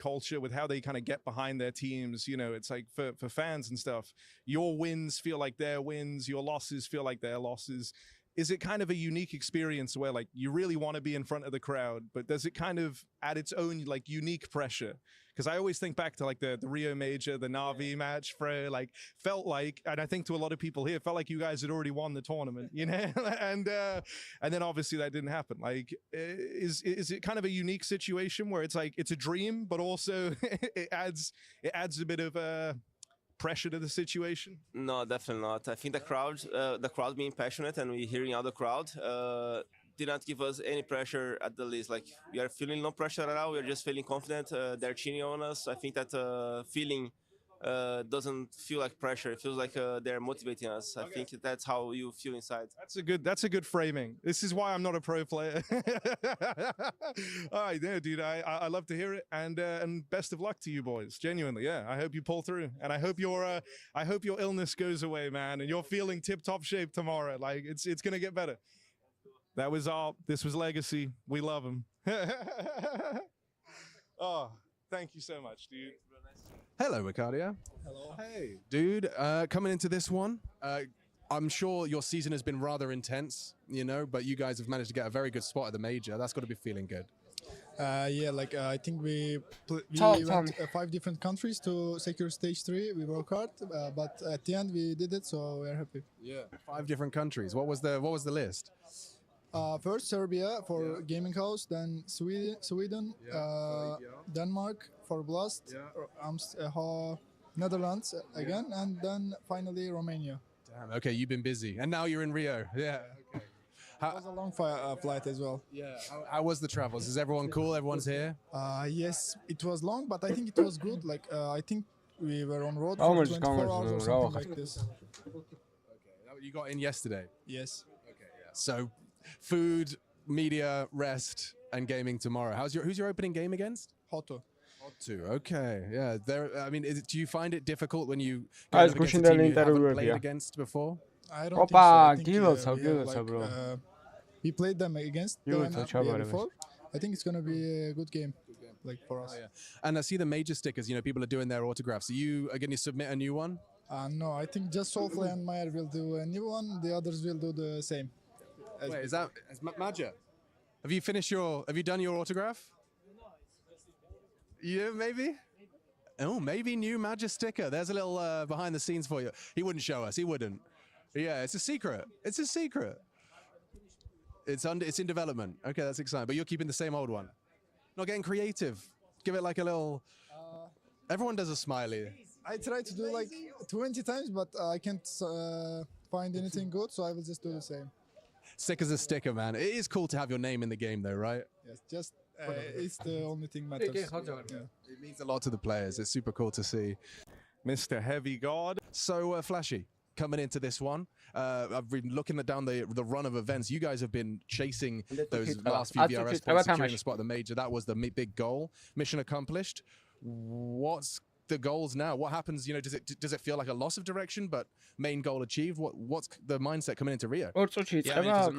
culture, with how they kind of get behind their teams. You know, it's like for fans and stuff, your wins feel like their wins, your losses feel like their losses. Is it kind of a unique experience where like you really want to be in front of the crowd, but does it kind of add its own like unique pressure? Because I always think back to like the Rio Major, the Navi match, for like felt like, and I think to a lot of people here, felt like you guys had already won the tournament, you know, and then obviously that didn't happen. Like, is it kind of a unique situation where it's like it's a dream, but also it adds a bit of pressure to the situation? No, definitely not. I think the crowd being passionate and we hearing out the crowd did not give us any pressure at the least. Like we are feeling no pressure at all. We are just feeling confident. They're cheering on us. I think that feeling doesn't feel like pressure. It feels like they're motivating us. I think that's how you feel inside. That's a good framing. This is why I'm not a pro player. All right, yeah, dude. I love to hear it, and best of luck to you boys. Genuinely, yeah. I hope you pull through, and I hope your illness goes away, man, and you're feeling tip-top shape tomorrow. Like it's gonna get better. That was all. This was Legacy. We love him. Oh, thank you so much, dude. Hello, Ricardia. Hello. Hey, dude. Coming into this one, I'm sure your season has been rather intense, you know, but you guys have managed to get a very good spot at the major. That's got to be feeling good. Yeah, like I think we Tell went me. 5 different countries to secure stage 3. We worked hard, but at the end we did it, so we're happy. Yeah. 5 different countries. What was the list? First Serbia for gaming house, then Sweden, Denmark for Blast, Netherlands again, and then finally Romania. Damn. Okay, you've been busy, and now you're in Rio. Yeah. Okay. It was a long flight as well. Yeah. How was the travels? Is everyone cool? Everyone's here? Yes, it was long, but I think it was good. Like I think we were on road for Almost 24 hours or something road. like this. Okay. You got in yesterday. Yes. Okay. Yeah. So, food, media, rest, and gaming tomorrow. Who's your opening game against? Hoto. Two. Okay. Yeah. I mean, do you find it difficult when you Ah, go jest up against a Gushindel team you interview, haven't played yeah. against before? I don't think so. Opa, I think, Gilotsa, we have, Gilotsa, bro. We played them against Gilotsa, them Chaba, before. I think it's gonna be a good game, like for us. Oh, yeah. And I see the major stickers. You know, people are doing their autographs. Are you going to submit a new one? No, I think just Soulfly and Meyer will do a new one. The others will do the same. Wait, is Maja? Have you done your autograph? Yeah, maybe. Oh, maybe new Maja sticker. There's a little behind the scenes for you. He wouldn't show us. He wouldn't. Yeah, it's a secret. It's a secret. It's in development. Okay, that's exciting. But you're keeping the same old one. Not getting creative. Give it like a little. Everyone does a smiley. I tried to do like 20 times, but I can't find anything good, so I will just do the same. Stick as a sticker, man. It is cool to have your name in the game, though, right? Yes, just it's the only thing matters. Yeah. It means a lot to the players. It's super cool to see. Mr. Heavy God. So, Flashy, coming into this one, I've been looking down the run of events. You guys have been chasing those last few VRS points, securing the spot at the major. That was the big goal. Mission accomplished. What's the goals now? What happens? You know, does it feel like a loss of direction, but main goal achieved? What's the mindset coming into Rio? Orçoči treba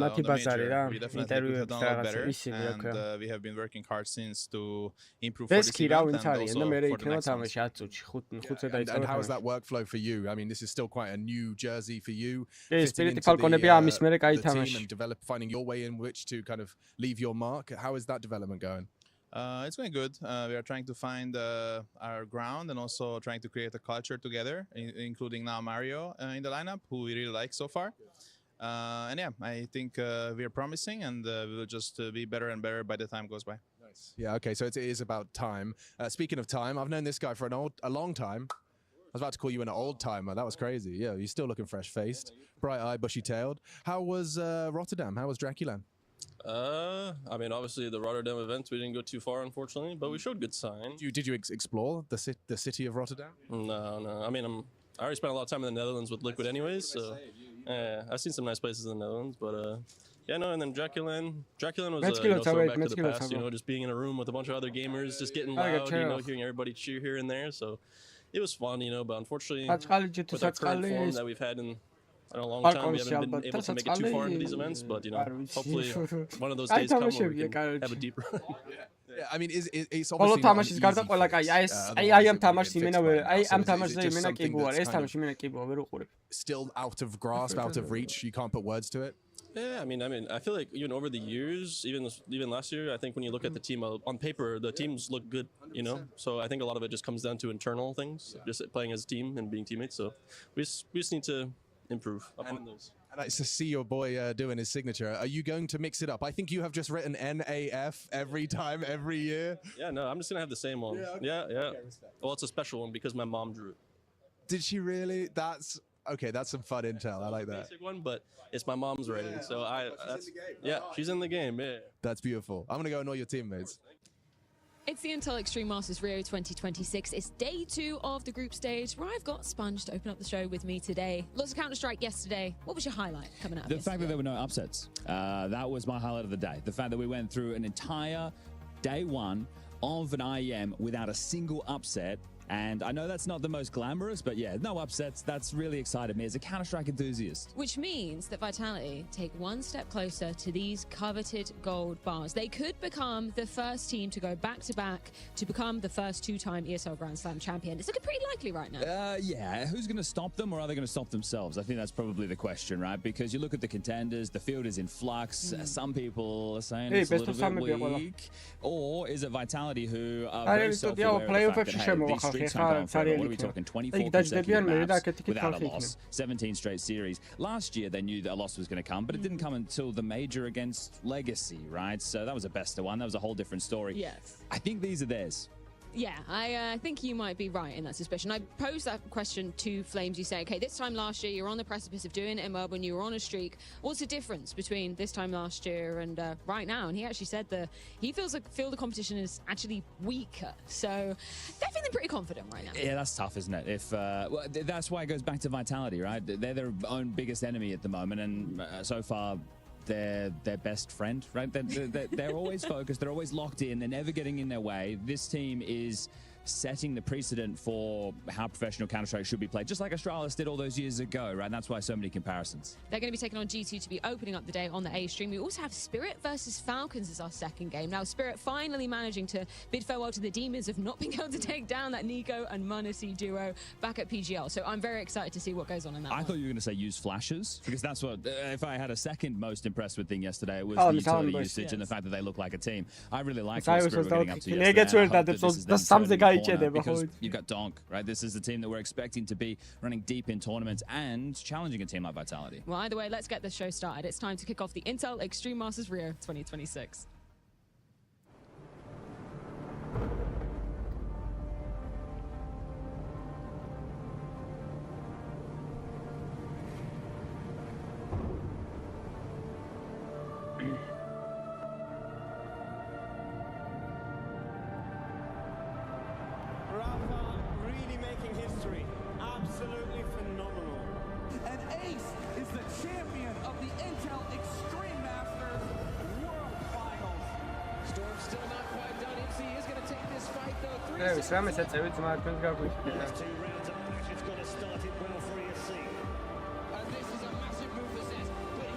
na ti bazari, da? Intervju better, and we have been working hard since to improve for this Veski event rau and intari, also no mere for the ikrenuo next tamo ones. šacuć, hutse da And how is that workflow for you? I mean, this is still quite a new jersey for you. Spirit Falcon ebia mis mere the team kaitamash. and finding your way in which to kind of leave your mark. How is that development going? It's going good. We are trying to find our ground and also trying to create a culture together, including now Mario in the lineup, who we really like so far. And yeah, I think we are promising, and we will just be better and better by the time goes by. Nice. Yeah. Okay. So it is about time. Speaking of time, I've known this guy for a long time. I was about to call you an old timer. That was crazy. Yeah, you're still looking fresh faced, bright eyed, bushy tailed. How was Rotterdam? How was Draculan? I mean, obviously the Rotterdam event, we didn't go too far, unfortunately, but we showed good signs. Did you explore the city of Rotterdam? No. I mean, I already spent a lot of time in the Netherlands with Liquid anyways, so I've seen some nice places in the Netherlands, but yeah, no, and then Draculan was a throwback to the past, you know, just being in a room with a bunch of other gamers, just getting loud, you know, hearing everybody cheer here and there, so it was fun, you know, but unfortunately, with our current form that we've had in in a long time. We haven't been able to make it too far into these events, but you know, hopefully one of those days come where we can have a deep run. Yeah, I mean, it's Όλο obviously თამაშის გარდა ყველა კაი. აი ამ თამაშს იმენა ვერ. აი ამ თამაშზე იმენა კი ბუარ. ეს თამაში იმენა კი ბუარ, ვერ უყურებ. Still out of grasp, out of reach. You can't put words to it. Yeah, I mean, I feel like even over the years, even last year, I think when you look at the team on paper, the teams look good, you know. So I think a lot of it just comes down to internal things, just playing as a team and being teammates. So we just need to improve upon those. And it's to see your boy doing his signature. Are you going to mix it up? I think you have just written NAF every time, every year. Yeah, no, I'm just gonna have the same one. Yeah. Okay, well, it's a special one because my mom drew it. Did she really? That's okay. That's some fun intel. I like that. Basic one, but it's my mom's writing, so she's in the game. Yeah, that's beautiful. I'm gonna go annoy your teammates. It's the Intel Extreme Masters Rio 2026. It's day 2 of the group stage, where I've got Sponge to open up the show with me today. Lots of Counter-Strike yesterday. What was your highlight coming out of The fact that there were no upsets. That was my highlight of the day. The fact that we went through an entire day 1 of an IEM without a single upset. And I know that's not the most glamorous, but yeah, no upsets. That's really excited me as a Counter-Strike enthusiast. Which means that Vitality take one step closer to these coveted gold bars. They could become the first team to go back-to-back to become the first 2-time ESL Grand Slam champion. It's looking pretty likely right now. Yeah, who's going to stop them, or are they going to stop themselves? I think that's probably the question, right? Because you look at the contenders, the field is in flux. Some people are saying it's a little bit weak. Or is it Vitality who are very self-aware of the fact that, hey, these streaks aren't going forever. What are we talking? 24 consecutive maps without a loss, 17 straight series. Last year, they knew that a loss was going to come, but it didn't come until the major against Legacy, right? So that was a best of one. That was a whole different story. Yes. I think these are theirs. Yeah, I think you might be right in that suspicion. I posed that question to Flames. You say, okay, this time last year, you're on the precipice of doing it when you were on a streak. What's the difference between this time last year and right now? And he actually said that he feels like the competition is actually weaker. So they're feeling pretty confident right now. Yeah, that's tough, isn't it? Well, that's why it goes back to Vitality, right? They're their own biggest enemy at the moment, and so far, they're their best friend, right? They're always focused. They're always locked in. They're never getting in their way. This team is setting the precedent for how professional Counter-Strike should be played, just like Astralis did all those years ago, right? And that's why so many comparisons. They're going to be taking on G2 to be opening up the day on the A stream. We also have Spirit versus Falcons as our second game. Now, Spirit finally managing to bid farewell to the demons of not being able to take down that Nico and Munisi duo back at PGL. So I'm very excited to see what goes on in that I thought you were going to say use flashes, because that's what, if I had a second most impressed with thing yesterday, it was the utility usage and the fact that they look like a team. I really like what Spirit were getting up to yesterday. Because you've got Donk, right? This is the team that we're expecting to be running deep in tournaments and challenging a team like Vitality. Well, either way, let's get the show started. It's time to kick off the Intel Extreme Masters Rio 2026. Sami se cevit ma când ga buci.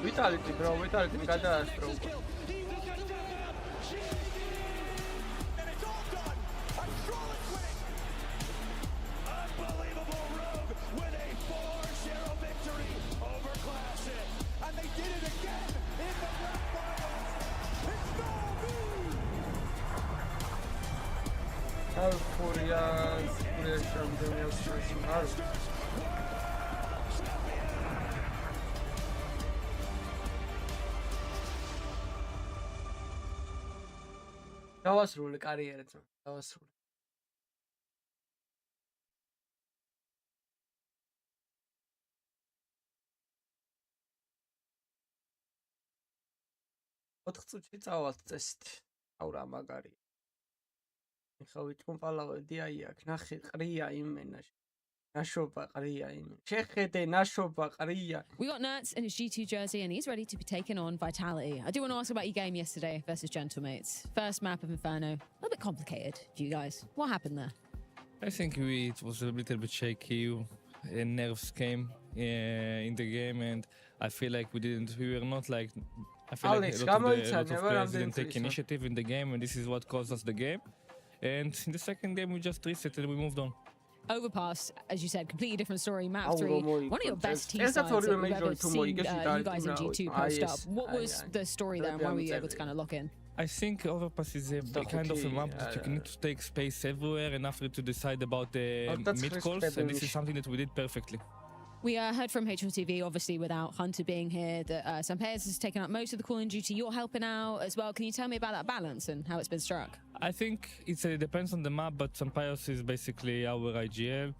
Vitality, bro, Vitality kada Astro. FURIA şampiyonu var. დავასრულე კარიერაც, დავასრულე. ოთხ წუთში წავალთ წესით. აუ რა მაგარია. ხავით კომპალავედი აი აქ ნახე ყრია იმენაში. ნაშობა ყრია იმენ. შეხედე ნაშობა ყრია. We got Natus in his G2 jersey and he's ready to be taken on Vitality. I do want to ask about your game yesterday versus Gentlemates. First map of Inferno. A little bit complicated for you guys. What happened there? I think it was a little bit shaky. Nerves came in the game, and I feel like we were not like. I feel like a lot of players didn't take initiative in the game, and this is what caused us the game. And in the second game, we just reset and we moved on. Overpass, as you said, completely different story. Map 3, one of your best team sides that we've ever seen you guys in G2 post up. What was the story there, and why were you able to kind of lock in? I think Overpass is a kind of a map that you need to take space everywhere and after to decide about the mid-calls, and this is something that we did perfectly. We heard from HLTV, obviously without Hunter being here, that some players has taken up most of the calling duty. You're helping out as well. Can you tell me about that balance and how it's been struck? I think it depends on the map, but Sampaios is basically our IGL.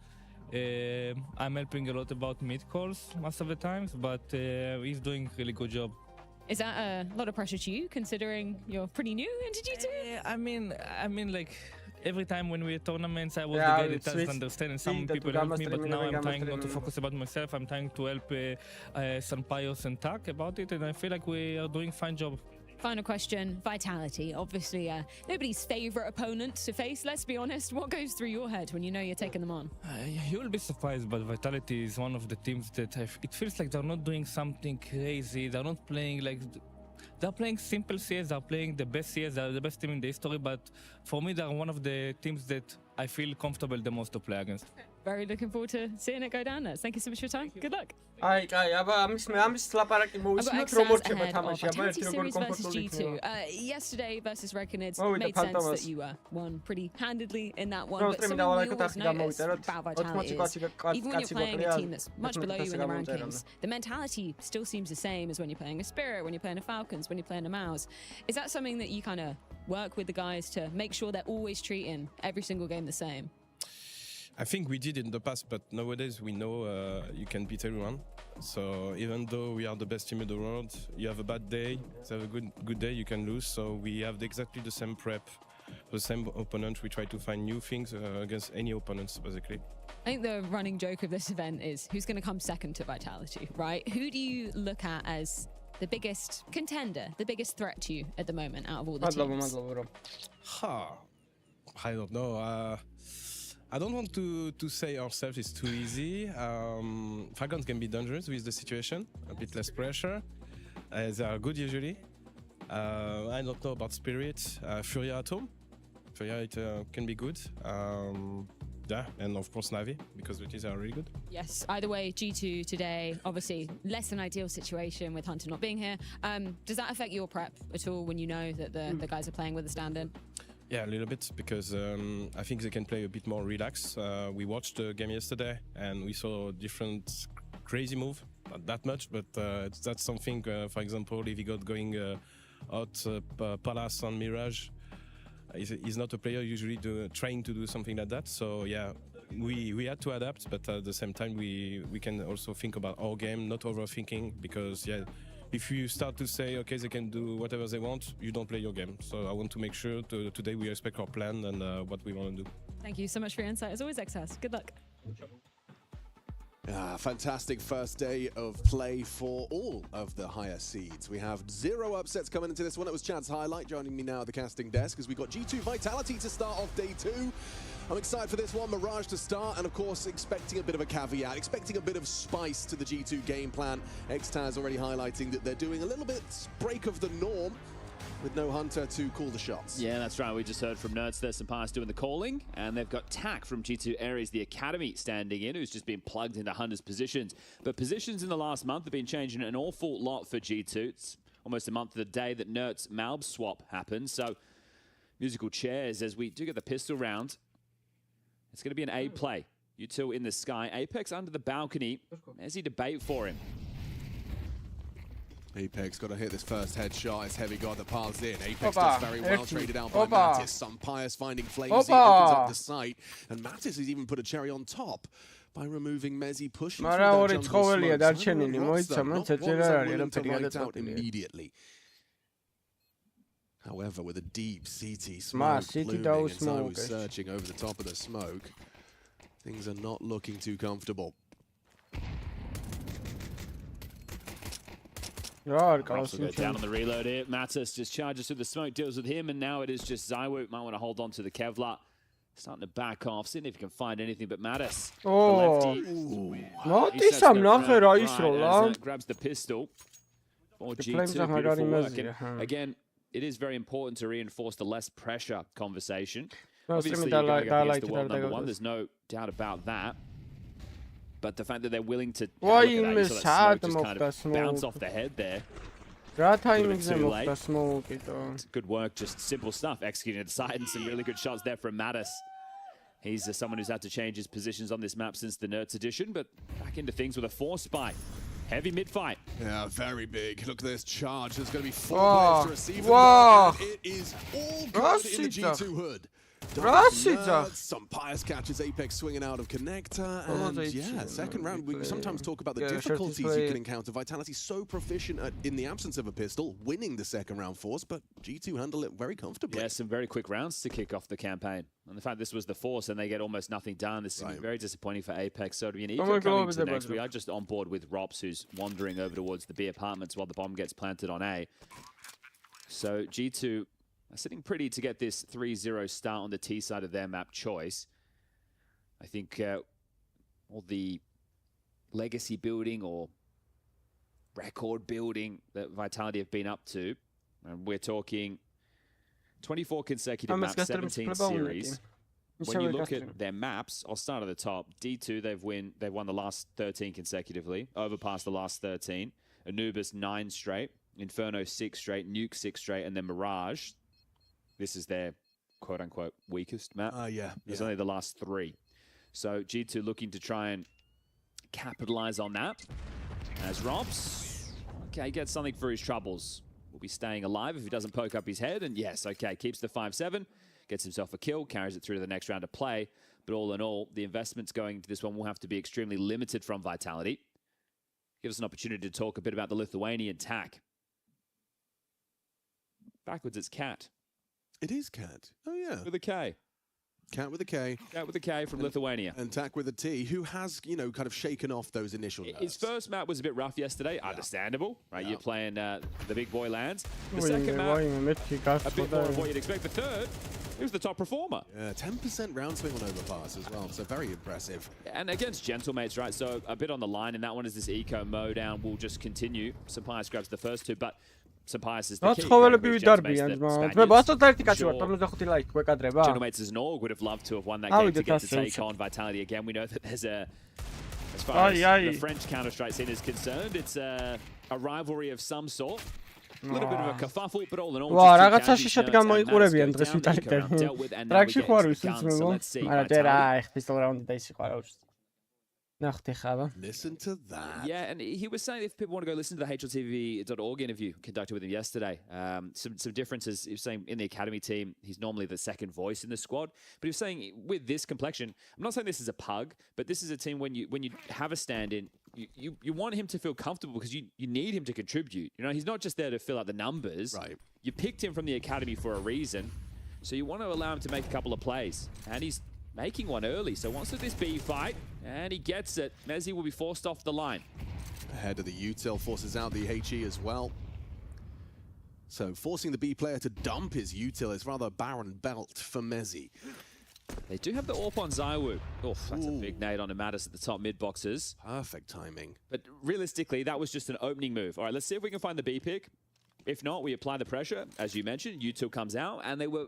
I'm helping a lot about mid-calls most of the times, but he's doing a really good job. Is that a lot of pressure to you, considering you're pretty new into G2? I mean, like, every time when we at tournaments, I was the guy that doesn't understand, and some people help me, but now I'm trying not to focus about myself. I'm trying to help Sampaios and Tak about it, and I feel like we are doing a fine job. Final question, Vitality. Obviously, nobody's favorite opponent to face, let's be honest. What goes through your head when you know you're taking them on? You'll be surprised, but Vitality is one of the teams that it feels like they're not doing something crazy. They're not playing like... They're playing simple CS, they're playing the best CS, they're the best team in the history, but for me, they're one of the teams that I feel comfortable the most to play against. Very looking forward to seeing it go down there. Thank you so much for your time. Good luck. I've got Vitality Series versus G2. Yesterday versus Reckoneds made sense that you won pretty handedly in that one, but something we always notice about Vitality is even when you're playing a team that's much below you in the rankings, the mentality still seems the same as when you're playing a Spirit, when you're playing a Falcons, when you're playing a Mouse. Is that something that you kind of work with the guys to make sure they're always treating every single game the same? I think we did in the past, but nowadays we know you can beat everyone. So even though we are the best team in the world, you have a bad day, you have a good day, you can lose. So we have exactly the same prep, the same opponent. We try to find new things against any opponents, basically. I think the running joke of this event is who's going to come second to Vitality, right? Who do you look at as the biggest contender, the biggest threat to you at the moment out of all the teams? I don't know. I don't want to say ourselves is too easy. Falcons can be dangerous with the situation, a bit less pressure. They are good usually. I don't know about Spirit. FURIA at home. FURIA can be good. Yeah, and of course Navi, because the teams are really good. Yes, either way, G2 today, obviously less than ideal situation with Hunter not being here. Does that affect your prep at all when you know that the guys are playing with a stand-in? Yeah, a little bit, because I think they can play a bit more relaxed. We watched the game yesterday and we saw a different crazy move. Not that much, but that's something, for example, if he got going out Palace on Mirage, he's not a player usually trying to do something like that. So yeah, we had to adapt, but at the same time, we can also think about our game, not overthinking, because yeah, if you start to say, okay, they can do whatever they want, you don't play your game. So I want to make sure today we respect our plan and what we want to do. Thank you so much for your insight. As always, XS. Good luck. Fantastic first day of play for all of the higher seeds. We have 0 upsets coming into this one. It was Chad's highlight. Joining me now at the casting desk as we got G2 Vitality to start off day 2. I'm excited for this one. Mirage to start, and of course expecting a bit of a caveat, expecting a bit of spice to the G2 game plan. Xtaz already highlighting that they're doing a little bit break of the norm, with no Hunter to call the shots. Yeah, that's right. We just heard from Nerds there, Sampaios doing the calling, and they've got Tak from G2 Ares, the Academy, standing in, who's just been plugged into Hunter's positions. But positions in the last month have been changing an awful lot for G2. It's almost a month to the day that Nerds Malb swap happened. So, musical chairs as we do get the pistol round. It's going to be an A play. U2 in the sky. Apex under the balcony. There's the debate for him. Apex got to hit this first headshot. It's Heavy God that piles in. Apex does very well, traded out by Natus. Sampaios finding Flames, opens up the site. And Natus has even put a cherry on top by removing Mezzi, pushing through that jungle smoke. Out immediately. However, with a deep CT smoke looming and so searching over the top of the smoke, things are not looking too comfortable. Rops will go down on the reload here. Natus just charges through the smoke, deals with him, and now it is just Zywoo. Might want to hold on to the Kevlar. Starting to back off, seeing if he can find anything but Natus. Oh, Natus am nachher rajsrolla. Grabs the pistol. Or G2, beautiful work. And again, it is very important to reinforce the less pressure conversation. Obviously, you're going up against the world number one. There's no doubt about that. But the fact that they're willing to look at that, you saw that smoke just kind of bounce off the head there. It's good work, just simple stuff. Executing at the side and some really good shots there from Natus. He's someone who's had to change his positions on this map since the Nerds edition, but back into things with a force spike. Heavy mid-fight. Yeah, very big. Look at this charge. There's going to be 4 players to receive it. It is all good in the G2 hood. Some pious catches, Apex swinging out of connector, and yeah, second round, we sometimes talk about the difficulties you can encounter. Vitality so proficient in the absence of a pistol, winning the second round force, but G2 handle it very comfortably. Yeah, some very quick rounds to kick off the campaign. And the fact this was the force and they get almost nothing done, this is very disappointing for Apex. So to be an eco coming to next, we are just on board with Rops, who's wandering over towards the B apartments while the bomb gets planted on A. So G2 sitting pretty to get this 3-0 start on the T side of their map choice. I think all the legacy building or record building that Vitality have been up to, and we're talking 24 consecutive maps, 17 series. When you look at their maps, I'll start at the top. D2, they've won the last 13 consecutively, overpassed the last 13. Anubis 9 straight, Inferno 6 straight, Nuke 6 straight, and then Mirage. This is their quote-unquote weakest map. It's only the last 3. So G2 looking to try and capitalize on that. As Robs, okay, gets something for his troubles. Will be staying alive if he doesn't poke up his head. And yes, okay, keeps the 5-7, gets himself a kill, carries it through to the next round of play. But all in all, the investments going into this one will have to be extremely limited from Vitality. Give us an opportunity to talk a bit about the Lithuanian tack. Backwards, it's Cat. It is Cat. Oh, yeah. With a K. Cat with a K. Cat with a K from Lithuania. And Tack with a T, who has, you know, kind of shaken off those initial nerves. His first map was a bit rough yesterday. Understandable, right? You're playing the big boy lands. The second map, a bit more of what you'd expect. The third, he was the top performer. Yeah, 10% round swing on overpass as well, so very impressive. And against Gentlemates, right? So a bit on the line, and that one is this eco mowdown will just continue. Sapias grabs the first 2, but Sapias is the key. Gentlemates as Norg would have loved to have won that game to get to take on Vitality again. We know that there's a, as far as the French Counter-Strike scene is concerned, it's a rivalry of some sort. A little bit of a kerfuffle, but all in all, Listen to that. Yeah, and he was saying if people want to go listen to the HLTV.org interview conducted with him yesterday, some differences. He was saying in the academy team, he's normally the second voice in the squad. But he was saying with this complexion, I'm not saying this is a pug, but this is a team when you have a stand-in, you want him to feel comfortable because you need him to contribute. You know, he's not just there to fill out the numbers. Right. You picked him from the academy for a reason, so you want to allow him to make a couple of plays. And he's making one early, so wants to this B fight, and he gets it. Mezzi will be forced off the line. Ahead of the util, forces out the HE as well. So forcing the B player to dump his util is rather a barren belt for Mezzi. They do have the AWP on Zywoo. Oh, that's a big nade on Natus at the top mid boxes. Perfect timing. But realistically, that was just an opening move. All right, let's see if we can find the B pick. If not, we apply the pressure. As you mentioned, util comes out, and they were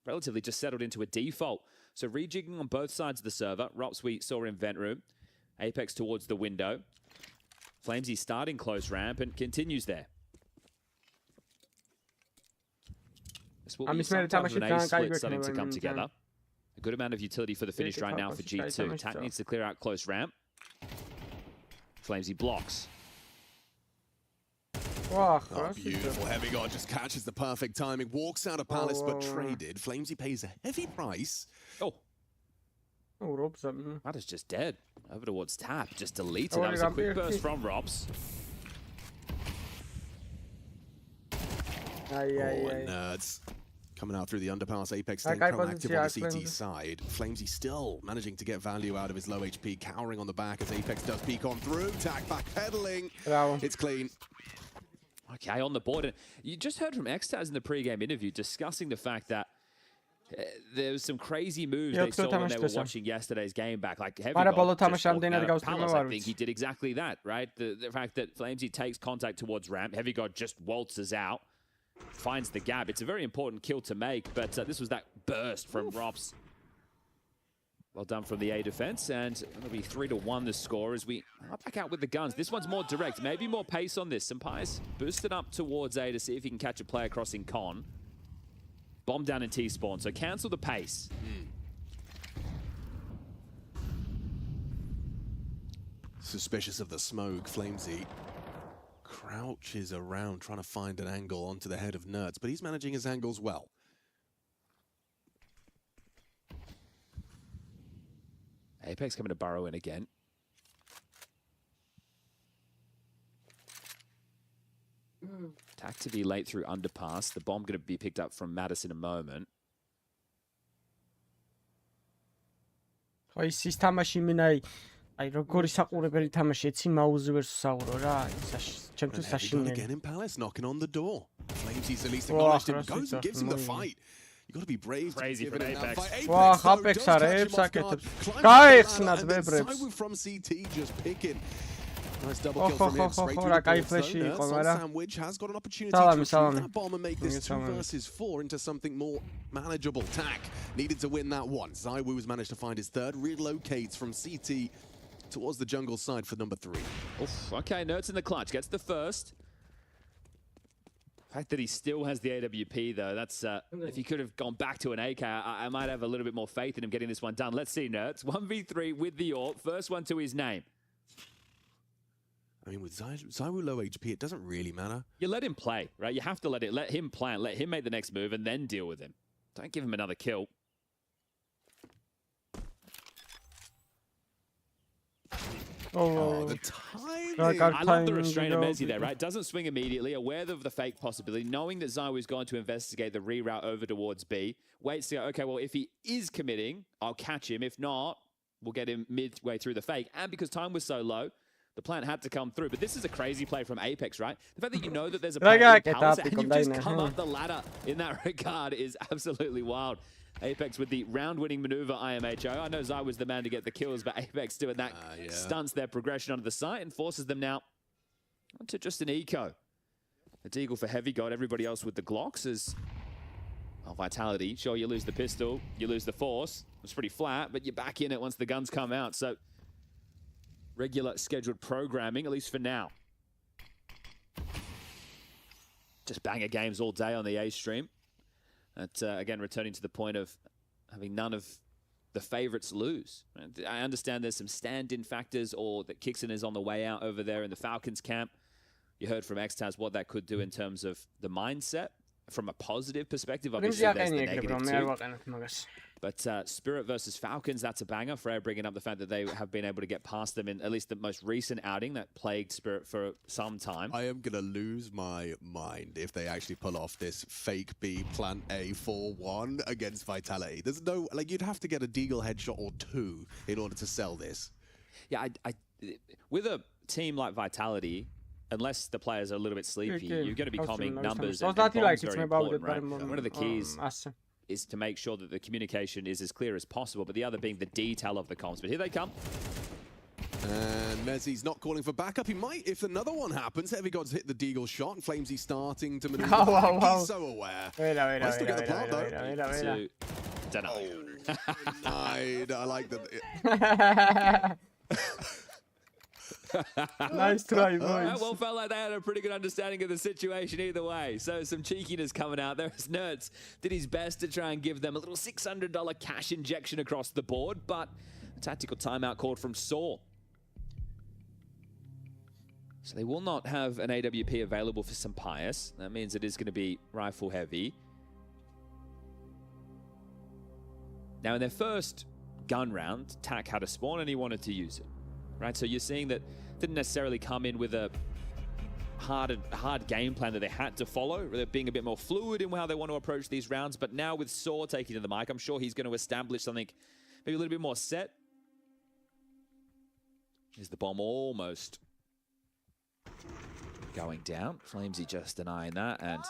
relatively just settled into a default. So rejigging on both sides of the server. Rops we saw in vent room. Apex towards the window. Flamesy starting close ramp and continues there. This will be sometimes an A split starting to come together. A good amount of utility for the finish right now for G2. Tack needs to clear out close ramp. Flamesy blocks. Oh, beautiful. Heavy God just catches the perfect timing. Walks out of Palace, but traded. Flamesy pays a heavy price. That is just dead. Over towards Tap. Just deleted. That was a quick burst from Robs. Nerds. Coming out through the underpass. Apex staying proactive on the CT side. Flamesy still managing to get value out of his low HP. Cowering on the back as Apex does peek on through. Tack backpedaling. It's clean. Okay, on the board. And you just heard from Xtaz in the pre-game interview discussing the fact that There was some crazy moves they saw when they were watching yesterday's game back. Like Heavy Palace, I think he did exactly that, right? The fact that Flamesy takes contact towards ramp, Heavy God just waltzes out, finds the gap. It's a very important kill to make, but this was that burst from Rops. Well done from the A defense, and it'll be 3-1 the score as we are back out with the guns. This one's more direct, maybe more pace on this. Sampai's boosted up towards A to see if he can catch a player crossing con. Bomb down in T-spawn, so cancel the pace. Suspicious of the smoke, Flamesy crouches around trying to find an angle onto the head of Nerds, but he's managing his angles well. Apex coming to burrow in again. Attack to be late through underpass. The bomb going to be picked up from Natus in a moment. აი ის თამაში იმენა აი როგორი საყურებელი თამაში ეცი მაუზი versus საურო რა ჩემთვის საშინელი. Again in Palace knocking on the door. Flamesy at least acknowledged him, goes and gives him the fight. You got to be brave. Crazy from Apex. Wow, Apex arებს აკეთებს. გაიხსნათ ვებრებს. From CT just picking. Nice double kill from him straight through the board. Sandwich has got an opportunity to retrieve that bomb and make this 2 versus 4 into something more manageable. Tack needed to win that one. ZywOo's managed to find his third, relocates from CT towards the jungle side for number 3. Oof, okay, Nerds in the clutch, gets the first. The fact that he still has the AWP, though, that's if he could have gone back to an AK, I might have a little bit more faith in him getting this one done. Let's see, Nerds. 1v3 with the AWP, first one to his name. I mean, with ZywOo low HP, it doesn't really matter. You let him play, right? You have to let him plan, let him make the next move, and then deal with him. Don't give him another kill. Oh, the timing. I love the restraint of Mezzy there, right? Doesn't swing immediately, aware of the fake possibility, knowing that ZywOo is going to investigate the reroute over towards B. Waits to go, okay, well, if he is committing, I'll catch him. If not, we'll get him midway through the fake. And because time was so low, the plan had to come through. But this is a crazy play from Apex, right? The fact that you know that there's a play in Palace and you've just come up the ladder in that regard is absolutely wild. Apex with the round-winning maneuver IMHO. I know Zai was the man to get the kills, but Apex doing that stunts their progression onto the site and forces them now onto just an eco. A deagle for Heavy God, everybody else with the Glocks is... Well, Vitality, sure, you lose the pistol, you lose the force. It's pretty flat, but you're back in it once the guns come out. So, regular scheduled programming, at least for now. Just banger games all day on the A stream. Again, returning to the point of having none of the favorites lose. I understand there's some stand-in factors or that Kixon is on the way out over there in the Falcons camp. You heard from Xtaz what that could do in terms of the mindset. From a positive perspective, obviously there's the negative too. But Spirit versus Falcons, that's a banger. Freya bringing up the fact that they have been able to get past them in at least the most recent outing that plagued Spirit for some time. I am going to lose my mind if they actually pull off this fake B plant A 4-1 against Vitality. There's no, like, you'd have to get a Deagle headshot or 2 in order to sell this. Yeah, with a team like Vitality, unless the players are a little bit sleepy, you're going to be calming numbers and bombs very important, right? One of the keys is to make sure that the communication is as clear as possible, but the other being the detail of the comms. But here they come. And Mezzy's not calling for backup. He might if another one happens. Heavy God's hit the Deagle shot, and Flamesy starting to maneuver back. He's so aware. I still get the plant, though. Don't know. I like that. Nice try, boys. Well, felt like they had a pretty good understanding of the situation either way. So some cheekiness coming out there as Nerds did his best to try and give them a little $600 cash injection across the board, but a tactical timeout called from Saw. So they will not have an AWP available for Sampai's. That means it is going to be rifle heavy. Now in their first gun round, Tack had a spawn and he wanted to use it. Right, so you're seeing that didn't necessarily come in with a hard game plan that they had to follow. They're being a bit more fluid in how they want to approach these rounds. But now with Saw taking to the mic, I'm sure he's going to establish something maybe a little bit more set. Here's the bomb almost going down. Flamesy just denying that, and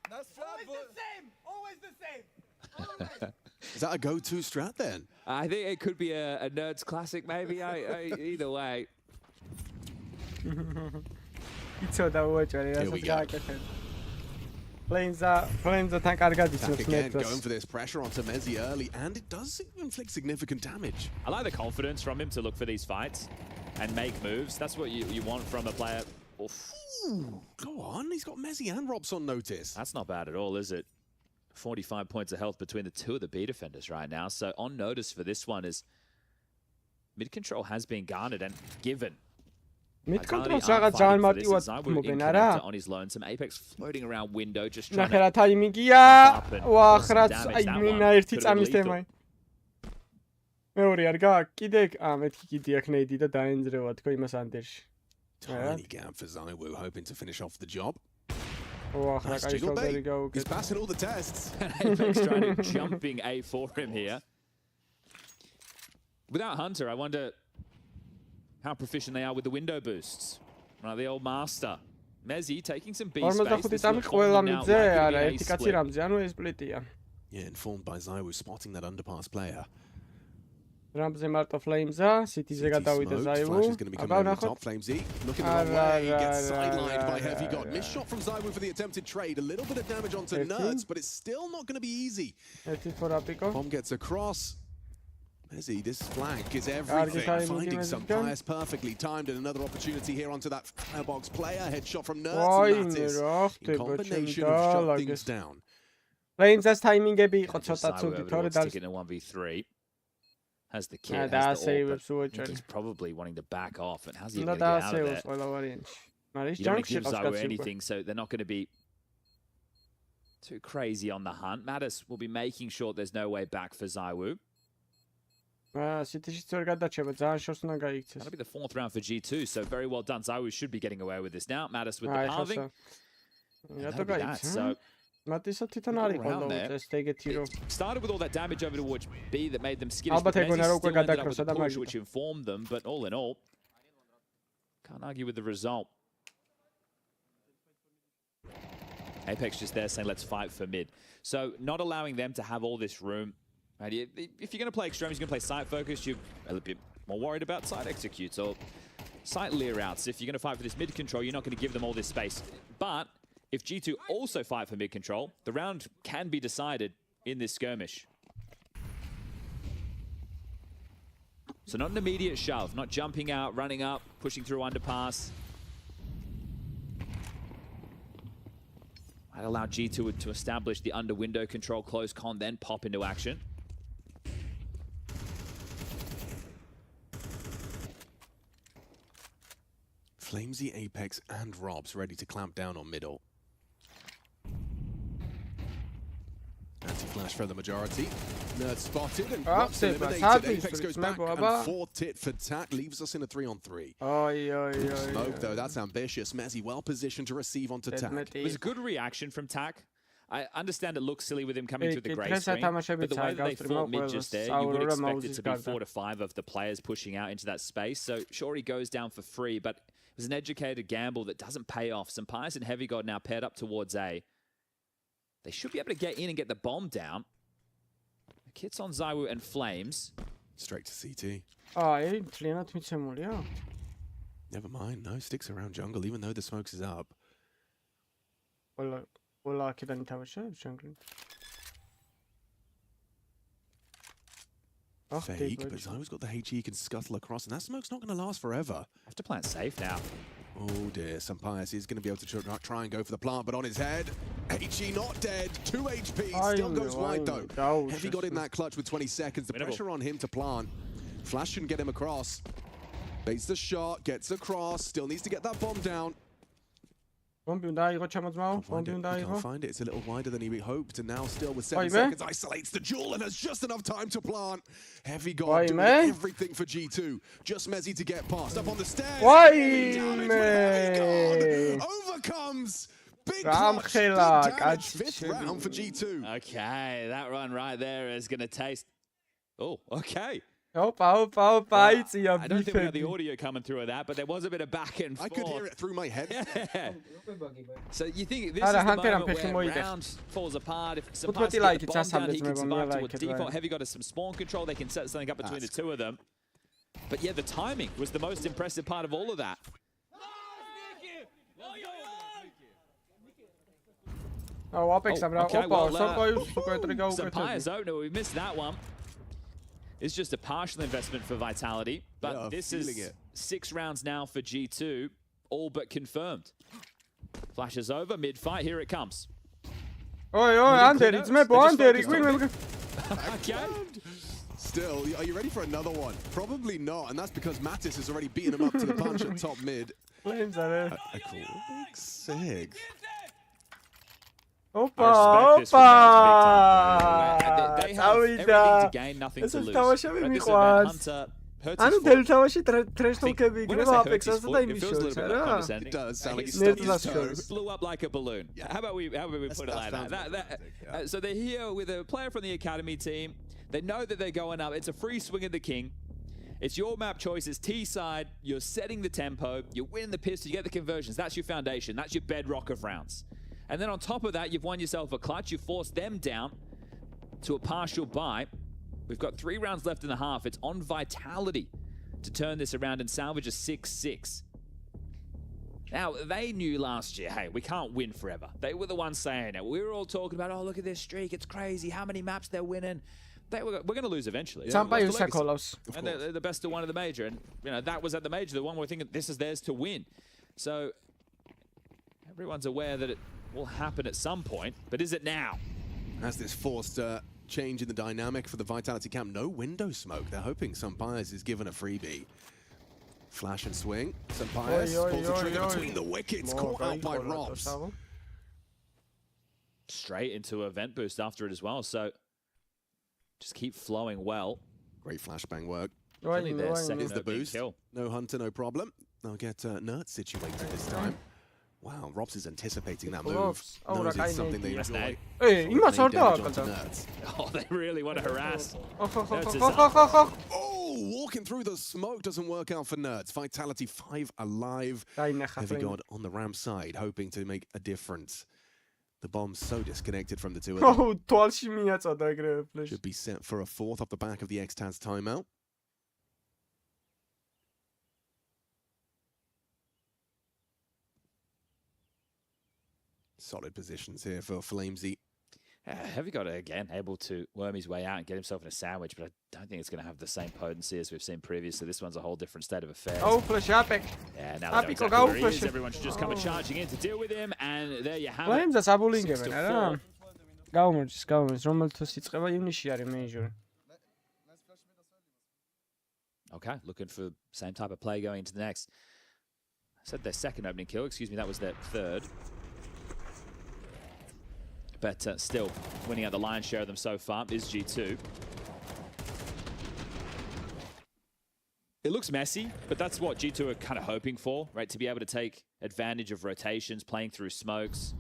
that's always the same. Always the same. Is that a go-to strat then? I think it could be a Nerds classic, maybe. Either way. Here we go. Flames are target again, going for this pressure onto Mezzi early, and it does inflict significant damage. I like the confidence from him to look for these fights and make moves. That's what you want from a player. Ooh, go on, he's got Mezzi and Robs on notice. That's not bad at all, is it? 45 points of health between the two of the B defenders right now. So on notice for this one is mid control has been garnered and given. Mid control რაღაც ძალიან მარტივად მოგენ არა? On his lonesome, Apex floating around window just trying to ნახე რა ტაიმინგია. ვახ რაც აი მინა ერთი წამის თემაი. მეორე არ გაქვს კიდე მეთქი კიდე აქ ნეიდი და დაენძრევა თქო იმას ანდერში. Tiny gap for Zywoo, hoping to finish off the job. Oh, nice jiggle bait. He's passing all the tests. Apex trying to jumping A for him here. Without Hunter, I wonder how proficient they are with the window boosts. Right, the old master. Mezzi taking some B space. Yeah, informed by Zywoo spotting that underpass player. Ramze Marta Flames-a, City-ზე გადავიდა Zywoo. Აბა ნახოთ. Flames-ი looking the wrong way, gets sidelined by Heavy God. Missed shot from Zywoo for the attempted trade. A little bit of damage onto Nerds, but it's still not going to be easy. Bomb gets across. Mezzi, this flank is everything. Finding some bias perfectly timed, and another opportunity here onto that firebox player. Headshot from Nerds. Natus. In combination of shut things down. Flames-ას timing-ები იყო ცოტა ცუდი, თორე that's in a 1v3. Has the kid, has the ult, but he's probably wanting to back off. And how's he going to get out of there? You don't give Zywoo anything, so they're not going to be too crazy on the hunt. Natus will be making sure there's no way back for Zywoo. That'll be the 4th round for G2, so very well done. Zywoo should be getting away with this now. Natus with the halving. So started with all that damage over towards B that made them skittish, but Mezzi still ended up with the push, which informed them, but all in all, can't argue with the result. Apex just there saying, let's fight for mid. So not allowing them to have all this room. Right? If you're going to play extremes, you're going to play site focus, you're a little bit more worried about site executes or site leer outs. If you're going to fight for this mid control, you're not going to give them all this space. But if G2 also fight for mid control, the round can be decided in this skirmish. So not an immediate shove, not jumping out, running up, pushing through underpass. I'd allow G2 to establish the under window control, close con, then pop into action. Flamesy, Apex, and Robs ready to clamp down on middle. Anti-flash for the majority. Nerd spotted and Robs eliminated. Apex goes back and 4-tit for Tack, leaves us in a 3-on-3. Smoke though, that's ambitious. Mezzi well positioned to receive onto Tack. It was a good reaction from Tack. I understand it looks silly with him coming through the grey screen, but the way that they fought mid just there, you would expect it to be 4 to 5 of the players pushing out into that space. So sure, he goes down for free, but it was an educated gamble that doesn't pay off. Sampaius and Heavy God now paired up towards A. They should be able to get in and get the bomb down. The kit's on Zywoo and Flames. Straight to CT. Never mind, no, sticks around jungle, even though the smokes is up. Fake, but Zywoo's got the HE, he can scuttle across, and that smoke's not going to last forever. Have to plant safe now. Oh dear, Sampaius is going to be able to try and go for the plant, but on his head, HE not dead, 2 HP, still goes wide though. Heavy got in that clutch with 20 seconds, the pressure on him to plant. Flash shouldn't get him across. Baits the shot, gets across, still needs to get that bomb down. Can't find it, it's a little wider than he hoped, and now still with 7 seconds, isolates the duel and has just enough time to plant. Heavy God doing everything for G2. Just Mezzi to get past, up on the stairs. Overcomes. Big clutch, big damage, 5th round for G2. Okay, that run right there is going to taste... Oh, okay. I don't think we got the audio coming through of that, but there was a bit of back and forth. I could hear it through my head. Yeah. So you think this is the moment where round falls apart? If Sampa's get the bomb down, he can survive towards default. Heavy got some spawn control. They can set something up between the two of them. But yeah, the timing was the most impressive part of all of that. Sampa's opener, we missed that one. It's just a partial investment for Vitality, but this is 6 rounds now for G2, all but confirmed. Flashes over, mid-fight, here it comes. Still, are you ready for another one? Probably not, and that's because Natus has already beaten him up to the punch at top mid. Sick. Opa! They have everything to gain, nothing to lose. ანუ დელტავაში ტრეშტონკები იქნება აპექსასა და იმის შორის, არა? It does sound like it blew up like a balloon. How about we put it like that? So they're here with a player from the academy team. They know that they're going up. It's a free swing of the king. It's your map choices, T side. You're setting the tempo. You win the pistol. You get the conversions. That's your foundation. That's your bedrock of rounds. And then on top of that, you've won yourself a clutch. You forced them down to a partial bye. We've got 3 rounds left in the half. It's on Vitality to turn this around and salvage a 6-6. Now, they knew last year, hey, we can't win forever. They were the ones saying it. We were all talking about, oh, look at this streak. It's crazy. How many maps they're winning. We're going to lose eventually. And they're the best of one of the major. And, you know, that was at the major. The one we're thinking this is theirs to win. So everyone's aware that it will happen at some point. But is it now? As this forced change in the dynamic for the Vitality camp, no window smoke. They're hoping Sampaio is given a freebie. Flash and swing. Sampaio pulls the trigger between the wickets, caught out by Robs. Straight into a vent boost after it as well, so just keep flowing well. Great flashbang work. Here's the boost. Kill. No Hunter, no problem. They'll get Nerd situated this time. Wow, Robs is anticipating that move. Knows it's something they enjoy. Oh, they really want to harass. Oh, walking through the smoke doesn't work out for Nerds. Vitality 5 alive. Heavy God on the ramp side, hoping to make a difference. The bomb's so disconnected from the two of them. Should be set for a 4th off the back of the X-Taz timeout. Solid positions here for Flamesy. Heavy got again able to worm his way out and get himself in a sandwich, but I don't think it's going to have the same potency as we've seen previously. This one's a whole different state of affairs. Oh, flash Epic. Yeah, now they know exactly where he is. Everyone should just come charging in to deal with him, and there you have it. Flames აბულინგებენ, არა? Გამომრჩის, რომელთვის იწყება ივნისში არის major. Okay, looking for the same type of play going into the next. I said their second opening kill, excuse me, that was their third. But still, winning out the lion's share of them so far is G2. It looks messy, but that's what G2 are kind of hoping for, right? To be able to take advantage of rotations, playing through smokes.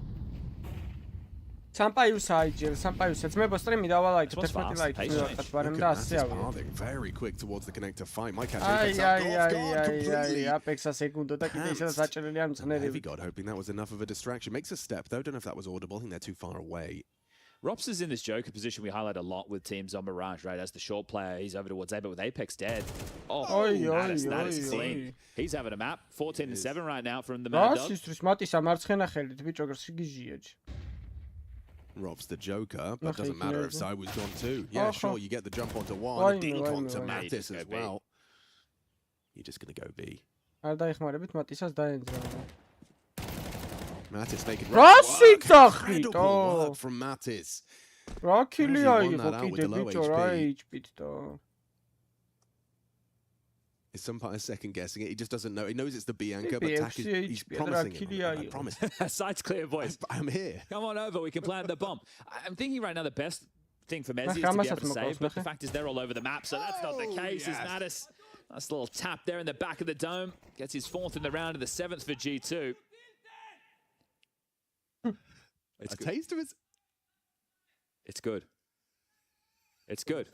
Sampaio's მებო სტრიმი დავალაიქ 11 ლაიქი მივახეთ ბარემ და 100 ავიღე. Very quick towards the connector fight. My catch completely. Apex-a სეგუნდო და კიდე ისედაც აჭერილი არ მწყნელი. Heavy God hoping that was enough of a distraction. Makes a step though. Don't know if that was audible. I think they're too far away. Rops is in this Joker position we highlight a lot with teams on Mirage, right? As the short player, he's over towards A, but with Apex dead. That is clean. He's having a map. 14-7 right now from the Mad Dog. Robs the Joker, but doesn't matter if Sai was gone too. Yeah, sure, you get the jump onto one, dink onto Natus as well. You're just going to go B. Natus making incredible work from Natus. Is Sampaio second guessing it? He just doesn't know. He knows it's the B anchor, but he's promising him. I promise. Side's clear, boys. I'm here. Come on over. We can plant the bomb. I'm thinking right now the best thing for Mezzi is to be able to save, but the fact is they're all over the map, so that's not the case. Is Natus. Nice little tap there in the back of the dome. Gets his 4th in the round and the 7th for G2. It's a taste of it. It's good. It's good.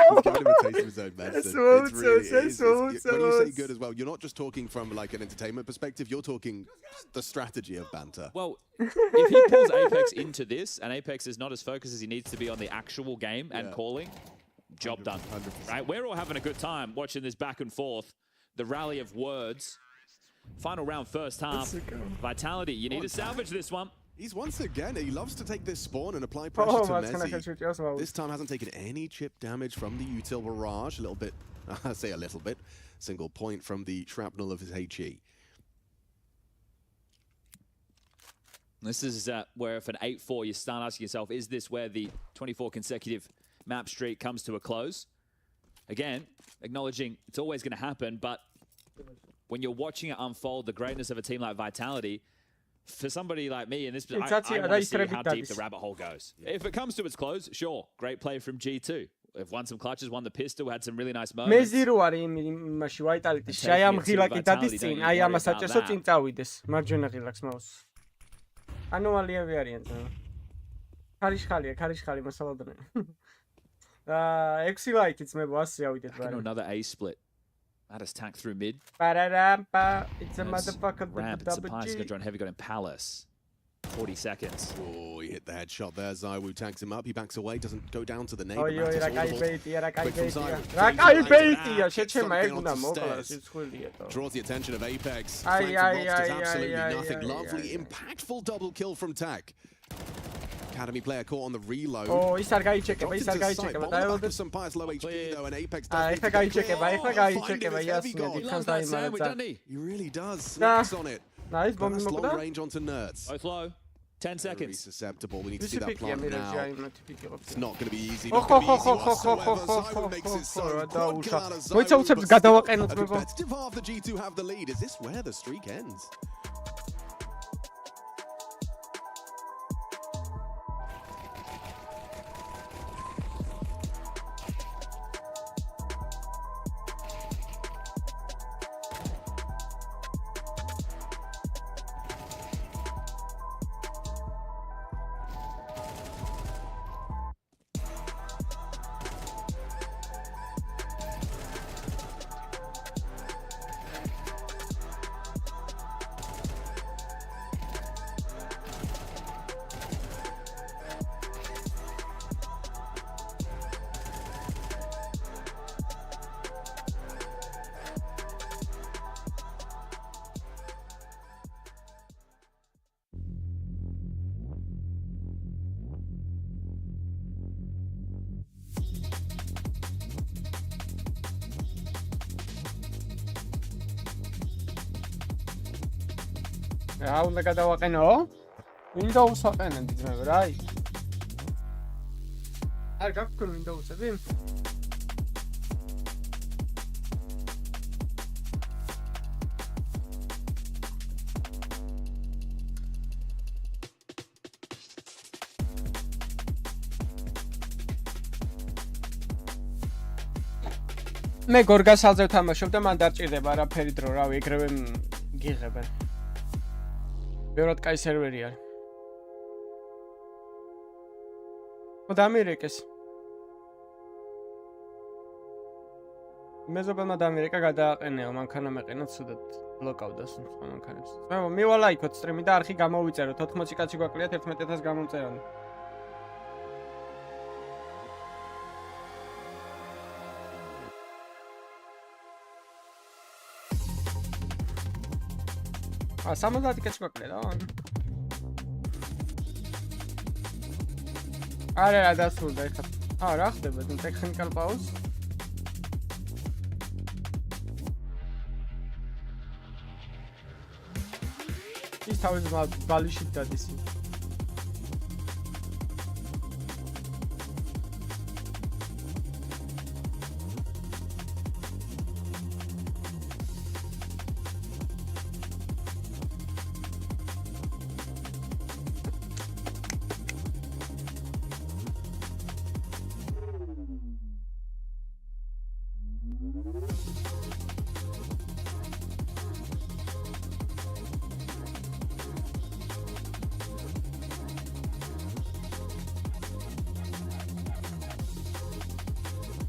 He's giving him a taste of his own medicine. When you say good as well, you're not just talking from like an entertainment perspective, you're talking the strategy of banter. Well, if he pulls Apex into this, and Apex is not as focused as he needs to be on the actual game and calling, job done. 100%. Right? We're all having a good time watching this back and forth, the rally of words. Final round, first half. Vitality, you need to salvage this one. He's once again, he loves to take this spawn and apply pressure to Messi. This time hasn't taken any chip damage from the util barrage. A little bit, I say a little bit. Single point from the shrapnel of his HE. This is where if an 8-4, you start asking yourself, is this where the 24 consecutive map streak comes to a close? Again, acknowledging it's always going to happen, but when you're watching it unfold, the greatness of a team like Vitality, for somebody like me in this position, I want to see how deep the rabbit hole goes. If it comes to its close, sure, great play from G2. They've won some clutches, won the pistol, had some really nice moments. მე ზირო არის იმაში ვაიტალიტის. აი ამ ღილაკი დადის წინ, აი ამას აჭესო წინ წავიდეს. მარჯვენა ღილაკს მაუს. ანომალიები არიან. ქარიშხალია მასალოდნე. 6 ლაიქიც მე ასე ავიდეთ ბარა. Another A split. Natus tack through mid. It's a motherfucker. Ramp, Surprise, Gadron Heavy got in Palace. 40 seconds. Oh, he hit the headshot there. Zywoo tags him up. He backs away, doesn't go down to the nade. Draws the attention of Apex. Absolutely nothing. Lovely, impactful double kill from Tack. Academy player caught on the reload. Oh, ის არ გაიჩეკება. დაელოდებს some bias low HP though, and Apex does. He really does. Snacks on it. Nice, bomb long range onto Nerds. Both low. 10 seconds. Very susceptible. We need to see that plant now. It's not going to be easy. Competitive half, the G2 have the lead. Is this where the streak ends? რა უნდა გადავაყენო? Windows ვაყენებ ძმები რა. არ გაქვთ Windows-ები? მე გორგასალზე ვთამაშობ და მან დარჭირდება არაფერი დრო, რავი, ეგრევე გიღებენ. ბევრად კაი სერვერი არის. დამირეკეს. მეზობელმა დამირეკა გადააყენეო, მანქანა მეყენა ცუდად ბლოკავდა სხვა მანქანებს. მივალაიქოთ სტრიმი და არხი გამოვიწეროთ. 80 კაცი გვაკლიათ 11000 გამომწერანი. სამოდადი კაცი გვაკლია რა. არა დასრულდა ეხლა. რა ხდება? ტექნიკალ პაუზ. ის თავის ბალიში დადის.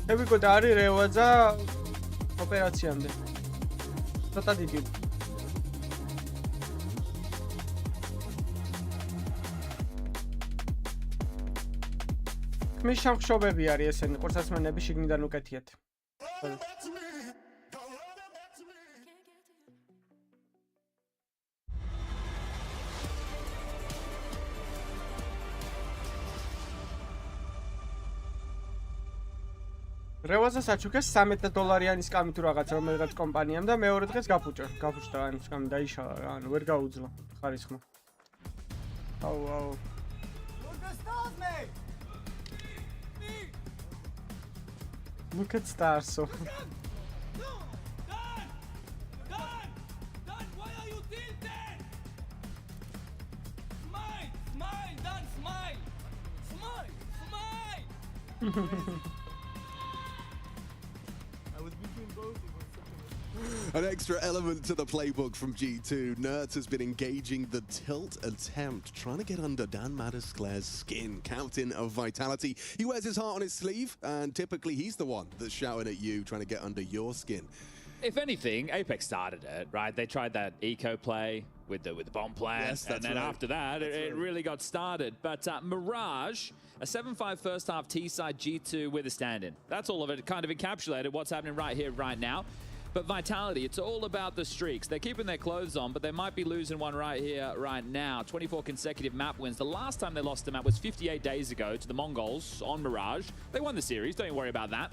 ევიკო და არის რევაძა ოპერაციამდე. ცოტა დიდი. ქმის შემხშობები არის ესენი, ყურსასმენები შიგნიდან უკეთიათ. რევაზას აჩუქეს $13 სკამი თუ რაღაც რომელიღაც კომპანიამ და მეორე დღეს გაფუჭდა ან სკამი დაიშალა რა, ანუ ვერ გაუძლო ხარისხმა. აუ. Look at Starso. Why are you tilted? Smile, Dan, smile. I was between both. An extra element to the playbook from G2. Nerds has been engaging the tilt attempt, trying to get under Dan Mattis-Clare's skin. Captain of Vitality. He wears his heart on his sleeve, and typically he's the one that's shouting at you, trying to get under your skin. If anything, Apex started it, right? They tried that eco play with the bomb plant, and then after that, it really got started. But Mirage, a 7-5 first half T-side G2 with a stand-in. That's all of it, kind of encapsulated what's happening right here, right now. But Vitality, it's all about the streaks. They're keeping their clothes on, but they might be losing one right here, right now. 24 consecutive map wins. The last time they lost a map was 58 days ago to the Mongols on Mirage. They won the series, don't you worry about that.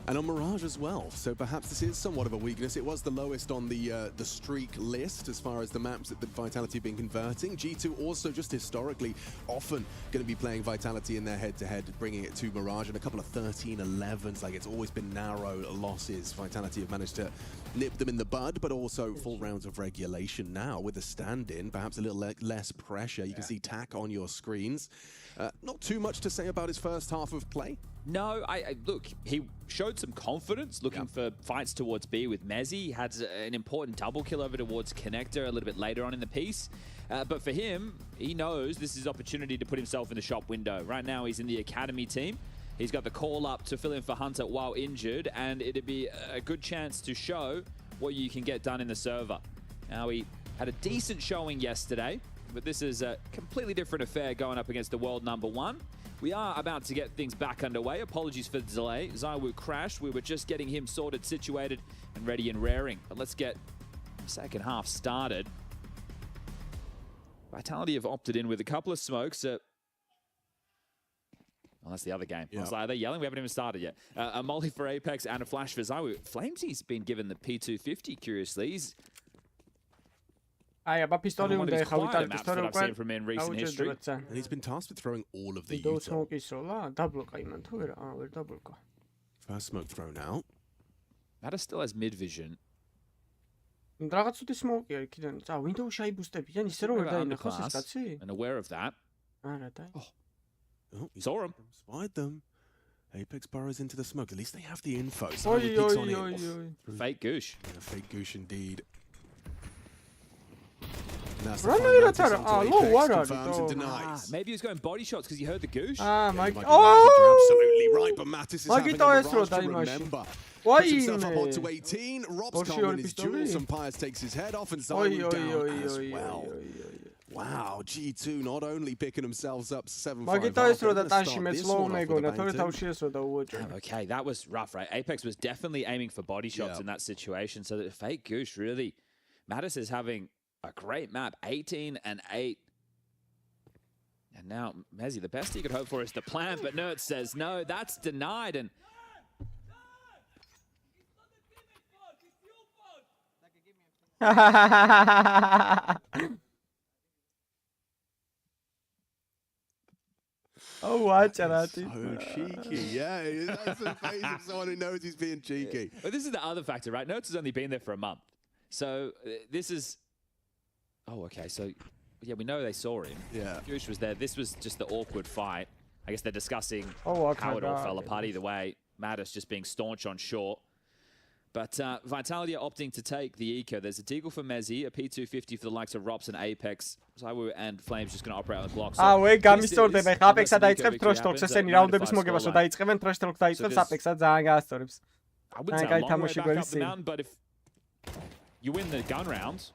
And on Mirage as well, so perhaps this is somewhat of a weakness. It was the lowest on the streak list as far as the maps that the Vitality have been converting. G2 also just historically often going to be playing Vitality in their head-to-head, bringing it to Mirage, and a couple of 13-11s, like it's always been narrow losses. Vitality have managed to nip them in the bud, but also full rounds of regulation now with a stand-in, perhaps a little less pressure. You can see TAC on your screens. Not too much to say about his first half of play. No, look, he showed some confidence looking for fights towards B with Mezzy. He had an important double kill over towards Connector a little bit later on in the piece. But for him, he knows this is opportunity to put himself in the shop window. Right now, he's in the academy team. He's got the call up to fill in for Hunter while injured, and it'd be a good chance to show what you can get done in the server. Now, he had a decent showing yesterday, but this is a completely different affair going up against the world #1. We are about to get things back underway. Apologies for the delay. Zywoo crashed. We were just getting him sorted, situated, and ready and raring. But let's get the second half started. Vitality have opted in with a couple of smokes. Oh, that's the other game. I was like, are they yelling? We haven't even started yet. A molly for Apex and a flash for Zywoo. Flamesy's been given the P250, curiously. He's And he's been tasked with throwing all of the First smoke thrown out. Natus still has mid vision. And aware of that. Oh, saw him. Spied them. Apex burrows into the smoke. At least they have the info. Fake goosh. Yeah, fake goosh indeed. Maybe he was going body shots because he heard the goosh. You're absolutely right, but Mattis is having a rush to remember. Puts himself up onto 18. Rob's calm with his jewels, and Pius takes his head off, and Zywoo down as well. Wow, G2 not only picking themselves up 7-5. Okay, that was rough, right? Apex was definitely aiming for body shots in that situation, so the fake goosh really... Mattis is having a great map, 18 and 8. And now, Mezzy, the best he could hope for is the plant, but Nerd says no, that's denied. And oh, watch it. So cheeky, yeah. That's the face of someone who knows he's being cheeky. But this is the other factor, right? Nerds has only been there for a month. So this is... Oh, okay. So, yeah, we know they saw him. Yeah. Goosh was there. This was just the awkward fight. I guess they're discussing how it all fell apart either way. Mattis just being staunch on short. But Vitality are opting to take the eco. There's a Deagle for Mezzi, a P250 for the likes of Rops and Apex. Zaiwu and Flames just going to operate on the block. Wait, გამისწორდება ეხა Apex-ა დაიწყებს Trash Talks, ესენი რაუნდების მოგებას რომ დაიწყებენ Trash Talks დაიწყებს Apex-ა ძალიან გაასწორებს. I wouldn't say a long way back up the mountain, but if you win the gun round,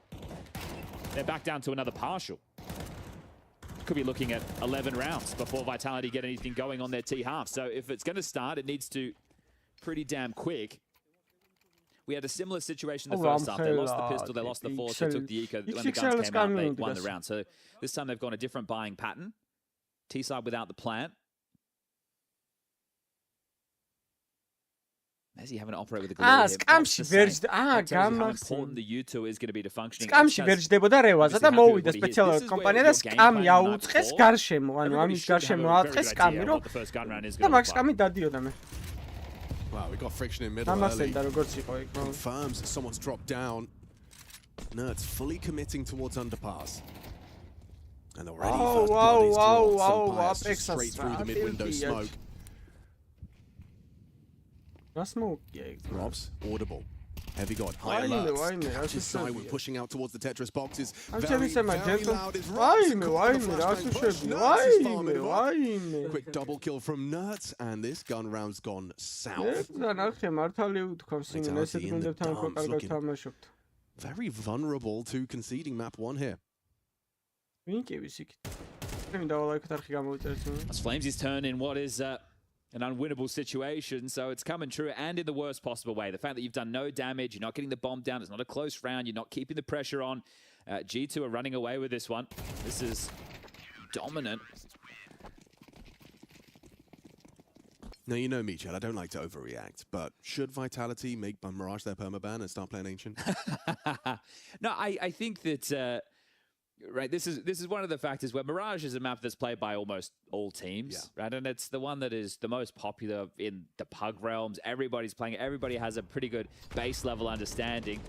they're back down to another partial. Could be looking at 11 rounds before Vitality get anything going on their T-half. So if it's going to start, it needs to pretty damn quick. We had a similar situation in the first half. They lost the pistol, they lost the force, they took the eco. When the guns came out, they won the round. So this time they've gone a different buying pattern. T-side without the plant. Mezzi having to operate with the glue. Scamში ვერჯდა. How important the U2 is going to be to functioning. Scamში ვერჯდებოდა რევაზა და მოვიდა სპეციალურად კომპანია და Scamი აუწყეს გარშემო, ანუ ამის გარშემო აწყეს Scamი, რომ და მაგ Scamი დადიოდა მე. Wow, we got friction in middle early. Confirms that someone's dropped down. Nerds fully committing towards underpass. And already first blood is towards straight through the mid-window smoke. Robs, audible. Heavy God, high alert. Catches Zaiwu pushing out towards the Tetris boxes. Very loud is quick double kill from Nerds, and this gun round's gone south. Very vulnerable to conceding map 1 here. That's Flames' turn in what is an unwinnable situation, so it's coming true and in the worst possible way. The fact that you've done no damage, you're not getting the bomb down, it's not a close round, you're not keeping the pressure on. G2 are running away with this one. This is dominant. Now, you know me, Chad, I don't like to overreact, but should Vitality make Mirage their permaban and start playing Ancient? No, I think that... right, this is one of the factors where Mirage is a map that's played by almost all teams, right? And it's the one that is the most popular in the Pug realms. Everybody's playing it. Everybody has a pretty good base level understanding.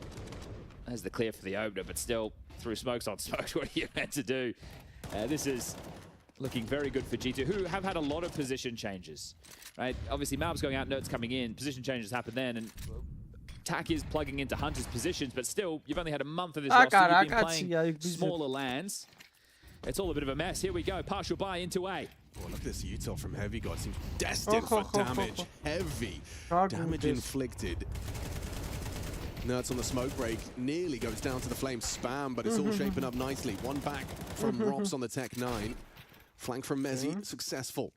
There's the clear for the opener, but still, through smokes on smokes, what are you meant to do? This is looking very good for G2, who have had a lot of position changes, right? Obviously, Malb's going out, Nerds coming in. Position changes happen then, and TAC is plugging into Hunter's positions, but still, you've only had a month of this roster. You've been playing smaller lands. It's all a bit of a mess. Here we go. Partial buy into A. Oh, look at this util from Heavy God. Seems destined for damage. Heavy damage inflicted. Nerds on the smoke break. Nearly goes down to the flame spam, but it's all shaping up nicely. One back from Robs on the Tech 9. Flank from Mezzi. Successful.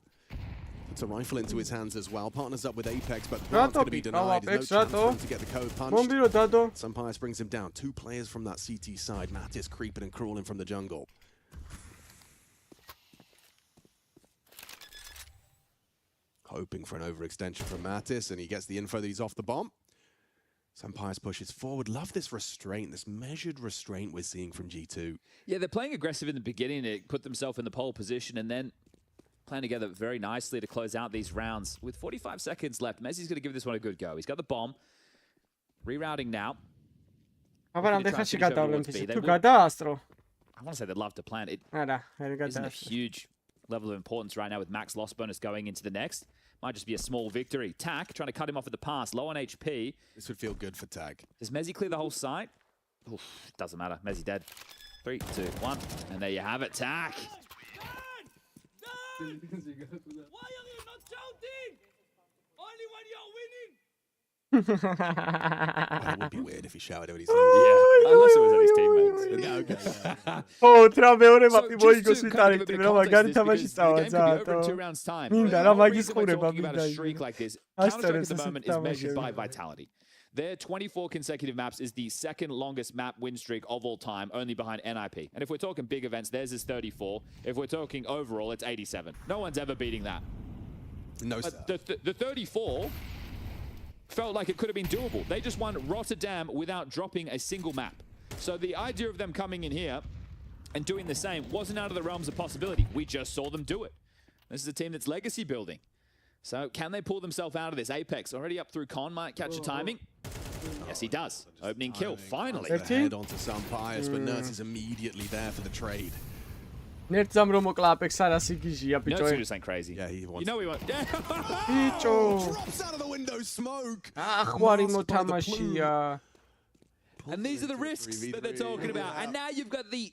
Puts a rifle into his hands as well. Partners up with Apex, but the plant's going to be denied. There's no chance for him to get the code punched. Sunpius brings him down. 2 players from that CT side. Natus creeping and crawling from the jungle. Hoping for an overextension from Natus, and he gets the info that he's off the bomb. Sunpius pushes forward. Love this restraint, this measured restraint we're seeing from G2. Yeah, they're playing aggressive in the beginning to put themselves in the pole position, and then playing together very nicely to close out these rounds. With 45 seconds left, Mezzi's going to give this one a good go. He's got the bomb. Rerouting now. I want to say they'd love to plant it. Isn't a huge level of importance right now with max loss bonus going into the next. Might just be a small victory. TAC trying to cut him off at the pass. Low on HP. This would feel good for TAC. Does Mezzi clear the whole site? Oof, doesn't matter. Mezzi dead. 3, 2, 1. And there you have it. TAC. Why are you not shouting? Only when you're winning. Well, it would be weird if he shouted when he's losing. Yeah, unless it was at his teammates. Yeah, okay. Oh, travele mappi moigos ვიტარით რა მაგარი თამაში წავა over 2 rounds time. მინდა რა მაგის ხურება მინდა. About a streak like this. Counter-Strike at the moment is measured by Vitality. Their 24 consecutive maps is the second longest map win streak of all time, only behind NIP. And if we're talking big events, theirs is 34. If we're talking overall, it's 87. No one's ever beating that. No, sir. The 34 felt like it could have been doable. They just won Rotterdam without dropping a single map. So the idea of them coming in here and doing the same wasn't out of the realms of possibility. We just saw them do it. This is a team that's legacy building. So can they pull themselves out of this? Apex already up through Con, might catch a timing. Yes, he does. Opening kill, finally. Head onto Sunpius, but Nerds is immediately there for the trade. Nerdzam რომ მოკლა Apex არასი გიჟია ბიჭო. Nerdzam just ain't crazy. Yeah, he wants. You know he wants. ბიჭო. Drops out of the window, smoke. ახვარი მოთამაშია. And these are the risks that they're talking about. And now you've got the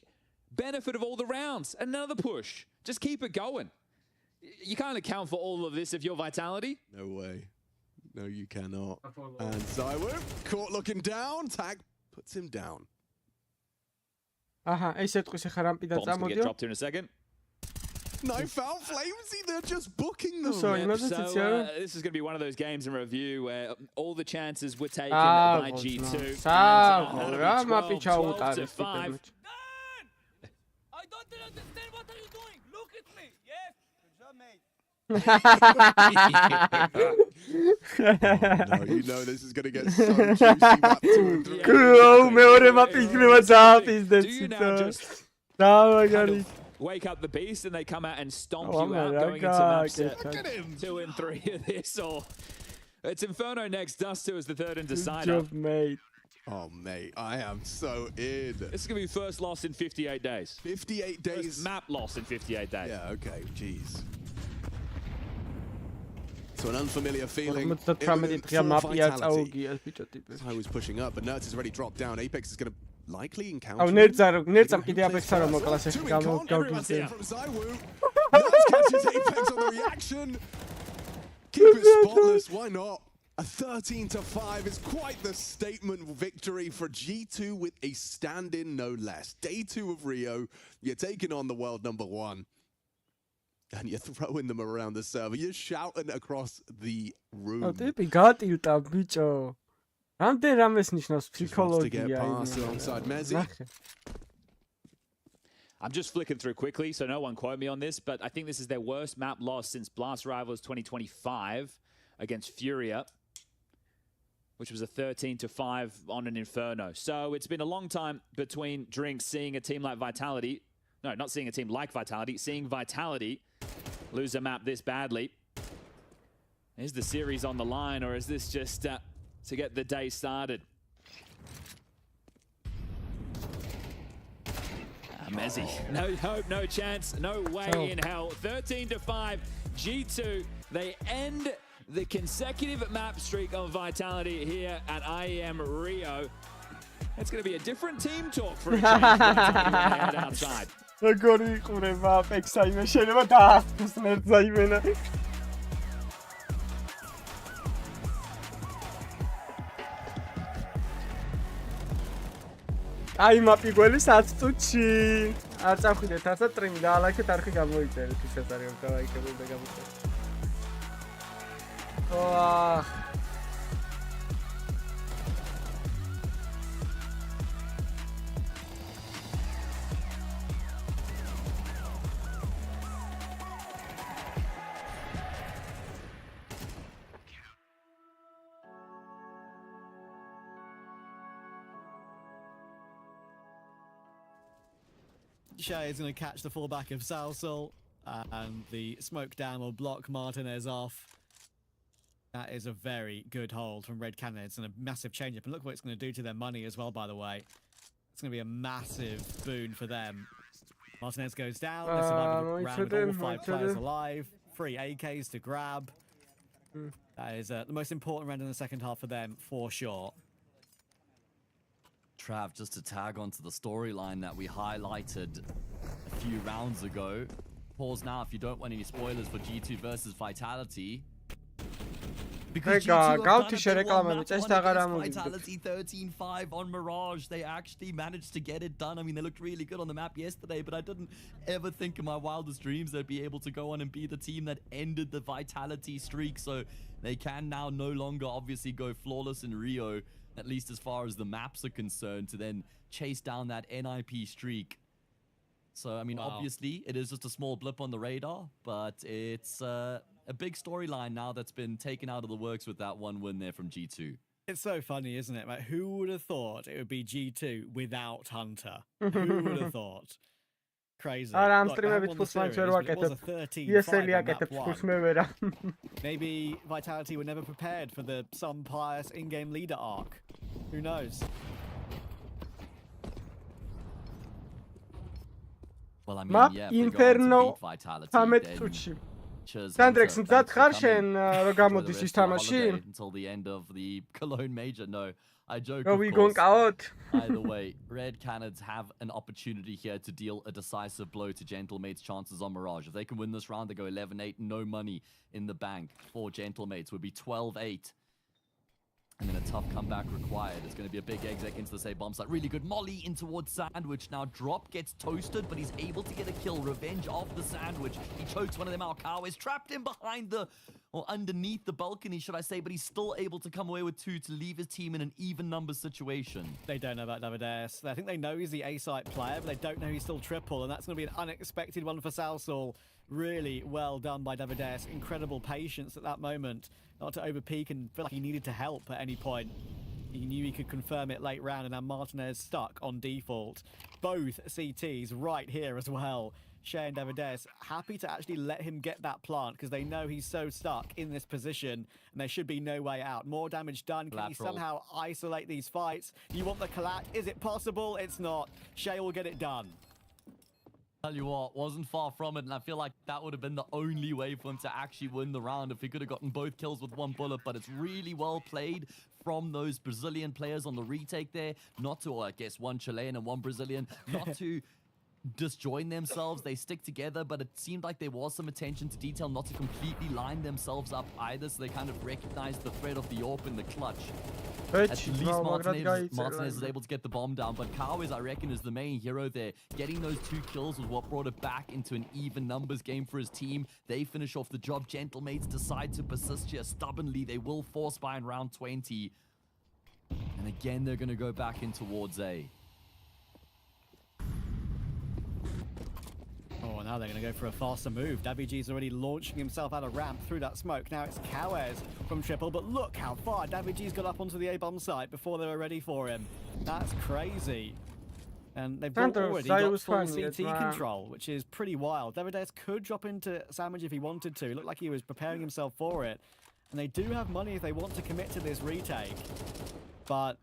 benefit of all the rounds. Another push. Just keep it going. You can't account for all of this if you're Vitality. No way. No, you cannot. And Zywo caught looking down. Tag puts him down. Aha, ეს ეთქვის ახლა რამპიდან Bomb's gonna get წამოდიო. dropped here in a second. No foul, Flamesy. They're just booking them. So this is going to be one of those games in review where all the chances were taken by G2. 12 to 5. I don't understand what are you doing. Look at me. Yes. Good job, mate. No, you know this is going to get so juicy. Map 2 and 3. მეორე მაპიკრება ძააპიზდეთ. Do you now just wake up the beast and they come out and stomp you out going into maps 2 and 3 of this, or it's Inferno next, Dust 2 is the third and decider. Good job, mate. Oh, mate, I am so in. This is going to be first loss in 58 days. 58 days. First map loss in 58 days. Yeah, okay, jeez. So an unfamiliar feeling. I was pushing up, but Nerds has already dropped down. Apex is going to likely encounter. Oh, Nerdzam კიდე Apex-ს არ მოკლა ეს გავგიზდე. Nerds catches Apex on the reaction. Keep it spotless, why not? A 13-5 is quite the statement victory for G2 with a stand-in no less. Day 2 of Rio, you're taking on the world #1. And you're throwing them around the server. You're shouting across the room. Oh, ტიპი გატილტა ბიჭო. რამდენ რამეს ნიშნავს ფსიქოლოგია alongside I'm just flicking through quickly, so no one quote me on this, but I think this is their worst map loss since Blast Rivals 2025 against FURIA, which was a 13-5 on an Inferno. So it's been a long time between drinks seeing a team like Vitality. No, not seeing a team like Vitality, seeing Vitality lose a map this badly. Is the series on the line, or is this just to get the day started? Mezzy, no hope, no chance, no way in hell. 13-5, G2, they end the consecutive map streak of Vitality here at IEM Rio. It's going to be a different team talk for a change when they head outside. როგორი იყურება Apex-ა იმე შეიძლება დაასწროს Nerds-ა იმენა. აი მაპი გველის 10 წუთში. არ წავხვიდეთ 10 სტრიმი და ლაიქეთ არხი გამოიწერეთ ისაც არის რომ გაიქებულ და გამოიწერეთ. ოა Shay is going to catch the fullback of Salsal, and the smoke down will block Martinez off. That is a very good hold from Red Cannon. It's a massive change-up, and look what it's going to do to their money as well, by the way. It's going to be a massive boon for them. Martinez goes down. They survive the round with all 5 players alive. 3 AKs to grab. That is the most important round in the second half for them, for sure. Trav, just to tag onto the storyline that we highlighted a few rounds ago. Pause now if you don't want any spoilers for G2 versus Vitality. Because G2 Vitality 13-5 on Mirage. They actually managed to get it done. I mean, they looked really good on the map yesterday, but I didn't ever think in my wildest dreams they'd be able to go on and be the team that ended the Vitality streak. So they can now no longer obviously go flawless in Rio, at least as far as the maps are concerned, to then chase down that NIP streak. So, I mean, obviously, it is just a small blip on the radar, but it's a big storyline now that's been taken out of the works with that one win there from G2. It's so funny, isn't it? Like, who would have thought it would be G2 without Hunter? Who would have thought? Crazy. Maybe Vitality were never prepared for the some pious in-game leader arc. Who knows? Well, I mean, Map yeah, Inferno Tametruchi. Sandrex, მზად ხარ შენ რო გამოდის ის თამაში? Until the end of the Cologne Major. No, I joke. Are we going out? Either way, Red Canids have an opportunity here to deal a decisive blow to Gentlemate's chances on Mirage. If they can win this round, they go 11-8, no money in the bank for Gentlemates. Would be 12-8. And then a tough comeback required. It's going to be a big exec into the same bomb site. Really good molly in towards Sandwich. Now Drop gets toasted, but he's able to get a kill. Revenge of the Sandwich. He chokes one of them out. Cow is trapped in behind the, or underneath the balcony, should I say, but he's still able to come away with 2 to leave his team in an even numbers situation. They don't know about Davides. I think they know he's the A-site player, but they don't know he's still triple, and that's going to be an unexpected one for Salsol. Really well done by Davides. Incredible patience at that moment. Not to overpeak and feel like he needed to help at any point. He knew he could confirm it late round, and now Martinez stuck on default. Both CTs right here as well. Shea and Davides happy to actually let him get that plant because they know he's so stuck in this position and there should be no way out. More damage done. Can he somehow isolate these fights? You want the collat? Is it possible? It's not. Shea will get it done. Tell you what, wasn't far from it, and I feel like that would have been the only way for him to actually win the round if he could have gotten both kills with one bullet, but it's really well played from those Brazilian players on the retake there, not to, I guess, one Chilean and one Brazilian, not to disjoin themselves. They stick together, but it seemed like there was some attention to detail not to completely line themselves up either, so they kind of recognized the threat of the AWP in the clutch. At least Martinez is able to get the bomb down, but Kawes, I reckon, is the main hero there. Getting those 2 kills was what brought it back into an even numbers game for his team. They finish off the job. Gentlemates decide to persist here stubbornly. They will force by in round 20. And again, they're going to go back in towards A. Oh, now they're going to go for a faster move. Davig's already launching himself out of ramp through that smoke. Now it's Kawes from triple, but look how far Davig's got up onto the A-bomb site before they were ready for him. That's crazy. And they've already got full CT control, which is pretty wild. Davides could drop into Sandwich if he wanted to. It looked like he was preparing himself for it. And they do have money if they want to commit to this retake. But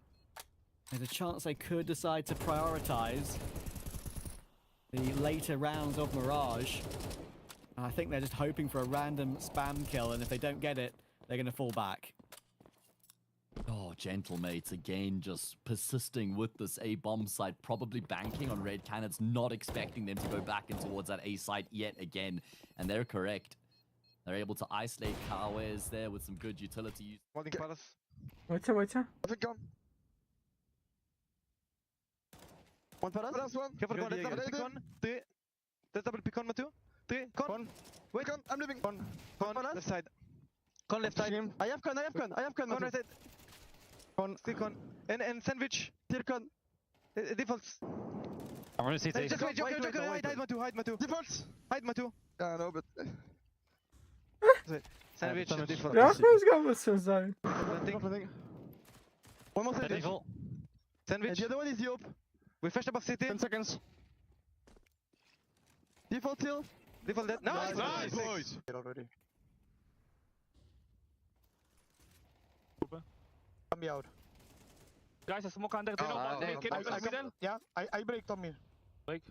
there's a chance they could decide to prioritize the later rounds of Mirage. And I think they're just hoping for a random spam kill, and if they don't get it, they're going to fall back. Oh, Gentlemates again just persisting with this A-bomb site, probably banking on Red Canids, not expecting them to go back in towards that A site yet again. And they're correct. They're able to isolate Kawes there with some good utility use. Wait. One palace. One. Careful, let's double pick on. 3. Let's double pick on, Matthew. 3. Con. Wait, con. I'm leaving. Con. Left side. Con left side. I have con. Con right side. Con. Still con. And sandwich. Still con. Defaults. I want to see this. Just wait. Hide Matthew. Defaults. Hide Matthew. Yeah, no, but... Sandwich. Default. Ja, ska måste säga. One more sandwich. Sandwich. And the other one is the AWP. We flashed above city. 10 seconds. Default kill. Default dead. Nice, boys. Get already. Tommy out. Guys, a smoke under. Yeah, I break Tommy. Break.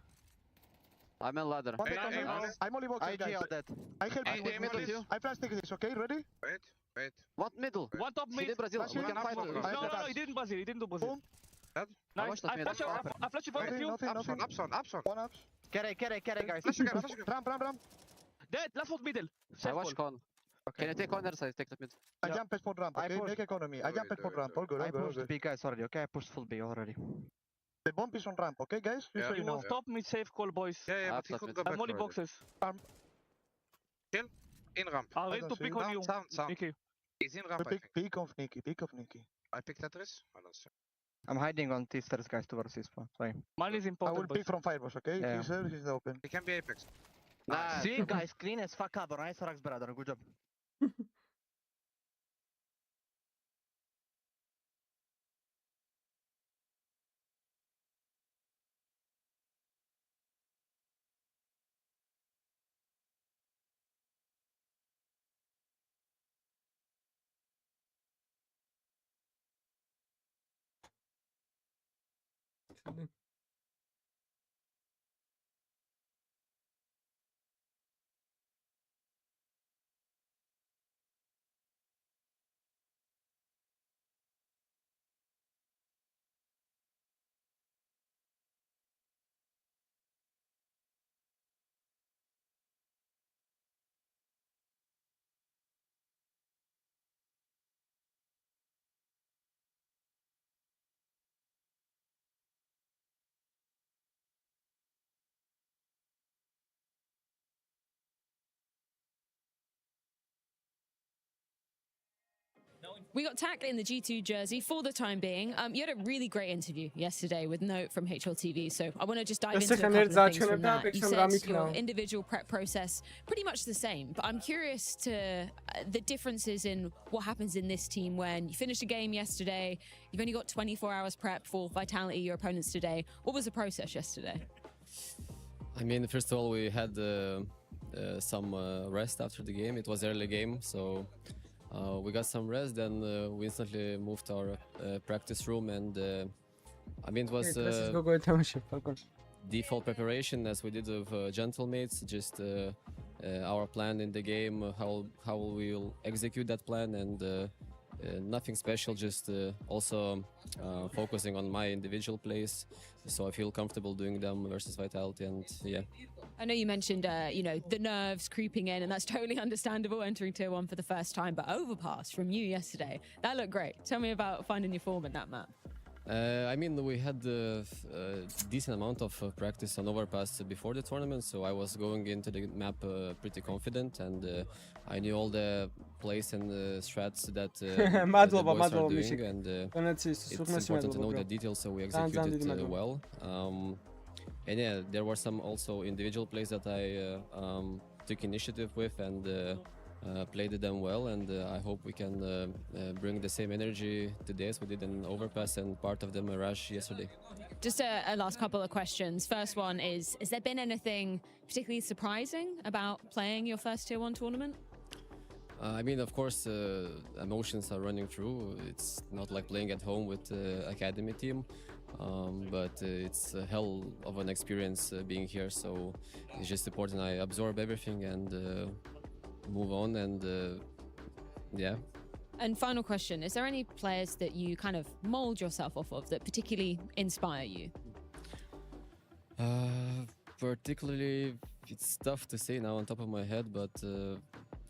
I'm a ladder. I'm only walking, guys. I help you. I flash take this, okay? Ready? Wait. What middle? One top mid. Brazil. We can fight. No, he didn't Brazil. He didn't do Brazil. Nice. I flash you for you. Upson. One ups. Carry, guys. Ram. Dead. Last one middle. I watch con. Can you take corners? I take the mid. I jump at pod ramp, okay? Make economy. I jump at pod ramp. All good. I pushed B guys already, okay? I pushed full B already. The bomb is on ramp, okay, guys? You will stop mid safe call, boys. Yeah, but he could go back. I'm only boxes. Kill. In ramp. I'll ready to pick on you. Sound. He's in ramp, Peek of Nikki. I picked Tetris. I'm hiding on T stairs, guys, towards this spot. Sorry. Mine is important. I will pick from Fireboss, okay? Yeah. He's open. He can be Apex. Nice. See, guys, clean as fuck up. Nice, Rax brother. Good job. We got tacked in the G2 jersey for the time being. You had a really great interview yesterday with Note from HLTV, so I want to just dive into a couple of things from that. You said your individual prep process pretty much the same, but I'm curious to the differences in what happens in this team when you finished a game yesterday, you've only got 24 hours prep for Vitality, your opponents today. What was the process yesterday? I mean, first of all, we had some rest after the game. It was early game, so we got some rest, then we instantly moved to our practice room, and I mean, it was default preparation as we did with gentlemates, just our plan in the game, how we will execute that plan, and nothing special, just also focusing on my individual plays, so I feel comfortable doing them versus Vitality, and yeah. I know you mentioned, you know, the nerves creeping in, and that's totally understandable entering Tier 1 for the first time, but Overpass from you yesterday, that looked great. Tell me about finding your form in that map. I mean, we had a decent amount of practice on Overpass before the tournament, so I was going into the map pretty confident, and I knew all the plays and strats that the boys are doing, and it's important to know the details, so we executed well. And yeah, there were some also individual plays that I took initiative with, and played them well, and I hope we can bring the same energy today as we did in Overpass and part of the Mirage yesterday. Just a last couple of questions. First one is, has there been anything particularly surprising about playing your first Tier 1 tournament? I mean, of course, emotions are running through. It's not like playing at home with the academy team, but it's a hell of an experience being here, so it's just important I absorb everything and move on, and yeah. And final question, is there any players that you kind of mold yourself off of that particularly inspire you? Particularly, it's tough to say now on top of my head, but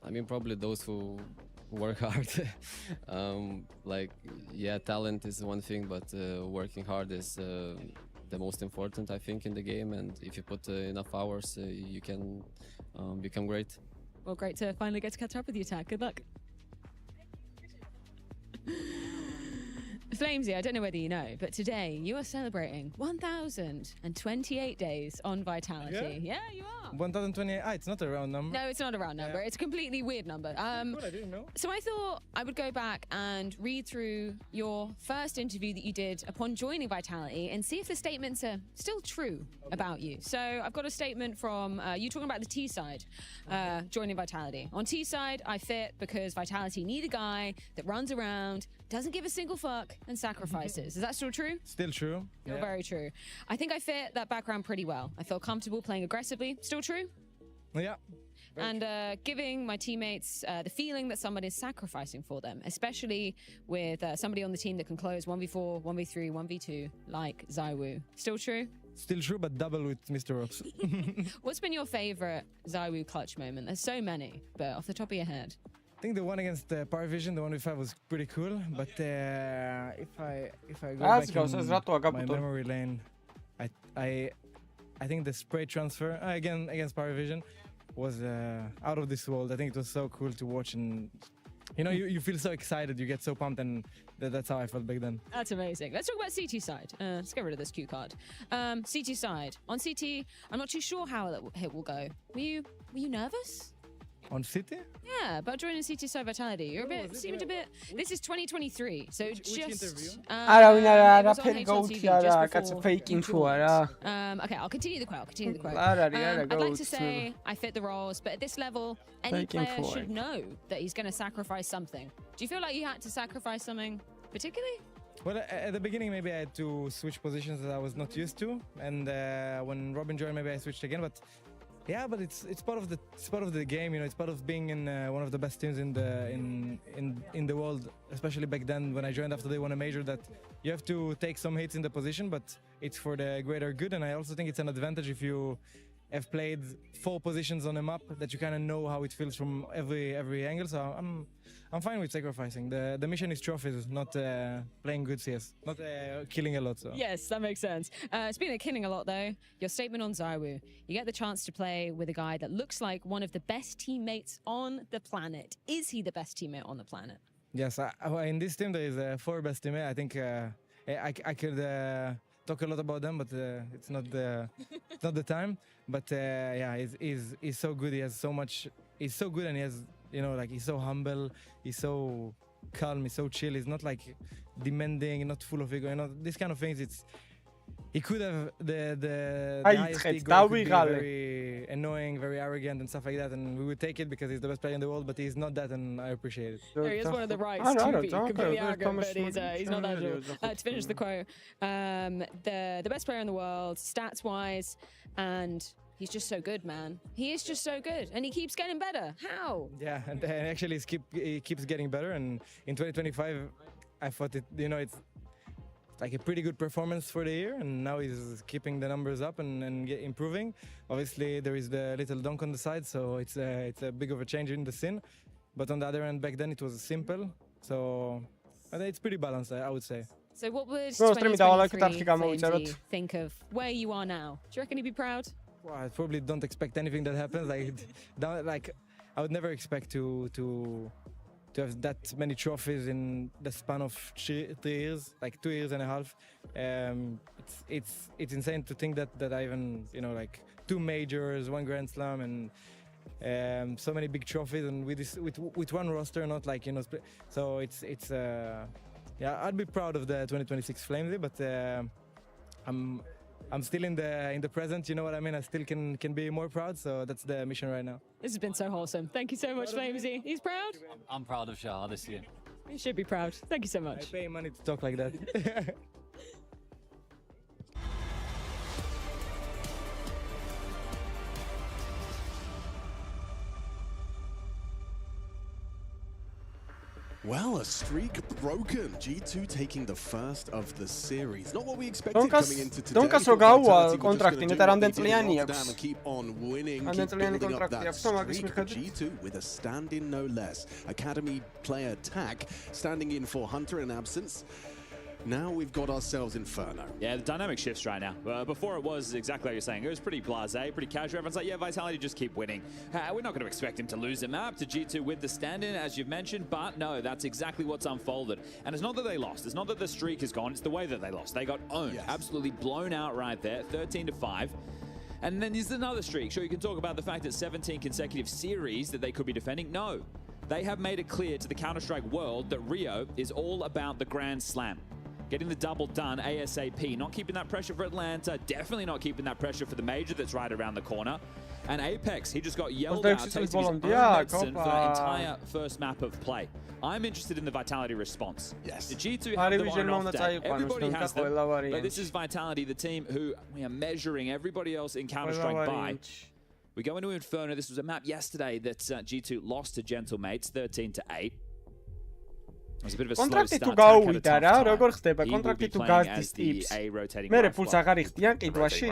I mean, probably those who work hard. Like, yeah, talent is one thing, but working hard is the most important, I think, in the game, and if you put enough hours, you can become great. Well, great to finally get to catch up with you, Tag. Good luck. Flamesy, I don't know whether you know, but today you are celebrating 1,028 days on Vitality. Yeah, you are. 1,028. It's not a round number. No, it's not a round number. It's a completely weird number. Cool, I didn't know. So I thought I would go back and read through your first interview that you did upon joining Vitality and see if the statements are still true about you. So I've got a statement from you talking about the T side, joining Vitality. On T side, I fit because Vitality need a guy that runs around, doesn't give a single fuck, and sacrifices. Is that still true? Still true. Still very true. I think I fit that background pretty well. I feel comfortable playing aggressively. Still true? Yeah. And giving my teammates the feeling that someone is sacrificing for them, especially with somebody on the team that can close 1v4, 1v3, 1v2, like Zywoo. Still true? Still true, but double with Mr. Rops. What's been your favorite Zywoo clutch moment? There's so many, but off the top of your head. I think the one against Power Vision, the 1v5 was pretty cool, but if I go back in my memory lane, I think the spray transfer again against Power Vision was out of this world. I think it was so cool to watch, and you know, you feel so excited, you get so pumped, and that's how I felt back then. That's amazing. Let's talk about CT side. Let's get rid of this cue card. CT side. On CT, I'm not too sure how that hit will go. Were you nervous? On City? Yeah, about joining CT side Vitality. You're seemed a bit. This is 2023, so which just. Interview? Okay, I'll continue the quote. I'd like to say I fit the roles, but at this level, any player should know that he's going to sacrifice something. Do you feel like you had to sacrifice something particularly? Well, at the beginning, maybe I had to switch positions that I was not used to, and when Robin joined, maybe I switched again, but. Yeah, but it's part of the game, you know. It's part of being in one of the best teams in the world, especially back then when I joined after they won a major. That you have to take some hits in the position, but it's for the greater good. And I also think it's an advantage if you have played 4 positions on a map that you kind of know how it feels from every angle. So I'm fine with sacrificing. The mission is trophies, not playing good CS, not killing a lot. So. Yes, that makes sense. Speaking of killing a lot, though, your statement on Zywoo, you get the chance to play with a guy that looks like one of the best teammates on the planet. Is he the best teammate on the planet? Yes, in this team there is 4 best teammates. I think I could talk a lot about them, but it's not the time. But yeah, he's so good. He has so much. He's so good, and he has, you know, like, he's so humble. He's so calm. He's so chill. He's not like demanding, not full of ego. You know, these kind of things. He could have the highest ego, could be very annoying, very arrogant and stuff like that, and we would take it because he's the best player in the world, but he's not that, and I appreciate it. He has one of the rights to be completely arrogant, but he's not that at all. To finish the quote, the best player in the world, stats-wise, and he's just so good, man. He is just so good, and he keeps getting better. How? Yeah, and actually he keeps getting better, and in 2025, I thought it's like a pretty good performance for the year, and now he's keeping the numbers up and improving. Obviously, there is the little dunk on the side, so it's a big of a change in the scene. But on the other end, back then it was simple, so it's pretty balanced, I would say. So what would 2023 Flamesy think of where you are now? Do you reckon he'd be proud? Well, I probably don't expect anything that happens. Like I would never expect to have that many trophies in the span of 3 years, like 2 years and a half. It's insane to think that I even, you know, like 2 majors, 1 Grand Slam, and so many big trophies, and with one roster, not like, you know. So it's yeah, I'd be proud of the 2026 Flamesy, but I'm still in the present, you know what I mean? I still can be more proud, so that's the mission right now. This has been so wholesome. Thank you so much, Flamesy. He's proud? I'm proud of Shah this year. He should be proud. Thank you so much. I pay money to talk like that. Well, a streak broken. G2 taking the first of the series. Not what we expected coming into today. Donkas rogau kontrakti, need randenzliani down and keep on winning. Keep building up that streak. G2 with a stand-in no less. Academy player Tak standing in for Hunter in absence. Now we've got ourselves Inferno. Yeah, the dynamic shifts right now. Before it was exactly like you're saying. It was pretty blasé, pretty casual. Everyone's like, yeah, Vitality just keep winning. We're not going to expect him to lose a map to G2 with the stand-in, as you've mentioned, but no, that's exactly what's unfolded. And it's not that they lost. It's not that the streak is gone. It's the way that they lost. They got owned. Yes. Absolutely blown out right there, 13-5. And then there's another streak. Sure, you can talk about the fact that 17 consecutive series that they could be defending. No, they have made it clear to the Counter-Strike world that Rio is all about the Grand Slam. Getting the double done ASAP. Not keeping that pressure for Atlanta. Definitely not keeping that pressure for the major that's right around the corner. And Apex, he just got yelled out, tasting his own medicine for that entire first map of play. I'm interested in the Vitality response. Yes. The G2 have the on-off day. Everybody has them. But this is Vitality, the team who we are measuring everybody else in Counter-Strike by. We go into Inferno. This was a map yesterday that G2 lost to Gentlemates, 13-8. კონტრაქტი თუ გაუვიდა რა, როგორ ხდება კონტრაქტი თუ გაზდის ტიპს. მე ფულს აღარ იხდიან ყიდვაში.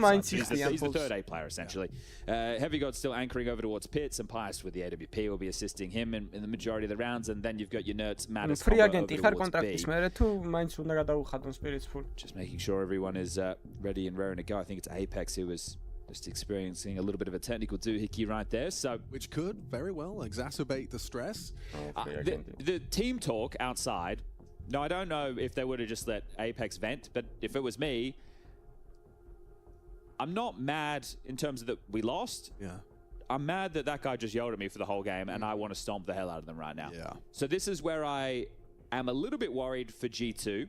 მაინც იხდიან He's the third A player essentially. Heavy God's still anchoring over towards Pits, and Pius with the AWP will be assisting him in the majority of the rounds, and then you've got your Nerds, Natus, free agent ხარ კონტრაქტის მერე თუ მაინც უნდა გადაუხადონ Spirits full. Just making sure everyone is ready and raring to go. I think it's Apex who was just experiencing a little bit of a technical doohickey right there, so which could very well exacerbate the stress. The team talk outside. No, I don't know if they would have just let Apex vent, but if it was me, I'm not mad in terms of that we lost. Yeah. I'm mad that guy just yelled at me for the whole game, and I want to stomp the hell out of them right now. Yeah. So this is where I am a little bit worried for G2.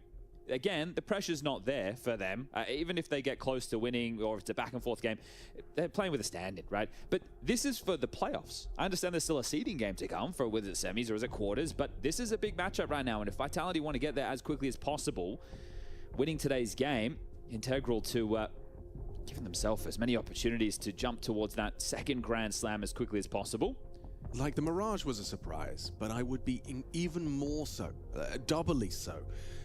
Again, the pressure's not there for them. Even if they get close to winning or if it's a back and forth game, they're playing with a stand-in, right? But this is for the playoffs. I understand there's still a seeding game to come for whether it's semis or is it quarters, but this is a big matchup right now. And if Vitality want to get there as quickly as possible, winning today's game, integral to giving themselves as many opportunities to jump towards that second Grand Slam as quickly as possible. Like the Mirage was a surprise, but I would be even more so, doubly so,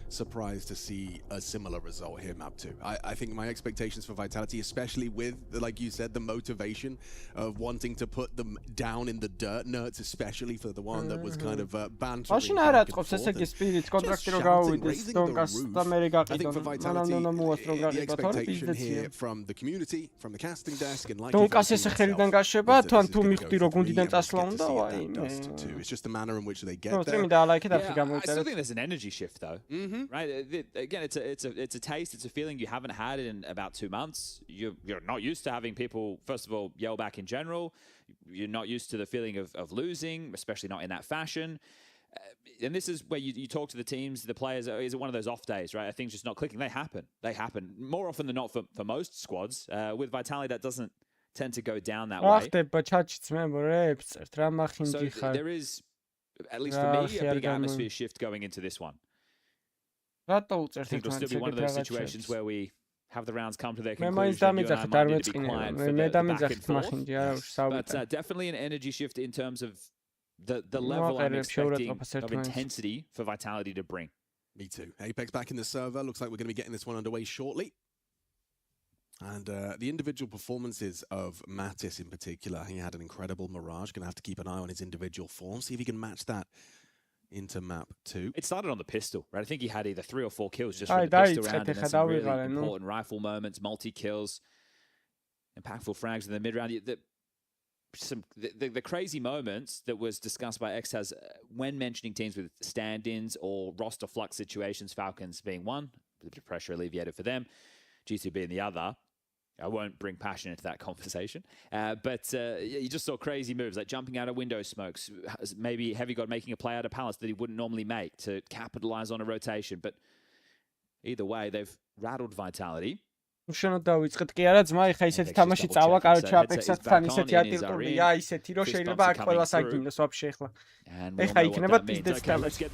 surprised to see a similar result here, map 2. I think my expectations for Vitality, especially with, like you said, the motivation of wanting to put them down in the dirt, Nerds especially for the one that was kind of bantering back and forth and just shouting, raising the roof. I think for Vitality, the expectation here from the community, from the casting desk, and like it's just the manner in which they get there. I still think there's an energy shift though, right? Again, it's a taste, it's a feeling you haven't had in about 2 months. You're not used to having people, first of all, yell back in general. You're not used to the feeling of losing, especially not in that fashion. And this is where you talk to the teams, the players. Is it one of those off days, right? Are things just not clicking? They happen. They happen more often than not for most squads. With Vitality, that doesn't tend to go down that way. So there is, at least for me, a big atmosphere shift going into this one. I think it'll still be one of those situations where we have the rounds come to their conclusion. You and I might need to be quiet for the back and forth. But definitely an energy shift in terms of the level I'm expecting of intensity for Vitality to bring. Me too. Apex back in the server. Looks like we're going to be getting this one underway shortly. And the individual performances of Natus in particular, he had an incredible Mirage. Going to have to keep an eye on his individual form, see if he can match that into map 2. It started on the pistol, right? I think he had either 3 or 4 kills just from the pistol round, and then some really important rifle moments, multi-kills, impactful frags in the mid-round. The crazy moments that was discussed by Xtaz when mentioning teams with stand-ins or roster flux situations, Falcons being one, a bit of pressure alleviated for them, G2 being the other. I won't bring passion into that conversation, but you just saw crazy moves like jumping out of window smokes, maybe Heavy God making a play out of Palace that he wouldn't normally make to capitalize on a rotation. But either way, they've rattled Vitality. უშენოდ დავიწყეთ კი არა ძმა, ეხა ისეთი თამაში წავა, კაროჩე აპექსად თან ისეთი ატიტულია, ისეთი რომ შეიძლება აქ ყველას აგინოს ვაფშე ეხლა. ეხა იქნება პიზდეს თამაში.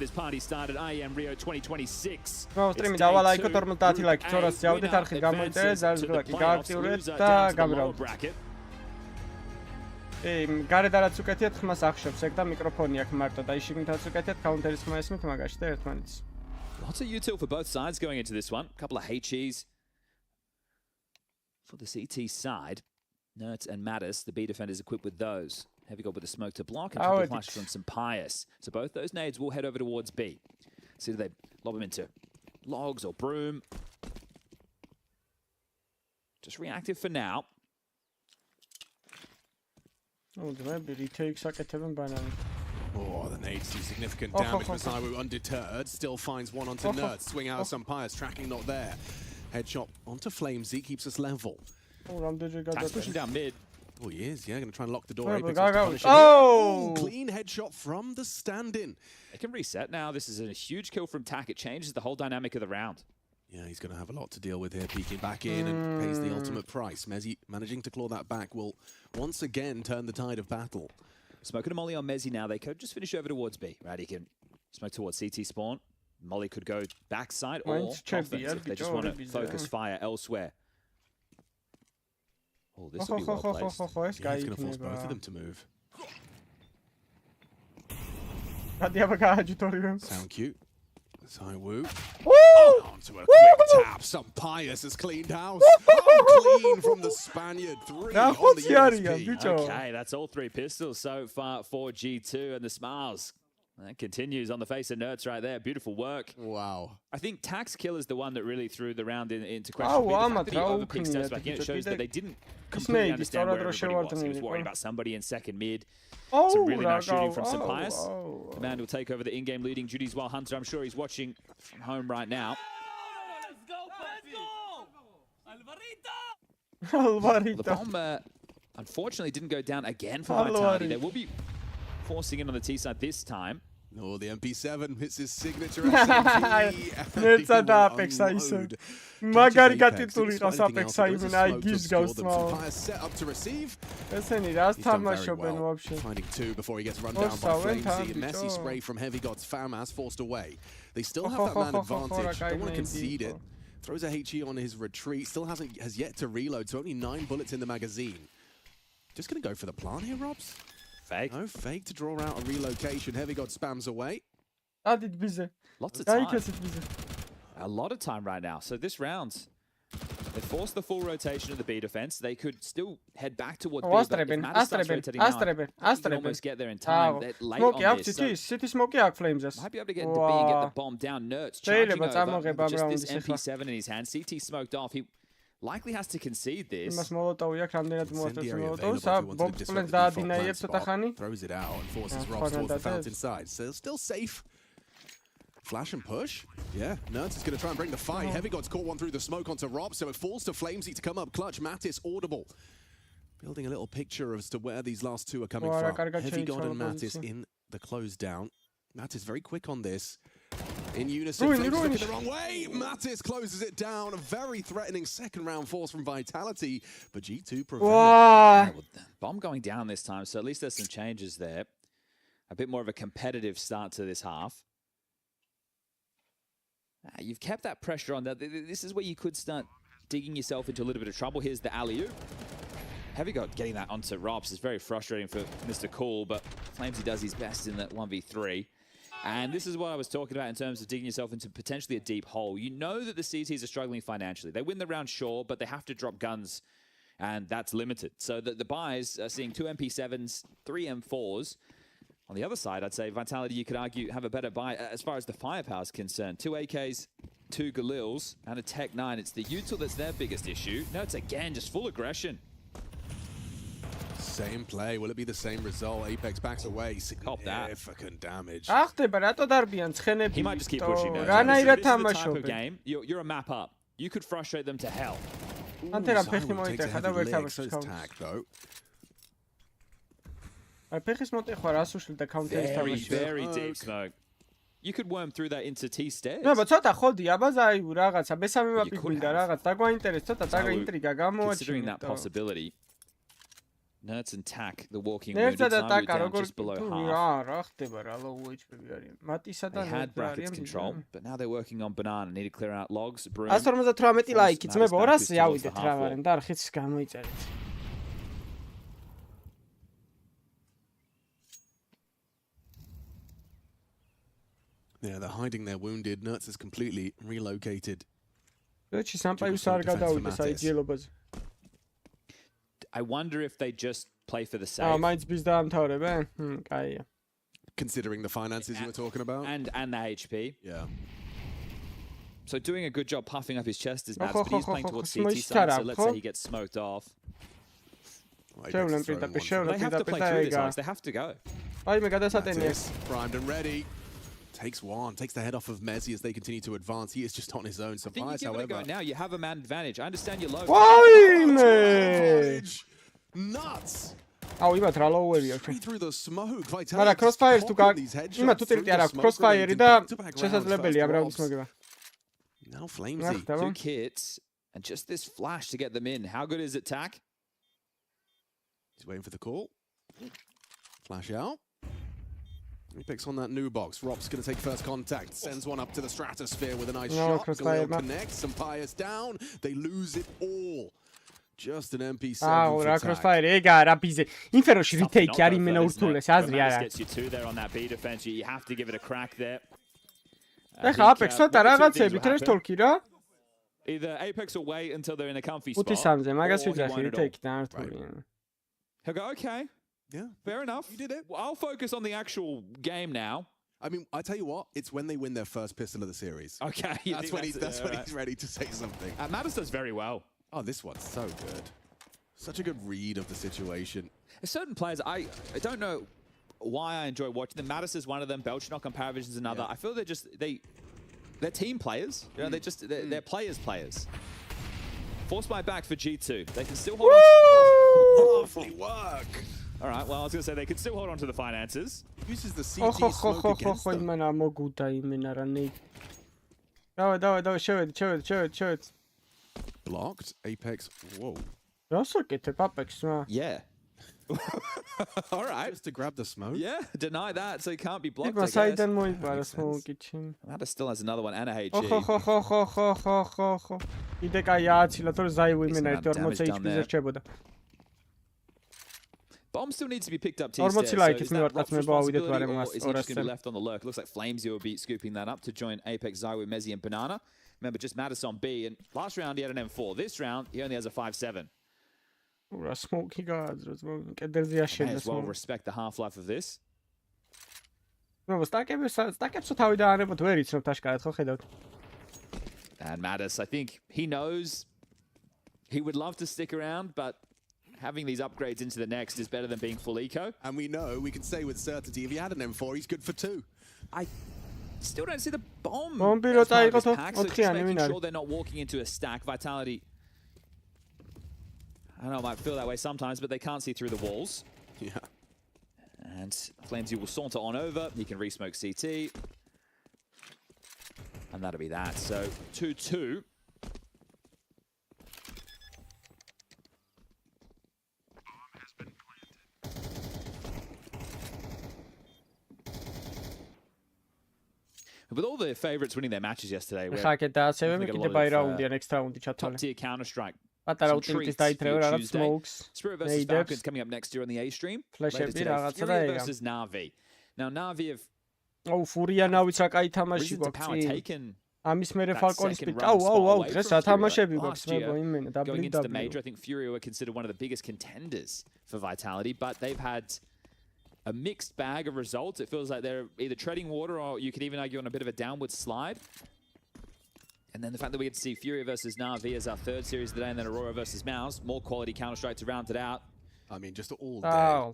სტრიმი დავალაიქო 50 ლაიქი, 200 ზავდეთ, არხი გამოიწერეთ, ზარზგლაკი გააქტიურეთ და გამრავთ. გარედანაც უკეთიათ ხმას ახშობს ეგ და მიკროფონი აქვს მარტო და შიგნითაც უკეთიათ კაუნტერის ხმა ესმით მაგაში და ერთმანეთს. Lots of util for both sides going into this one. A couple of HEs. For the CT side, Nerds and Natus, the B defenders equipped with those. Heavy God with a smoke to block and triple flash from some Pius. So both those nades will head over towards B. See if they lob them into logs or broom. Just reactive for now. Oh, the retakes banana. Oh, the nades do significant damage. Masaiwu undeterred, still finds one onto Nerds. Swing out of some Pius, tracking not there. Headshot onto Flamesy, keeps us level. Tax pushing down mid. Oh, he is, yeah, going to try and lock the door. Clean headshot from the stand-in. They can reset now. This is a huge kill from Tack. It changes the whole dynamic of the round. Yeah, he's going to have a lot to deal with here, peeking back in and pays the ultimate price. Mezzi managing to claw that back will once again turn the tide of battle. Smoking a molly on Mezzi now. They could just finish over towards B. Right, he can smoke towards CT spawn. Molly could go backside or offensive if they just want to focus fire elsewhere. Oh, this will be well placed. Yeah, he's going to force both of them to move. Sound cute. Masaiwu. Onto a quick tap. Some Pius has cleaned house. Clean from the Spaniard. 3 on the USP. Okay, that's all 3 pistols so far for G2 and the smiles. That continues on the face of Nerds right there. Beautiful work. Wow. I think Tax Kill is the one that really threw the round into question. The fact that he overpicked steps back in, it shows that they didn't completely understand where everybody was. He was worried about somebody in second mid. Some really nice shooting from some Pius. Command will take over the in-game leading duties while Hunter, I'm sure he's watching from home right now. Alvarito. The bomb, unfortunately, didn't go down again for Vitality. They will be forcing in on the T side this time. No, the MP7 hits his signature SMG. Set up to receive. Finding 2 before he gets run down by Flamesy. A messy spray from Heavy God's FAMAS forced away. They still have that man advantage. Don't want to concede it. Throws a HE on his retreat. Still has yet to reload, so only 9 bullets in the magazine. Just going to go for the plant here, Robs. Fake. No fake to draw out a relocation. Heavy God spams away. Lots of time. a lot of time right now. So this round, they forced the full rotation of the B defense. They could still head back towards B, but if Natus starts rotating now, they can almost get there in time. They're late on this, so City smoke yak Flames. might be able to get into B and get the bomb down. Nerds charging over, just this MP7 in his hand. CT smoked off. He likely has to concede this. Throws it out and forces Robs towards the fountain side. So still safe. Flash and push. Yeah, Natus is going to try and bring the fight. Heavy God's caught one through the smoke onto Rob, so it falls to Flamesy to come up clutch. Mattis audible. Building a little picture as to where these last two are coming from. Heavy God and Mattis in the close down. Mattis very quick on this. In unison, Flames looking the wrong way. Mattis closes it down. A very threatening second round force from Vitality, but G2 prevents. Bomb going down this time, so at least there's some changes there. A bit more of a competitive start to this half. You've kept that pressure on. This is where you could start digging yourself into a little bit of trouble. Here's the alley-oop. Heavy God getting that onto Robs is very frustrating for Mr. Cool, but Flamesy does his best in that 1v3. And this is what I was talking about in terms of digging yourself into potentially a deep hole. You know that the CTs are struggling financially. They win the round, sure, but they have to drop guns, and that's limited. So the buys are seeing 2 MP7s, 3 M4s. On the other side, I'd say Vitality, you could argue, have a better buy as far as the firepower is concerned. 2 AKs, 2 Galils, and a Tech 9. It's the util that's their biggest issue. No, it's again just full aggression. Same play. Will it be the same result? Apex backs away. Significant damage. He might just keep pushing now. This is the type of game. You're a map up. You could frustrate them to hell. Takes a heavy leg for his tag, though. Very, very deep smoke. You could worm through that into T stairs. No, but ცოტა ხოლდი აბაზაი რაღაცა მესამე მაპი გვინდა რაღაც დაგვაინტერესს ცოტა წაგაინტრიგა გამოაჩინე. Considering that possibility, Nerds and Tack, the walking wounded, down just below half. They had brackets control, but now they're working on banana. Need to clear out logs. 158 ლაიქი ძმებო 200-ზე ავიდეთ რა ვარენ და არხიც გამოიწერეთ. Yeah, they're hiding their wounded. Nerds is completely relocated. I wonder if they just play for the save. Considering the finances you were talking about. And the HP. Yeah. So doing a good job puffing up his chest is Natus, but he's playing towards CT side, so let's say he gets smoked off. They have to play through this, Alex. They have to go. Primed and ready. Takes one, takes the head off of Mezzi as they continue to advance. He is just on his own. I think you give it a go now. You have a man advantage. I understand you're low. Nuts! აუ იმათ რა ლოუერია ჩვენ. Through the smoke. მაგრამ crossfire თუ იმათ უთილტი არ აქვს crossfire და შესაძლებელია ბრაუნის მოგება. Now Flamesy. 2 kits and just this flash to get them in. How good is it, Tack? He's waiting for the call. Flash out. He picks on that new box. Rob's going to take first contact. Sends one up to the stratosphere with a nice shot. Galil connects. Some Pius down. They lose it all. Just an MP7 for crossfire. ეგა რა ბიზე. ინფეროში რიტეიკი არის მენა ურთულეს აზრი არა. Gets you 2 there on that B defense. You have to give it a crack there. ეხა Apex ცოტა რაღაცები ტრეშ თოლკი რა. Either Apex will wait until they're in a comfy spot. 5-3-ზე მაგას ვიძახი რიტეიკიდან არ თვლიან. He'll go, okay. Yeah. Fair enough. You did it. Well, I'll focus on the actual game now. I mean, I tell you what, it's when they win their first pistol of the series. Okay. That's when he's ready to say something. Natus does very well. Oh, this one's so good. Such a good read of the situation. There's certain players, I don't know why I enjoy watching them. Natus is one of them. Belchnok and Paravision is another. Yeah. I feel they're team players. You know, they're players. Force buy back for G2. They can still hold on. Lovely work. All right, well, I was going to say they could still hold on to the finances. Uses the CT smoke against them. Show it. Blocked. Apex. Whoa. Yeah. All right. Just to grab the smoke? Yeah, deny that, so he can't be blocked, I guess. Natus still has another one and a HG. Bomb still needs to be picked up T-stairs, so is that Rob's responsibility, or is he just going to be left on the lurk? It looks like Flamesy will be scooping that up to join Apex, Zywoo, Mezzi and Banana. Remember, just Natus on B, and last round he had an M4. This round, he only has a 5.7. May as well respect the half-life of this. And Natus, I think he knows he would love to stick around, but having these upgrades into the next is better than being full eco. And we know, we can say with certainty, if he had an M4, he's good for 2. I still don't see the bomb. As part of his pack, so just making sure they're not walking into a stack. Vitality, I know it might feel that way sometimes, but they can't see through the walls. Yeah. And Flamesy will saunter on over. He can re-smoke CT. And that'll be that. So 2-2. With all the favourites winning their matches yesterday, top tier Counter-Strike. Spirit versus Falcons coming up next year on the A stream. Later today, FURIA versus Navi. Now Navi have risen to power taken that second run spot away from FURIA last year. Going into the major, I think FURIA were considered one of the biggest contenders for Vitality, but they've had a mixed bag of results. It feels like they're either treading water or you could even argue on a bit of a downward slide. And then the fact that we get to see FURIA versus Navi as our third series of the day, and then Aurora versus Mouse, more quality Counter-Strike to round it out. I mean, just all day. I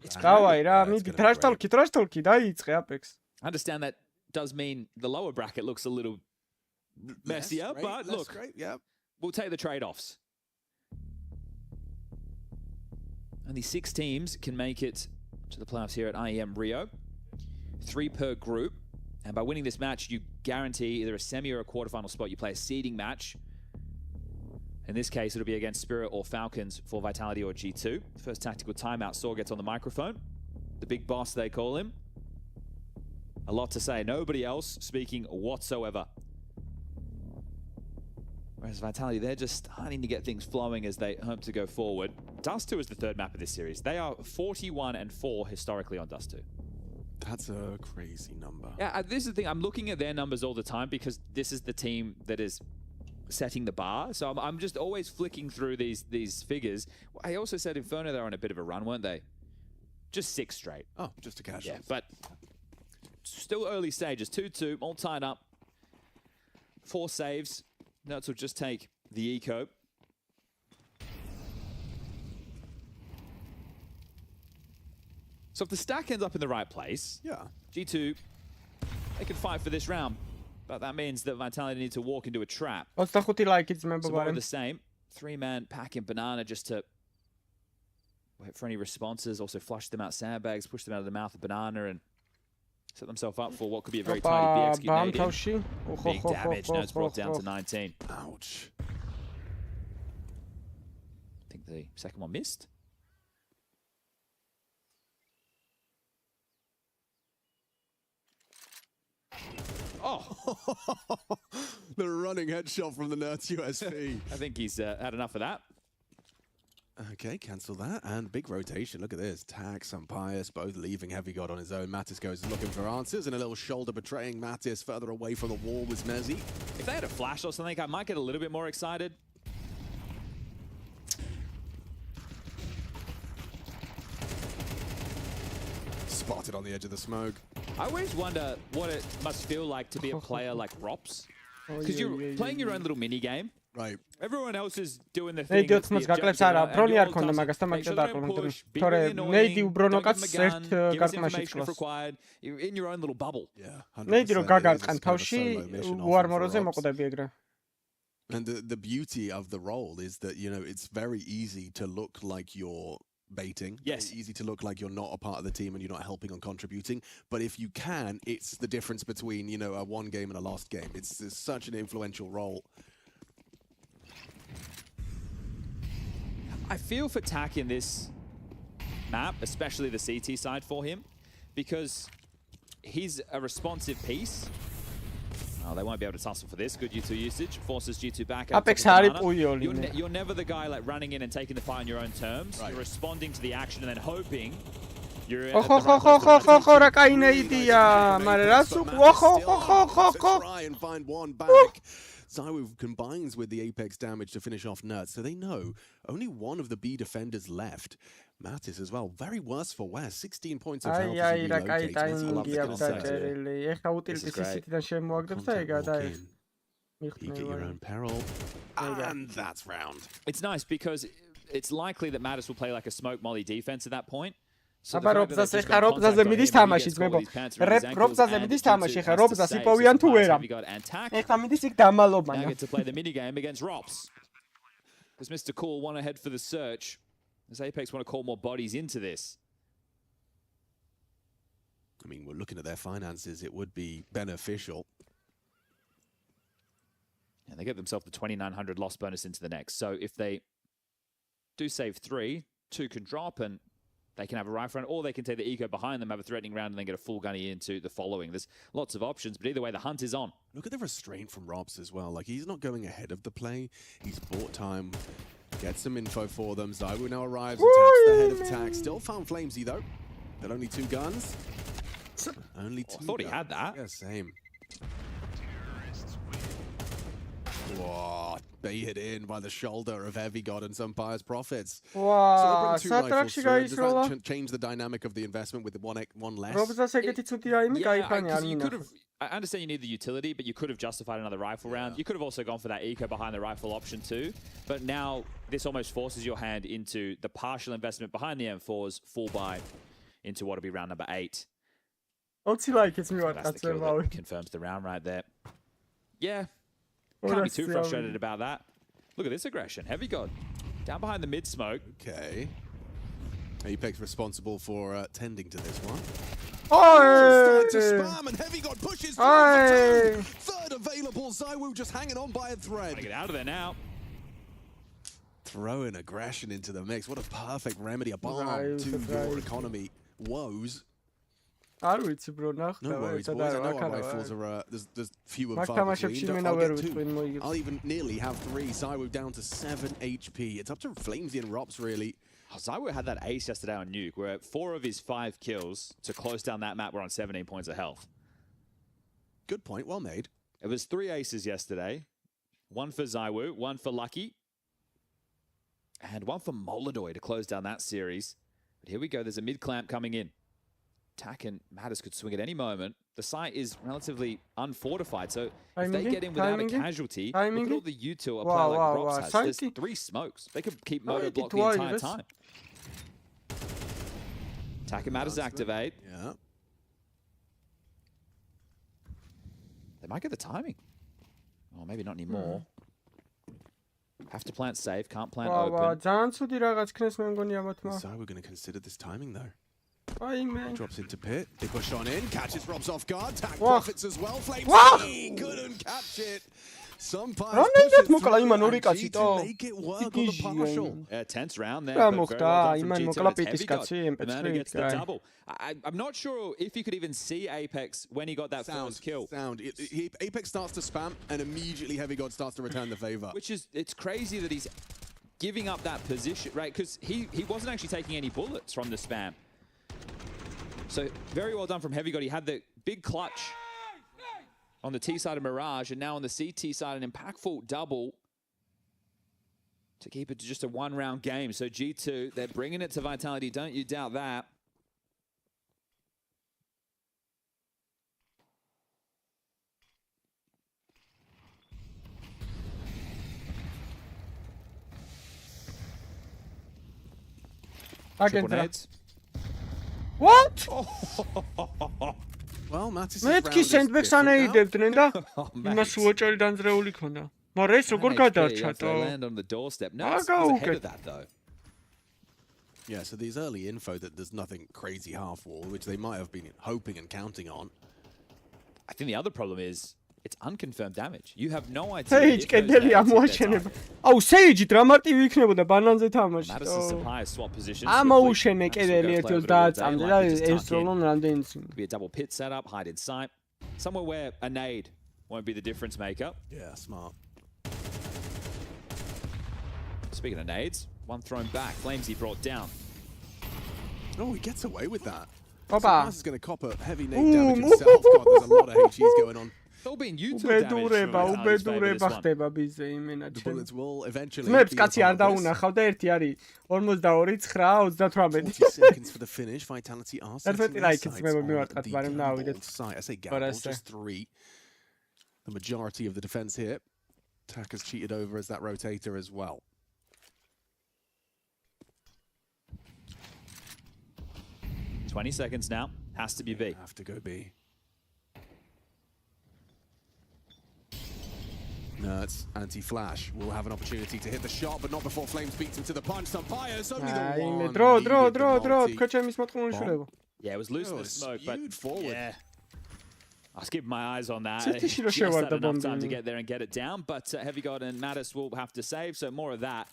understand that does mean the lower bracket looks a little messier, but look, we'll take the trade-offs. Only 6 teams can make it to the playoffs here at IEM Rio. 3 per group. And by winning this match, you guarantee either a semi or a quarterfinal spot. You play a seeding match. In this case, it'll be against Spirit or Falcons for Vitality or G2. First tactical timeout, Saw gets on the microphone. The big boss, they call him. A lot to say. Nobody else speaking whatsoever. Whereas Vitality, they're just starting to get things flowing as they hope to go forward. Dust 2 is the third map of this series. They are 41-4 historically on Dust 2. That's a crazy number. Yeah, this is the thing. I'm looking at their numbers all the time because this is the team that is setting the bar. So I'm just always flicking through these figures. I also said Inferno, they're on a bit of a run, weren't they? Just 6 straight. Oh, just a casual. Yeah, but still early stages. 2-2, all tied up. 4 saves. Natus will just take the eco. So if the stack ends up in the right place, G2, they can fight for this round. But that means that Vitality need to walk into a trap. So more of the same. 3-man pack in Banana just to wait for any responses. Also flush them out sandbags, push them out of the mouth of Banana, and set themselves up for what could be a very tiny B execute. Big damage. Now it's brought down to 19. Ouch. I think the second one missed. Oh! The running headshot from the Nerds USP. I think he's had enough of that. Okay, cancel that. And big rotation. Look at this. Tax and Pius both leaving Heavy God on his own. Mattis goes looking for answers, and a little shoulder betraying Mattis further away from the wall was Mezzy. If they had a flash or something, I might get a little bit more excited. Spotted on the edge of the smoke. I always wonder what it must feel like to be a player like Rops. Because you're playing your own little mini game. Right. Everyone else is doing the thing. Required. You're in your own little bubble. Yeah. And the beauty of the role is that, you know, it's very easy to look like you're baiting. Yes. It's easy to look like you're not a part of the team and you're not helping and contributing. But if you can, it's the difference between, you know, a 1 game and a lost game. It's such an influential role. I feel for Tak in this map, especially the CT side for him, because he's a responsive piece. Oh, they won't be able to tussle for this. Good U2 usage. Forces G2 back. You're never the guy like running in and taking the fight on your own terms. Right. You're responding to the action and then hoping ხო რა კაი ნეიდია მაგრამ რას try and find one back. Zywoo combines with the Apex damage to finish off Nerds, so they know only one of the B defenders left. Natus as well, very worse for wear, 16 points of health as he relocates. Peek at your own peril, and that's round. It's nice because it's likely that Natus will play like a smoke molly defense at that point. აბა რობზას ეხა რობზაზე მიდის თამაში ძმებო რობზაზე მიდის თამაში ეხა რობზას იპოვიან თუ ვერა ეხა მიდის იქ დამალობანა Now get to play the mini game against Rops. Does Mr. Cool want to head for the search? Does Apex want to call more bodies into this? I mean, we're looking at their finances, it would be beneficial. And they get themselves the 2,900 loss bonus into the next. So if they do save 3, 2 can drop and they can have a rifle round, or they can take the eco behind them, have a threatening round, and then get a full gunny into the following. There's lots of options, but either way, the hunt is on. Look at the restraint from Robs as well. Like, he's not going ahead of the play. He's bought time, gets some info for them. Zywoo now arrives and taps the head of attack. Still found Flamesy, though. But only 2 guns. Only 2 I thought he had that. Yeah, same. Whoa, baited in by the shoulder of Heavy God and some Pious Prophets. Wow, so they'll bring 2 rifles through. Does that change the dynamic of the investment with one less? I understand you need the utility, but you could have justified another rifle round. You could have also gone for that eco behind the rifle option too. But now this almost forces your hand into the partial investment behind the M4's full buy into what will be round number 8. That's confirms the round right there. Yeah. Can't be too frustrated about that. Look at this aggression. Heavy God down behind the mid smoke. Okay. Apex responsible for tending to this one. Oh! To spam and Heavy God pushes through. Third available. Zywoo just hanging on by a thread. Get out of there now. Throwing aggression into the mix. What a perfect remedy. A bomb to your economy woes. No worries, boys. I know our rifles are there's few and far between. I'll even nearly have 3. Zywoo down to 7 HP. It's up to Flamesy and Rops really. Zywoo had that ace yesterday on Nuke, where 4 of his 5 kills to close down that map were on 17 points of health. Good point, well made. It was 3 aces yesterday. 1 for Zywoo, 1 for Lucky, and 1 for Moladoy to close down that series. But here we go, there's a mid clamp coming in. Tack and Natus could swing at any moment. The site is relatively unfortified, so if they get in without a casualty, look at all the util apply like Rops has. There's 3 smokes. They could keep motor block the entire time. Tack and Natus activate. Yeah. They might get the timing. Oh, maybe not anymore. Have to plant safe, can't plant open. So we're going to consider this timing though. Drops into pit. They push on in. Catches Robs off guard. Tack Profits as well. Flames. Couldn't catch it. Some Pious pushes through to make it work on the partial. Yeah, tense round there. But very well done from G2. The man gets the double. I'm not sure if he could even see Apex when he got that first kill. Apex starts to spam and immediately Heavy God starts to return the favor. Which is, it's crazy that he's giving up that position, right? Because he wasn't actually taking any bullets from the spam. So very well done from Heavy God. He had the big clutch on the T side of Mirage, and now on the CT side, an impactful double to keep it to just a 1-round game. So G2, they're bringing it to Vitality. Don't you doubt that. What? Well, Natus მეთქი სენდბექს ანეიდებდნენ და იმას უოჭარი დანძრეული ქონდა. მაგრამ ეს როგორ გადარჩატო? Yeah, so there's early info that there's nothing crazy half wall, which they might have been hoping and counting on. I think the other problem is it's unconfirmed damage. You have no idea. Sage კედელი ამოაჩენება. აუ, Sage დრამატივი იქნებოდა ბანანზე თამაში. ამოუშენე კედელი ერთიოს დააწამდა და ესროლონ რამდენიც. Be a double pit setup, hide in sight. Somewhere where a nade won't be the difference maker. Yeah, smart. Speaking of nades, one thrown back. Flamesy brought down. Oh, he gets away with that. Opa. Is going to cop a heavy nade damage himself. God, there's a lot of HEs going on. All being YouTube damage. ხდება ბიზე იმენა The bullets will eventually. ძმებს კაცი არ დაუნახავ და ერთი არის 42-9 40 seconds for the finish. Vitality are ერთი რაიქი ძმებო მივარტყათ, მაგრამ ნავიდეთ. I say gamble, just 3. The majority of the defense here. Tak has cheated over as that rotator as well. $20 seconds now. Has to be B. Have to go B. Nerds, anti-flash, will have an opportunity to hit the shot, but not before Flames beats him to the punch. Sampires, only the one. Draw. Yeah, it was loose in the smoke, but forward. Yeah. I was keeping my eyes on that. Just had enough time to get there and get it down, but Heavy God and Natus will have to save, so more of that.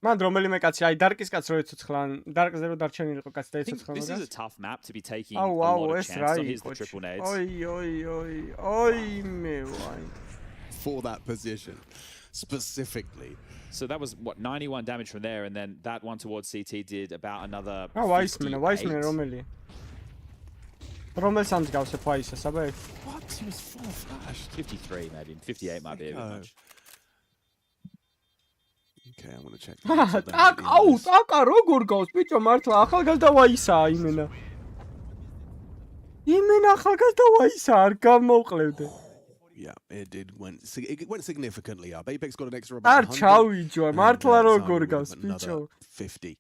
მან რომელიმე კაცი აი დარკის კაცს რო ეცოცხლან დარკზე რო დარჩენილიყო კაცი და ეცოცხლან This is a tough map to be taking a lot of chances. Here's the triple nades. Oi me why for that position specifically. So that was what 91 damage from there, and then that one towards CT did about another. Weissman რომელი რომელ სამს გავსე ფაისა საბე What? He was full flashed. 53 maybe 58 might be a bit much. Okay, I'm gonna check. ტაკა როგორ გავს ბიჭო მართლა ახალგაზრდა ვაისაა იმენა ახალგაზრდა ვაისა არ გამოვყლევდე. Yeah, it went significantly up. Apex got an extra about 100. არ ჩავიჯო მართლა როგორ გავს ბიჭო 50.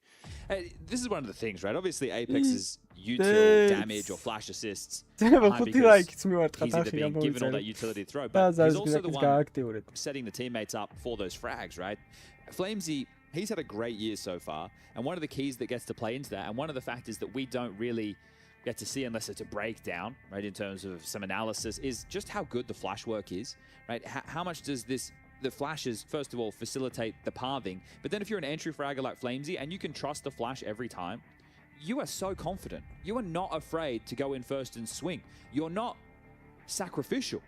This is one of the things, right? Obviously Apex's util damage or flash assists he's either being given all that utility to throw, but he's also the one setting the teammates up for those frags, right? Flamesy, he's had a great year so far, and one of the keys that gets to play into that, and one of the factors that we don't really get to see unless it's a breakdown, right, in terms of some analysis, is just how good the flash work is, right? How much does the flashes, first of all, facilitate the pathing, but then if you're an entry fragger like Flamesy and you can trust the flash every time, you are so confident. You are not afraid to go in first and swing. You're not sacrificial.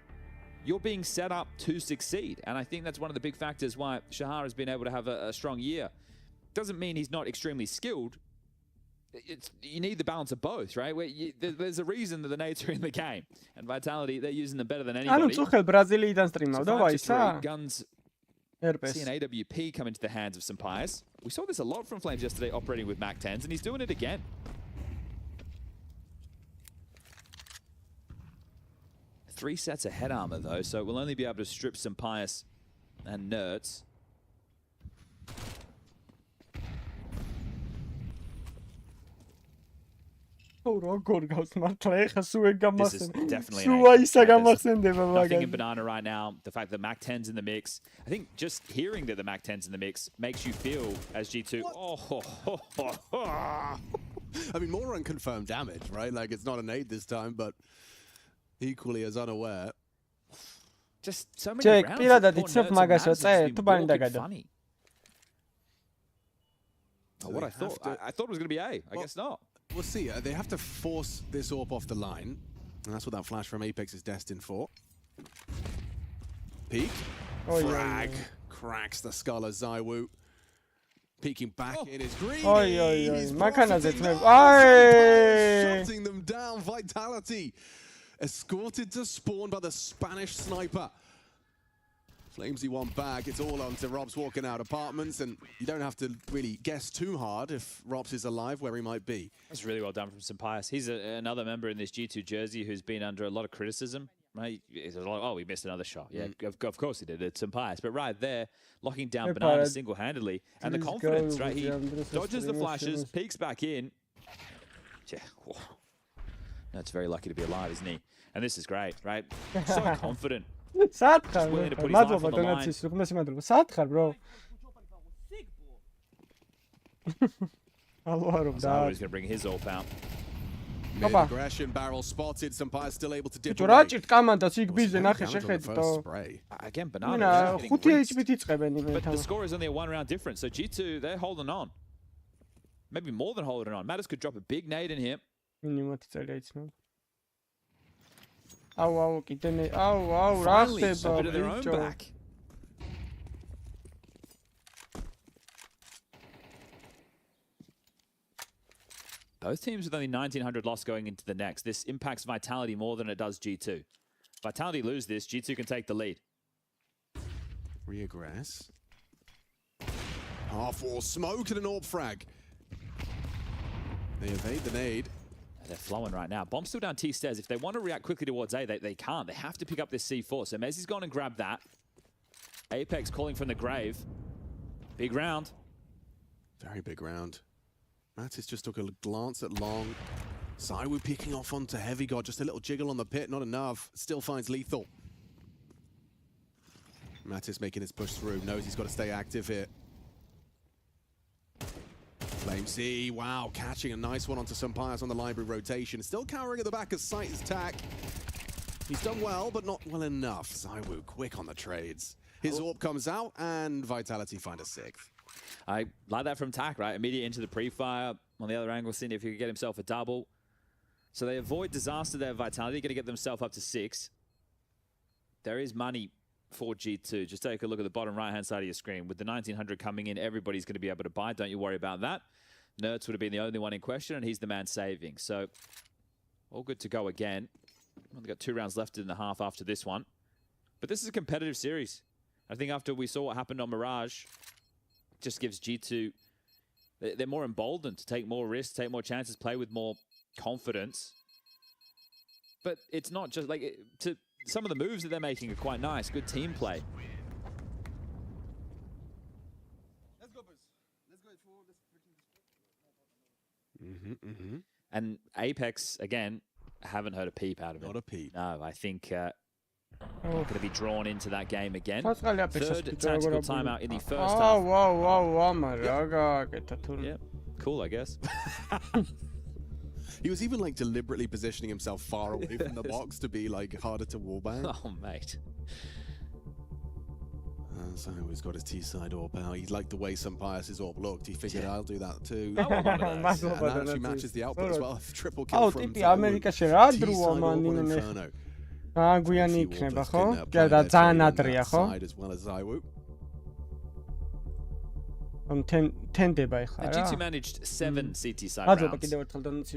You're being set up to succeed. And I think that's one of the big factors why Shahar has been able to have a strong year. Doesn't mean he's not extremely skilled. You need the balance of both, right? There's a reason that the nades are in the game. And Vitality, they're using them better than anybody. Guns, see an AWP come into the hands of Sampires. We saw this a lot from Flames yesterday operating with Mac 10s, and he's doing it again. Three sets of head armor, though, so we'll only be able to strip Sampires and Nerds. This is definitely nothing in Banana right now. The fact that Mac 10's in the mix. I think just hearing that the Mac 10's in the mix makes you feel as G2. I mean, more unconfirmed damage, right? Like, it's not a nade this time, but equally as unaware. Just so many rounds. What I thought. I thought it was going to be A. I guess not. We'll see. They have to force this AWP off the line, and that's what that flash from Apex is destined for. Peek. Frag. Cracks the skull of Zywoo. Peeking back in his green. He's shutting them down. Vitality escorted to spawn by the Spanish sniper. Flamesy one back. It's all on to Rob's walking out apartments, and you don't have to really guess too hard if Robs is alive where he might be. That's really well done from Sampires. He's another member in this G2 jersey who's been under a lot of criticism. Right? He's like, oh, we missed another shot. Yeah, of course he did. It's Sampires. But right there, locking down Banana single-handedly. And the confidence, right? He dodges the flashes, peeks back in. Yeah. That's very lucky to be alive, isn't he? And this is great, right? So confident. Satkar, madloba donatsiis, kuidas madloba? Satkar, bro. He's going to bring his AWP out. Aggression barrel spotted. Sampires still able to dip away. რაჭით კამანდას იქ ბიზე ნახე შეხედო. Again, Banana. 5 HP-ით იწყებენ იმენ. But the score is only a 1-round difference. So G2, they're holding on. Maybe more than holding on. Natus could drop a big nade in here. მინიმუმ წელი იცნობ. Au, კიდე აუ, რა ხდება ბიჭო. Both teams with only 1,900 loss going into the next. This impacts Vitality more than it does G2. Vitality lose this, G2 can take the lead. Reaggress. Half-wall smoke and an AWP frag. They evade the nade. They're flowing right now. Bomb's still down T stairs. If they want to react quickly towards A, they can't. They have to pick up this C4. So Mezzi's gone and grabbed that. Apex calling from the grave. Big round. Very big round. Natus just took a glance at long. Zywoo picking off onto Heavy God. Just a little jiggle on the pit, not enough. Still finds lethal. Natus making his push through. Knows he's got to stay active here. FlameZ, wow, catching a nice one onto Sampires on the library rotation. Still cowering at the back of sight is Tack. He's done well, but not well enough. Zywoo quick on the trades. His AWP comes out, and Vitality find a 6th. I like that from Tack, right? Immediate into the pre-fire. On the other angle, seeing if he could get himself a double. So they avoid disaster there, Vitality. Going to get themselves up to 6. There is money for G2. Just take a look at the bottom right-hand side of your screen. With the 1,900 coming in, everybody's going to be able to buy. Don't you worry about that. Nerds would have been the only one in question, and he's the man saving. So all good to go again. Only got 2 rounds left in the half after this one. But this is a competitive series. I think after we saw what happened on Mirage, just gives G2, they're more emboldened to take more risks, take more chances, play with more confidence. But it's not just like, some of the moves that they're making are quite nice. Good team play. Let's go, boys. Let's go forward. And Apex, again, haven't heard a peep out of it. Not a peep. No, I think going to be drawn into that game again. Third tactical timeout in the first half. Yeah, cool, I guess. He was even like deliberately positioning himself far away from the box to be like harder to wallbang. Oh, mate. So he's got his T-side AWP out. He liked the way Sampires' AWP looked. He figured, I'll do that too. I want one of those. And that actually matches the output as well. Triple kill from T-side AWP on Inferno. Guiani იქნება, ხო? კი, და ძალიან ადრეა, ხო? As well as Zywoo. Tendeba ეხლა რა. G2 managed 7 CT side rounds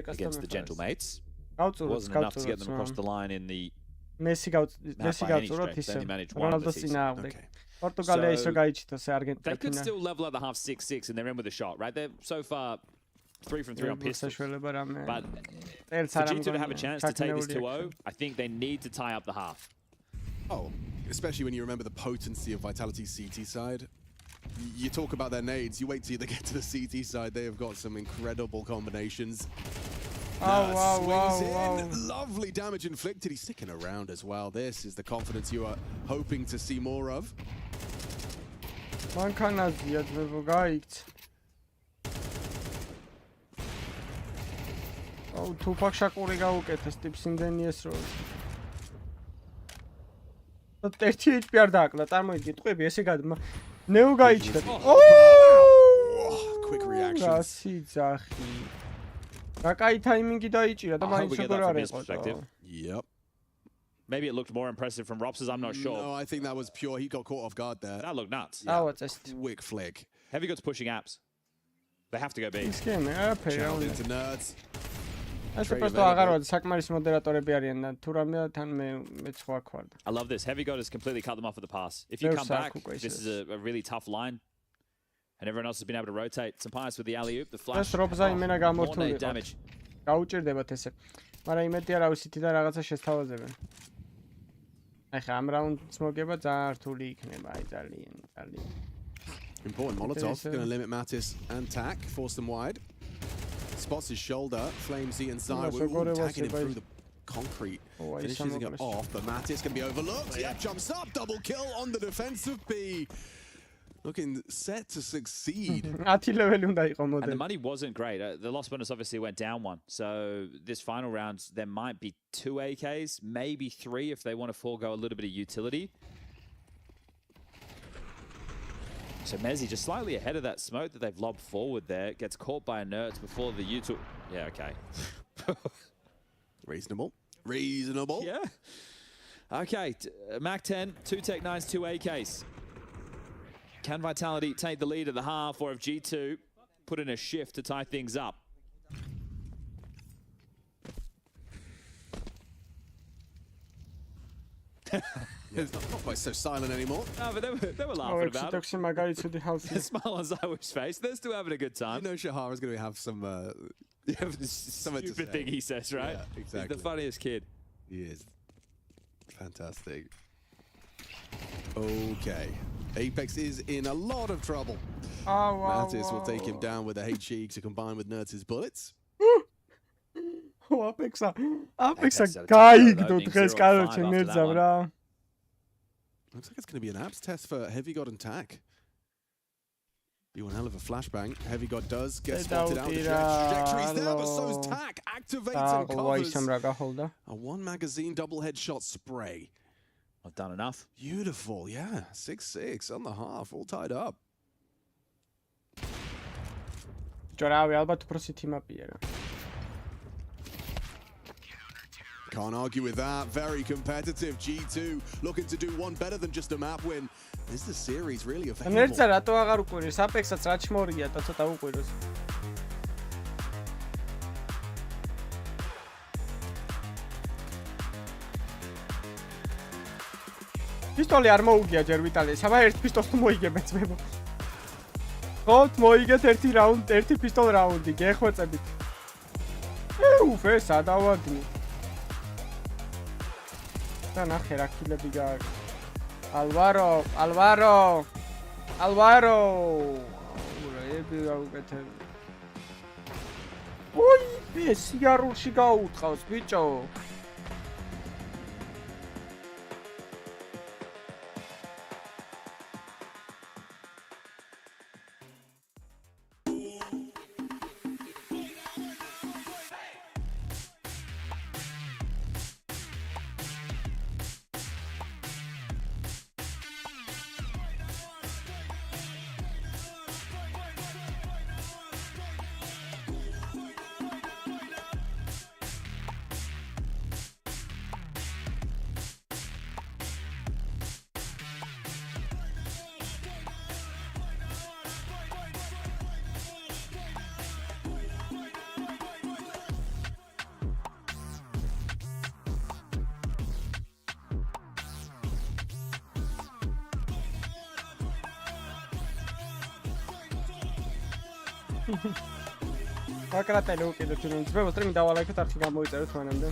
against the Gentle Mates. Wasn't enough to get them across the line in the Messi გავწუროთ ისე. Ronaldo წინააღმდეგ. პორტუგალია ისო გაიჩიტოს არგენტინა. They could still level at the half 6-6 and they're in with a shot, right? They're so far 3 from 3 on pistols. But for G2 to have a chance to take this 2-0, I think they need to tie up the half. Oh, especially when you remember the potency of Vitality's CT side. You talk about their nades, you wait till they get to the CT side, they have got some incredible combinations. Wow. Lovely damage inflicted. He's sticking around as well. This is the confidence you are hoping to see more of. Mankanaziad vegait. Oh, Tupac Shakuri გაუკეთეს ტიპს იმდენიეს რო. და 1 HP არ დააკლა, წარმოიდგინე, ტყვები ესე გადმა. ნეუ გაიჩნდა. Quick reaction. გასიძახი. რა კაი ტაიმინგი დაიჭირა და მაინც როგორ არ იყო. Yep. Maybe it looked more impressive from Rops's, I'm not sure. No, I think that was pure. He got caught off guard there. That looked nuts. Oh, it's just quick flick. Heavy God's pushing apps. They have to go big. This game, Channeled into nerds. I suppose საკმარის მოდერატორები არიან და თუ რამე თან მე სხვა ქვარ. I love this. Heavy God has completely cut them off at the pass. If you come back, this is a really tough line. And everyone else has been able to rotate. Sampires with the alley-oop, the flash. ეს რობზა იმენა გამორთული. Damage. გაუჭირდებათ ესე. მაგრამ იმეთი არა ვიცით და რაღაცა შესთავაზებენ. ახლა ამ რაუნდს მოგება ძალიან რთული იქნება, აი ძალიან. Important Molotov, going to limit Natus and Tack, force them wide. Spots his shoulder, FlameZ and Zywoo tagging him through the concrete, finishes it off, but Natus can be overlooked. Yeah, jumps up, double kill on the defensive B. Looking set to succeed. And the money wasn't great. The loss bonus obviously went down 1. So this final round, there might be 2 AKs, maybe 3 if they want to forego a little bit of utility. So Mezzi just slightly ahead of that smoke that they've lobbed forward there. Gets caught by a Nerds before the util. Yeah, okay. Reasonable. Yeah. Okay, Mac 10, 2 Tech 9s, 2 AKs. Can Vitality take the lead at the half, or if G2 put in a shift to tie things up? Yeah, it's not quite so silent anymore. No, but they were laughing about it. The smile on Zywick's face. They're still having a good time. You know Shahara's going to have some stupid thing he says, right? Yeah, exactly. He's the funniest kid. He is. Fantastic. Okay. Apex is in a lot of trouble. Oh, wow. Natus will take him down with a HE to combine with Nertz's bullets. აპექსა გაიგდო დღეს კაროჩე მერძა რა. Looks like it's going to be an abs test for Heavy God and Tack. Be one hell of a flashbang. Heavy God does get spotted out. The trajectory's there, but so's Tack. Activates and covers. A one magazine double headshot spray. I've done enough. Beautiful, yeah. 6-6 on the half, all tied up. ჯორავი ალბათ უფრო სითი მაპია რა. Can't argue with that. Very competitive. G2 looking to do one better than just a map win. Is the series really available? მერცა რატო აღარ უყვირეს? აპექსაც რაც მორია და ცოტა უყვიროს. პისტოლი არ მოუგია ჯერ ვიტალეს. აბა ერთ პისტოლს თუ მოიგებთ მეო. ხოთ მოიგეთ ერთი რაუნდი, ერთი პისტოლ რაუნდი, გეხვეწებით. უფ, ეს ადავადნი. და ნახე რა კილები გააკ. ალვარო. ურაები გაუკეთებ. ოი, ეს სიარულში გაუტყავს ბიჭო. აკრატელი უკიდე თუნდაც მე მოსტრიმი დავალაიქეთ არქი გამოიწერეთ მანამდე.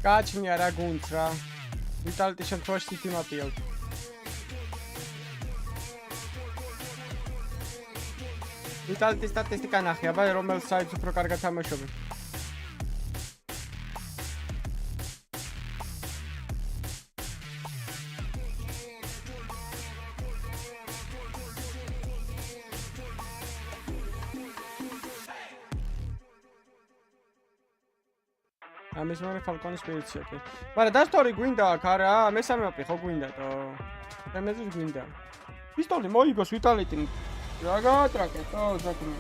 გააჩნია რა გუნდს რა. ვიტალიტის შემთხვევაში სითი მაპია. ვიტალიტის სტატისტიკა ნახე, აბა რომელ საიტს უფრო კარგად თამაშობენ. ამის მერე Falcon-ის პირიცია კი. მაგრამ დასტორი გვინდა აქ არა? მესამე მაპი ხო გვინდა თო? და მეც გვინდა. პისტოლი მოიგოს ვიტალიტი. რა გაატრაკეთ თო ზაკუნი.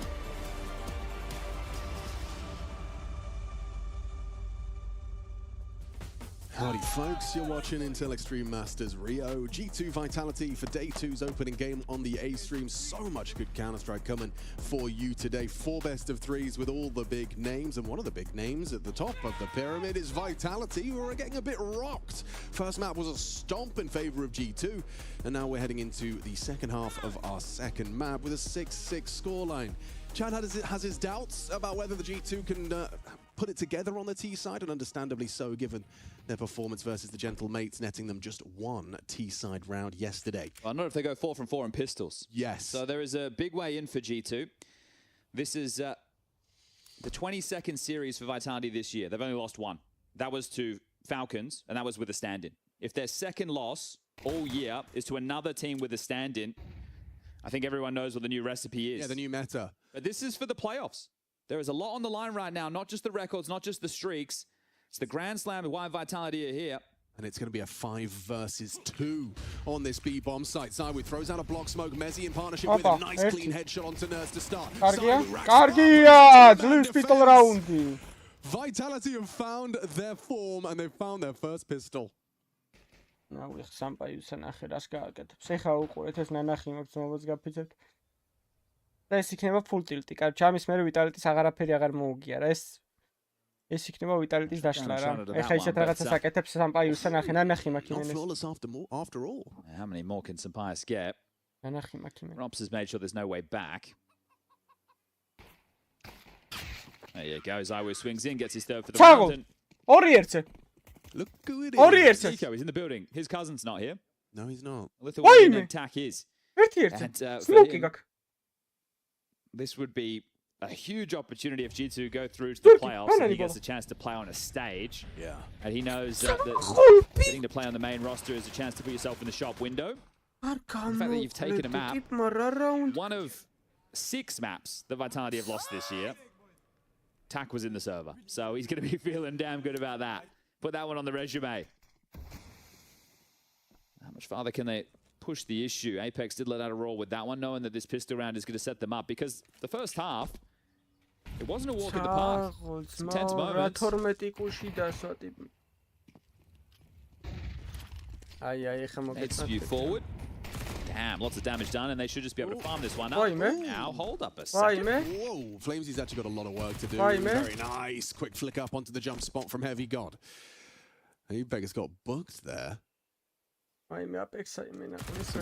Howdy folks, you're watching Intel Extreme Masters Rio. G2 Vitality for day 2's opening game on the A stream. So much good Counter-Strike coming for you today. 4 best of 3s with all the big names, and one of the big names at the top of the pyramid is Vitality, who are getting a bit rocked. First map was a stomp in favor of G2, and now we're heading into the second half of our second map with a 6-6 scoreline. Chad has his doubts about whether the G2 can put it together on the T side, and understandably so, given their performance versus the Gentle Mates, netting them just one T side round yesterday. Well, not if they go 4 from 4 in pistols. Yes. So there is a big way in for G2. This is the 22nd series for Vitality this year. They've only lost one. That was to Falcons, and that was with a stand-in. If their second loss all year is to another team with a stand-in, I think everyone knows what the new recipe is. Yeah, the new meta. But this is for the playoffs. There is a lot on the line right now, not just the records, not just the streaks. It's the Grand Slam and why Vitality are here. And it's going to be a 5 versus 2 on this B-bomb site. Zywoo throws out a block smoke. Mezzi in partnership with a nice clean headshot onto Nurse to start. Vitality have found their form and they've found their first pistol. ნაუიხ სამპაიუსა ნახე რას გააკეთებს. ეხა უყურეთ ეს ნანახი მაქვს ძმობაც გაფიცეთ. და ეს იქნება full tilt-ი. კარგი, ჩამის მერე ვიტალიტის აღარაფერი აღარ მოუგია რა. ეს იქნება ვიტალიტის დაშლა რა. ეხა ისეთ რაღაცას აკეთებს სამპაიუსა ნახე ნანახი მაქვს იმენეს. After all. How many more can Sampaius get? ნანახი მაქვს იმენეს. Rops has made sure there's no way back. There you go. Zywoo swings in, gets his third for the round. ორი ერთზე. Look who it is. ორი ერთზე. Nico is in the building. His cousin's not here. No, he's not. Lithuanian attack is. ერთი ერთზე. Smoky gak. This would be a huge opportunity if G2 go through to the playoffs and he gets a chance to play on a stage. Yeah. And he knows that getting to play on the main roster is a chance to put yourself in the shop window. The fact that you've taken a map, one of 6 maps that Vitality have lost this year, Tak was in the server. So he's going to be feeling damn good about that. Put that one on the resume. How much farther can they push the issue? Apex did let out a roll with that one, knowing that this pistol round is going to set them up, because the first half, it wasn't a walk in the park. Some tense moments. It's view forward. Damn, lots of damage done, and they should just be able to farm this one up. Now, hold up a second. Whoa, Flamesy's actually got a lot of work to do. Very nice. Quick flick up onto the jump spot from Heavy God. Apex got booked there. Sampaius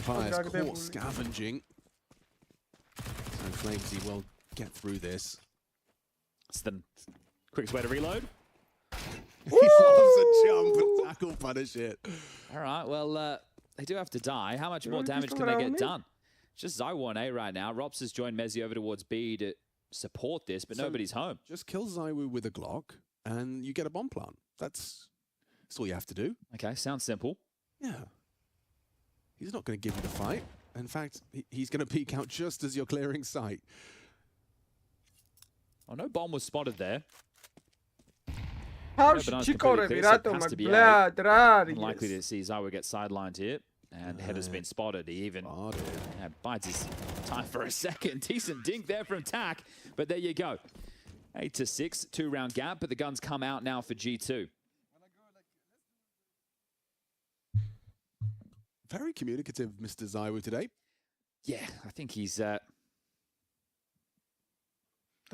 caught scavenging. So Flamesy will get through this. It's the quickest way to reload. He loves a jump and tackle punish it. All right, well, they do have to die. How much more damage can they get done? It's just Zywoo on A right now. Rops has joined Mezzi over towards B to support this, but nobody's home. Just kill Zywoo with a Glock, and you get a bomb plant. That's all you have to do. Okay, sounds simple. Yeah. He's not going to give you the fight. In fact, he's going to peek out just as you're clearing sight. Oh, no bomb was spotted there. Unlikely to see Zywoo get sidelined here. And Header's been spotted. He even bides his time for a second. Decent dink there from Tak. But there you go. 8-6, 2-round gap. But the guns come out now for G2. Very communicative, Mr. Zywoo, today. Yeah, I think he's...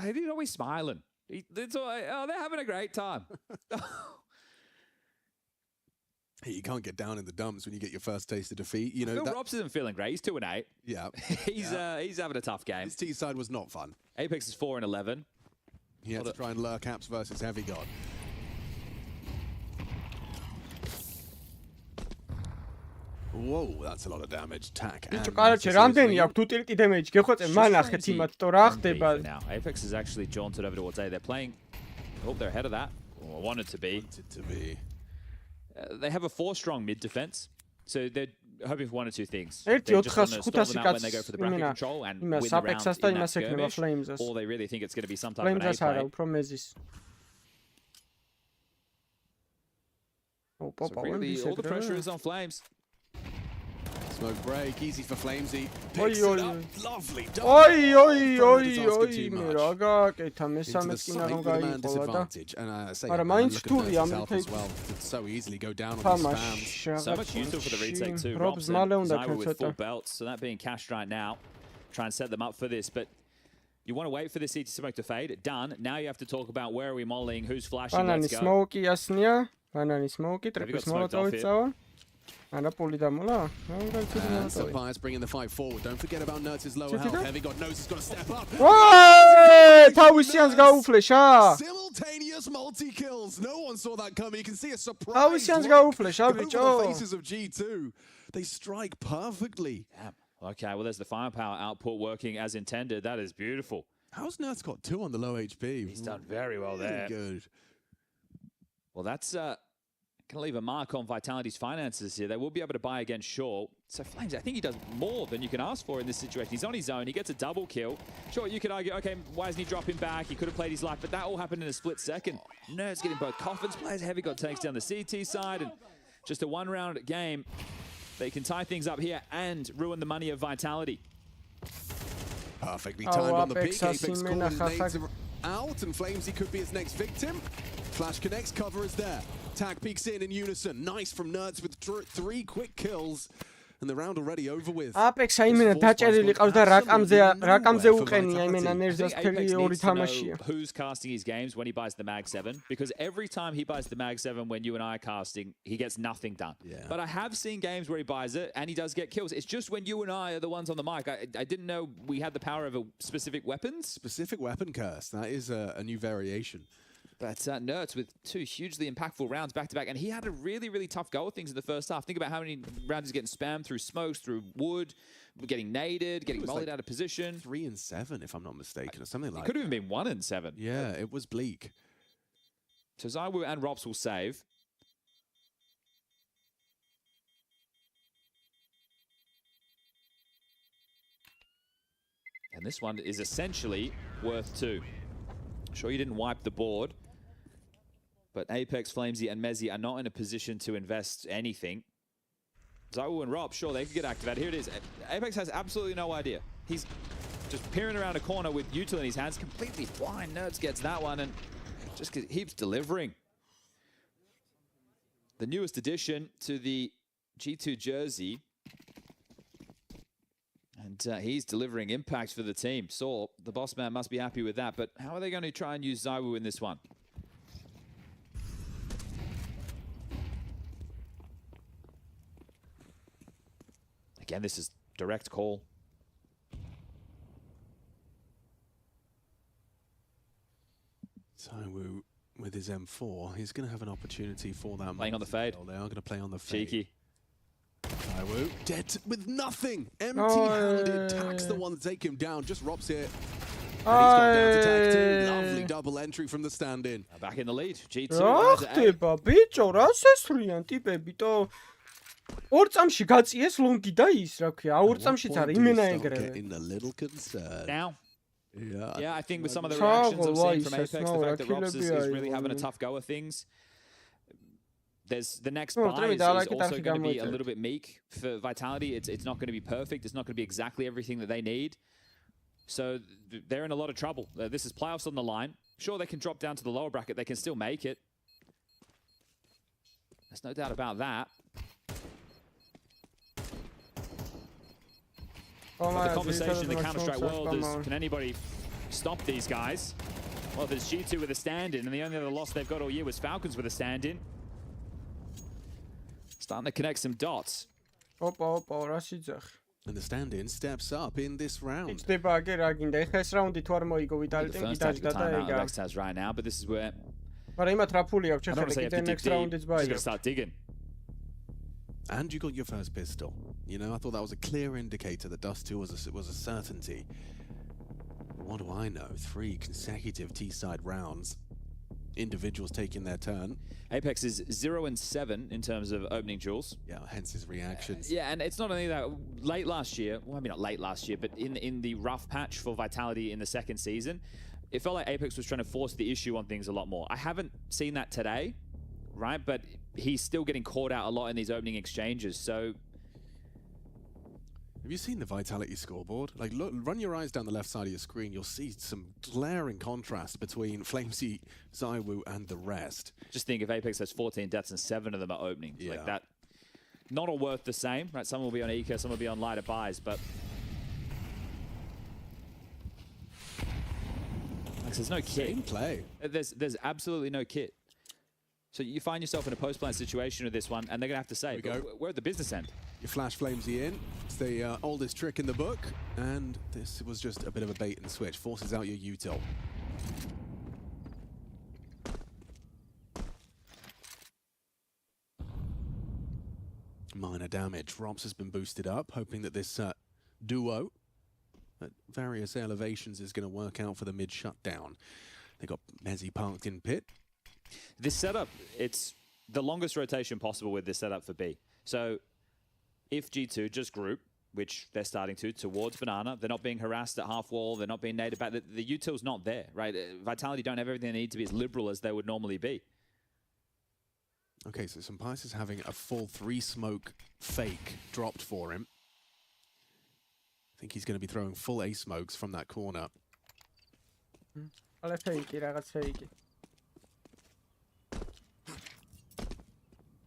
He's always smiling. They're having a great time. Hey, you can't get down in the dumps when you get your first taste of defeat. You know, Rops isn't feeling great. He's 2-8. Yeah. He's having a tough game. His T side was not fun. Apex is 4-11. He had to try and lure caps versus Heavy God. Whoa, that's a lot of damage. Tak. Now, Apex is actually jaunted over towards A. They're playing... Oh, they're ahead of that. Or wanted to be. They have a 4-strong mid defense. So they're hoping for one or two things. They just want to stall them out when they go for the bracket control and win the round in that skirmish, or they really think it's going to be some type of an A play. So really, all the pressure is on Flames. Smoke break, easy for Flamesy. Oi, Picks it up, lovely. To so easily go down on these spams. So much useful for the retake too. Robson, Zywoo with full belts, so that being cashed right now. Try and set them up for this, but you want to wait for the CT smoke to fade. Done. Now you have to talk about where are we mollying, who's flashing, let's go. Smoky, jasnia. Banani Smoky, have you got smoked off here? არა პული დამოლა? And Sapphires bringing the fight forward. Don't forget about Natus' lower health. Heavy God knows he's got to step up. თავისიანს გაუფლეშა? Simultaneous multi-kills. No one saw that coming. You can see a surprise. თავისიანს გაუფლეშა, ბიჭო. Over the faces of G2. They strike perfectly. Damn. Okay, well, there's the firepower output working as intended. That is beautiful. How's Natus got 2 on the low HP? He's done very well there. Good. Well, that's going to leave a mark on Vitality's finances here. They will be able to buy against Shaw. So Flames, I think he does more than you can ask for in this situation. He's on his own. He gets a double kill. Sure, you could argue, okay, why isn't he dropping back? He could have played his life, but that all happened in a split second. Nerds getting both coffins. Players Heavy God takes down the CT side, and just a one-round game. They can tie things up here and ruin the money of Vitality. Perfectly timed on the peak. Apex calling out, and Flamesy could be his next victim. Flash connects, cover is there. Tag peeks in unison. Nice from Nerds with 3 quick kills. And the round already over with. Apex აიმენა დაჭერილი ყავს და რაკამზე უყენია აიმენა ნერზას ფერი ორი თამაშია. Who's casting his games when he buys the Mag 7? Because every time he buys the Mag 7 when you and I are casting, he gets nothing done. Yeah. But I have seen games where he buys it and he does get kills. It's just when you and I are the ones on the mic. I didn't know we had the power of specific weapons. Specific weapon curse. That is a new variation. But Nerds with 2 hugely impactful rounds back-to-back. And he had a really, really tough go of things in the first half. Think about how many rounds he's getting spammed through smokes, through wood, getting naded, getting mollied out of position. 3 and 7, if I'm not mistaken, or something like that. It could have even been 1 and 7. Yeah, it was bleak. So ZywOo and Rops will save. And this one is essentially worth 2. Sure, you didn't wipe the board, but Apex, Flamesy, and Mezzy are not in a position to invest anything. ZywOo and Rob, sure, they could get activated. Here it is. Apex has absolutely no idea. He's just peering around a corner with Util in his hands, completely blind. Nerds gets that one and just keeps delivering. The newest addition to the G2 jersey. And he's delivering impact for the team. Saw, the boss man must be happy with that. But how are they going to try and use ZywOo in this one? Again, this is direct call. ZywOo with his M4, he's going to have an opportunity for that. Playing on the fade. They are going to play on the fade. Cheeky. ZywOo dead with nothing. Empty-handed. Tax the one to take him down. Just Rob's here. And he's gone down to tag 2. Lovely double entry from the stand-in. Back in the lead. G2. რა ხდება, ბიჭო, რა სესრიან ტიპები, თო 2 წამში გაწიეს ლონგი და ის, რა ქვია, 2 წამშიც არ იმენა ეგრევე. Getting a little concerned. Now. Yeah, I think with some of the reactions I've seen from Apex, the fact that Rops is really having a tough go of things. There's the next buy is also going to be a little bit meek for Vitality. It's not going to be perfect. It's not going to be exactly everything that they need. So they're in a lot of trouble. This is playoffs on the line. Sure, they can drop down to the lower bracket. They can still make it. There's no doubt about that. But the conversation in the Counter-Strike world is, can anybody stop these guys? Well, there's G2 with a stand-in, and the only other loss they've got all year was Falcons with a stand-in. Starting to connect some dots. And the stand-in steps up in this round. The first timeout has right now, but this is where I don't want to say have to dig deep. Just got to start digging. And you got your first pistol. You know, I thought that was a clear indicator that Dust 2 was a certainty. What do I know? 3 consecutive T-side rounds. Individuals taking their turn. Apex is 0 and 7 in terms of opening duels. Yeah, hence his reactions. Yeah, and it's not only that. Late last year, well, maybe not late last year, but in the rough patch for Vitality in the second season, it felt like Apex was trying to force the issue on things a lot more. I haven't seen that today, right? But he's still getting caught out a lot in these opening exchanges. So. Have you seen the Vitality scoreboard? Like, look, run your eyes down the left side of your screen. You'll see some glaring contrast between Flamesy, ZywOo, and the rest. Just think if Apex has 14 deaths and 7 of them are opening. Yeah. Like that, not all worth the same, right? Some will be on Eco, some will be on lighter buys, but there's no kit. Same play. There's absolutely no kit. So you find yourself in a post-plant situation with this one, and they're going to have to say, we're at the business end. You flash Flamesy in. It's the oldest trick in the book, and this was just a bit of a bait and switch. Forces out your util. Minor damage. Robs has been boosted up, hoping that this duo at various elevations is going to work out for the mid shutdown. They got Mezzy parked in pit. This setup, it's the longest rotation possible with this setup for B. So if G2 just group, which they're starting to, towards Banana, they're not being harassed at half wall, they're not being native back, the util's not there, right? Vitality don't have everything they need to be as liberal as they would normally be. Okay, so Sampais is having a full 3-smoke fake dropped for him. I think he's going to be throwing full A smokes from that corner. Ale fejki, ragazzi, fejki.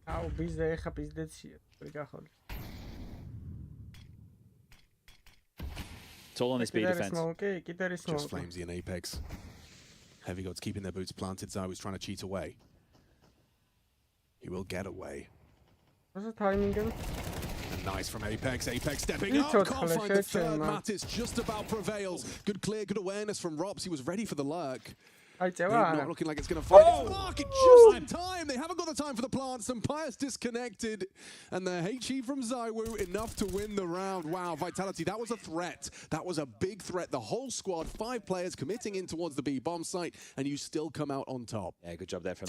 Au, bizde echa, bizde tsiet. Prikahol. It's all on this B defense. Just Flamesy and Apex. Heavy Gods keeping their boots planted. Zawi's trying to cheat away. He will get away. What's the timing again? And nice from Apex. Apex stepping up. Can't find the third. Natus just about prevails. Good clear, good awareness from Robs. He was ready for the lurk. Not looking like it's going to find its mark. Just in time. They haven't got the time for the plants. And Pius disconnected. And the HE from Zaiwu enough to win the round. Wow, Vitality, that was a threat. That was a big threat. The whole squad, 5 players committing in towards the B bomb site. And you still come out on top. Yeah, good job there from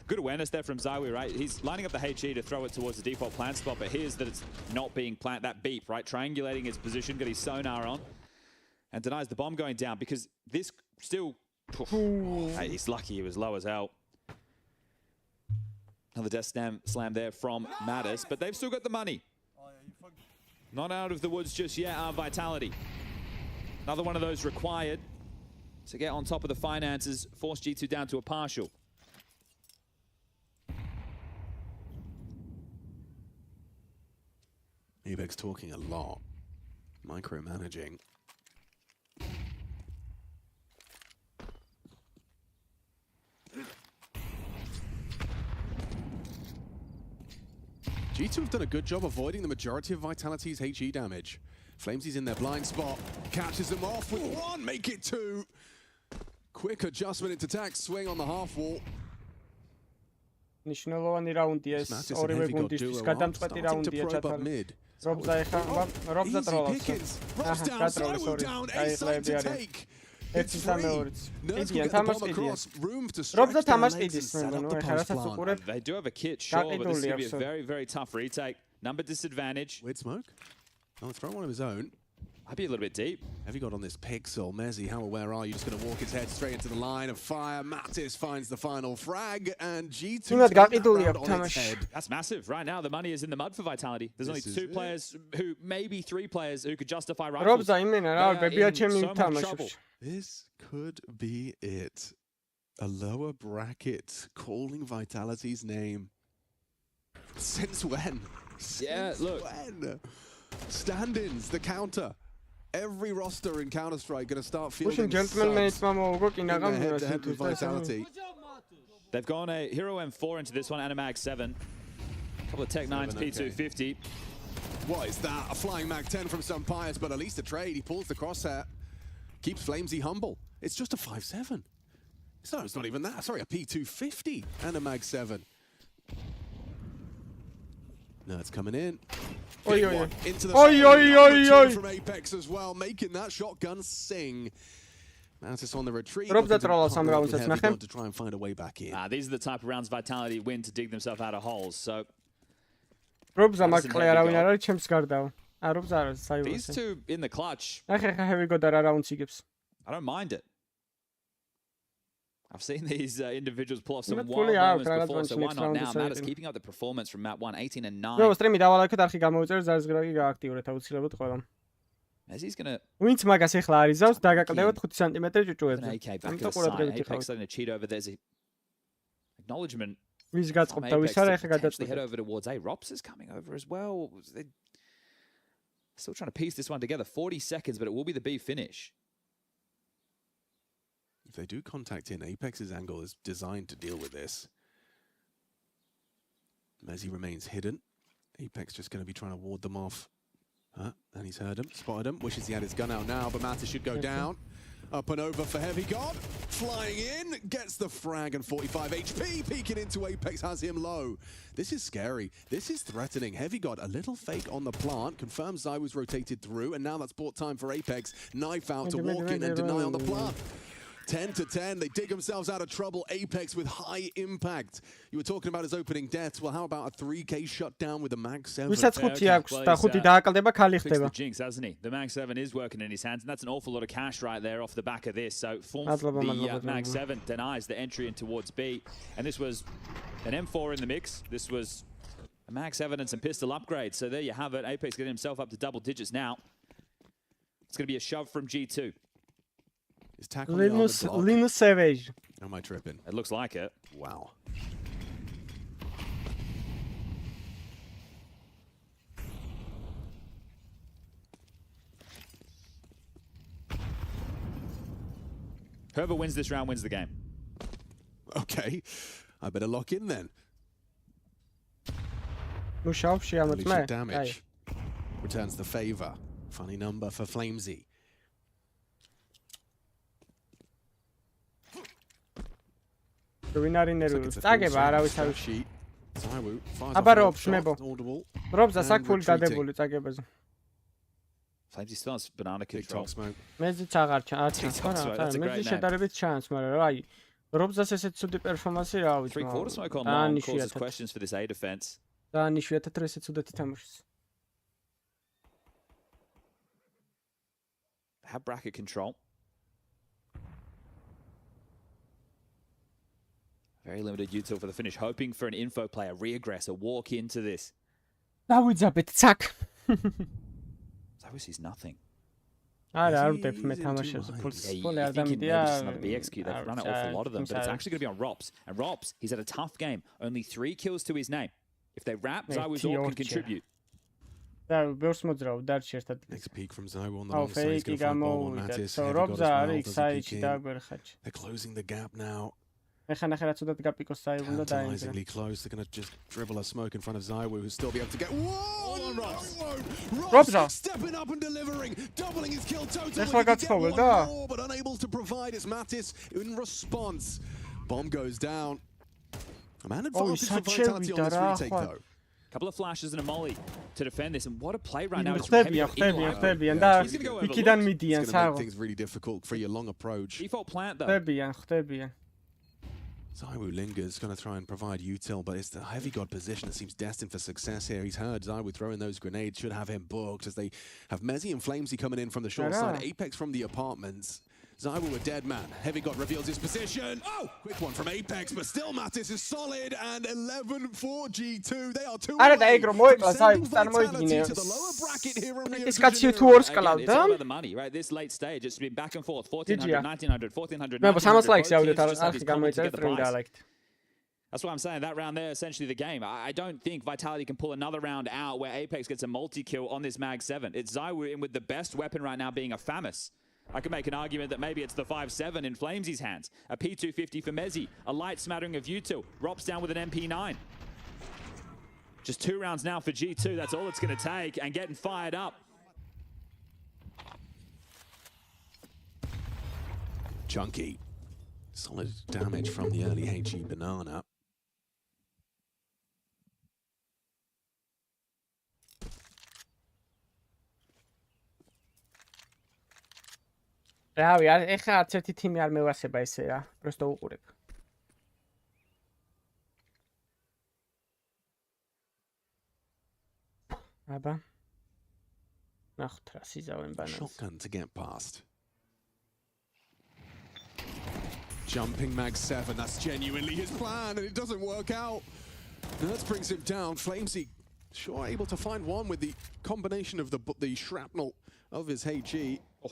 Good awareness there from Zaiwu, right? He's lining up the HE to throw it towards the default plant spot, but here's that it's not being planted. That beep, right? Triangulating his position, got his sonar on, and denies the bomb going down because this still... Hey, he's lucky he was low as hell. Another death slam there from Natus, but they've still got the money. Not out of the woods just yet, Vitality. Another one of those required to get on top of the finances, force G2 down to a partial. Apex talking a lot, micromanaging. G2 have done a good job avoiding the majority of Vitality's HE damage. Flamesy's in their blind spot, catches them off with 1, make it 2. Quick adjustment into attack, swing on the half wall. Ნიშნულოვანი რაუნდია ეს ორივე გუნდისთვის გადამწყვეტი რაუნდია ჩათვალე. Robs ეხა Robs ტროლობს. ერთი სამეორიც. იდიან თამაშს იდიან. Robs თამაშს იდის მე ნუ ეხა რასაც უყურებ. They do have a kit, sure, but this is going to be a very, very tough retake. Number disadvantage. Weird smoke. Oh, throw one of his own. Might be a little bit deep. Have you got on this pixel? Mezzy, how aware are you? Just going to walk his head straight into the line of fire. Natus finds the final frag, and G2 on its head. That's massive. Right now, the money is in the mud for Vitality. There's only 2 players who, maybe 3 players who could justify rifles. So much trouble. This could be it. A lower bracket calling Vitality's name. Since when? Yeah, look. When? Stand-ins, the counter. Every roster in Counter-Strike going to start fielding Vitality. They've gone a Hero M4 into this one, and a Mag 7. A couple of Tech 9s, P250. What is that? A flying Mag 10 from Sampais, but at least a trade. He pulls the crosshair. Keeps Flamesy humble. It's just a 5-7. No, it's not even that. Sorry, a P250 and a Mag 7. No, it's coming in. Into the from Apex as well, making that shotgun sing. Natus on the retreat. To try and find a way back in. These are the type of rounds Vitality win to dig themselves out of holes. So these 2 in the clutch. I don't mind it. I've seen these individuals pull off some wild moments before, so why not now? Natus keeping up the performance from map 1, 18 and 9. As he's going to... Wins მაგას ეხლა არიზავს, დაგაკლდევოთ 5 სანტიმეტრი ჭუჭუებზე. Apex starting to cheat over. There's a acknowledgement. ვის გაწყობდა, ვის არა ეხლა გადაწყვეტა. Head over towards A. Rops is coming over as well. They're still trying to piece this one together. 40 seconds, but it will be the B finish. If they do contact in, Apex's angle is designed to deal with this. Mezzi remains hidden. Apex just going to be trying to ward them off. And he's heard him, spotted him, wishes he had his gun out now, but Natus should go down. Up and over for Heavy God. Flying in, gets the frag and 45 HP. Peeking into Apex, has him low. This is scary. This is threatening. Heavy God, a little fake on the plant. Confirms ZywOo's rotated through, and now that's bought time for Apex. Knife out to walk in and deny on the plant. 10 to 10, they dig themselves out of trouble. Apex with high impact. You were talking about his opening deaths. Well, how about a 3K shutdown with the Mag 7? Fix the jinx, hasn't he? The Mag 7 is working in his hands, and that's an awful lot of cash right there off the back of this. So the Mag 7 denies the entry in towards B, and this was an M4 in the mix. This was a Mag 7 and some pistol upgrades. So there you have it. Apex getting himself up to double digits now. It's going to be a shove from G2. Is Linus Savage. Am I tripping? It looks like it. Wow. Whoever wins this round wins the game. Okay. I better lock in then. Damage. Returns the favor. Funny number for Flamesy. Winner წაგება არავის თავში. აბა რობს მებო. რობს და საკფული გადებული წაგებაზე. Flamesy still has banana control. მეძიც აღარ ჩანს. მეძი შედარებით ჩანს, მაგრამ აი რობზას ესეთ ცუდი პერფორმანსი რა ვიცი. 3/4 smoke on long causes questions for this A defense. და ნიშვიათად რომ ესეთ ცუდად ითამაშეს. Have bracket control. Very limited util for the finish, hoping for an info play, a reaggress, a walk into this. დავიძაბეთ ცაკ. ZywOo sees nothing. არა, არ ვდებ მე თამაშებს ფულს. Fully არ დამიდია. Another BXQ, they've run an awful lot of them, but it's actually going to be on Rops. And Rops, he's had a tough game. Only 3 kills to his name. If they wrap, ZywOo's all can contribute. და ბევრს მოძრავ დარჩი ერთად. Next peek from ZywOo on the long side. He's going to find ball on Natus. They're closing the gap now. Tantalizingly close. They're going to just dribble a smoke in front of ZywOo, who'll still be able to get. Whoa! Robs stepping up and delivering, doubling his kill total. But unable to provide his Natus in response. Bomb goes down. A man advantage for Vitality on this retake, though. Couple of flashes and a molly to defend this, and what a play right now. It's going to make things really difficult for your long approach. Default plant, though. ZywOo lingers, going to try and provide util, but it's the Heavy God position that seems destined for success here. He's heard ZywOo throwing those grenades, should have him booked as they have Mezzi and Flamesy coming in from the short side. Apex from the apartments. ZywOo a dead man. Heavy God reveals his position. Oh! Quick one from Apex, but still Natus is solid, and 11 for G2. They are 2 away. Sending Vitality to the lower bracket here in Rio de the money, right? This late stage, it's been back and forth. 1400, 1900, 1400, That's what I'm saying. That round there, essentially the game. I don't think Vitality can pull another round out where Apex gets a multi-kill on this Mag 7. It's ZywOo in with the best weapon right now being a FAMAS. I could make an argument that maybe it's the 5.7 in Flamesy's hands. A P250 for Mezzi. A light smattering of util. Rops down with an MP9. Just 2 rounds now for G2. That's all it's going to take. And getting fired up. Chunky. Solid damage from the early HE banana. რავი, ეხლა არც ერთი თიმი არ მევასება ესე რა. просто უყურებ. აბა. ნახოთ რა სიზავენ ბანანს. Shotgun to get past. Jumping Mag 7, that's genuinely his plan, and it doesn't work out. Nerds brings him down. Flamesy, sure able to find one with the combination of the shrapnel of his HE. Oh.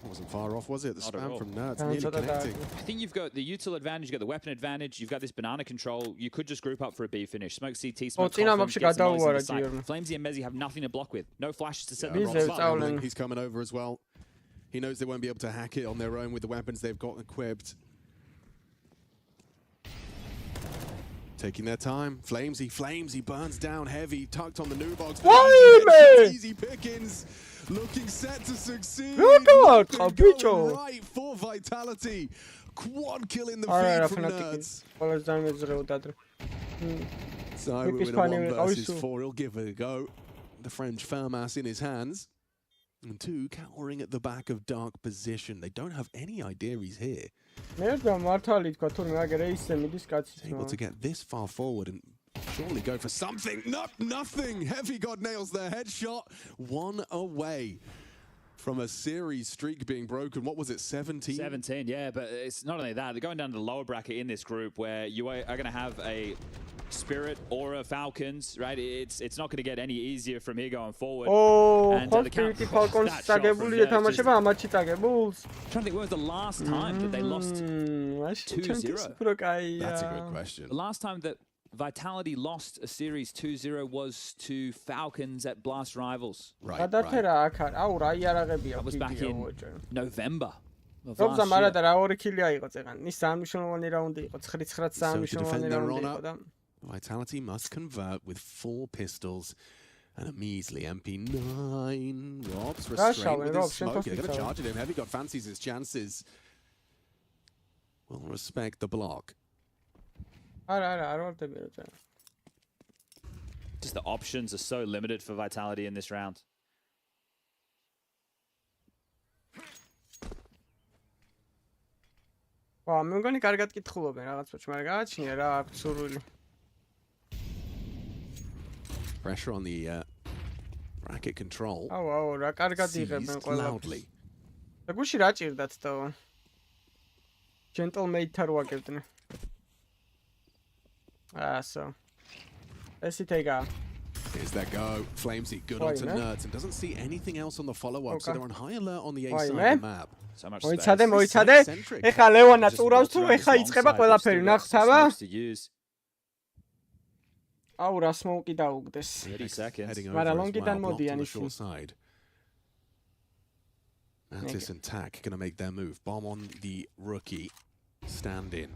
Wasn't far off, was it? The spam from Nerds nearly connecting. I think you've got the util advantage, you've got the weapon advantage, you've got this banana control. You could just group up for a B finish. Smoke CT, smoke Flamesy and Mezzi have nothing to block with. No flashes to set the He's coming over as well. He knows they won't be able to hack it on their own with the weapons they've got equipped. Taking their time. Flamesy burns down heavy, tucked on the new box. Easy pickings. Looking set to succeed. Going right for Vitality. Quad kill in the feed from Nerds. So with a 1 versus 4, he'll give it a go. The French Fermas in his hands. And 2 cowering at the back of dark position. They don't have any idea he's here. Able to get this far forward and surely go for something. Nothing. Heavy God nails the headshot. 1 away from a series streak being broken. What was it, 17? 17, yeah, but it's not only that. They're going down to the lower bracket in this group where you are going to have a Spirit, Aura, Falcons, right? It's not going to get any easier from here going forward. And the Falcons წაგებული ეთამაშება ამაჩი წაგებულს. Trying to think when was the last time that they lost 2-0? That's a good question. The last time that Vitality lost a series 2-0 was to Falcons at Blast Rivals. Right. That was back in November. Robza მარადა რა 2 ქილი აიღო წეგან. ის სამშრომლოვანი რაუნდი იყო. 9-9 სამშრომლოვანი რაუნდი იყო და Vitality must convert with 4 pistols and a measly MP9. Rob's restrained with his smoke. They're going to charge at him. Heavy God fancies his chances. Will respect the block. Just the options are so limited for Vitality in this round. მე მგონი კარგად კითხულობენ რაღაც პოჩ, მაგრამ გააჩნია რა აბსურდული. Pressure on the bracket control. რა კარგად იღებენ ყველაფერს. და გუში რა ჭირდათ და Gentlemate-თან რო აკეთდნენ. So. Let's take out. Here's that go. Flamesy good onto Nerds and doesn't see anything else on the follow-up, so they're on high alert on the A side of the map. So much მოიცადე. ეხა ლევანა წურავს თუ ეხა იწყება ყველაფერი ნახთავა. რა სმოუკი დაუგდეს. 30 seconds. მაგრამ ლონგიდან მოდიან ისინი. Natus and Tack going to make their move. Bomb on the rookie. Stand in.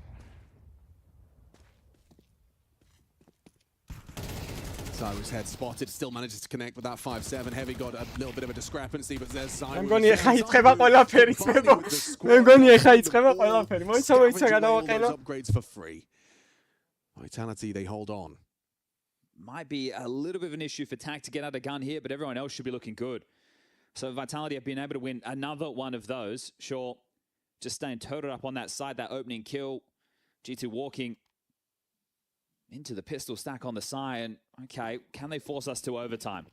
Cyrus head spotted, still manages to connect with that 5-7. Heavy got a little bit of a discrepancy, but there's Cyrus. მე მგონი ეხა იწყება ყველაფერი წმებო. მე მგონი ეხა იწყება ყველაფერი. მოიცა გადავაყენო. Upgrades for free. Vitality, they hold on. Might be a little bit of an issue for Tack to get out a gun here, but everyone else should be looking good. So Vitality have been able to win another one of those. Sure, just staying toted up on that side, that opening kill. G2 walking into the pistol stack on the side, and okay, can they force us to overtime?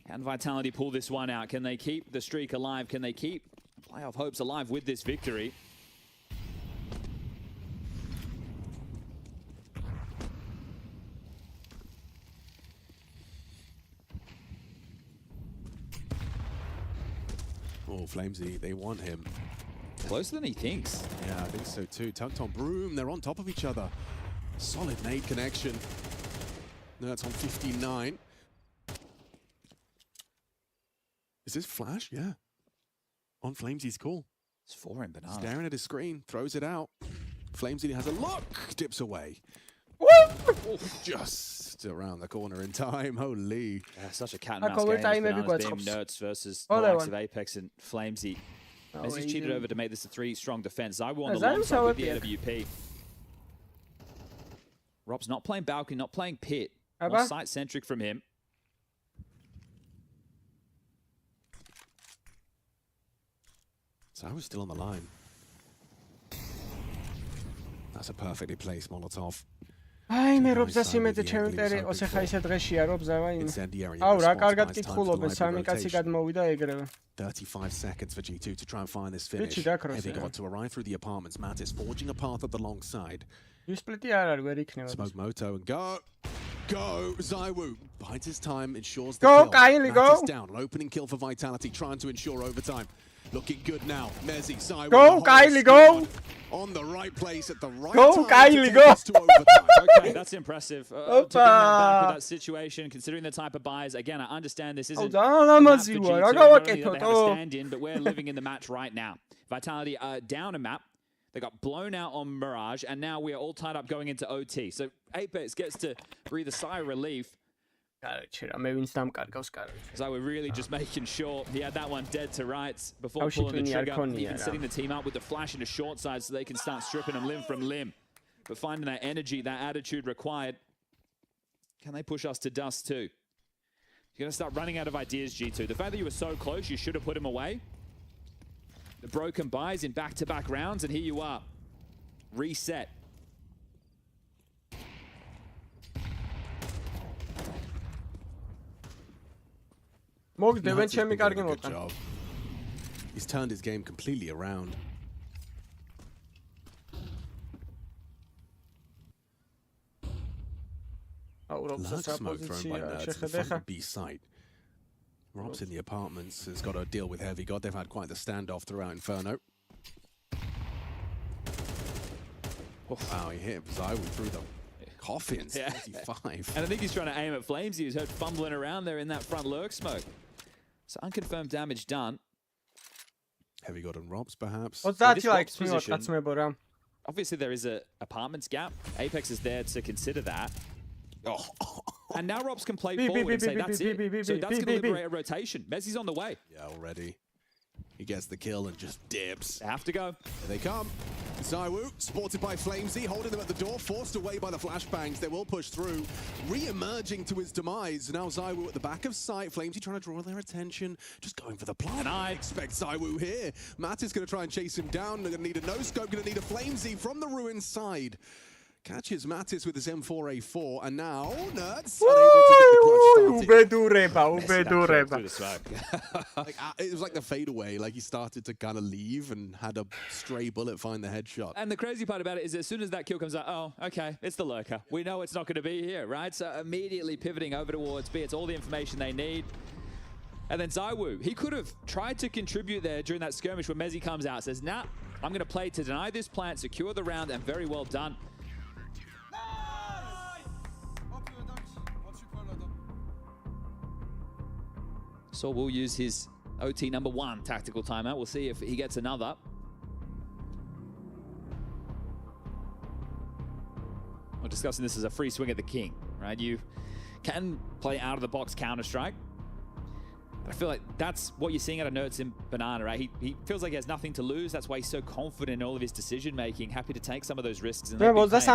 Can Vitality pull this one out? Can they keep the streak alive? Can they keep playoff hopes alive with this victory? Oh, Flamesy, they want him. Closer than he thinks. Yeah, I think so too. Tucked on Broom, they're on top of each other. Solid nade connection. That's on 59. Is this Flash? Yeah. On Flamesy's call. It's 4 in banana. Staring at his screen, throws it out. Flamesy has a look, dips away. Just around the corner in time. Holy. Yeah, such a cat and mouse game. Nerds versus the likes of Apex and Flamesy. Messi's cheated over to make this a 3-strong defense. I won the long side with the AWP. Rob's not playing balcony, not playing pit. More site-centric from him. So I was still on the line. That's a perfectly placed Molotov. მე რობზას იმედზე ჩემი მტერი იყოს ეხა ისე დღეშია რობზა ვაიმე. რა კარგად კითხულობენ, სამი კაცი გადმოვიდა ეგრევე. 35 seconds for G2 to try and find this finish. Heavy got to arrive through the apartments. Natus forging a path at the long side. Splitty არ არის, ვერ იქნება. Smoke Moto and go. Zywoo bides his time, ensures the kill. Natus down. An opening kill for Vitality, trying to ensure overtime. Looking good now. Mezzi, Cyrus. Go, Kylie, go! On the right place at the right go, time. Kylie, go! Okay, that's impressive. To bring them back with that situation, considering the type of buys. Again, I understand this isn't a map for G2, not only that they have a stand-in, but we're living in the match right now. Vitality are down a map. They got blown out on Mirage, and now we are all tied up going into OT. So Apex gets to breathe a sigh of relief. So we're really just making sure he had that one dead to rights before pulling the trigger, even setting the team up with the flash into short side so they can start stripping them limb from limb. But finding that energy, that attitude required, can they push us to dust too? You're going to start running out of ideas, G2. The fact that you were so close, you should have put him away. The broken buys in back-to-back rounds, and here you are. Reset. Good job. He's turned his game completely around. Large smoke thrown by Nerds in the front of B site. Rob's in the apartments has got to deal with Heavy God. They've had quite the standoff throughout Inferno. Wow, he hit Zywu through the coffins. Yeah. 35. And I think he's trying to aim at Flames. He was heard fumbling around there in that front lurk smoke. So unconfirmed damage done. Heavy God and Robs, perhaps. What's that like? Obviously, there is a apartments gap. Apex is there to consider that. Oh. And now Robs can play forward and say that's it. So that's going to liberate a rotation. Messi's on the way. Yeah, already. He gets the kill and just dips. They have to go. Here they come. Zywu, supported by Flamesy, holding them at the door, forced away by the flashbangs. They will push through, re-emerging to his demise. Now Zywu at the back of sight. Flamesy trying to draw their attention, just going for the plant. I expect Zywu here. Matt is going to try and chase him down. They're going to need a no-scope, going to need a Flamesy from the ruin side. Catches Natus with his M4A4, and now Nerds unable to get the clutch started. It was like the fadeaway, like he started to kind of leave and had a stray bullet find the headshot. And the crazy part about it is as soon as that kill comes out, oh, okay, it's the lurker. We know it's not going to be here, right? So immediately pivoting over towards B, it's all the information they need. And then Zywu, he could have tried to contribute there during that skirmish when Mezzi comes out, says, nah, I'm going to play to deny this plant, secure the round, and very well done. So we'll use his OT #1 tactical timeout. We'll see if he gets another. We're discussing this as a free swing at the king, right? You can play out of the box Counter-Strike. But I feel like that's what you're seeing out of Nerds in Banana, right? He feels like he has nothing to lose. That's why he's so confident in all of his decision making, happy to take some of those risks. And it was It was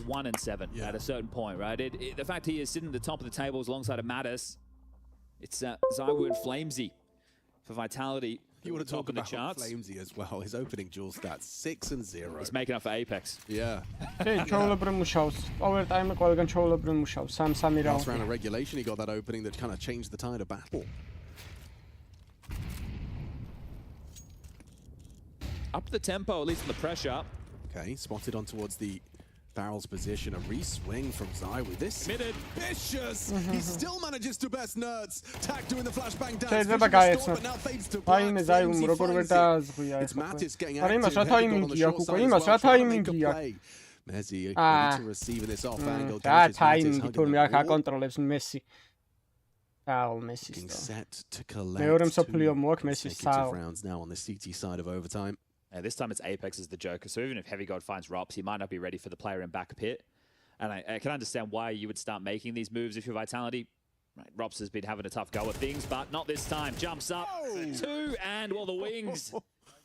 1-7 at a certain point, right? The fact he is sitting at the top of the tables alongside of Natus, it's Zywu and Flamesy for Vitality. You want to talk about Flamesy as well. His opening duel stats 6 and 0. He's making up for Apex. Yeah. Last round of regulation, he got that opening that kind of changed the tide of battle. Up the tempo, at least on the pressure. Okay, spotted on towards the barrel's position. A re-swing from Zywu. This vicious. He still manages to best Nerds. Tak doing the flashbang down. But now fades to black. It's Matis getting active. Mezzi ready to receive this off angle. Getting set to collect. Consecutive rounds now on the CT side of overtime. This time it's Apex as the Joker, so even if Heavy God finds Rops, he might not be ready for the player in back pit. And I can understand why you would start making these moves if you're Vitality. Right, Rops has been having a tough go at things, but not this time. Jumps up, 2, and well, the wings.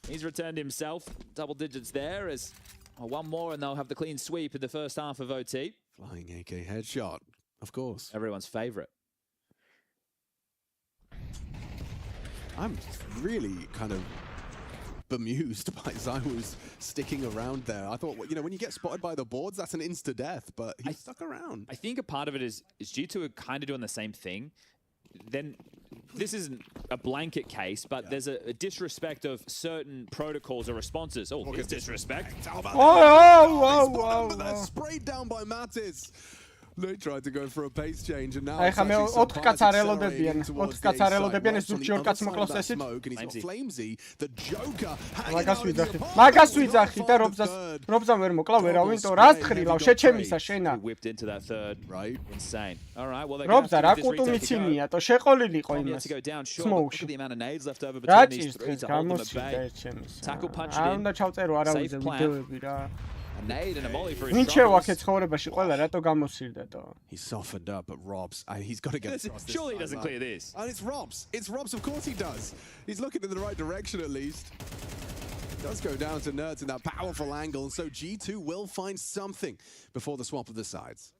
He's returned himself. Double digits there as one more, and they'll have the clean sweep in the first half of OT. Flying AK headshot, of course. Everyone's favorite. I'm really kind of bemused by Zywu's sticking around there. I thought, you know, when you get spotted by the boards, that's an insta-death, but he stuck around. I think a part of it is G2 are kind of doing the same thing. Then this isn't a blanket case, but there's a disrespect of certain protocols or responses. Oh, here's disrespect. Sprayed down by Matis. They tried to go for a pace change and now აი ხა მე 4 კაც არ ელოდებიან 4 კაც არ ელოდებიან ეს ზურგში 2 კაც მოკლავს ესეთ Flamesy the Joker მაგას ვიძახი და რობზამ ვერ მოკლა ვერავინ თო რას თხრილავ შეჩემისა შენა whipped into that third right insane all right well რობზა რა კუტუ მიცინია თო შეყოლილიყო იმას the amount of nades left over between these three to hold them at bay tackle punched in უნდა ჩავწერო არავითარ ვიდეოები რა a nade and a volley for his Vincere აქეთ ცხოვრებაში ყველა რატო გამოსირდეთო He's softened up but Robs he's got to get across this surely he doesn't clear this and it's Robs of course he does he's looking in the right direction at least does go down to Nerds in that powerful angle and so G2 will find something before the swap of the sides.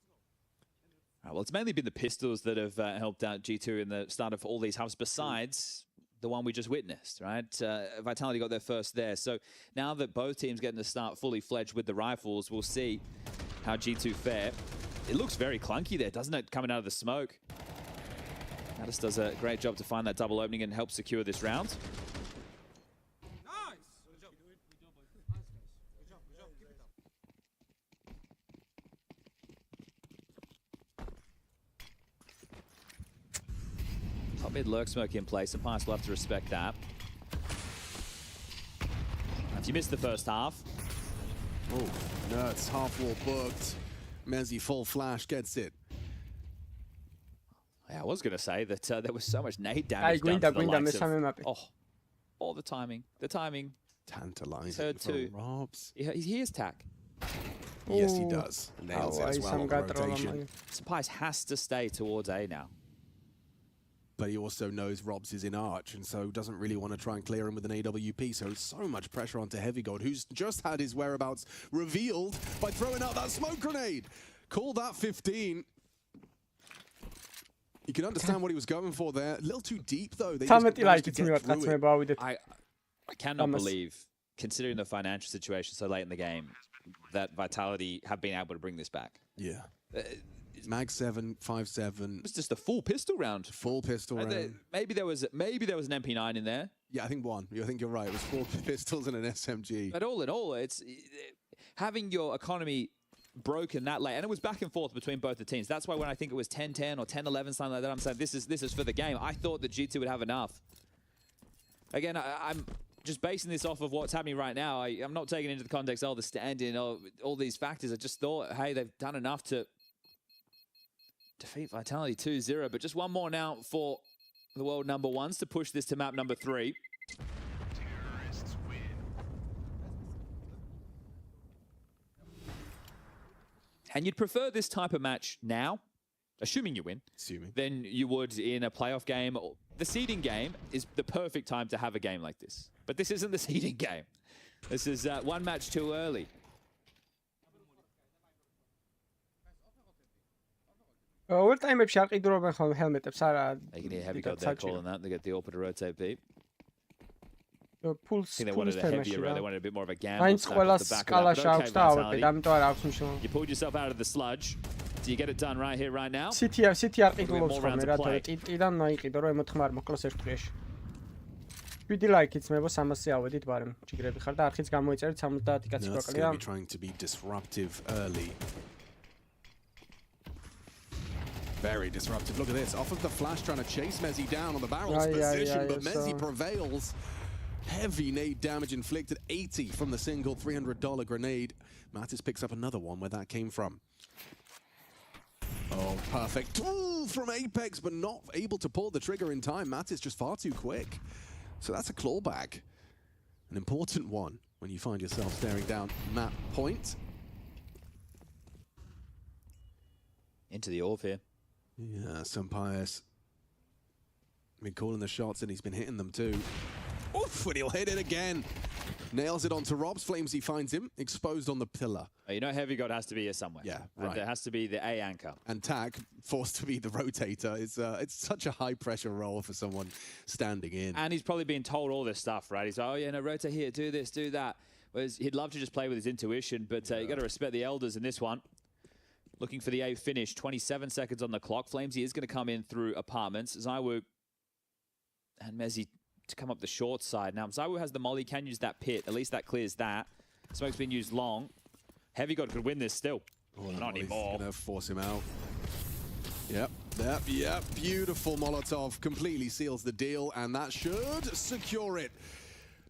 Well, it's mainly been the pistols that have helped out G2 in the start of all these halves besides the one we just witnessed, right? Vitality got their first there. So now that both teams getting to start fully fledged with the rifles, we'll see how G2 fare. It looks very clunky there, doesn't it, coming out of the smoke? Natus does a great job to find that double opening and help secure this round. Top mid lurk smoke in place, and Pius will have to respect that. If you missed the first half. Oh, Nuts, half wall booked. Mezzi full flash gets it. Yeah, I was going to say that there was so much nade damage done to the likes of... Oh, the timing. The timing. Tantalizing for Robs. He hears tack. Yes, he does. Nails it as well on the rotation. So Pius has to stay towards A now. But he also knows Robs is in Arch, and so doesn't really want to try and clear him with an AWP. So much pressure onto Heavy God, who's just had his whereabouts revealed by throwing out that smoke grenade. Call that 15. You can understand what he was going for there. A little too deep, though. They I cannot believe, considering the financial situation so late in the game, that Vitality have been able to bring this back. Yeah. Mag 7, 5-7. It was just a full pistol round. Full pistol round. Maybe there was an MP9 in there. Yeah, I think one. I think you're right. It was 4 pistols and an SMG. But all in all, it's having your economy broken that late, and it was back and forth between both the teams. That's why when I think it was 10-10 or 10-11, something like that, I'm saying this is for the game. I thought that G2 would have enough. Again, I'm just basing this off of what's happening right now. I'm not taking into the context the stand-in, all these factors. I just thought, hey, they've done enough to defeat Vitality 2-0, but just one more now for the world number ones to push this to map number 3. And you'd prefer this type of match now, assuming you win, than you would in a playoff game. The seeding game is the perfect time to have a game like this. But this isn't the seeding game. This is one match too early. Overtime-ებში არ ყიდულობენ ხოლმე helmet-ებს არა. They can hear Heavy God there calling that. They get the AWP to rotate beat. Pulse they wanted a heavier, they wanted a bit more of a gamble. Maინც ყველა სკალაში აქვს და AWP, ამიტომ არ აქვს მნიშვნელობა. You pulled yourself out of the sludge. Do you get it done right here, right now? City არ ყიდულობს ხოლმე რა თქმა უნდა. ტიტიდან მაიყიდო რომ M4 არ მოკლოს ერთ დღეში. 7 ლაიქიც მეუბო 300 ავედით ბარემ ჯიგრები ხარ და არხიც გამოიწერეთ 70 კაცი გვაკლია. Trying to be disruptive early. Very disruptive. Look at this. Off of the flash, trying to chase Mezzi down on the barrel's position, but Mezzi prevails. Heavy nade damage inflicted. 80 from the single $300 grenade. Natus picks up another one where that came from. Oh, perfect. Ooh, from Apex, but not able to pull the trigger in time. Natus just far too quick. So that's a clawback. An important one when you find yourself staring down map point. Into the AWP here. Yeah, Pius been calling the shots and he's been hitting them too. Oof, and he'll hit it again. Nails it onto Robs. Flamesy finds him, exposed on the pillar. You know Heavy God has to be here somewhere. Yeah, right. Right. There has to be the A anchor. And Tack, forced to be the rotator. It's such a high-pressure role for someone standing in. And he's probably been told all this stuff, right? He's like, oh, yeah, no, rotate here, do this, do that. Whereas he'd love to just play with his intuition, but you got to respect the elders in this one. Looking for the A finish, 27 seconds on the clock. Flamesy is going to come in through apartments. Zywoo and Mezzi to come up the short side. Now, Zywoo has the molly, can use that pit. At least that clears that. Smoke's been used long. Heavy God could win this still. Oh, Not anymore. He's going to force him out. Yep. Beautiful Molotov. Completely seals the deal, and that should secure it.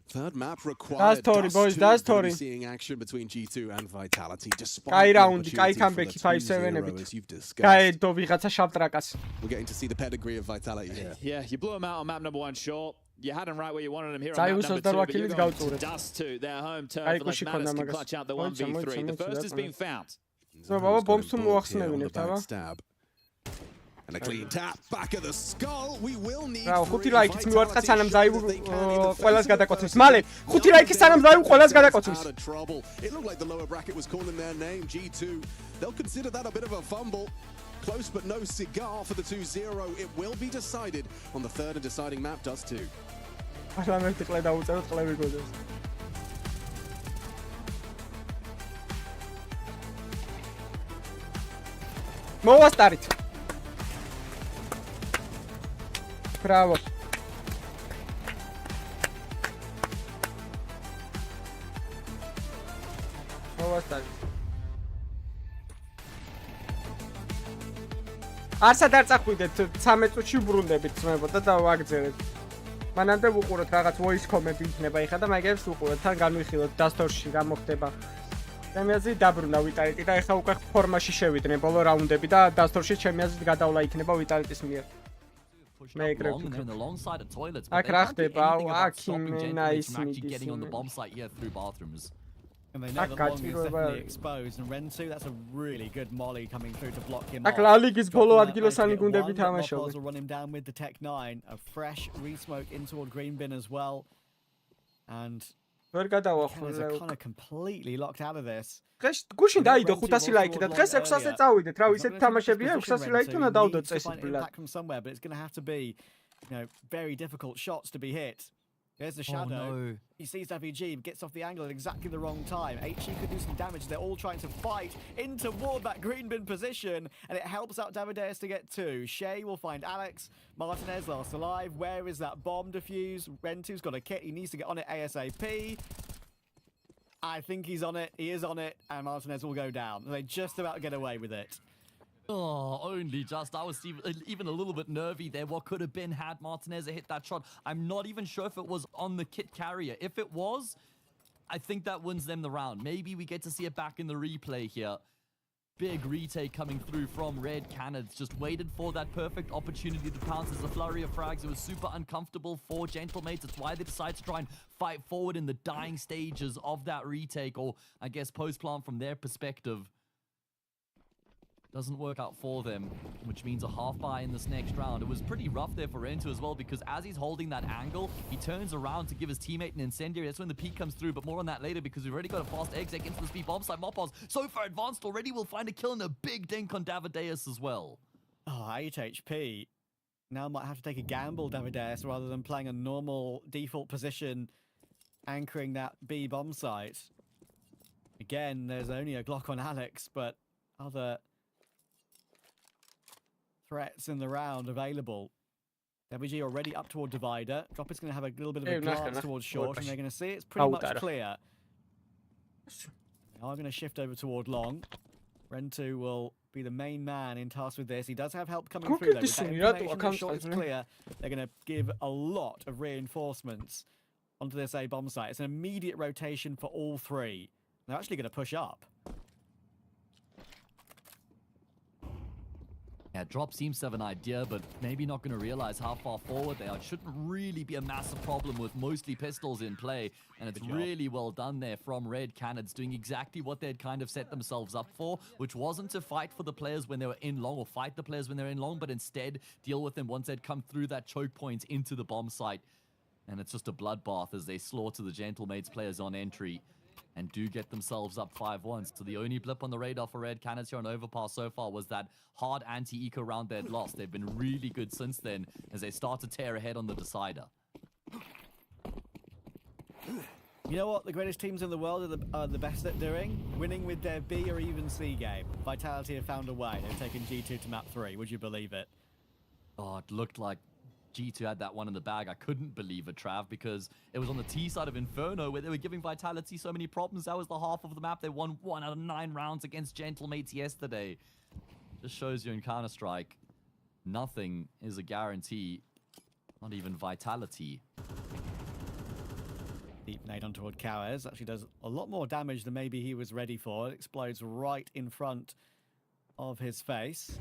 Third map required. That's Tori, boys. That's Tori. Seeing action between G2 and Vitality. Kay round, Kay comeback, 5-7. You've discussed. Kay do ვიღაცა შავტრაკას. We're getting to see the pedigree of Vitality here. Yeah, you blew them out on map number 1 short. You had them right where you wanted them here on Zai map number 2, but you're going to გავწურეთ. Dust 2, their home turf, unless Natus can clutch out the 1v3. The first has been found. So, baba, bombs თუ მოახსნევინებთ, აბა. Stab. And a clean tap back of the skull. We will need. რა, 5 ლაიქიც მივარტყა სანამ ზაი ყველას გადაკოცვის. მალე 5 ლაიქი სანამ ზაი ყველას გადაკოცვის. It looked like the lower bracket was calling their name, G2. They'll consider that a bit of a fumble. Close but no cigar for the 2-0. It will be decided on the third and deciding map, Dust 2. ახლა მე ტყლე დაუწეროთ, ყლე ვიგოდეს. მოვასტარით. Bravo. მოვასტარით. არსად არ წახვიდეთ 13 წუთში ვბრუნდებით ძმებო და ვაგრძელეთ. მანამდე ვუყუროთ რაღაც voice comment იქნება ეხა და მაგებს ვუყუროთ, თან განვიხილოთ დასტორში რა მოხდება. ჩემი აზრით დაბრუნდა ვიტალიტი და ეხა უკვე ფორმაში შევიდნენ ბოლო რაუნდები და დასტორში ჩემი აზრით გადავლა იქნება ვიტალიტის მიერ. alongside the toilets. აქ რა ხდება? აქ იმენა ის getting on the bomb site here through bathrooms. And they know the long is definitely exposed, and Rentu, that's a really good molly coming through to block him off. აქ La Liga-ის ბოლო ადგილოსანი გუნდები თამაშობენ. Will run him down with the Tech 9, a fresh re-smoke in toward green bin as well. And ვერ გადავახურე. They're kind of completely locked out of this. დღეს გუშინ დაიდო 500 ლაიქი და დღეს 600-ზე წავიდეთ. რა ისეთ თამაშებია 600 ლაიქი უნდა დავდოთ წესით ბლად. From somewhere, but it's going to have to be, very difficult shots to be hit. There's the shadow. No. He sees WG, gets off the angle at exactly the wrong time. HE could do some damage. They're all trying to fight in toward that green bin position, and it helps out Davideus to get 2. Shay will find Alex. Martinez last alive. Where is that bomb defuse? Rentu's got a kit. He needs to get on it ASAP. I think he's on it. He is on it, and Martinez will go down. They just about get away with it. Oh, only just. I was even a little bit nervy there. What could have been had Martinez hit that shot? I'm not even sure if it was on the kit carrier. If it was, I think that wins them the round. Maybe we get to see it back in the replay here. Big retake coming through from Red Cannons. Just waited for that perfect opportunity to pounce. There's a flurry of frags. It was super uncomfortable for Gentlemates. It's why they decided to try and fight forward in the dying stages of that retake, or I guess post-plant from their perspective. Doesn't work out for them, which means a half buy in this next round. It was pretty rough there for Rentu as well, because as he's holding that angle, he turns around to give his teammate an incendiary. That's when the peak comes through, but more on that later, because we've already got a fast exec into the speed bomb site. Mopos so far advanced already. We'll find a kill and a big dink on Davideus as well. Oh, 8 HP. Now might have to take a gamble, Davideus, rather than playing a normal default position, anchoring that B bomb site. Again, there's only a Glock on Alex, but other threats in the round available. WG already up toward Divider. Drop is going to have a little bit of a glance towards short, and they're going to see it's pretty much clear. Now I'm going to shift over toward long. Rentu will be the main man in task with this. He does have help coming through though. With that information short is clear, they're going to give a lot of reinforcements onto this A bomb site. It's an immediate rotation for all 3. They're actually going to push up. Yeah, Drop seems to have an idea, but maybe not going to realize how far forward they are. It shouldn't really be a massive problem with mostly pistols in play, and it's really well done there from Red Cannons, doing exactly what they'd kind of set themselves up for, which wasn't to fight for the players when they were in long, or fight the players when they're in long, but instead deal with them once they'd come through that choke point into the bomb site. And it's just a bloodbath as they slaughter the Gentlemates players on entry and do get themselves up 5-1. So the only blip on the radar for Red Cannons here on Overpass so far was that hard anti-eco round they'd lost. They've been really good since then as they start to tear ahead on the decider. You know what the greatest teams in the world are the best at doing? Winning with their B or even C game. Vitality have found a way. They've taken G2 to map 3. Would you believe it? Oh, it looked like G2 had that one in the bag. I couldn't believe it, Trav, because it was on the T side of Inferno where they were giving Vitality so many problems. That was the half of the map. They won 1 out of 9 rounds against Gentlemates yesterday. Just shows you in Counter-Strike, nothing is a guarantee. Not even vitality. Deep nade on toward Cowers. Actually does a lot more damage than maybe he was ready for. It explodes right in front of his face.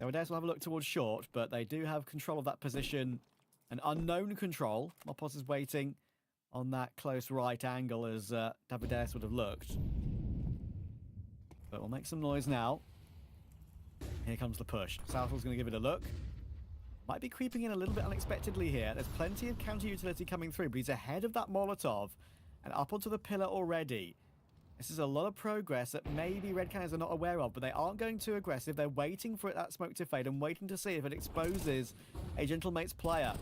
Natus will have a look towards short, but they do have control of that position. An unknown control. Mopos is waiting on that close right angle as Davides would have looked. But we'll make some noise now. Here comes the push. Southall's going to give it a look. Might be creeping in a little bit unexpectedly here. There's plenty of counter utility coming through, but he's ahead of that Molotov and up onto the pillar already. This is a lot of progress that maybe Red Cannons are not aware of, but they aren't going too aggressive. They're waiting for that smoke to fade and waiting to see if it exposes a Gentlemates player.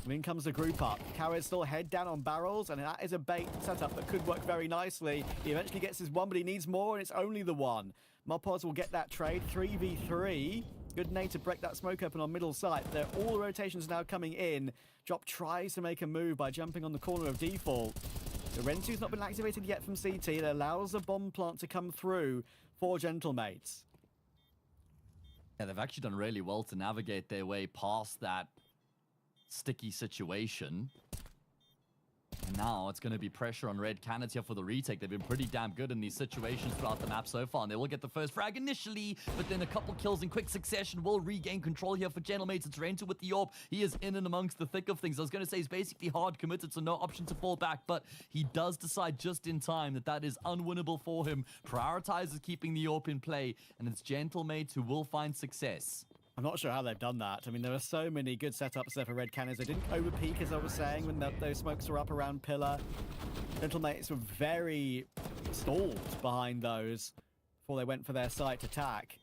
In comes the group up. Cowers still head down on barrels, and that is a bait setup that could work very nicely. He eventually gets his one, but he needs more, and it's only the one. Mopos will get that trade. 3v3. Good nade to break that smoke open on middle site. All the rotations now coming in. Drop tries to make a move by jumping on the corner of default. The Rentu's not been activated yet from CT. It allows the bomb plant to come through for Gentlemates. Yeah, they've actually done really well to navigate their way past that sticky situation. And now it's going to be pressure on Red Cannons here for the retake. They've been pretty damn good in these situations throughout the map so far, and they will get the first frag initially, but then a couple kills in quick succession will regain control here for Gentlemates. It's Rentu with the AWP. He is in and amongst the thick of things. I was going to say he's basically hard committed, so no option to fall back, but he does decide just in time that that is unwinnable for him. Prioritizes keeping the AWP in play, and it's Gentlemates who will find success. I'm not sure how they've done that. I mean, there are so many good setups there for Red Cannons. They didn't over-peak, as I was saying, when those smokes were up around Pillar. Gentlemates were very stalled behind those before they went for their site attack.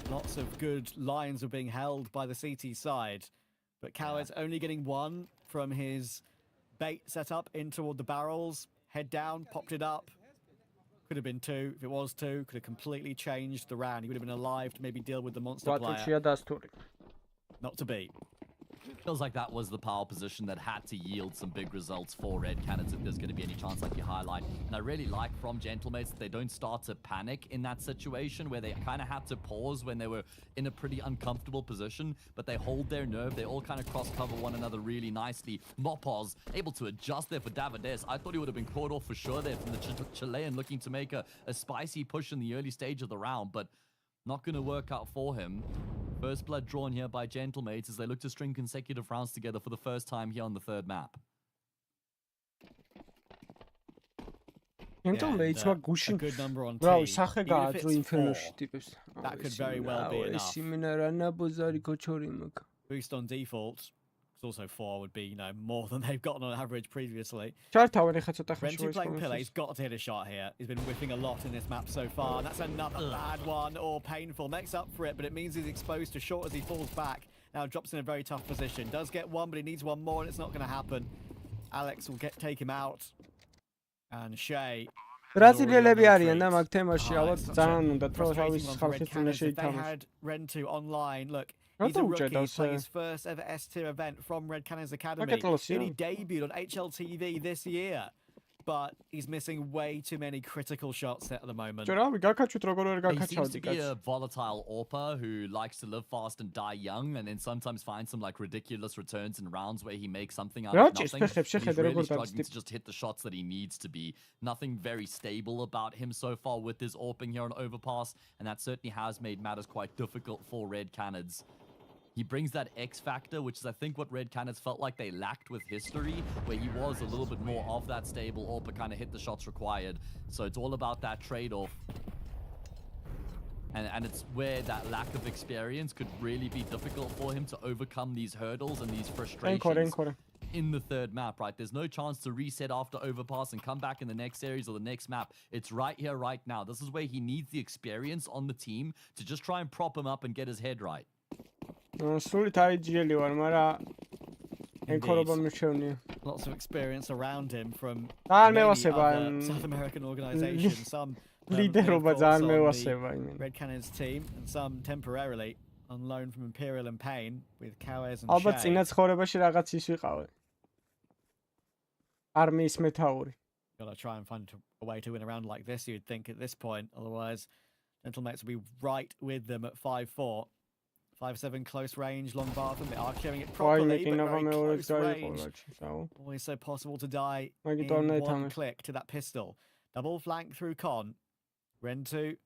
Lots of good lines were being held by the CT side. But Coward's only getting one from his bait setup in toward the barrels. Head down, popped it up. Could have been two. If it was two, could have completely changed the round. He would have been alive to maybe deal with the monster player. Not to be. Feels like that was the power position that had to yield some big results for Red Cannons if there's going to be any chance like you highlight. And I really like from Gentlemates that they don't start to panic in that situation where they kind of had to pause when they were in a pretty uncomfortable position, but they hold their nerve. They all kind of cross-cover one another really nicely. Mopos able to adjust there for Davides. I thought he would have been caught off for sure there from the Chilean, looking to make a spicy push in the early stage of the round, but not going to work out for him. First blood drawn here by Gentlemates as they look to string consecutive rounds together for the first time here on the third map. Gentlemates were gushing. Good number on Bro, T. That could very well be enough. Boost on default. Also 4 would be, you know, more than they've gotten on average previously. Rentu playing Pillar, he's got to hit a shot here. He's been whipping a lot in this map so far, and that's another bad one, or painful. Makes up for it, but it means he's exposed to short as he falls back. Now drops in a very tough position. Does get one, but he needs one more, and it's not going to happen. Alex will take him out. And Shay... ბრაზილიელები არიან და მაგ თემაში ალბათ ძალიან უნდა თქოს თავის ხალხის წინაშე They had Rentu online. Look, he's a rookie. He's playing his first ever S-tier event from Red Cannons Academy. He debuted on HLTV this year, but he's missing way too many critical shots at the moment. He seems to be a volatile AWPer who likes to live fast and die young, and then sometimes find some like ridiculous returns in rounds where he makes something out of nothing. He's really struggling to just hit the shots that he needs to be. Nothing very stable about him so far with his AWPing here on Overpass, and that certainly has made matters quite difficult for Red Cannons. He brings that X factor, which is I think what Red Cannons felt like they lacked with history, where he was a little bit more of that stable AWPer, kind of hit the shots required. So it's all about that trade-off. And it's where that lack of experience could really be difficult for him to overcome these hurdles and these frustrations in the third map, right? There's no chance to reset after Overpass and come back in the next series or the next map. It's right here, right now. This is where he needs the experience on the team to just try and prop him up and get his head right. Lots of experience around him from many other South American organizations. Some Red Cannons team, and some temporarily on loan from Imperial and Pain with Cowers and Shay. Gotta try and find a way to win a round like this, you'd think, at this point. Otherwise, Gentlemates will be right with them at 5-4. 5-7 close range, long bar them. They are clearing it properly, but very close range. Always so possible to die in one click to that pistol. Double flank through Con. Rentu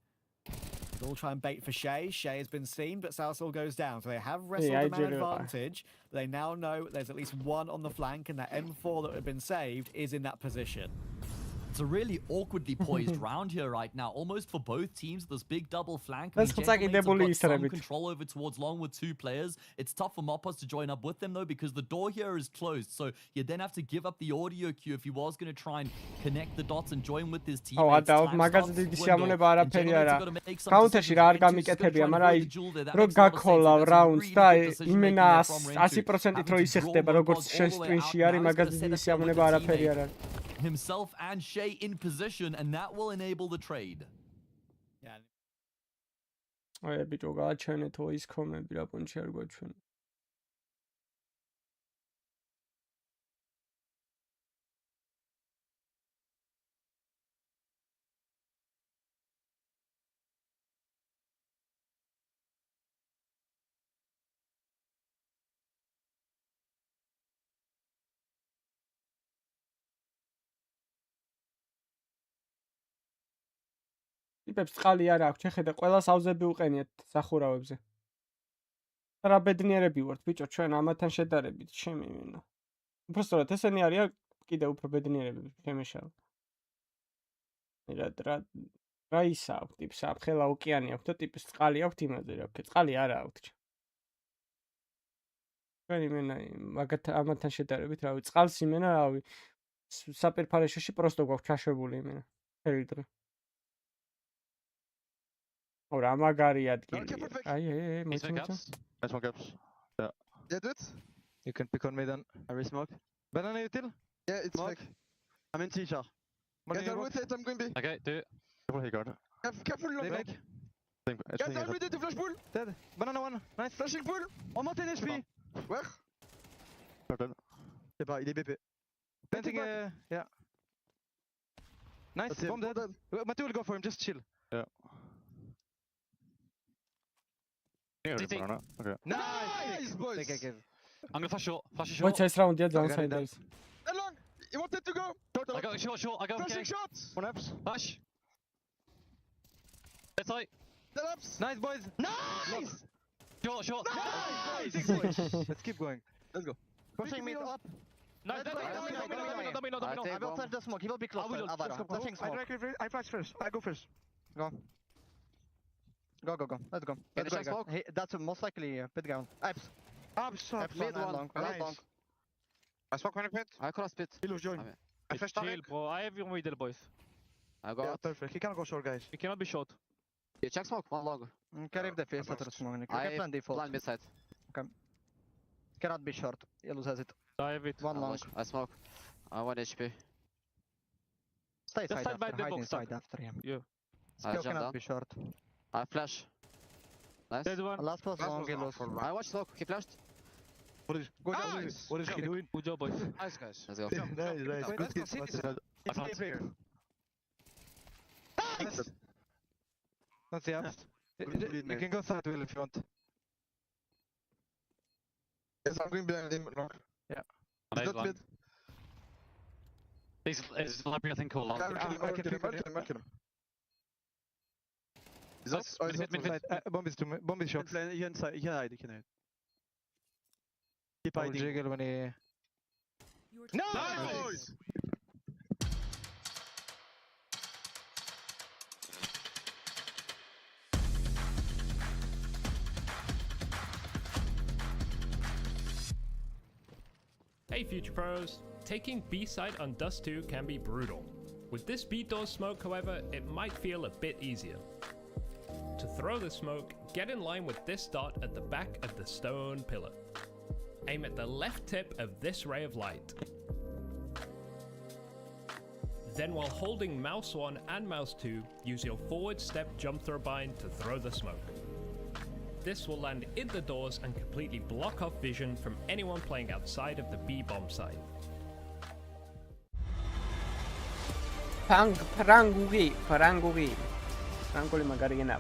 will try and bait for Shay. Shay has been seen, but Salsol goes down. So they have wrestled the man advantage. But they now know there's at least one on the flank, and that M4 that had been saved is in that position. It's a really awkwardly poised round here right now, almost for both teams. This big double flank. That's got some control over towards long with 2 players. It's tough for Mopos to join up with them though, because the door here is closed. So you then have to give up the audio queue if he was going to try and connect the dots and join with his team. მაგაზე დიდი სიამონება არაფერი არა. Counter-ში რა არ გამიკეთებია, მაგრამ რო გაქოლავ რაუნდს და იმენა 100%-ით რო ისე ხდება, როგორც შენ სტრინში არის, მაგაზე დიდი სიამონება არაფერი არა. Himself and Shay in position, and that will enable the trade. Yeah. Ay bicho გააჩვენეთ ის კომები რა პონჩი არ გვაჩვენე. ტიპებს წყალი არ აქვს, შეხედე, ყველას ავზები უყენიათ სახურავებზე. რა ბედნიერები ვართ, ბიჭო, ჩვენ ამათან შედარებით, ჩემი მინა. უბრალოდ ესენი არიან კიდე უფრო ბედნიერები, შემეშალა. რა ისა აქვს, ტიპს აფხელა ოკეანი აქვს და ტიპს წყალი აქვს იმაზე, რა, წყალი არ აქვს. ჩვენი მინა ამათან შედარებით, რავი, წყალს იმენა, რავი, საპირფარეშოში პროსტო გვაქვს ჩაშვებული იმენა. ხელი დღე. Or amagari adgil. Nice one caps. Yeah. Yeah, do it. You can pick on me then. I re-smoke. Banana you till? Yeah, it's smoke. I'm in T-shar. Get down with it, I'm going B. Okay, do it. Careful, he got it. Careful, long back. Get down with it, flash pull. Dead. Banana one. Nice. Flashing pull. On monte HP. Where? Purple. C'est pas, il est BP. Planting, yeah. Nice, bomb dead. Matthew will go for him, just chill. Yeah. Okay. Nice, boys. Okay. I'm gonna flash short. Flash short. What's this round? Yeah, downside guys. Long. You wanted to go? I got short. I got flashing shots. One ups. Flash. Let's fight. Nice, boys. Nice. Short. Nice. Let's keep going. Let's go. Pushing me up. Nice. I will flash the smoke. He will be close. Flashing smoke. I flash first. I go first. Go. Go. Let's go. That's most likely pit ground. Apps. Mid one. Nice. I smoke one pit. I cross pit. He lose join. I flash chill, bro. I have your middle, boys. I got perfect. He cannot go short, guys. He cannot be short. You check smoke, one log. Carry the face after the smoke. I plan default. Plan mid side. Okay. Cannot be short. Yellow has it. I have it. One long. I smoke. 1 HP. Stay side after. By the hide box inside after him. Yeah. Still cannot down. be short. I flash. Nice. Dead one. Last pass long, yellow. I watch smoke. He flashed. What is he doing? Good job, boys. Nice, guys. Let's go. Nice. Good kids. Nice. Let's see. You can go side wheel if you want. Yes, I'm going behind him. Yeah. He's not mid. Is library, I think, called long. Mark him. Bomb is short. He inside. He can hide. Keep hiding. Jiggle when he... Nice! Hey Future Pros! Taking B side on Dust 2 can be brutal. With this B door smoke, however, it might feel a bit easier. To throw the smoke, get in line with this dot at the back of the stone pillar. Aim at the left tip of this ray of light. Then while holding mouse 1 and mouse 2, use your forward step jump throw bind to throw the smoke. This will land in the doors and completely block off vision from anyone playing outside of the B bomb site. Parangugi. ფრანგული მაგარი ენა.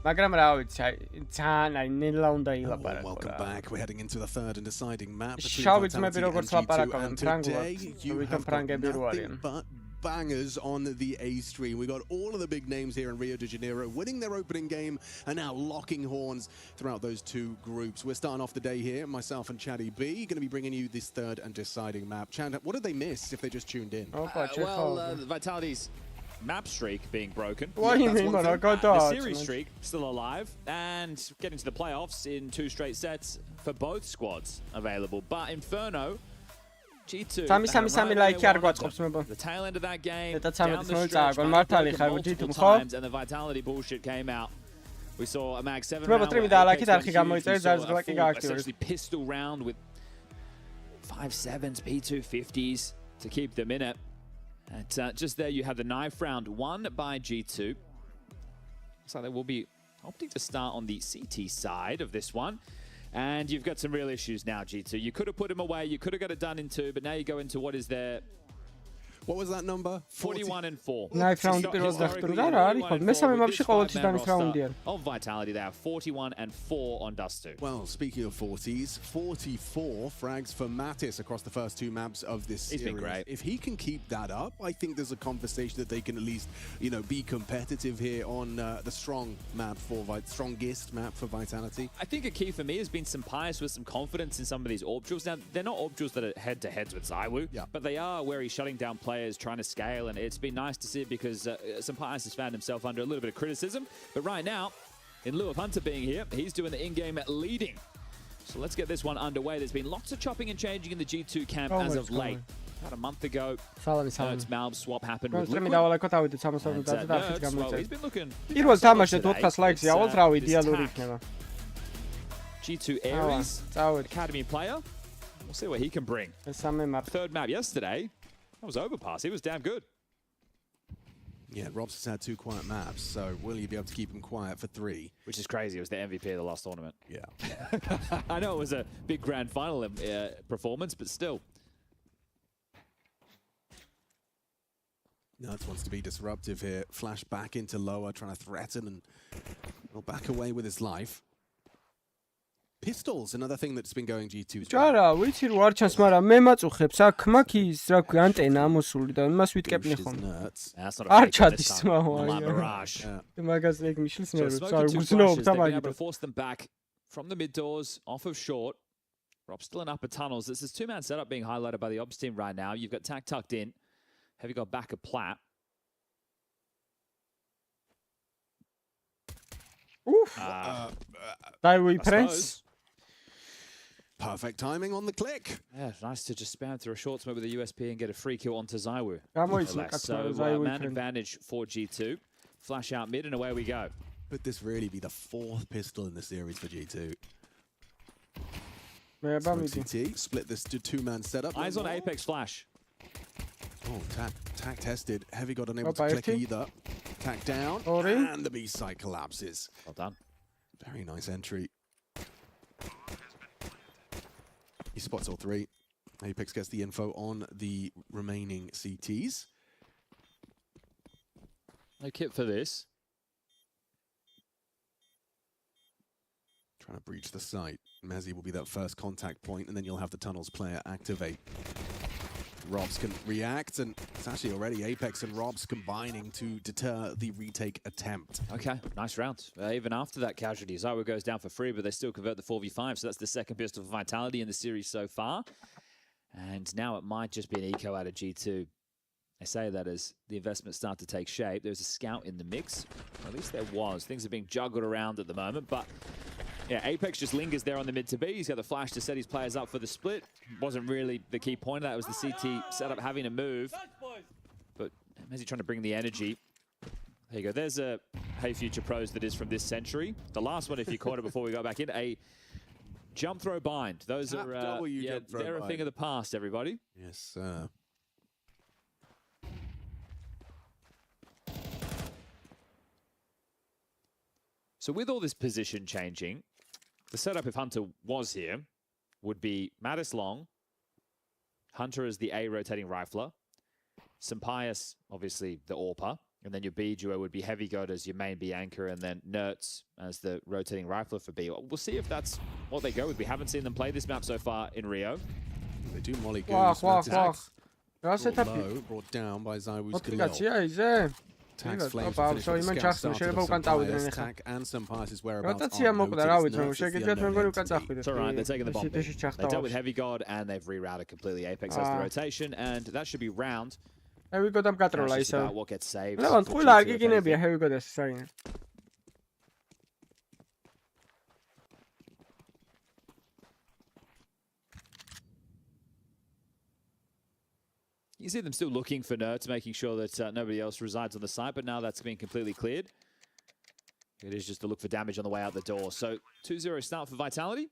მაგრამ რა ვიცი, აი ძალიან აი ნელა უნდა ილაპარაკო. Welcome back. We're heading into the third and deciding map. შავი ძმები როგორც ლაპარაკობენ ფრანგულად, ვითომ ფრანგები რო არიან. But bangers on the A stream. We got all of the big names here in Rio de Janeiro winning their opening game and now locking horns throughout those two groups. We're starting off the day here, myself and Chaddy B, going to be bringing you this third and deciding map. Chad, what did they miss if they just tuned in? Vitality's map streak being broken. What do you mean, man? I got that. The series streak still alive and getting to the playoffs in 2 straight sets for both squads available. But Inferno, G2, the tail end of that game, down the stretch, times, and the Vitality bullshit came out. We saw a Mag 7 round essentially pistol round with 5.7s, P250s to keep them in it. And just there you have the knife round won by G2. So they will be opting to start on the CT side of this one. And you've got some real issues now, G2. You could have put him away, you could have got it done in 2, but now you go into what is their... What was that number? 41 and 4. Knife round პირველ დახტური და რა არის ხოლმე მესამე მაპში ყოველთვის დანის რაუნდია. Of Vitality, they have 41 and 4 on Dust 2. Well, speaking of 40s, 44 frags for Natus across the first 2 maps of this series. He's been great. If he can keep that up, I think there's a conversation that they can at least, you know, be competitive here on the strong map for strongest map for Vitality. I think a key for me has been some pious with some confidence in some of these orb drills. Now, they're not orb drills that are head-to-heads with Zywoo, but they are where he's shutting down players, trying to scale, and it's been nice to see it because Sampaias has found himself under a little bit of criticism. But right now, in lieu of Hunter being here, he's doing the in-game leading. So let's get this one underway. There's been lots of chopping and changing in the G2 camp as of late. About a month ago, Nerds Malb swap happened with Liquid. Well, he's been looking... G2 Ares, Academy player. We'll see what he can bring. Third map yesterday. That was Overpass. He was damn good. Yeah, Rob's has had 2 quiet maps, so will you be able to keep him quiet for 3? Which is crazy. It was the MVP of the last tournament. Yeah. I know it was a big grand final performance, but still. Nuts wants to be disruptive here. Flash back into lower, trying to threaten and will back away with his life. Pistols, another thing that's been going G2's. Ჭარა, ვიცი რო არ ჩანს, მაგრამ მე მაწუხებს აქ მაქის რა ქვია ანტენა ამოსული და იმას ვიტკეპნი ხოლმე. არ ჩადის მაო. მაგას ეგ მიშლის ნერვებს არ უგზნობ to force them back from the mid doors off of short. Rob still in upper tunnels. This is 2-man setup being highlighted by the ops team right now. You've got Tac tucked in. Have you got back a Plat? Oof. Prince. Perfect timing on the click. Yeah, nice to just spam through a short smoke with a USP and get a free kill onto Zywoo. So, man advantage for G2. Flash out mid and away we go. Could this really be the 4th pistol in the series for G2? CT, split this to 2-man setup. Eyes on Apex Flash. Oh, tack tested. Heavy got unable to click either. Tack down, and the B side collapses. Well done. Very nice entry. He spots all 3. Apex gets the info on the remaining CTs. No kit for this. Trying to breach the site. Mezzi will be that first contact point, and then you'll have the tunnels player activate. Robs can react, and it's actually already Apex and Robs combining to deter the retake attempt. Okay, nice round. Even after that casualty, Zywoo goes down for free, but they still convert the 4v5, so that's the 2nd pistol for Vitality in the series so far. And now it might just be an eco out of G2. I say that as the investments start to take shape. There's a scout in the mix. Or at least there was. Things are being juggled around at the moment, but yeah, Apex just lingers there on the mid to B. He's got the flash to set his players up for the split. Wasn't really the key point of that. It was the CT setup having to move. But as he's trying to bring the energy. There you go. There's a Hey Future Pros that is from this century. The last one, if you caught it before we go back in, a jump throw bind. Those are they're a thing of the past, everybody. Yes, sir. So with all this position changing, the setup, if Hunter was here, would be Mattis long, Hunter as the A rotating rifler, Sampaias, obviously the AWPer, And then your B duo would be Heavy God as your main B anchor, and then Nertz as the rotating rifler for B. We'll see if that's what they go with. We haven't seen them play this map so far in Rio. They do molly goose. Brought down by Zywu's Galil. Tax Flames will finish with the scout started of Sampaias. Tack and Sampaias' whereabouts are noted. It's alright, they're taking the bomb. They dealt with Heavy God and they've rerouted completely. Apex has the rotation, and that should be round. Heavy God am katrol It's about what gets saved. Levant, kuule, keegi nebi Heavy God'est sai. You see them still looking for Nertz, making sure that nobody else resides on the site, but now that's been completely cleared. It is just to look for damage on the way out the door. So 2-0 start for Vitality.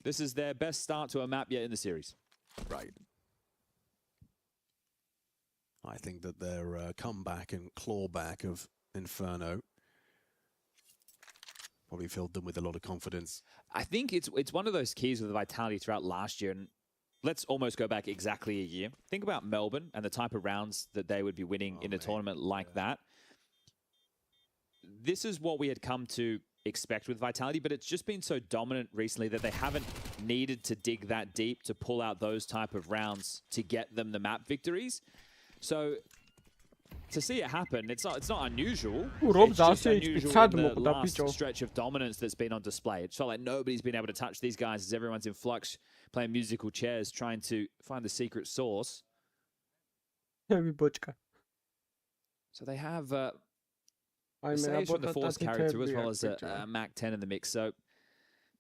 This is their best start to a map yet in the series. Right. I think that their comeback and clawback of Inferno probably filled them with a lot of confidence. I think it's one of those keys with Vitality throughout last year, and let's almost go back exactly a year. Think about Melbourne and the type of rounds that they would be winning in a tournament like that. This is what we had come to expect with Vitality, but it's just been so dominant recently that they haven't needed to dig that deep to pull out those type of rounds to get them the map victories. So to see it happen, it's not unusual. It's just unusual in the last stretch of dominance that's been on display. It felt like nobody's been able to touch these guys as everyone's in flux, playing musical chairs, trying to find the secret source. Heavy Bochka. So they have saves from the Force carried through, as well as a Mac 10 in the mix. So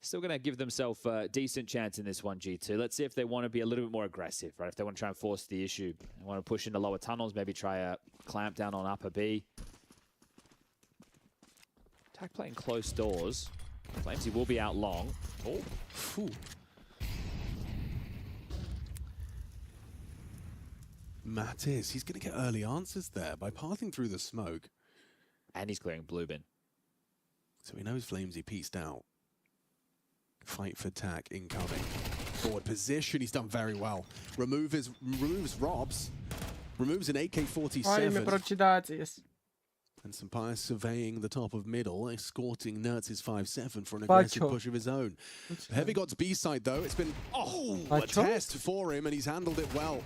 still going to give themselves a decent chance in this one, G2. Let's see if they want to be a little bit more aggressive, right? If they want to try and force the issue. They want to push into lower tunnels, maybe try a clamp down on upper B. Tack playing close doors. Flamesy will be out long. Oh, phew. Natus, he's going to get early answers there by pathing through the smoke. And he's clearing blue bin. So he knows Flamesy pieced out. Fight for Tack incoming. Forward position, he's done very well. Removes Robs. Removes an AK-47. And Sampaias surveying the top of middle, escorting Nertz's 5-7 for an aggressive push of his own. Heavy God's B-side, though. It's been, a test for him, and he's handled it well.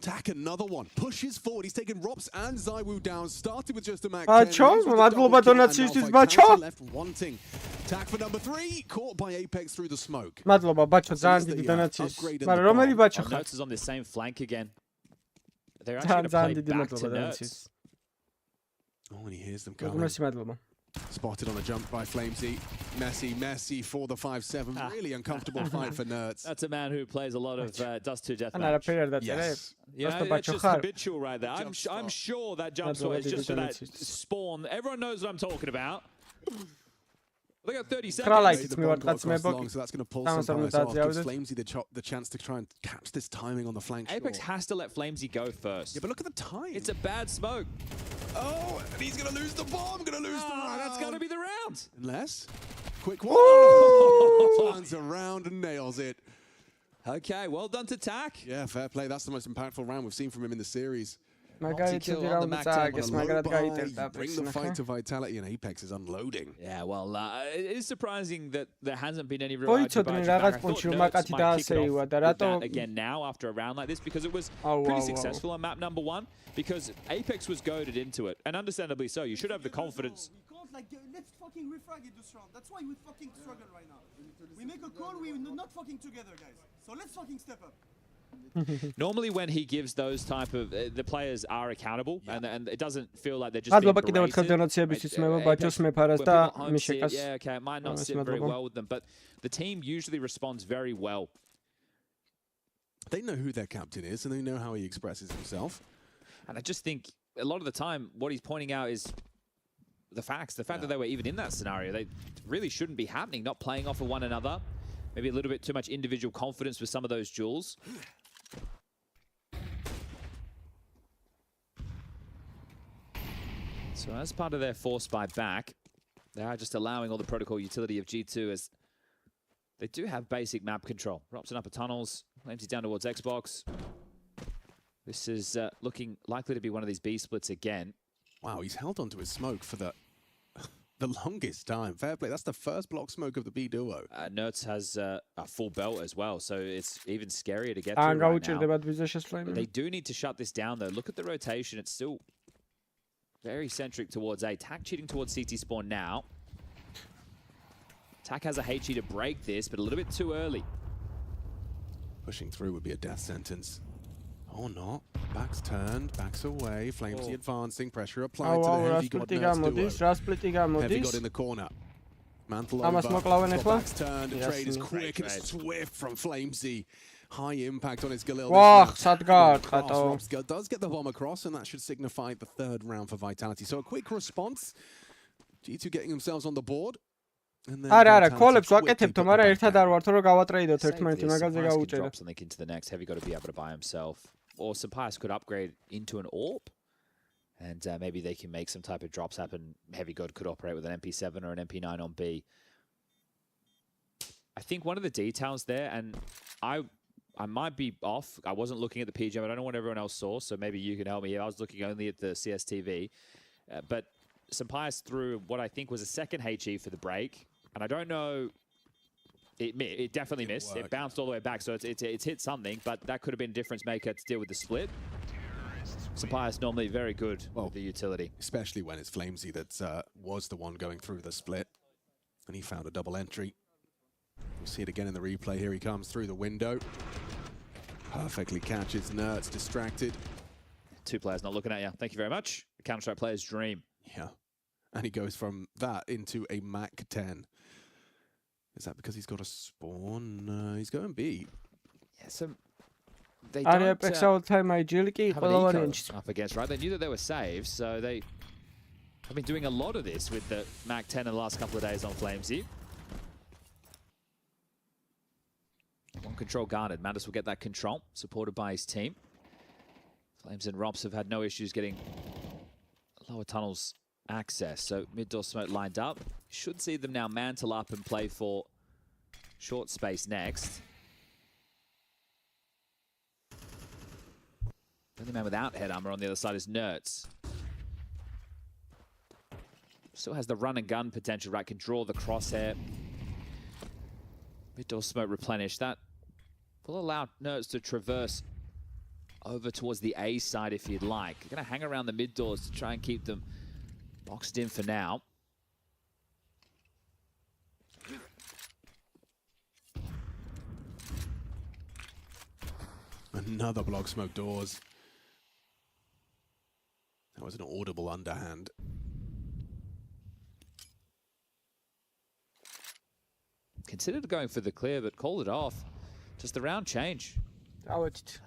Tack another one. Pushes forward. He's taken Robs and Zywoo down. Started with just a Mac 10. Left wanting. Tack for number 3. Caught by Apex through the smoke. Nertz is on the same flank again. They're actually going to play back to Nertz. Oh, and he hears them coming. Spotted on a jump by Flamesy. Messy for the 5-7. Really uncomfortable fight for Nertz. That's a man who plays a lot of Dust 2 Deathmatch. Yes. Yeah, it's just habitual right there. I'm sure that jump spot is just for that spawn. Everyone knows what I'm talking about. They got 30 seconds. So that's going to pull Sampaias off. Gives Flamesy the chance to try and catch this timing on the flank. Apex has to let Flamesy go first. Yeah, but look at the time. It's a bad smoke. Oh, and he's going to lose the bomb. Going to lose the round. That's got to be the round. Unless. Quick one. Turns around and nails it. Okay, well done to Tack. Yeah, fair play. That's the most impactful round we've seen from him in the series. Bring the fight to Vitality, and Apex is unloading. Yeah, well, it is surprising that there hasn't been any again now after a round like this, because it was pretty successful on map number 1, because Apex was goaded into it, and understandably so. You should have the confidence. Let's fucking refrag it this round. That's why we fucking struggle right now. We make a call, we're not fucking together, guys. So let's fucking step up. Normally when he gives those type of the players are accountable, and it doesn't feel like they're just being berated. Yeah, okay, it might not sit very well with them, but the team usually responds very well. They know who their captain is, and they know how he expresses himself. And I just think a lot of the time what he's pointing out is the facts. The fact that they were even in that scenario, they really shouldn't be happening, not playing off of one another. Maybe a little bit too much individual confidence with some of those duels. So as part of their force buy back, they are just allowing all the protocol utility of G2 as they do have basic map control. Robson upper tunnels, Flamesy down towards Xbox. This is looking likely to be one of these B splits again. Wow, he's held onto his smoke for the longest time. Fair play. That's the first block smoke of the B duo. Natus has a full belt as well, so it's even scarier to get through right now. They do need to shut this down, though. Look at the rotation. It's still very centric towards A. Tac cheating towards CT spawn now. Tac has a HE to break this, but a little bit too early. Pushing through would be a death sentence. Or not. Back's turned, back's away. Flamesy advancing, pressure applied to the Heavy God Nurse duo. Heavy God in the corner. Mantle over. Back's turned. The trade is quick and swift from Flamesy. High impact on his Galil. Robs does get the bomb across, and that should signify the third round for Vitality. So a quick response. G2 getting themselves on the board. არა, კოლებს ვაკეთებთო, მაგრამ ერთად არ ვართო რომ გავატრეიდოთ ერთმანეთი მაგაზე გავუჭერე. Drop something into the next. Heavy got to be able to buy himself. Or Sapias could upgrade into an AWP, and maybe they can make some type of drops happen. Heavy God could operate with an MP7 or an MP9 on B. I think one of the details there, and I might be off. I wasn't looking at the PGM. I don't know what everyone else saw, so maybe you can help me here. I was looking only at the CSTV. But Sapias threw what I think was a second HE for the break, and I don't know. It definitely missed. It bounced all the way back, so it's hit something, but that could have been a difference maker to deal with the split. Sapias normally very good with the utility. Especially when it's Flamesy that was the one going through the split, and he found a double entry. We'll see it again in the replay. Here he comes through the window. Perfectly catches Nerds, distracted. Two players not looking at you. Thank you very much. The Counter-Strike player's dream. Yeah. And he goes from that into a Mac 10. Is that because he's got a spawn? He's going B. Yeah, so they don't have an eco up against, right? They knew that there were saves, so they have been doing a lot of this with the Mac 10 in the last couple of days on Flamesy. One control guarded. Natus will get that control, supported by his team. Flames and Robs have had no issues getting lower tunnels access, so mid-door smoke lined up. Should see them now mantle up and play for short space next. The only man without head armor on the other side is Nerds. Still has the run and gun potential, right? Can draw the crosshair. Mid-door smoke replenished. That will allow Nerds to traverse over towards the A side if you'd like. Gonna hang around the mid doors to try and keep them boxed in for now. Another block smoke doors. That was an audible underhand. Considered going for the clear, but called it off. Just the round change. At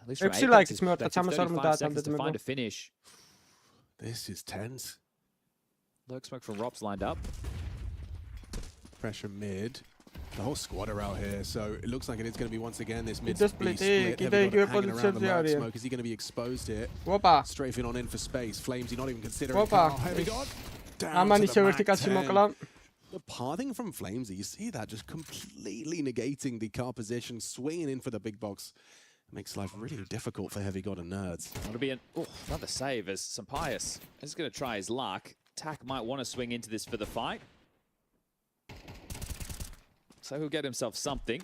least from Apex, it's 35 seconds to find a finish. This is tense. Lurk smoke from Robs lined up. Pressure mid. The whole squad are out here, so it looks like it is going to be once again this mid split. Hanging around the lurk smoke. Is he going to be exposed here? Strafing on in for space. Flamesy not even considering. Heavy God. Down to the Mac 10. The pathing from Flamesy, you see that just completely negating the car position, swinging in for the big box. Makes life really difficult for Heavy God and Nerds. It'll be another save as Sapias is going to try his luck. Tac might want to swing into this for the fight. So he'll get himself something.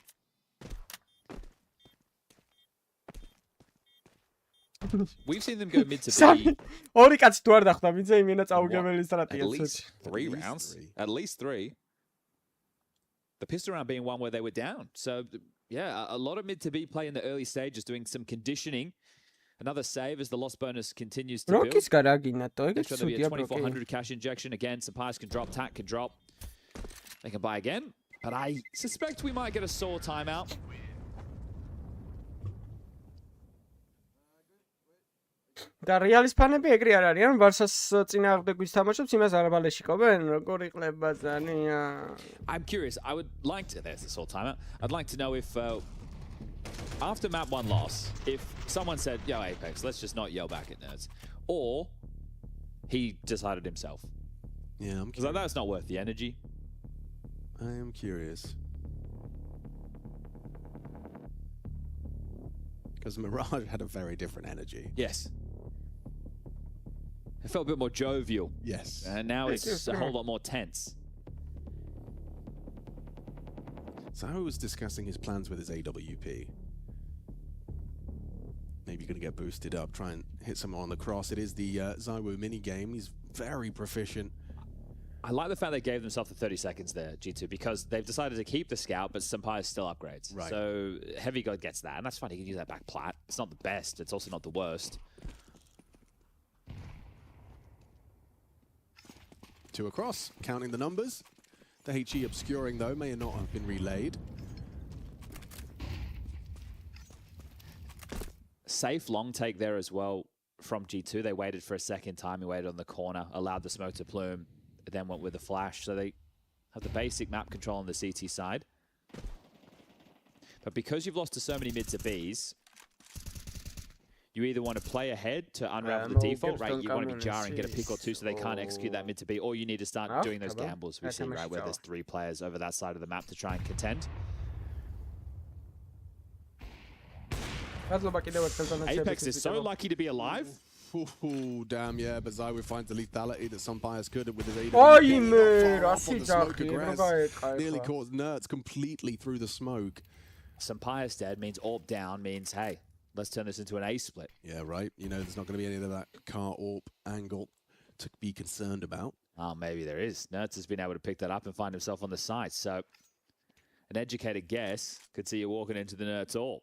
We've seen them go mid to B. At least 3 rounds. At least 3. The pistol round being one where they were down. So, yeah, a lot of mid to B play in the early stages, doing some conditioning. Another save as the loss bonus continues to build. There's going to be a 2,400 cash injection. Again, Sapias can drop, Tac can drop. They can buy again. But I suspect we might get a sore timeout. და რეალის ფანები ეგრე არ არიან, ვარსას წინააღმდეგის თამაშობს, იმას არ ბალეშიკობენ, როგორ იყლება ძალიან. I'm curious. I would like to. There's the sore timeout. I'd like to know if after map 1 loss, if someone said, "Yo, Apex, let's just not yell back at Nerds," or he decided himself. Yeah, I'm curious. Like, that's not worth the energy. I am curious. Because Mirage had a very different energy. Yes. It felt a bit more jovial. Yes. And now it's a whole lot more tense. Zawu was discussing his plans with his AWP. Maybe you're going to get boosted up, try and hit someone on the cross. It is the Zawu mini game. He's very proficient. I like the fact they gave themselves the 30 seconds there, G2, because they've decided to keep the scout, but Senpai still upgrades. Right. So Heavy God gets that, and that's fine. He can use that back plat. It's not the best. It's also not the worst. 2 across, counting the numbers. The HE obscuring, though, may not have been relayed. Safe long take there as well from G2. They waited for a second time. He waited on the corner, allowed the smoke to plume, then went with the flash. So they have the basic map control on the CT side. But because you've lost to so many mid to Bs, you either want to play ahead to unravel the default, right? You want to be jarring, get a pick or two so they can't execute that mid to B, or you need to start doing those gambles we see, right, where there's 3 players over that side of the map to try and contend. Apex is so lucky to be alive. Ooh, damn, yeah, but Zawu finds the lethality that Senpai could with his AWP. Nearly caught Nerds completely through the smoke. Senpai's dead means AWP down means, hey, let's turn this into an A split. Yeah, right. You know, there's not going to be any of that car AWP angle to be concerned about. Oh, maybe there is. Nerds has been able to pick that up and find himself on the side. So an educated guess could see you walking into the Nerds AWP.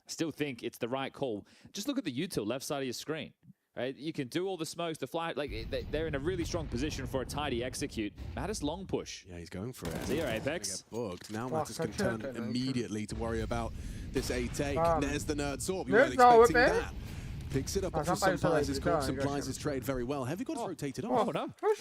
Still think it's the right call. Just look at the util left side of your screen. Right? You can do all the smokes, the fly. Like they're in a really strong position for a tidy execute. Natus long push. Yeah, he's going for it. See your Apex. Booked. Now Natus can turn immediately to worry about this A take. There's the Nerd Sorp. You weren't expecting that. Picks it up off Senpai. His course applies his trade very well. Heavy God's rotated off. Oh, no. At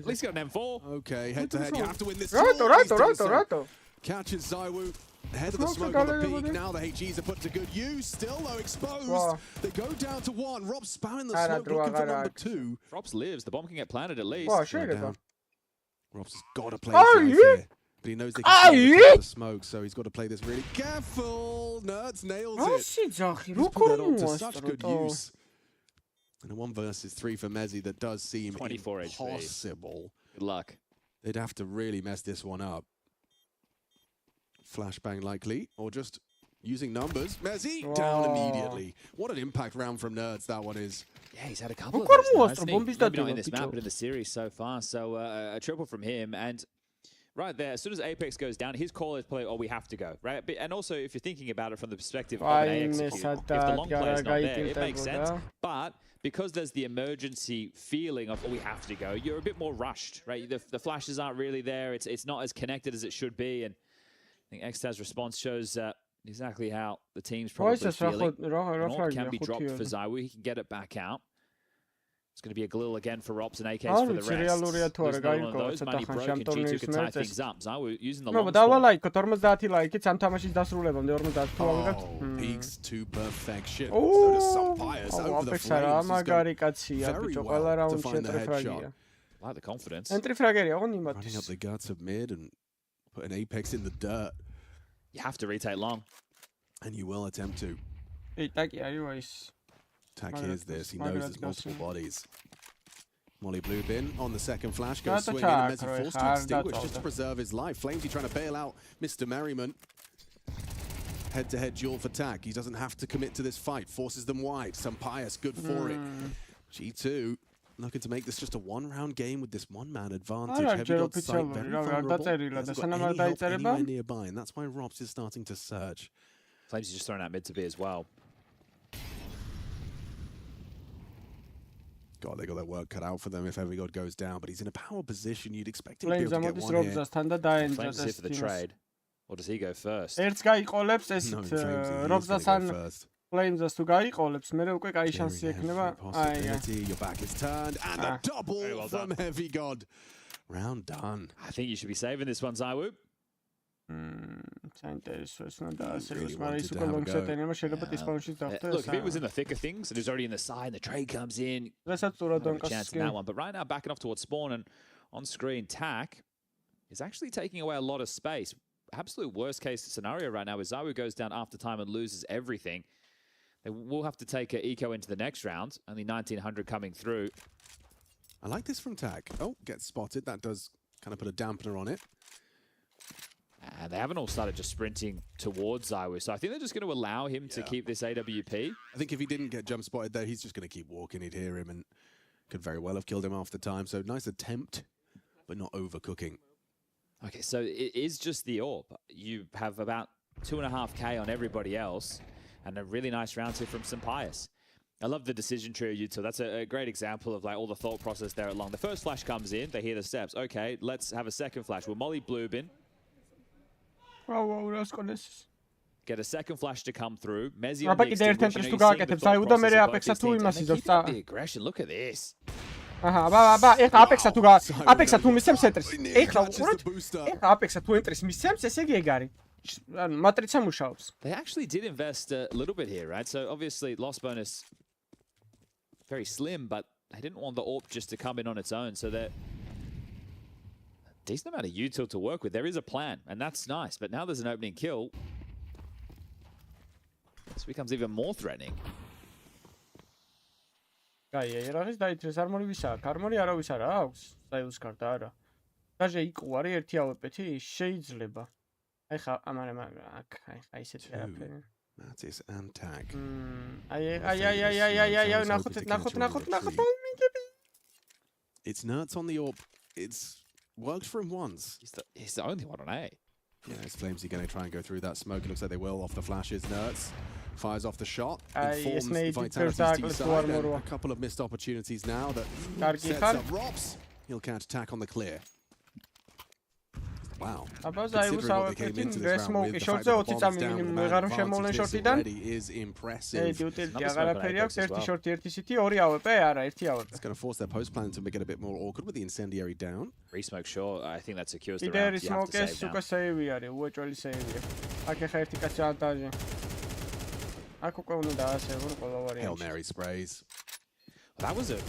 least got an M4. Okay, head to head. You have to win this. Rato. Catches Zawu. Head of the smoke on the peak. Now the HEs are put to good use. Still though exposed. They go down to 1. Rob's spamming the smoke looking for number 2. Rob's lives. The bomb can get planted at least. Rob's has got to play this here. But he knows they can the smoke, so he's got to play this really careful. Nerds nails it. He's put that on to such good use. And a 1 versus 3 for Mezzi that does seem 24 impossible. Good luck. They'd have to really mess this one up. Flashbang likely, or just using numbers. Mezzi down immediately. What an impact round from Nerds that one is. Yeah, he's had a couple of those. Maybe not in this map, but in the series so far. So a triple from him. And right there, as soon as Apex goes down, his call is play, oh, we have to go, right? And also, if you're thinking about it from the perspective of an A execute, if the long play is not there, it makes sense. But because there's the emergency feeling of, oh, we have to go, you're a bit more rushed, right? The flashes aren't really there. It's not as connected as it should be. And I think Xtaz's response shows exactly how the team's probably feeling. AWP can be dropped for Zawu. He can get it back out. It's going to be a glil again for Rops and AKs for the rest. Those money broke and G2 could tie things up. Zawu using the long Oh, peaks to perfection. So does Senpai over the flames. Very well to find the headshot. I like the confidence. Running up the guts of mid and put an Apex in the dirt. You have to retake long. And you will attempt to. Tack hears this. He knows there's multiple bodies. Molly Blue bin on the second flash. Goes swinging and Mezzi forced to extinguish just to preserve his life. Flamesy trying to bail out Mr. Merriman. Head-to-head duel for Tack. He doesn't have to commit to this fight. Forces them wide. Senpai's good for it. G2 looking to make this just a 1-round game with this 1-man advantage. Heavy God's sight very vulnerable. Hasn't got any help anywhere nearby, and that's why Robs is starting to search. Flames is just throwing out mid to B as well. God, they got their work cut out for them if Heavy God goes down, but he's in a power position. You'd expect him to be able to get one here. Flames is here for the trade. Or does he go first? No, Flames go first. Flames to გაიყოლებს, მე უკვე კაი შანსი ექნება. Your back is turned and a double from Heavy God. Round done. I think you should be saving this one, Zawu. Look, if it was in the thick of things, it was already in the side, and the trade comes in, no chance in that one. But right now, backing off towards spawn, and on screen, Tack is actually taking away a lot of space. Absolute worst case scenario right now is Zawu goes down after time and loses everything. They will have to take eco into the next round. Only 1900 coming through. I like this from Tag. Oh, gets spotted. That does kind of put a dampener on it. And they haven't all started just sprinting towards ZywOo, so I think they're just going to allow him to keep this AWP. I think if he didn't get jump spotted there, he's just going to keep walking. He'd hear him and could very well have killed him after time. So nice attempt, but not overcooking. Okay, so it is just the AWP. You have about 2.5k on everybody else, and a really nice round two from Sampaius. I love the decision tree of U2. That's a great example of like all the thought process there along. The first flash comes in, they hear the steps. Okay, let's have a second flash. We'll molly Bluebin. Get a second flash to come through. Mezzi on the extinguish. You know, you see the aggression. Look at this. ეხლა აპექსა თუ მისცემს ენტრის. ეხლა უყურეთ. ეხლა აპექსა თუ ენტრის მისცემს, ესე იგი ეგ არის. ანუ მატრიცა მუშაობს. They actually did invest a little bit here, right? So obviously loss bonus very slim, but they didn't want the AWP just to come in on its own, so they're decent amount of util to work with. There is a plan, and that's nice. But now there's an opening kill. This becomes even more threatening. არის დაიწყეს არმორი ვისაა? არმორი არავის არა აქვს. საიუს კარტა არა. დაჟე იყო არის ერთი ავეპეთი შეიძლება. აი ხა ამან აქ აი ესეთი არაფერი. Natus and Tag. აი ნახოთ. It's Nerds on the AWP. It's worked for him once. He's the only one on A. Yeah, it's Flamesy going to try and go through that smoke. It looks like they will off the flashes. Nerds fires off the shot. Informs Vitality's side. A couple of missed opportunities now that sets up Rops. He'll counter-attack on the clear. Wow. Considering what they came into this round with, the fact that the bomb's down with the man advantage this already is impressive. It's going to force their post plan to make it a bit more awkward with the incendiary down. Free smoke, sure. I think that secures the round. You have to save now. Hail Mary sprays. That was an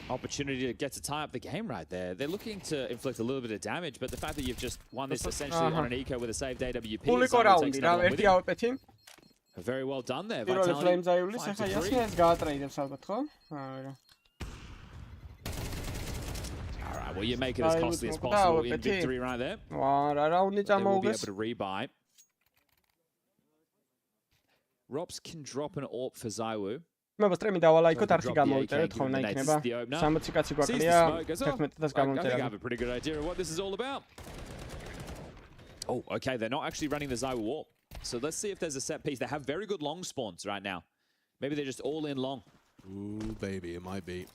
opportunity to get to tie up the game right there. They're looking to inflict a little bit of damage, but the fact that you've just won this essentially on an eco with a saved AWP very well done there. Vitality Alright, well you make it as costly as possible in victory right there. They will be able to rebuy. Rops can drop an AWP for ZywOo. მე სტრიმი დავალაიქოთ არხი გამოვიწერეთ ხომ იქნება 60 კაცი გვაკლია 11 დას გამოვიწერეთ. I have a pretty good idea of what this is all about. Oh, okay, they're not actually running the ZywOo AWP. So let's see if there's a set piece. They have very good long spawns right now. Maybe they're just all in long. Ooh, baby, it might be.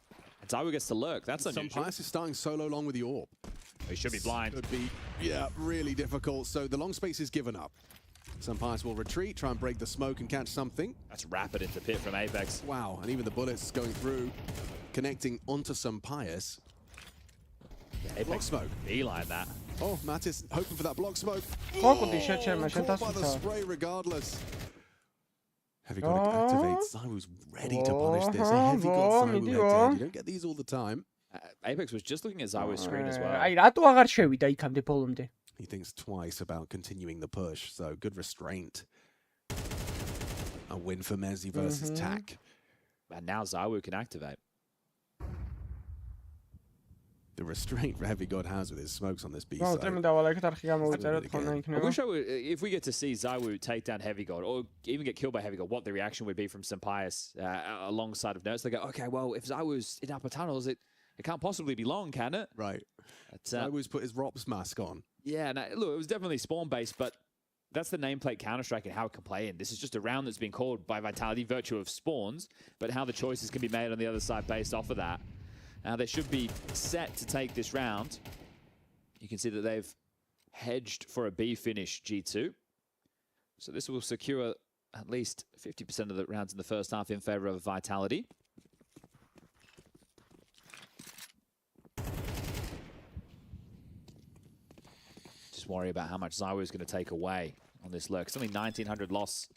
And ZywOo gets to lurk. That's unusual. Sampaius is starting solo long with the AWP. He should be blind. Could be, yeah, really difficult. So the long space is given up. Sampaius will retreat, try and break the smoke and catch something. That's rapid into pit from Apex. Wow, and even the bullets going through, connecting onto Sampaius. Yeah, Apex block smoke. Beeline that. Oh, Natus hoping for that block smoke. Caught by the spray regardless. Heavy got to activate. ZywOo's ready to punish this. Heavy got ZywOo head-to-head. You don't get these all the time. Apex was just looking at ZywOo's screen as well. აი რატო აღარ შევიდა იქამდე ბოლომდე? He thinks twice about continuing the push, so good restraint. A win for Mezzi versus Tac. And now ZywOo can activate. The restraint Heavy God has with his smokes on this B side. I wish if we get to see ZywOo take down Heavy God, or even get killed by Heavy God, what the reaction would be from Sampaius alongside of Nerds. They go, okay, well, if ZywOo's in upper tunnels, it can't possibly be long, can it? Right. ZywOo's put his Rops mask on. Yeah, no, look, it was definitely spawn-based, but that's the nameplate Counter-Strike and how it can play in. This is just a round that's been called by Vitality, virtue of spawns, but how the choices can be made on the other side based off of that. Now, they should be set to take this round. You can see that they've hedged for a B finish, G2. So this will secure at least 50% of the rounds in the first half in favor of Vitality. Worry about how much ZywOo is going to take away on this lurk. It's only 1900 loss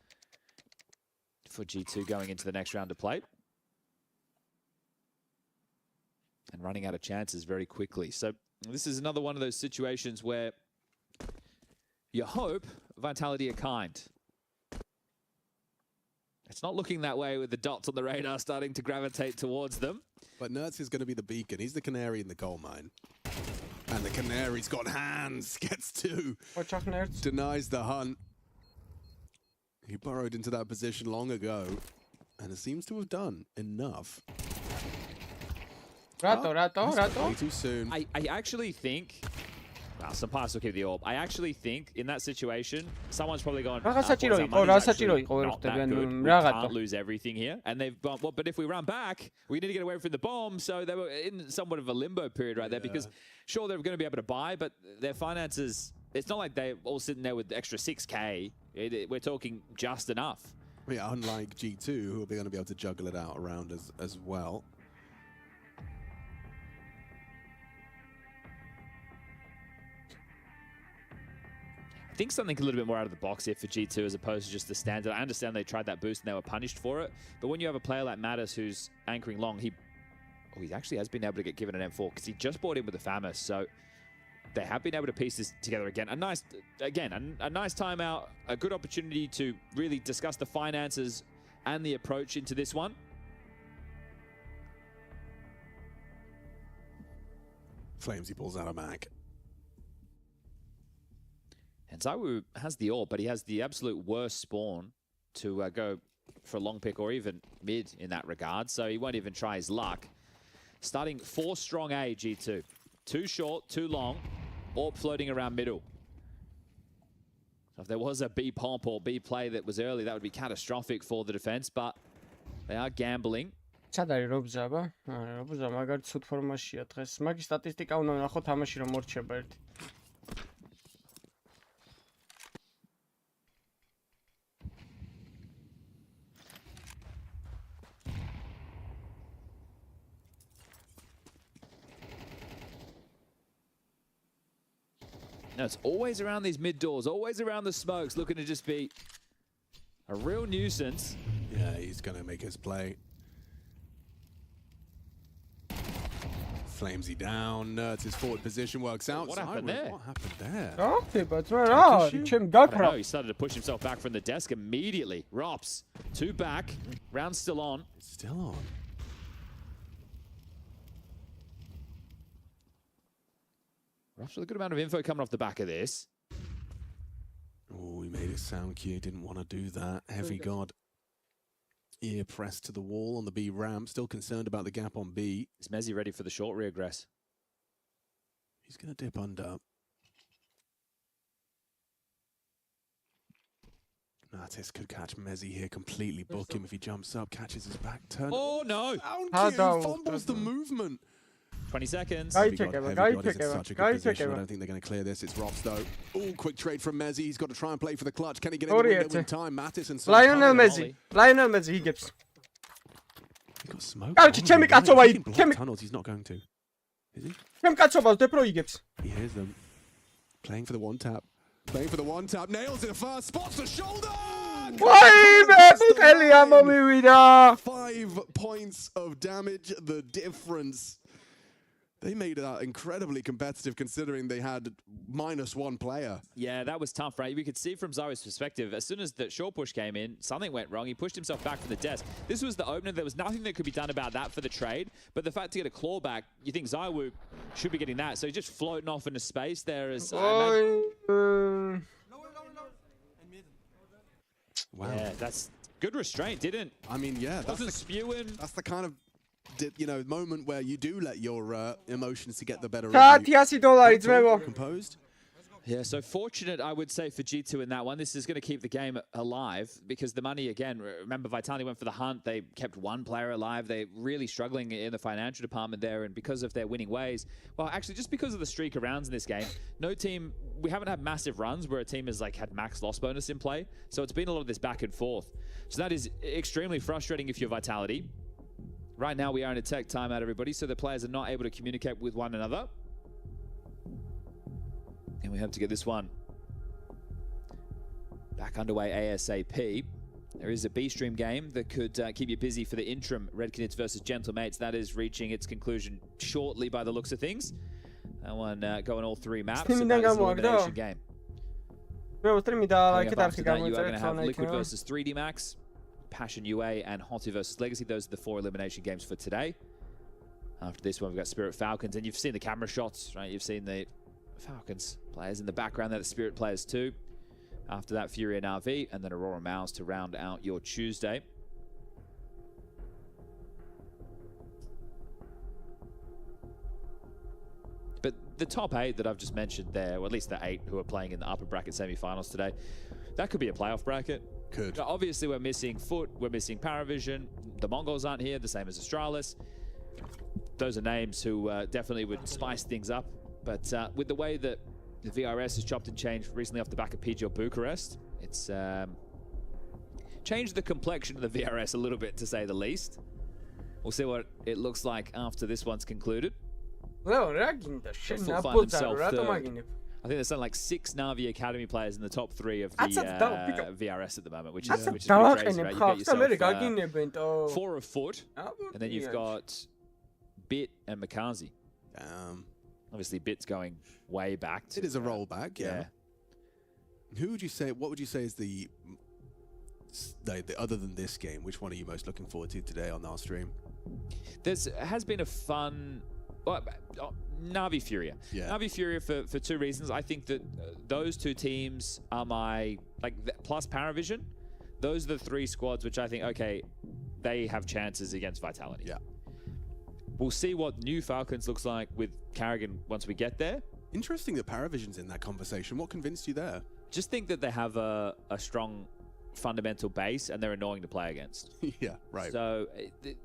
for G2 going into the next round of play. And running out of chances very quickly. So this is another one of those situations where you hope Vitality are kind. It's not looking that way with the dots on the radar starting to gravitate towards them. But Nerds is going to be the beacon. He's the canary in the coal mine. And the canary's got hands. Gets two. Watch out, Nerds. Denies the hunt. He burrowed into that position long ago. And it seems to have done enough. Rato. Way too soon. I actually think... Well, some pass will keep the orb. I actually think in that situation, someone's probably gone, not that good. We can't lose everything here. And they've gone, well, but if we run back, we need to get away from the bomb. So they were in somewhat of a limbo period right there because sure, they're going to be able to buy, but their finances, it's not like they're all sitting there with extra 6K. We're talking just enough. Yeah, unlike G2, who will be going to be able to juggle it out around as well. I think something a little bit more out of the box here for G2 as opposed to just the standard. I understand they tried that boost and they were punished for it, but when you have a player like Natus who's anchoring long, he actually has been able to get given an M4 because he just bought in with the FAMAS, so they have been able to piece this together again. A nice timeout, a good opportunity to really discuss the finances and the approach into this one. Flamesy pulls out a mag. And Zaiwu has the AWP, but he has the absolute worst spawn to go for a long pick or even mid in that regard, so he won't even try his luck. Starting 4 strong A, G2. 2 short, 2 long, AWP floating around middle. So if there was a B pomp or B play that was early, that would be catastrophic for the defense, but they are gambling. Sadari robzaba, robza მაგარი ცუდ ფორმაშია დღეს. მაგის სტატისტიკა უნდა ვნახოთ თამაში რომ მორჩება ერთი. No, it's always around these mid doors, always around the smokes, looking to just be a real nuisance. Yeah, he's going to make his play. Flamesy down. His forward position works out. What happened there? What happened there? Okay, but where are you? He started to push himself back from the desk immediately. Rops, 2 back. Round still on. Still on. Rops with a good amount of info coming off the back of this. Oh, he made it sound cute. Didn't want to do that. Heavy God. Ear pressed to the wall on the B ramp. Still concerned about the gap on B. Is Mezzi ready for the short regress? He's going to dip under. Natus could catch Mezzi here, completely book him if he jumps up, catches his back turn. Oh no! Down fumbles the movement. 20 seconds. I don't think they're going to clear this. It's Rops though. Oh, quick trade from Mezzi. He's got to try and play for the clutch. Can he get in the window in time? Matis and Lionel Mezzi, he gets. He got smoked. Tunnels, he's not going to. Is he? He hears them. Playing for the one tap. Nails it first. Spots the shoulder. 5 points of damage. The difference. They made that incredibly competitive considering they had -1 player. Yeah, that was tough, right? We could see from Zaiwu's perspective, as soon as the short push came in, something went wrong. He pushed himself back from the desk. This was the opener. There was nothing that could be done about that for the trade. But the fact to get a claw back, you think Zaiwu should be getting that. So he's just floating off into space there. As Wow. Yeah, that's good restraint, didn't? I mean, yeah. Wasn't spewing. That's the kind of moment where you do let your emotions to get the better of you. Composed. Yeah, so fortunate, I would say, for G2 in that one. This is going to keep the game alive because the money, again, remember, Vitality went for the hunt. They kept 1 player alive. They're really struggling in the financial department there, and because of their winning ways, well, actually, just because of the streak of rounds in this game, no team, we haven't had massive runs where a team has had max loss bonus in play, so it's been a lot of this back and forth. So that is extremely frustrating if you're Vitality. Right now, we are in a tech timeout, everybody, so the players are not able to communicate with one another. And we have to get this one back underway ASAP. There is a B-stream game that could keep you busy for the interim Red Canids versus Gentlemates. That is reaching its conclusion shortly by the looks of things. That one going all 3 maps, and that is an elimination game. Coming up after that, you are going to have Liquid versus 3D Max. Passion UA, and Hottie vs Legacy. Those are the 4 elimination games for today. After this one, we've got Spirit Falcons, and you've seen the camera shots, right? You've seen the Falcons players in the background. They're the Spirit players too. After that, FURIA and RV, and then Aurora Mouse to round out your Tuesday. But the top 8 that I've just mentioned there, or at least the 8 who are playing in the upper bracket semi-finals today, that could be a playoff bracket. Could. Now, obviously, we're missing Foot, we're missing Paravision, the Mongols aren't here, the same as Astralis. Those are names who definitely would spice things up. But with the way that the VRS has chopped and changed recently off the back of PGL Bucharest, it's changed the complexion of the VRS a little bit, to say the least. We'll see what it looks like after this one's concluded. I think there's something like 6 Na'Vi Academy players in the top 3 of the VRS at the moment, which is pretty crazy, right? You've got yourself 4 of Foot, and then you've got Bit and Makazi. Obviously, Bit's going way back. It is a rollback, yeah. Who would you say? What would you say is the other than this game? Which one are you most looking forward to today on our stream? There has been a fun. Na'Vi Furia. Yeah. Na'Vi Furia for 2 reasons. I think that those 2 teams are my plus Paravision. Those are the 3 squads which I think they have chances against Vitality. Yeah. We'll see what new Falcons looks like with Carrigan once we get there. Interesting that Paravision's in that conversation. What convinced you there? Just think that they have a strong fundamental base and they're annoying to play against. Yeah, right. So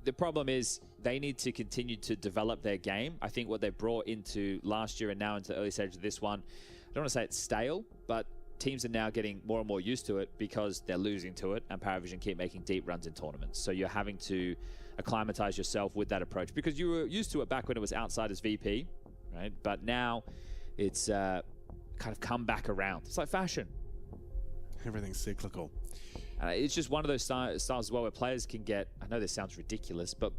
the problem is they need to continue to develop their game. I think what they brought into last year and now into the early stage of this one, I don't want to say it's stale, but teams are now getting more and more used to it because they're losing to it, and Paravision keep making deep runs in tournaments. So you're having to acclimatize yourself with that approach because you were used to it back when it was Outsiders VP, right? But now it's kind of come back around. It's like fashion. Everything's cyclical. It's just one of those styles as well where players can get, I know this sounds ridiculous, but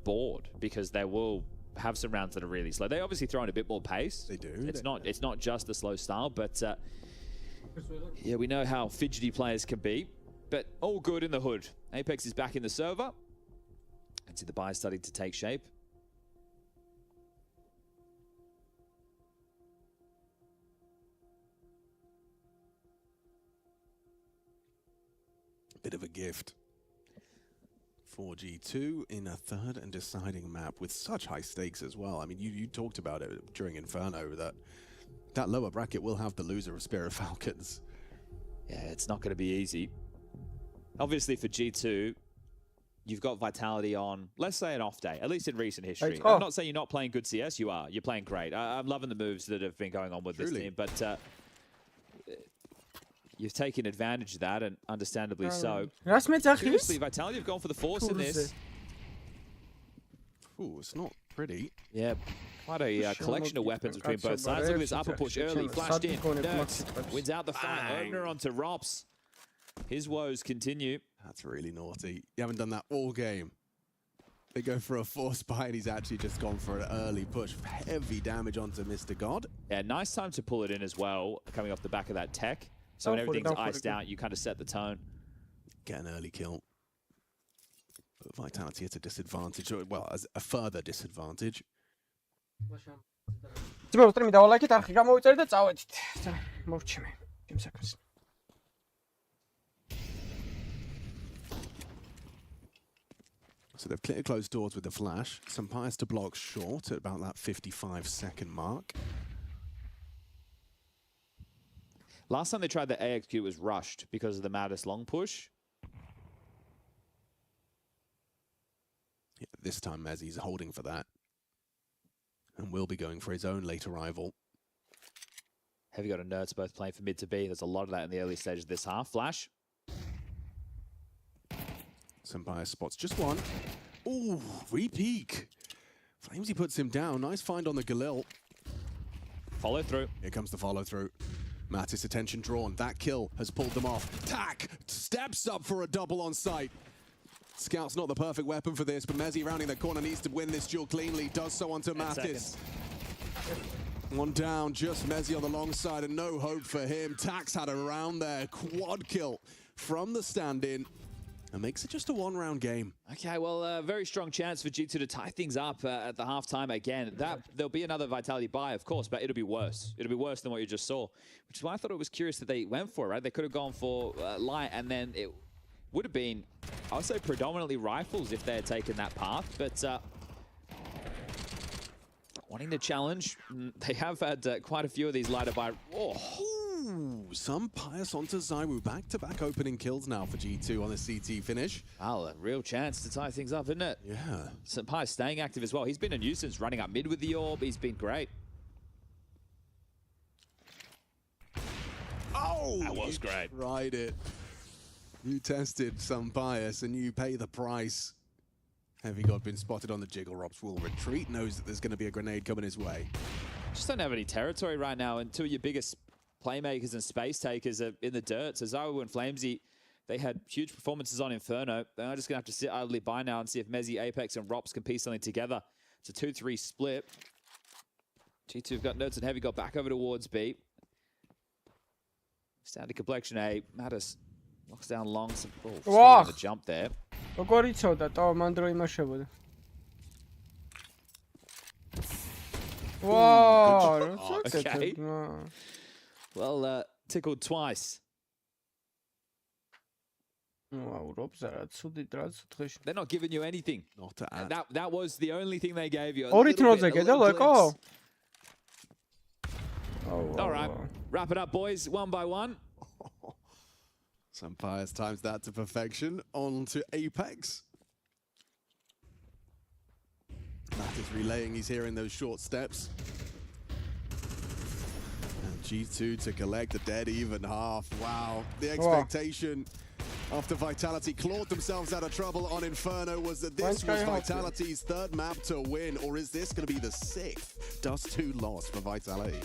bored because they will have some rounds that are really slow. They obviously throw in a bit more pace. They do. It's not just a slow style, but yeah, we know how fidgety players can be, but all good in the hood. Apex is back in the server. And see the buy starting to take shape. Bit of a gift for G2 in a 3rd and deciding map with such high stakes as well. I mean, you talked about it during Inferno that lower bracket will have the loser of Spirit Falcons. Yeah, it's not going to be easy. Obviously for G2, you've got Vitality on, let's say, an off day, at least in recent history. I'm not saying you're not playing good CS, you are. You're playing great. I'm loving the moves that have been going on with this team, but you've taken advantage of that, and understandably so. Seriously, Vitality have gone for the force in this. Ooh, it's not pretty. Yeah, quite a collection of weapons between both sides. Look at this upper push early, flashed in. Nerds wins out the fight. Opener onto Rops. His woes continue. That's really naughty. You haven't done that all game. They go for a force buy, and he's actually just gone for an early push. Heavy damage onto Mr. God. Yeah, nice time to pull it in as well, coming off the back of that tech. So when everything's iced out, you kind of set the tone. Get an early kill. But Vitality at a disadvantage, well, as a further disadvantage. So they've cleared closed doors with the flash. Some Pies to block short at about that 55-second mark. Last time they tried the AXQ, it was rushed because of the Natus long push. Yeah, this time Mezzi's holding for that. And will be going for his own late arrival. Heavy got a Nerds both playing for mid to B. There's a lot of that in the early stages of this half. Flash. Senpai spots just one. Ooh, repeak. Flamesy puts him down. Nice find on the Galil. Follow through. Here comes the follow through. Natus attention drawn. That kill has pulled them off. Tack steps up for a double on sight. Scout's not the perfect weapon for this, but Mezzi rounding the corner needs to win this duel cleanly. Does so onto Natus. One down, just Mezzi on the long side, and no hope for him. Tax had a round there. Quad kill from the stand-in. and makes it just a one-round game. Okay, well, very strong chance for G2 to tie things up at the halftime again. There'll be another Vitality buy, of course, but it'll be worse. It'll be worse than what you just saw, which is why I thought it was curious that they went for it, right? They could have gone for light, and then it would have been, I would say, predominantly rifles if they had taken that path, but wanting to challenge, they have had quite a few of these lighter buy. Ooh, some pious onto Zywoo. Back-to-back opening kills now for G2 on the CT finish. Wow, a real chance to tie things up, isn't it? Yeah. St. Pius staying active as well. He's been a nuisance running up mid with the orb. He's been great. Oh! That was great. Tried it. You tested some bias and you pay the price. Heavy God been spotted on the jiggle. Robs will retreat, knows that there's going to be a grenade coming his way. Just don't have any territory right now, and two of your biggest playmakers and space takers are in the dirt. So Zywoo and Flamesy, they had huge performances on Inferno. They're just going to have to sit idly by now and see if Mezzy, Apex, and Rops can piece something together. It's a 2-3 split. G2 have got Nerds and Heavy got back over towards B. Standard complexion A. Natus knocks down long. Oh, the jump there. როგორ იცოდა? ტო მან დრო იმაშებოდა. Wow, okay. Well, tickled twice. Wow, they're not giving you anything. Not to add. That was the only thing they gave you. All right, wrap it up, boys, one by one. Some Pius times that to perfection. On to Apex. Natus relaying, he's hearing those short steps. And G2 to collect the dead even half. Wow, the expectation after Vitality clawed themselves out of trouble on Inferno was that this was Vitality's third map to win, or is this going to be the 6th Dust 2 loss for Vitality?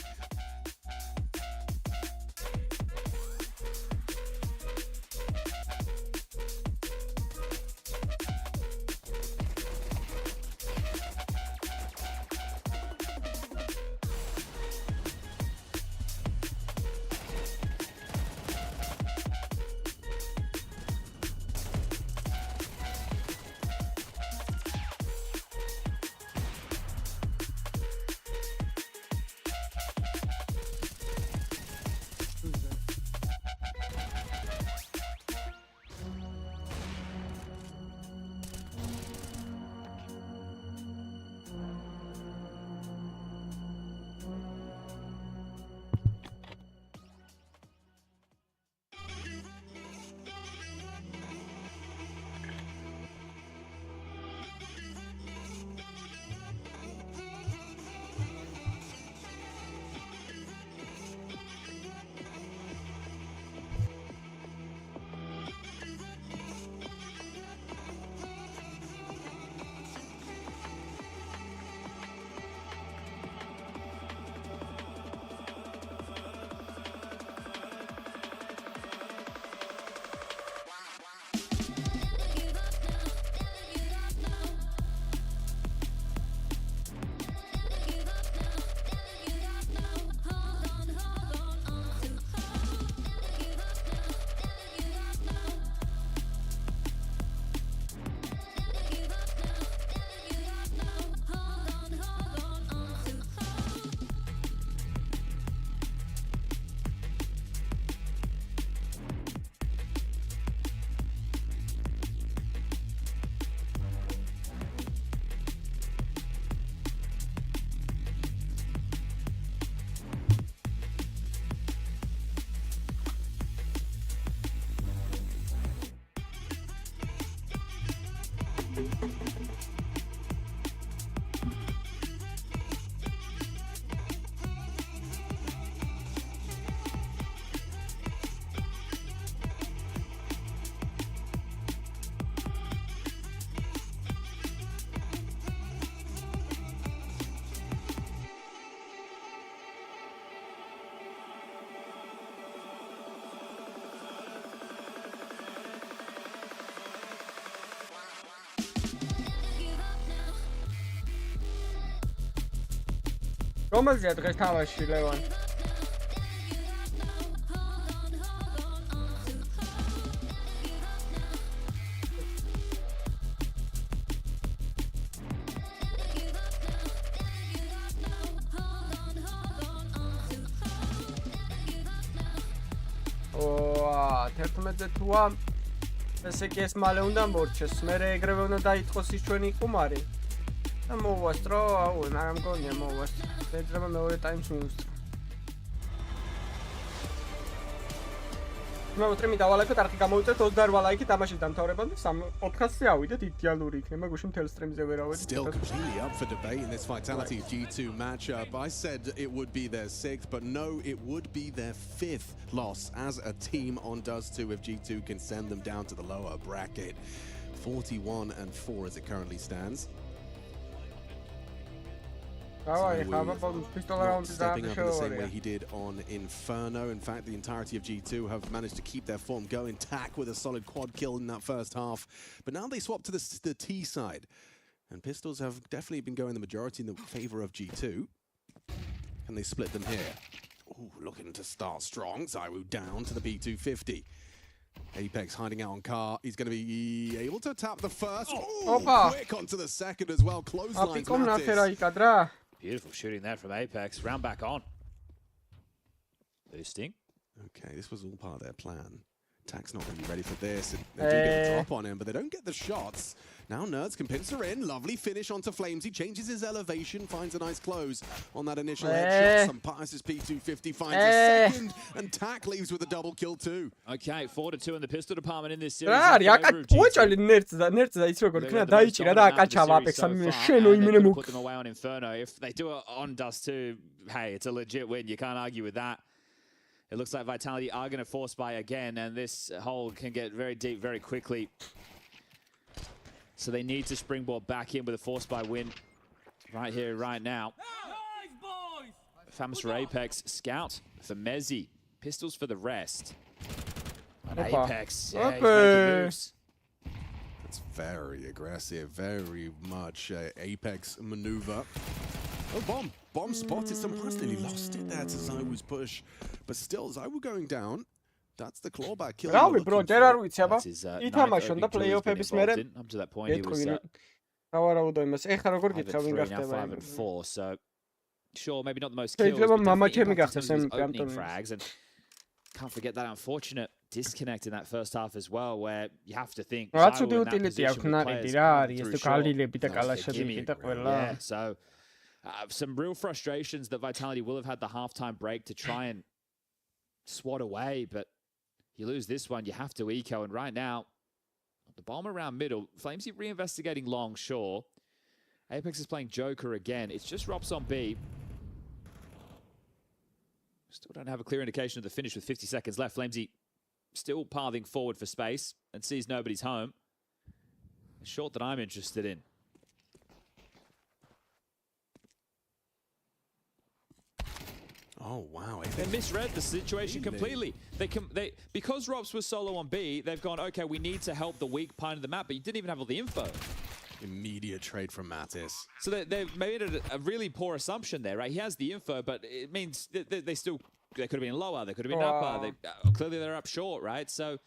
რომელზეა დღეს თამაში ლევან? ოა 11-ზე თუა ესე კი ეს მალე უნდა მორჩეს მე ეგრევე უნდა დაიწყოს ის ჩვენი ყუმარი და მოვასწრო აუ რა მგონია მოვასწრო ეძრება მეორე ტაიმს მიუსწრო მოუტრიმი დავალაგოთ არხი გამოვიწევთ 28 ლაიქი თამაში დამთავრება და 400-ზე ავიდეთ იდეალური იქნება გუშინ მთელ სტრიმზე ვერ ავედი Still completely up for debate in this Vitality G2 matchup. I said it would be their 6th, but no, it would be their 5th loss as a team on Dust2 if G2 can send them down to the lower bracket. 41-4 as it currently stands. Not stepping up in the same way he did on Inferno. In fact, the entirety of G2 have managed to keep their form going. Tack with a solid quad kill in that first half. But now they swap to the T side. And Pistols have definitely been going the majority in the favor of G2. Can they split them here? Ooh, looking to start strong. Zywoo down to the P250. Apex hiding out on car. He's going to be able to tap the first. Oh, quick onto the second as well. Clotheslines Natus. Beautiful shooting there from Apex. Round back on. Boosting. Okay, this was all part of their plan. Tack's not going to be ready for this. They do get a drop on him, but they don't get the shots. Now Nerds can pincer in. Lovely finish onto Flames. He changes his elevation, finds a nice close on that initial headshot. Some passes P250, finds a second, and Tack leaves with a double kill too. Okay, 4-2 in the pistol department in this series. Put them away on Inferno. If they do it on Dust2, hey, it's a legit win. You can't argue with that. It looks like Vitality are going to force buy again, and this hole can get very deep very quickly. So they need to springboard back in with a force buy win right here, right now. Famous for Apex, Scout for Mezzi, Pistols for the rest. And Apex, yeah, he's making moves. It's very aggressive, very much Apex maneuver. Oh, bomb spotted. Surprisingly lost it there to Zywoo's push. But still, Zywoo going down. That's the clawback kill. Bravo, bro. ჯერ არ ვიცი, აბა. ითამაშონ და პლეიოფების მერე. Up to that point, he was დავარავდო იმას. ეხლა როგორ გითხრა ვინ გახდება? 5-4, so sure, maybe not the most kills, შეიძლება მამა ჩემი but გახდეს ამ opening frags, and can't forget that unfortunate disconnect in that first half as well, where you have to think. რაც უდი უტილიტი აქვს ნაყიდი რა არის ეს თუ კალილები და კალაშები და ყველა. Yeah, so some real frustrations that Vitality will have had the halftime break to try and swat away, but you lose this one, you have to eco, and right now, the bomb around middle, Flamesy reinvestigating long, sure. Apex is playing Joker again. It's just Rops on B. Still don't have a clear indication of the finish with 50 seconds left. Flamesy still pathing forward for space and sees nobody's home. A shot that I'm interested in. Oh wow! They misread the situation completely. Because Rops was solo on B, they've gone, okay, we need to help the weak part of the map, but you didn't even have all the info. Immediate trade from Natus. So they've made a really poor assumption there, right? He has the info, but it means they could have been lower, they could have been upper. Clearly they're up short, right? So.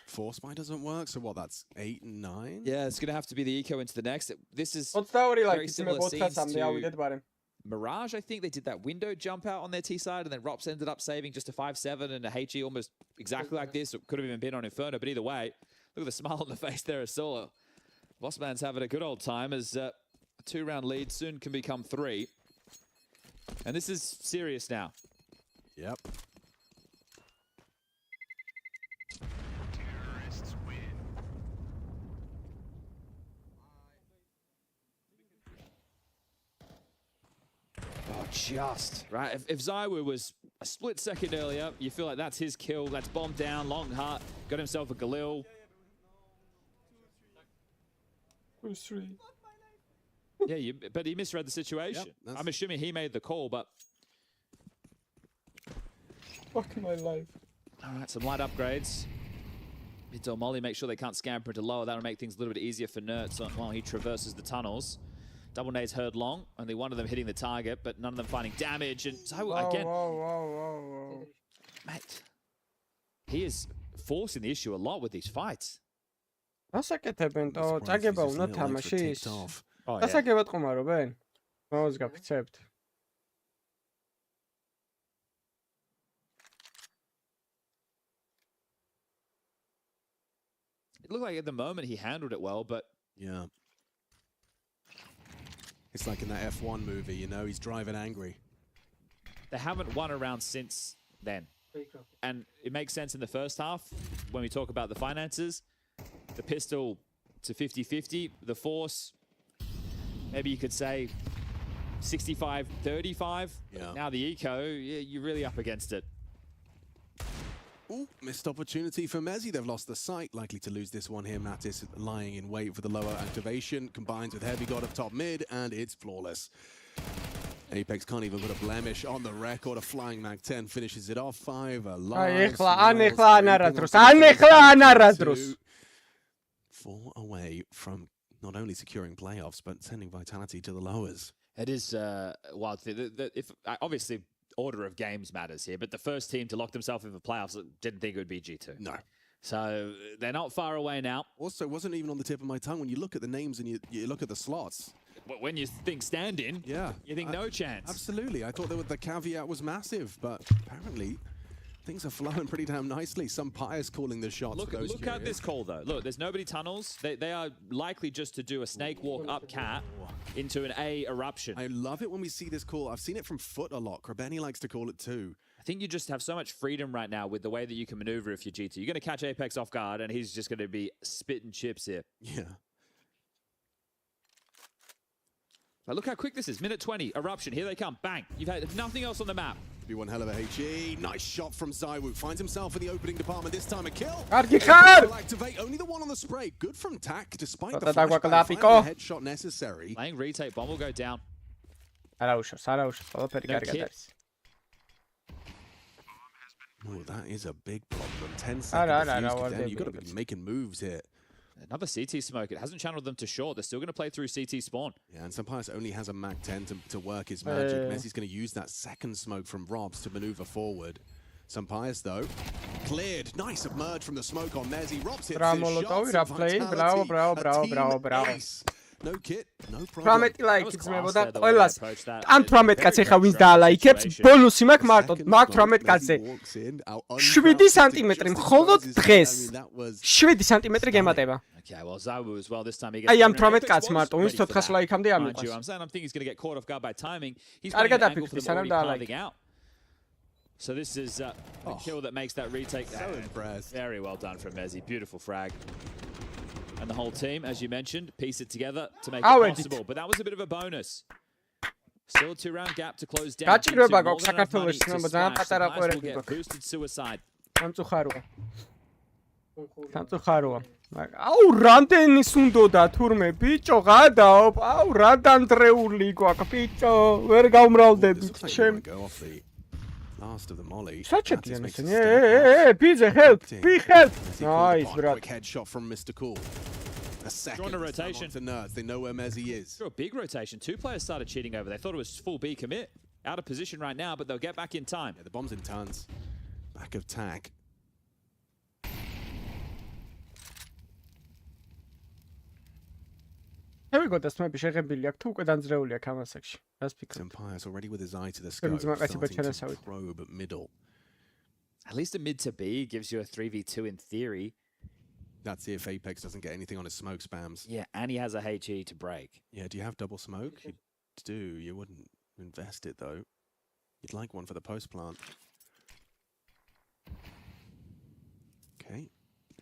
Force buy doesn't work, so what? That's 8 and 9. Yeah, it's gonna have to be the eco into the next. This is very similar scenes to Mirage. I think they did that window jump out on their T side, and then Rops ended up saving just a 5-7 and a HE almost exactly like this. It could have even been on Inferno, but either way, look at the smile on the face there of Solo. Bossman's having a good old time as a 2-round lead soon can become 3. And this is serious now. Yep. Just right. If Zywoo was a split second earlier, you feel like that's his kill. That's bombed down. Long heart got himself a Galil. Yeah, but he misread the situation. Yep, I'm assuming he made the call, but fuck my life. All right, some light upgrades. Middle Molly, make sure they can't scamper into lower. That'll make things a little bit easier for Nerds while he traverses the tunnels. Double nades heard long, only one of them hitting the target, but none of them finding damage. And so again, mate, he is forcing the issue a lot with these fights. ასაკეთებენ და წაგება უნდა თამაში ის. ასაკებად ხომარობენ? მოუძგაფიცებთ. looked like at the moment he handled it well, but yeah. It's like in that F1 movie, you know, he's driving angry. They haven't won a round since then. And it makes sense in the first half when we talk about the finances. The pistol to 50-50, the force, maybe you could say 65-35. Yeah. Now the eco, you're really up against it. Ooh, missed opportunity for Mezzi. They've lost the sight. Likely to lose this one here. Natus lying in wait for the lower activation. Combines with Heavy God up top mid, and it's flawless. Apex can't even put a blemish on the record. A flying Mag 10 finishes it off. 5 alive. 4 away from not only securing playoffs, but sending Vitality to the lowers. It is wild. If obviously order of games matters here, but the first team to lock themselves in for playoffs didn't think it would be G2. No. So they're not far away now. Also, it wasn't even on the tip of my tongue. When you look at the names and you look at the slots. When you think stand-in, yeah, you think no chance. Absolutely. I thought the caveat was massive, but apparently things are flowing pretty damn nicely. Some Pious calling the shots. Look at this call, though. Look, there's nobody tunnels. They are likely just to do a snake walk up cat into an A eruption. I love it when we see this call. I've seen it from foot a lot. Krabeni likes to call it too. I think you just have so much freedom right now with the way that you can maneuver if you're G2. You're going to catch Apex off guard, and he's just going to be spitting chips here. Yeah. But look how quick this is. Minute 20, eruption. Here they come. Bang. You've had nothing else on the map. Be one hell of a HE. Nice shot from Zywoo. Finds himself in the opening department. This time a kill. Activate. Only the one on the spray. Good from Tack, despite the headshot necessary. Playing retake. Bomb will go down. No kit. Oh, that is a big problem. 10 seconds. You've got to be making moves here. Another CT smoke. It hasn't channeled them to short. They're still going to play through CT spawn. Yeah, and Sampaius only has a Mag 10 to work his magic. Messi's going to use that second smoke from Robs to maneuver forward. Sampaius, though, cleared. Nice merge from the smoke on Messi. Robs hits his shot. No kit, no problem. 18 ლაიქი ძმებოდა ყველას. ან 18 კაცი ხა ვინც დაალაიქებს, ბონუსი მაქვს მარტო, მაგ 18 კაცზე. 7 სანტიმეტრი მხოლოდ დღეს. 7 სანტიმეტრი გემატება. Okay, well Zywoo as well this time he gets. აი ამ 18 კაცს მარტო, ვინც 400 ლაიქამდე ამიყვანს. I'm saying I think he's going to get caught off guard by timing. He's კარგად აფიქრდი, სანამ დაალაიქ. So this is the kill that makes that retake. So impressed. Very well done from Mezzi. Beautiful frag. And the whole team, as you mentioned, piece it together to make it possible. But that was a bit of a bonus. Still a 2-round gap to close down. გაჭირვება გვაქვს საქართველოში, ძალიან პატარა ყვერები გვაქვს. Boosted suicide. სამწუხაროა. სამწუხაროა. აუ, რამდენის უნდოდა თურმე, ბიჭო, გადაო. აუ, რა დანდრეული გვაქვს, ბიჭო. ვერ გავმრავლდებით, ჩემ. Last of the molly. Such a piece. Hey, Pizza, help! Be help! Nice, bro. Quick headshot from Mr. Cool. A second. Drawing a rotation. To Nerds. They know where Mezzi is. Drew a big rotation. 2 players started cheating over. They thought it was full B commit. Out of position right now, but they'll get back in time. Yeah, the bomb's in tons. Back of Tack. Here we go. That's maybe შეღებილი აქვს თუ უკვე დანძრეული აქვს ამასაკში. That's because Sampaius already with his eye to the scope, starting to probe at middle. At least a mid to B gives you a 3v2 in theory. That's if Apex doesn't get anything on his smoke spams. Yeah, and he has a HE to break. Yeah, do you have double smoke? You do. You wouldn't invest it, though. You'd like one for the post plant. Okay.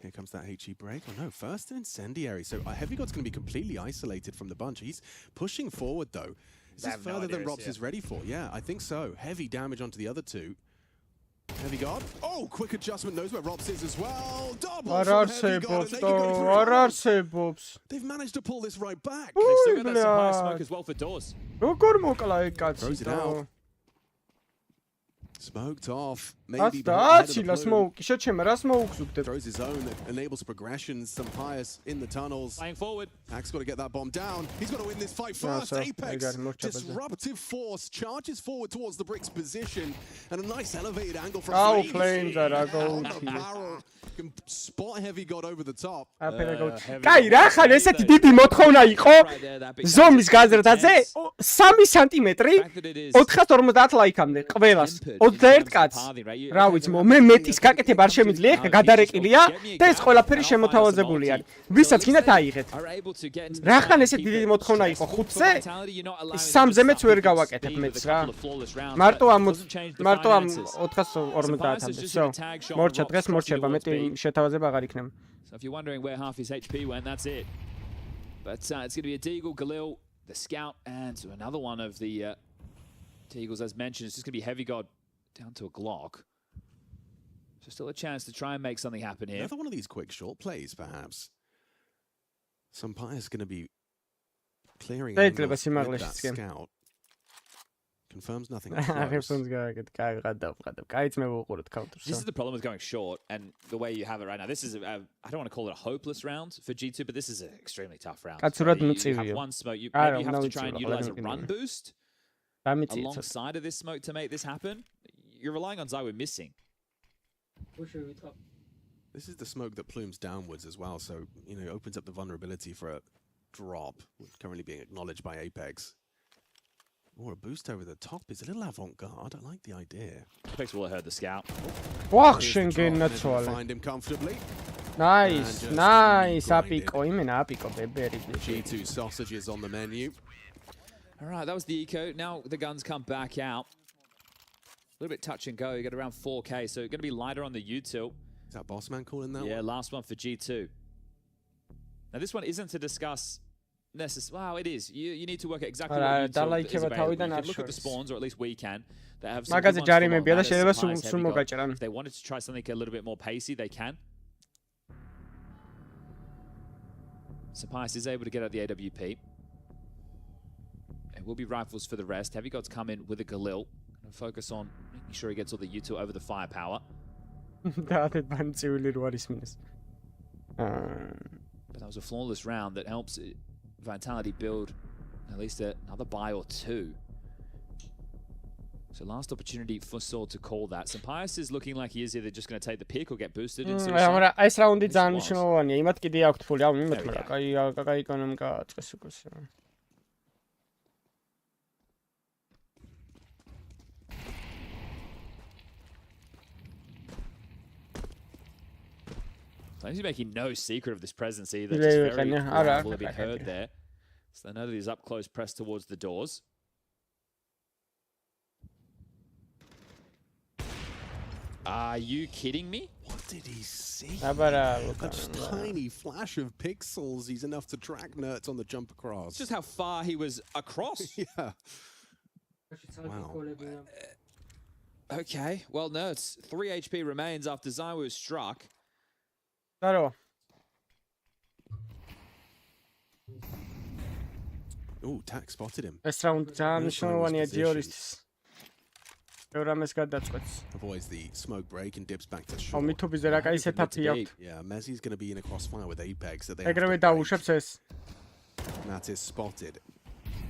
Here comes that HE break. Oh no, first an incendiary. So Heavy God's going to be completely isolated from the bunch. He's pushing forward though. Is this further than Robs is ready for? Yeah, I think so. Heavy damage onto the other two. Heavy God. Oh, quick adjustment. Knows where Robs is as well. Double from Heavy God. They've managed to pull this right back. They've still got that Sampaius smoke as well for doors. Throws it out. Smoked off. Maybe throws his own that enables progression. Sampaius in the tunnels. Playing forward. Tack's got to get that bomb down. He's got to win this fight first. Apex, disruptive force, charges forward towards the bricks position. And a nice elevated angle from Flames. Barrel can spot Heavy God over the top. კაი, რა ხარ ესეთი დიდი მოთხოვნა იყო ზომის გაზრდაზე 3 სანტიმეტრი 450 ლაიქამდე ყველას 21 კაცს რა ვიცი, მე მეტის გაკეთება არ შემიძლია, ეხლა გადარეკილია და ეს ყველაფერი შემოთავაზებული არის. ვისაც გინდათ აიღეთ. რახან ესე დიდი მოთხოვნა იყო 5-ზე? 3-ზე მეც ვერ გავაკეთებ მეც რა. მარტო ამ 450-ამდე. всё. მორჩა დღეს მორჩება, მეტი შეთავაზება აღარ იქნება. So if you're wondering where half his HP went, that's it. But it's going to be a Deagle, Galil, the Scout, and another one of the Deagles, as mentioned. It's just going to be Heavy God down to a Glock. So still a chance to try and make something happen here. Another one of these quick short plays, perhaps. Sampaio's going to be clearing with that Scout. Confirms nothing. This is the problem with going short and the way you have it right now. This is, I don't want to call it a hopeless round for G2, but this is an extremely tough round. You have one smoke, maybe you have to try and utilize a run boost alongside of this smoke to make this happen. You're relying on Zywoo missing. This is the smoke that plumes downwards as well, so, you know, opens up the vulnerability for a drop, currently being acknowledged by Apex. Or a boost over the top is a little avant-garde. I like the idea. Apex will have heard the Scout. Find him comfortably. Nice. Apiko, imena apiko, beberi. G2 sausages on the menu. All right, that was the eco. Now the guns come back out. A little bit touch and go. You get around 4K, so going to be lighter on the util. Is that Bossman calling that one? Yeah, last one for G2. Now this one isn't to discuss. Wow, it is. You need to work out exactly what you can look at the spawns, or at least we can. They have some if they wanted to try something a little bit more pacey, they can. Sampaio is able to get out the AWP. It will be rifles for the rest. Heavy God's come in with a Galil. And focus on making sure he gets all the util over the firepower. But that was a flawless round that helps Vitality build at least another buy or two. So last opportunity for Saul to call that. Sampaio is looking like he is either just going to take the pick or get boosted. ეს რაუნდი ძალიან მნიშვნელოვანია. იმათ კიდე აქვთ ფული, აუ იმათ მაგრამ კაი ეკონომიკა აწყეს უკვე. He's making no secret of this presence either. Just very will have been heard there. So they know that he's up close, pressed towards the doors. Are you kidding me? What did he see? That tiny flash of pixels. He's enough to track Nerds on the jump across. It's just how far he was across. Yeah. Wow. Okay. Well, Nerds, 3 HP remains after Zywoo is struck. Ooh, Tack spotted him. ეს რაუნდი ძალიან მნიშვნელოვანია Diorისთვის. Eurames გადაწყვეტს. Avoids the smoke break and dips back to short. მითობიზე რა კაი სეტაპი აქვს. Yeah, Mezzi's going to be in a crossfire with Apex that they ეგრევე დაუშვებს ეს. Natus spotted.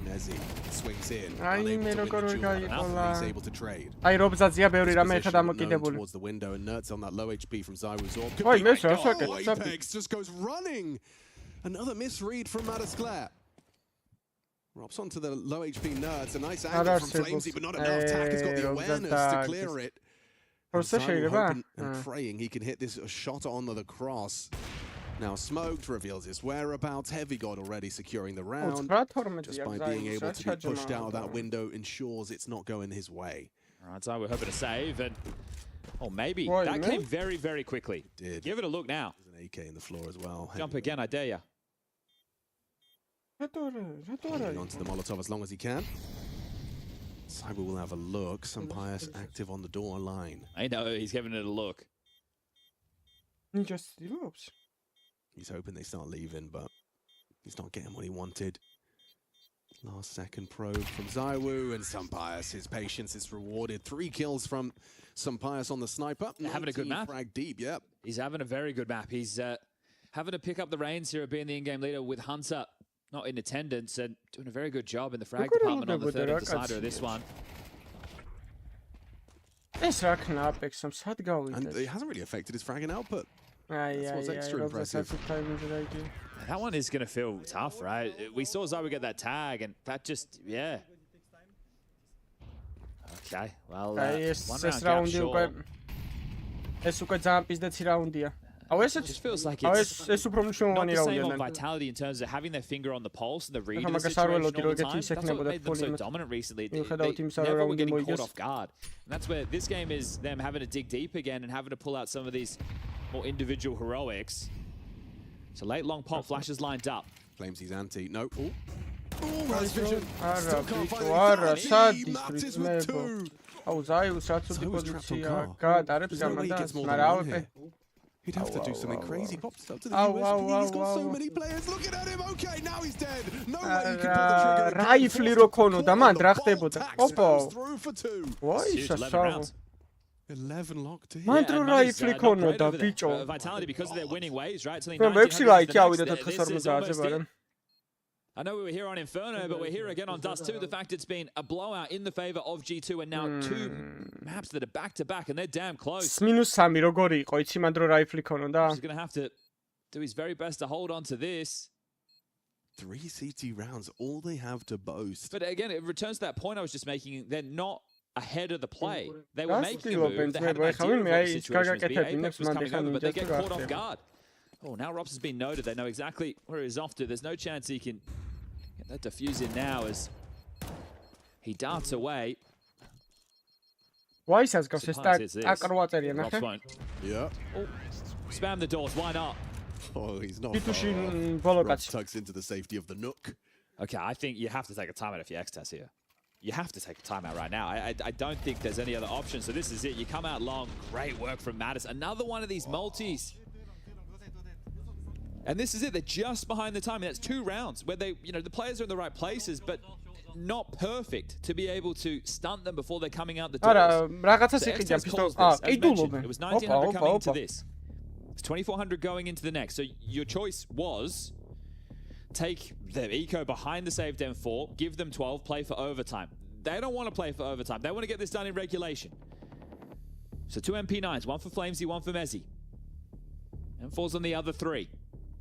Mezzi swings in. მე როგორ გაიყოლა. He's able to trade. აი რობზაძია ბევრი რამე ეხა დამოკიდებული. Towards the window and Nerds on that low HP from Zywoo's orb. Apex just goes running. Another misread from Madisclair. Drops onto the low HP Nerds. A nice angle from Flamesy, but not enough. Tack has got the awareness to clear it. Hoping and praying he can hit this shot on the cross. Now Smoked reveals his whereabouts. Heavy God already securing the round. Just by being able to be pushed out of that window ensures it's not going his way. All right, so we're hoping to save, and maybe that came very, very quickly. Did. Give it a look now. There's an AK in the floor as well. Jump again, I dare ya. Holding onto the Molotov as long as he can. Cyber will have a look. Sampaio active on the door line. I know, he's giving it a look. He's hoping they start leaving, but he's not getting what he wanted. Last second probe from Zywoo and Sampaio. His patience is rewarded. 3 kills from Sampaio on the sniper. Having a good map. Frag deep, yep. He's having a very good map. He's having to pick up the reins here of being the in-game leader with Hunter not in attendance and doing a very good job in the frag department on the third decider of this one. And it hasn't really affected his fragging output. That's what's extra impressive. That one is going to feel tough, right? We saw Zywoo get that tag, and that just, yeah. Okay, well, one round gap short. ეს უკვე ძალიან პიზდეცი რაუნდია. It just feels like it's not the same on Vitality in terms of having their finger on the pulse and the read of the situation all the time. That's what made them so dominant recently. They never were getting caught off guard. And that's where this game is them having to dig deep again and having to pull out some of these more individual heroics. So late long pop flashes lined up. Claims he's anti. No. Ooh. Raz vision. Still can't find anything. Natus with 2. Oh, Zayus, that's what the position. God, that He'd have to do something crazy. Pops up to the US. He's got so many players looking at him. Okay, now he's dead. No way he can pull the trigger. Rifle რო ქონოდა მან რა ხდებოდა? ოპო. Why? 11 locked in. მან რო rifle ქონოდა ბიჭო. Vitality because of their winning ways, right? So 6 ლაიქი ავიდა 450-ზე. I know we were here on Inferno, but we're here again on Dust 2. The fact it's been a blowout in the favor of G2 and now 2 maps that are back-to-back and they're damn close. -3 როგორი იყო, იცი მან რო rifle ქონოდა? He's going to have to do his very best to hold on to this. 3 CT rounds, all they have to boast. But again, it returns to that point I was just making. They're not ahead of the play. They were making a move. They had an idea of what the situation was. Apex was coming over, but they get caught off guard. Oh, now Robs has been noted. They know exactly where he's off to. There's no chance he can get that defuse in now as he darts away. Why has got this აკრვაწერია ნახე? Yeah. Oh, spam the doors. Why not? Oh, he's not. Tugs into the safety of the nook. Okay, I think you have to take a timeout if you're X-Test here. You have to take a timeout right now. I don't think there's any other option. So this is it. You come out long. Great work from Natus. Another one of these multis. And this is it. They're just behind the timing. That's 2 rounds where they, the players are in the right places, but not perfect to be able to stunt them before they're coming out the doors. So X-Test calls this. As mentioned, it was 1900 coming into this. It's 2400 going into the next. So your choice was take the eco behind the saved M4, give them 12, play for overtime. They don't want to play for overtime. They want to get this done in regulation. So 2 MP9s, 1 for Flamesy, 1 for Mezzy. M4's on the other 3.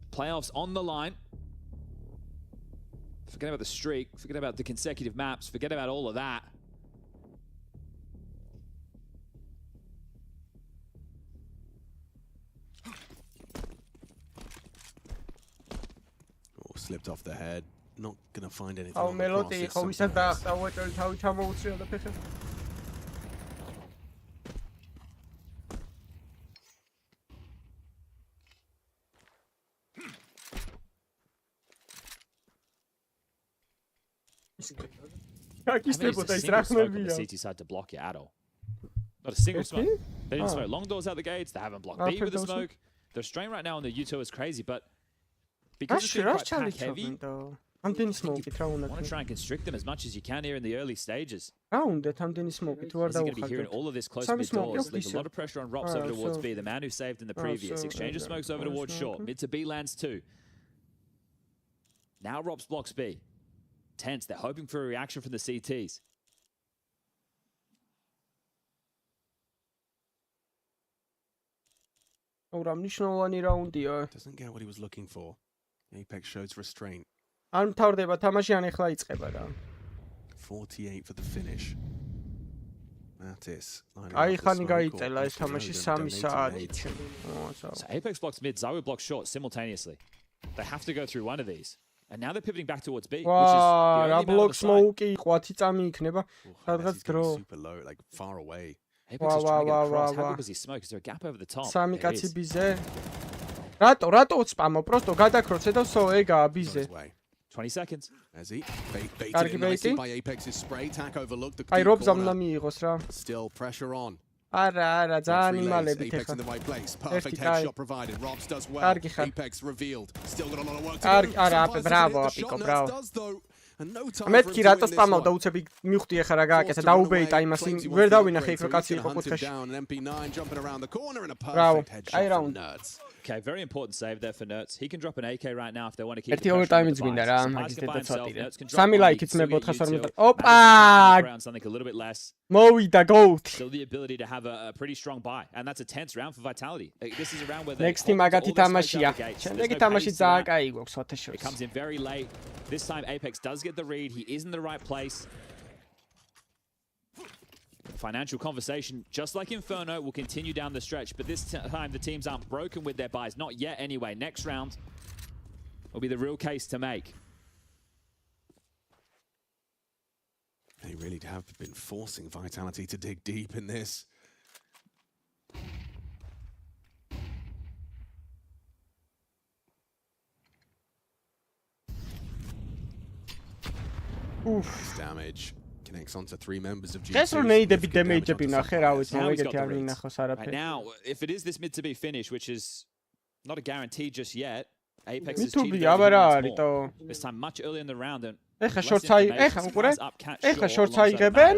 Playoffs on the line. Forget about the streak, forget about the consecutive maps, forget about all of that. Slipped off the head. Not gonna find anything. Oh, melody. How is that? How the CT side to block you at all. Not a single smoke. They didn't smoke long doors out the gates. They haven't blocked B with the smoke. The strain right now on the U2 is crazy, but because it's quite pack heavy, want to try and constrict them as much as you can here in the early stages. He's going to be hearing all of this close mid doors. Leaves a lot of pressure on Rops over towards B, the man who saved in the previous. Exchange of smokes over towards short. Mid to B lands 2. Now Rops blocks B. Tense, they're hoping for a reaction from the CTs. Doesn't get what he was looking for. Apex shows restraint. 48 for the finish. Natus. So Apex blocks mid, Zawu blocks short simultaneously. They have to go through one of these. And now they're pivoting back towards B, which is the only super low, like far away. Apex is trying to get across. How good was his smoke? Is there a gap over the top? Rato spamo, prosto გადაქროცე და სო ეგაა ბიზე. 20 seconds. As he baited nicely by Apex's spray, tack overlooked the აი რობს ამნა მიიღოს რა. Still pressure on. არა, ძალიან იმალებით Apex in the right place. Perfect headshot provided. Robs does well. Apex revealed. Still got a lot of work to do. არა, bravo, Apiko, bravo. მეთქი რატო სპამავდა უცები მივხვდი ახლა რა გააკეთა დაუბეიტა იმას ვერ დავინახე იქ რა კაცი იყო კუთხეში. Bravo. აი რაუნდი. Okay, very important save there for Nerds. He can drop an AK right now if they want to keep the pressure on the device. 3 ლაიქიც მე 450. ოპა! Something a little bit less. მოვიდა gold. Still the ability to have a pretty strong buy, and that's a tense round for Vitality. This is a round where next მაგათი თამაშია. შემდეგი თამაში ძალიან კაი გვაქვს ოთაშორს. It comes in very late. This time Apex does get the read. He is in the right place. Financial conversation, just like Inferno, will continue down the stretch, but this time the teams aren't broken with their buys. Not yet anyway. Next round will be the real case to make. They really have been forcing Vitality to dig deep in this. Oof. Damage connects onto 3 members of G2. Guess რომ needები damage-ები ნახე, რა ვიცი, მოვიგეთი არ მინახოს Right არაფერი. now, if it is this mid to be finish, which is not a guarantee just yet, Apex is მითუბი cheating აბა რა once არის more. თო. This time much earlier in the round and ეხა შორტს ეხა უყურე. ეხა შორტს აიღებენ,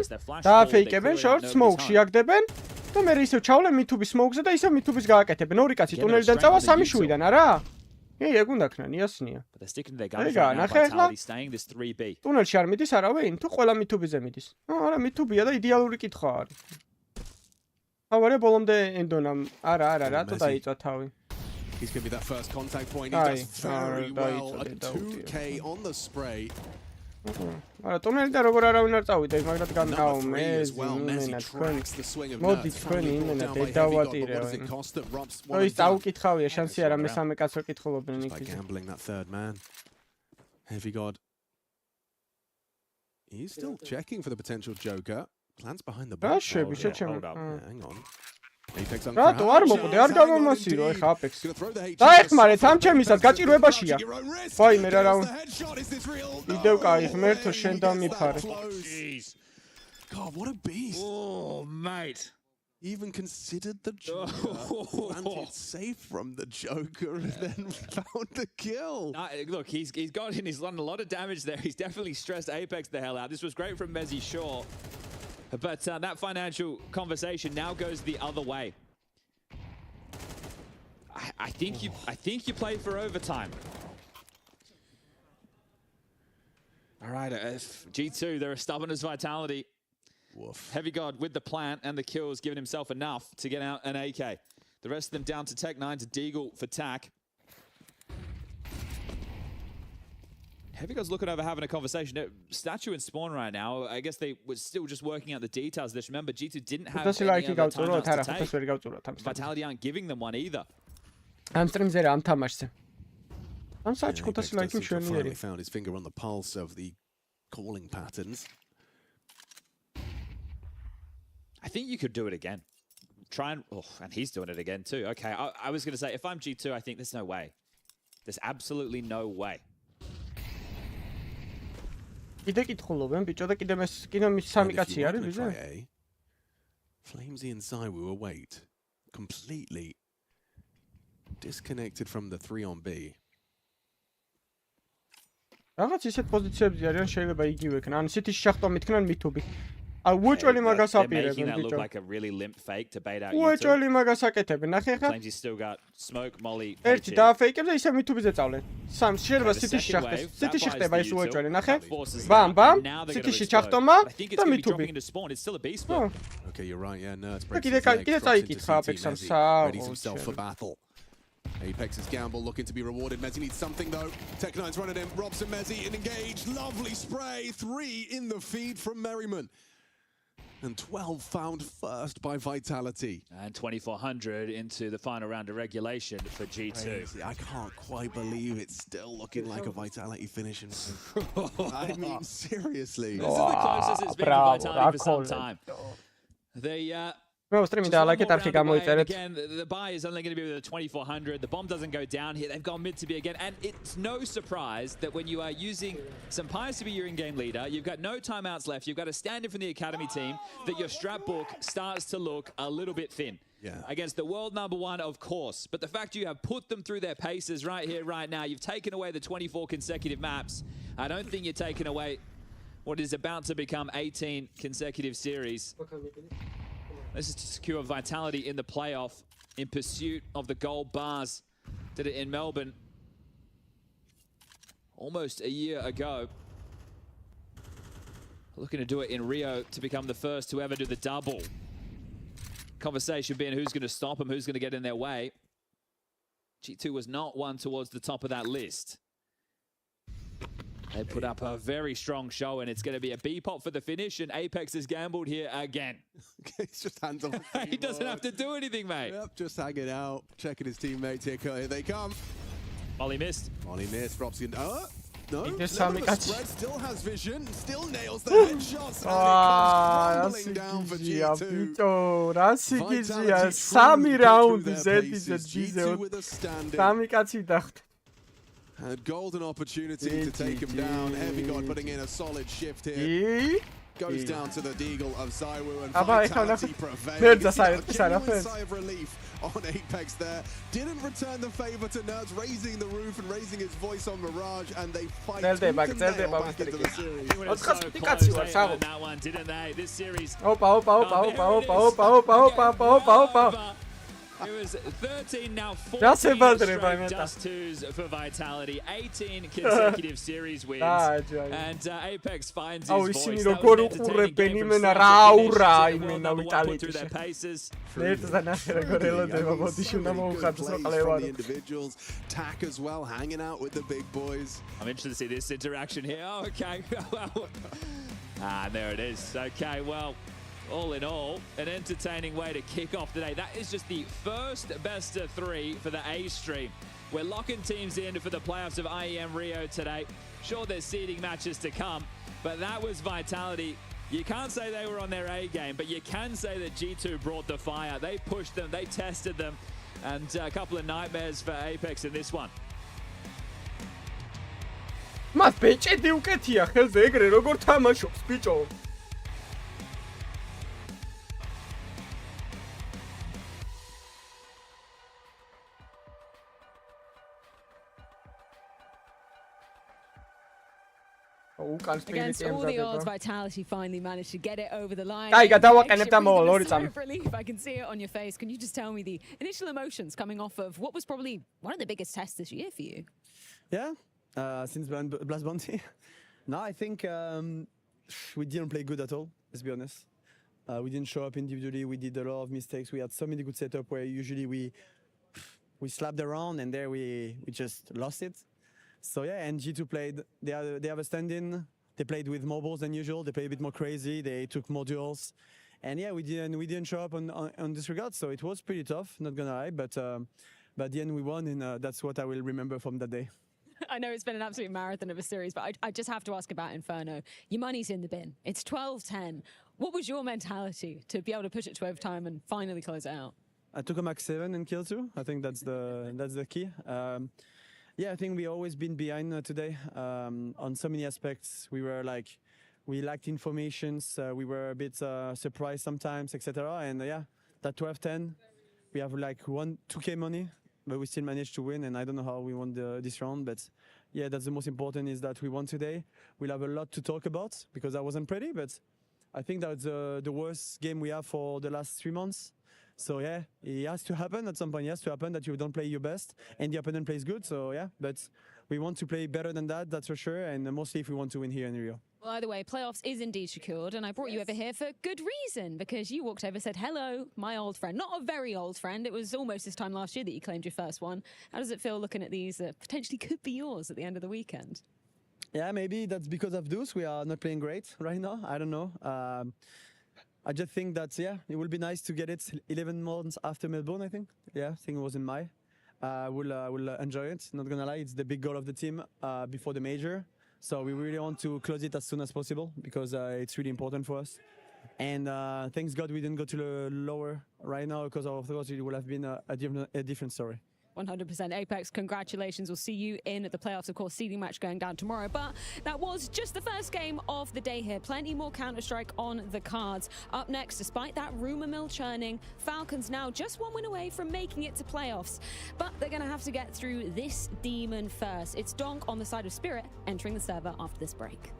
დააფეიკებენ შორტს, smoke-ში აგდებენ და მე ისევ ჩავლენ მითუბის smoke-ზე და ისევ მითუბის გააკეთებენ. ორი კაცი ტუნელიდან წავა 3 შუიდან, არა? ეგ უნდა ქნან, იასნია. But they're sticking to their guns right now. Vitality staying this 3B. ტუნელში არ მიდის არავინ? თუ ყველა მითუბიზე მიდის. არა, მითუბია და იდეალური კითხვა არის. ავარე ბოლომდე ენდონამ არა, რატო დაიწვა თავი? He's going to be that first contact point. He does very well. A 2K on the spray. არა, ტუნელიდან როგორ არავინ არ წავიდა, მაგრამ განაო მე მოდი თქვენი იმენა დედავატირე. ის დაუკითხავია, შანსი არა მესამე კაცს რო კითხულობენ იქ. Gambling that third man. Heavy God. He's still checking for the potential Joker. Plans behind the back. Hang on. რატო არ მოკვდე, არ გამომასირო ეხა Apex. დაეხმარე სამჩემისად გაჭირვებაშია. ვაიმე რა რა. იდევ კაი ღმერთო შენ დამიფარე. God, what a beast. Oh, mate. Even considered the Joker. Planted safe from the Joker and then found the kill. Look, he's done a lot of damage there. He's definitely stressed Apex the hell out. This was great from Mezzy Shaw. But that financial conversation now goes the other way. I think you play for overtime. All right, G2, they're as stubborn as Vitality. Woof. Heavy God with the plant and the kills, giving himself enough to get out an AK. The rest of them down to Tech9 to Deagle for Tack. Heavy God's looking over having a conversation. Statue and Spawn right now, I guess they were still just working out the details. This remember, G2 didn't have any other timeouts to take. Vitality aren't giving them one either. ამ სტრიმზე რა ამ თამაშზე. ამ საჭი 500 ლაიქი finally found his finger on the pulse of the calling patterns. I think you could do it again. Try and he's doing it again too. Okay, I was going to say, if I'm G2, I think there's no way. There's absolutely no way. კიდე კითხულობენ ბიჭო და კიდე მის სამი კაცი არის ვიზე? Flamesy and Zywoo await. Completely disconnected from the 3-on-B. რაღაც ისეთ პოზიციებზე არიან შეიძლება იგივე ქნა. ან ისეთი შახტვა მithknan მითუბი. უეჭველი მაგას აპირებენ bიჭო. Look like a really limp fake to bait out you. უეჭველი მაგას აკეთებენ. ნახე ხა. Flamesy still got smoke, molly. ერთი დააფეიკებს და ისე მითუბიზე წავლენ. სამს შეიძლება სიტიში შახტეს. სიტიში ხდება ის უეჭველი, ნახე. ბამ, სიტიში ჩახტომა და მითუბი. Okay, you're right. Yeah, Nerds breaks his leg. Readies himself for battle. Apex's gamble looking to be rewarded. Mezzy needs something though. Tech9's running in. Robson, Mezzy and engaged. Lovely spray. 3 in the feed from Merriman. And 12 found first by Vitality. And 2400 into the final round of regulation for G2. Crazy. I can't quite believe it's still looking like a Vitality finish. I mean, seriously. This is the closest it's been to Vitality for some time. They again, the buy is only going to be with a 2400. The bomb doesn't go down here. They've gone mid to be again. And it's no surprise that when you are using some Pies to be your in-game leader, you've got no timeouts left. You've got to stand in from the academy team, that your strat book starts to look a little bit thin. Yeah. Against the world #1, of course. But the fact you have put them through their paces right here, right now, you've taken away the 24 consecutive maps. I don't think you're taking away what is about to become 18 consecutive series. This is to secure Vitality in the playoff in pursuit of the gold bars. Did it in Melbourne almost a year ago. Looking to do it in Rio to become the first to ever do the double. Conversation being who's going to stop them, who's going to get in their way. G2 was not one towards the top of that list. They put up a very strong show, and it's going to be a B-pop for the finish, and Apex has gambled here again. He's just hands on. He doesn't have to do anything, mate. Yep, just hanging out, checking his teammates here. Here they come. Molly missed. Molly missed. Rob's going no, Spread still has vision, still nails the headshots, and it comes crumbling down for G2. Rasigizia, Sami round zet G2 Sami kaczi dacht. And golden opportunity to take him down. Heavy God putting in a solid shift here. Goes down to the Deagle of Zywoo, and Vitality prevails. A genuine sigh of relief on Apex there. Didn't return the favor to Nerds, raising the roof and raising his voice on Mirage, and they fight back into the series. That one, didn't they? This series. It was 13, now 14 straight Dust 2s for Vitality, 18 consecutive series wins, and Apex finds his voice. That was an entertaining game from start to finish. Well put through their paces. The individuals, Tack as well, hanging out with the big boys. I'm interested to see this interaction here. Oh, okay. There it is. Okay, well, all in all, an entertaining way to kick off today. That is just the first best of 3 for the A stream. We're locking teams in for the playoffs of IEM Rio today. Sure, there's seeding matches to come, but that was Vitality. You can't say they were on their A game, but you can say that G2 brought the fire. They pushed them, they tested them, and a couple of nightmares for Apex in this one. Mas ბეჭედი უკეთია ხელზე ეგრე როგორ თამაშობს ბიჭო. Against all the odds, Vitality finally managed to get it over the line. I can see it on your face. Can you just tell me the initial emotions coming off of what was probably one of the biggest tests this year for you? Yeah, since Blast Bounty. No, I think we didn't play good at all, let's be honest. We didn't show up individually. We did a lot of mistakes. We had so many good setups where usually we slapped around, and there we just lost it. So yeah, and G2 played, they have a stand-in, they played with more balls than usual, they played a bit more crazy, they took more duels. And yeah, we didn't show up on this regard, so it was pretty tough, not gonna lie, but at the end we won, and that's what I will remember from that day. I know it's been an absolute marathon of a series, but I just have to ask about Inferno. Your money's in the bin. It's 12-10. What was your mentality to be able to push it to overtime and finally close it out? I took a max 7 and kill 2. I think that's the key. Yeah, I think we always been behind today on so many aspects. We lacked informations. We were a bit surprised sometimes, etc. And yeah, that 12-10, we have like 2K money, but we still managed to win. And I don't know how we won this round, but yeah, that's the most important, is that we won today. We'll have a lot to talk about because I wasn't ready, but I think that's the worst game we have for the last 3 months. So yeah, it has to happen at some point. It has to happen that you don't play your best and the opponent plays good. So yeah, but we want to play better than that, that's for sure. And mostly if we want to win here in Rio. Well, either way, playoffs is indeed secured. And I brought you over here for good reason, because you walked over, said, hello, my old friend. Not a very old friend. It was almost this time last year that you claimed your first one. How does it feel looking at these that potentially could be yours at the end of the weekend? Yeah, maybe that's because of those. We are not playing great right now. I don't know. I just think that, yeah, it will be nice to get it 11 months after Melbourne, I think. Yeah, I think it was in May. We'll enjoy it, not gonna lie. It's the big goal of the team before the major. So we really want to close it as soon as possible because it's really important for us. And thanks God we didn't go to the lower right now, because of course it would have been a different story. 100% Apex, congratulations. We'll see you in the playoffs, of course, seeding match going down tomorrow. But that was just the first game of the day here. Plenty more Counter-Strike on the cards. Up next, despite that rumor mill churning, Falcons now just 1 win away from making it to playoffs. But they're going to have to get through this demon first. It's Donk on the side of Spirit entering the server after this break.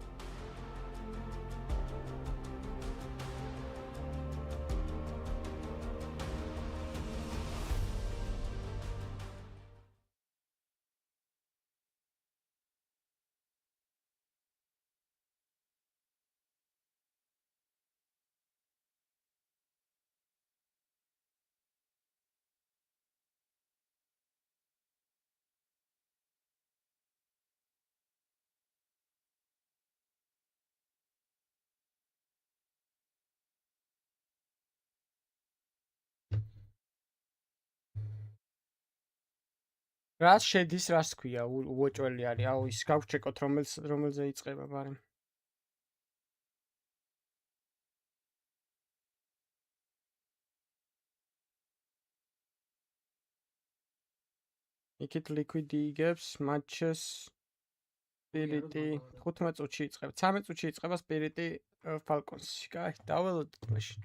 რას შედის, რას ქვია, უოჭველი არის. აუ ის გავჩეკოთ რომელზე იწყება, მაგრამ იქით liquid იგებს matches Spirity 15 წუთში იწყება. 13 წუთში იწყება Spirity Falcons-ში. კაი, დაველოდით მაშინ.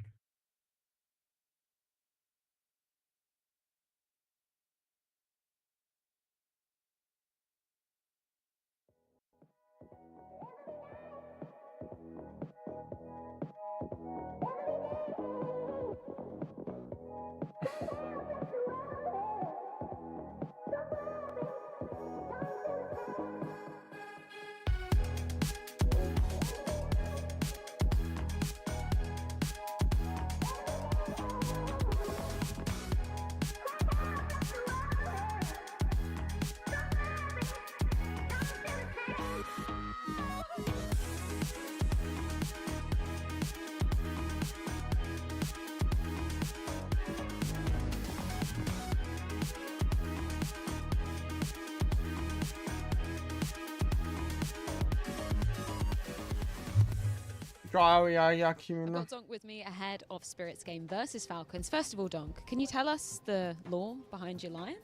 I've got Donk with me ahead of Spirit's game versus Falcons. First of all, Donk, can you tell us the lore behind your lion?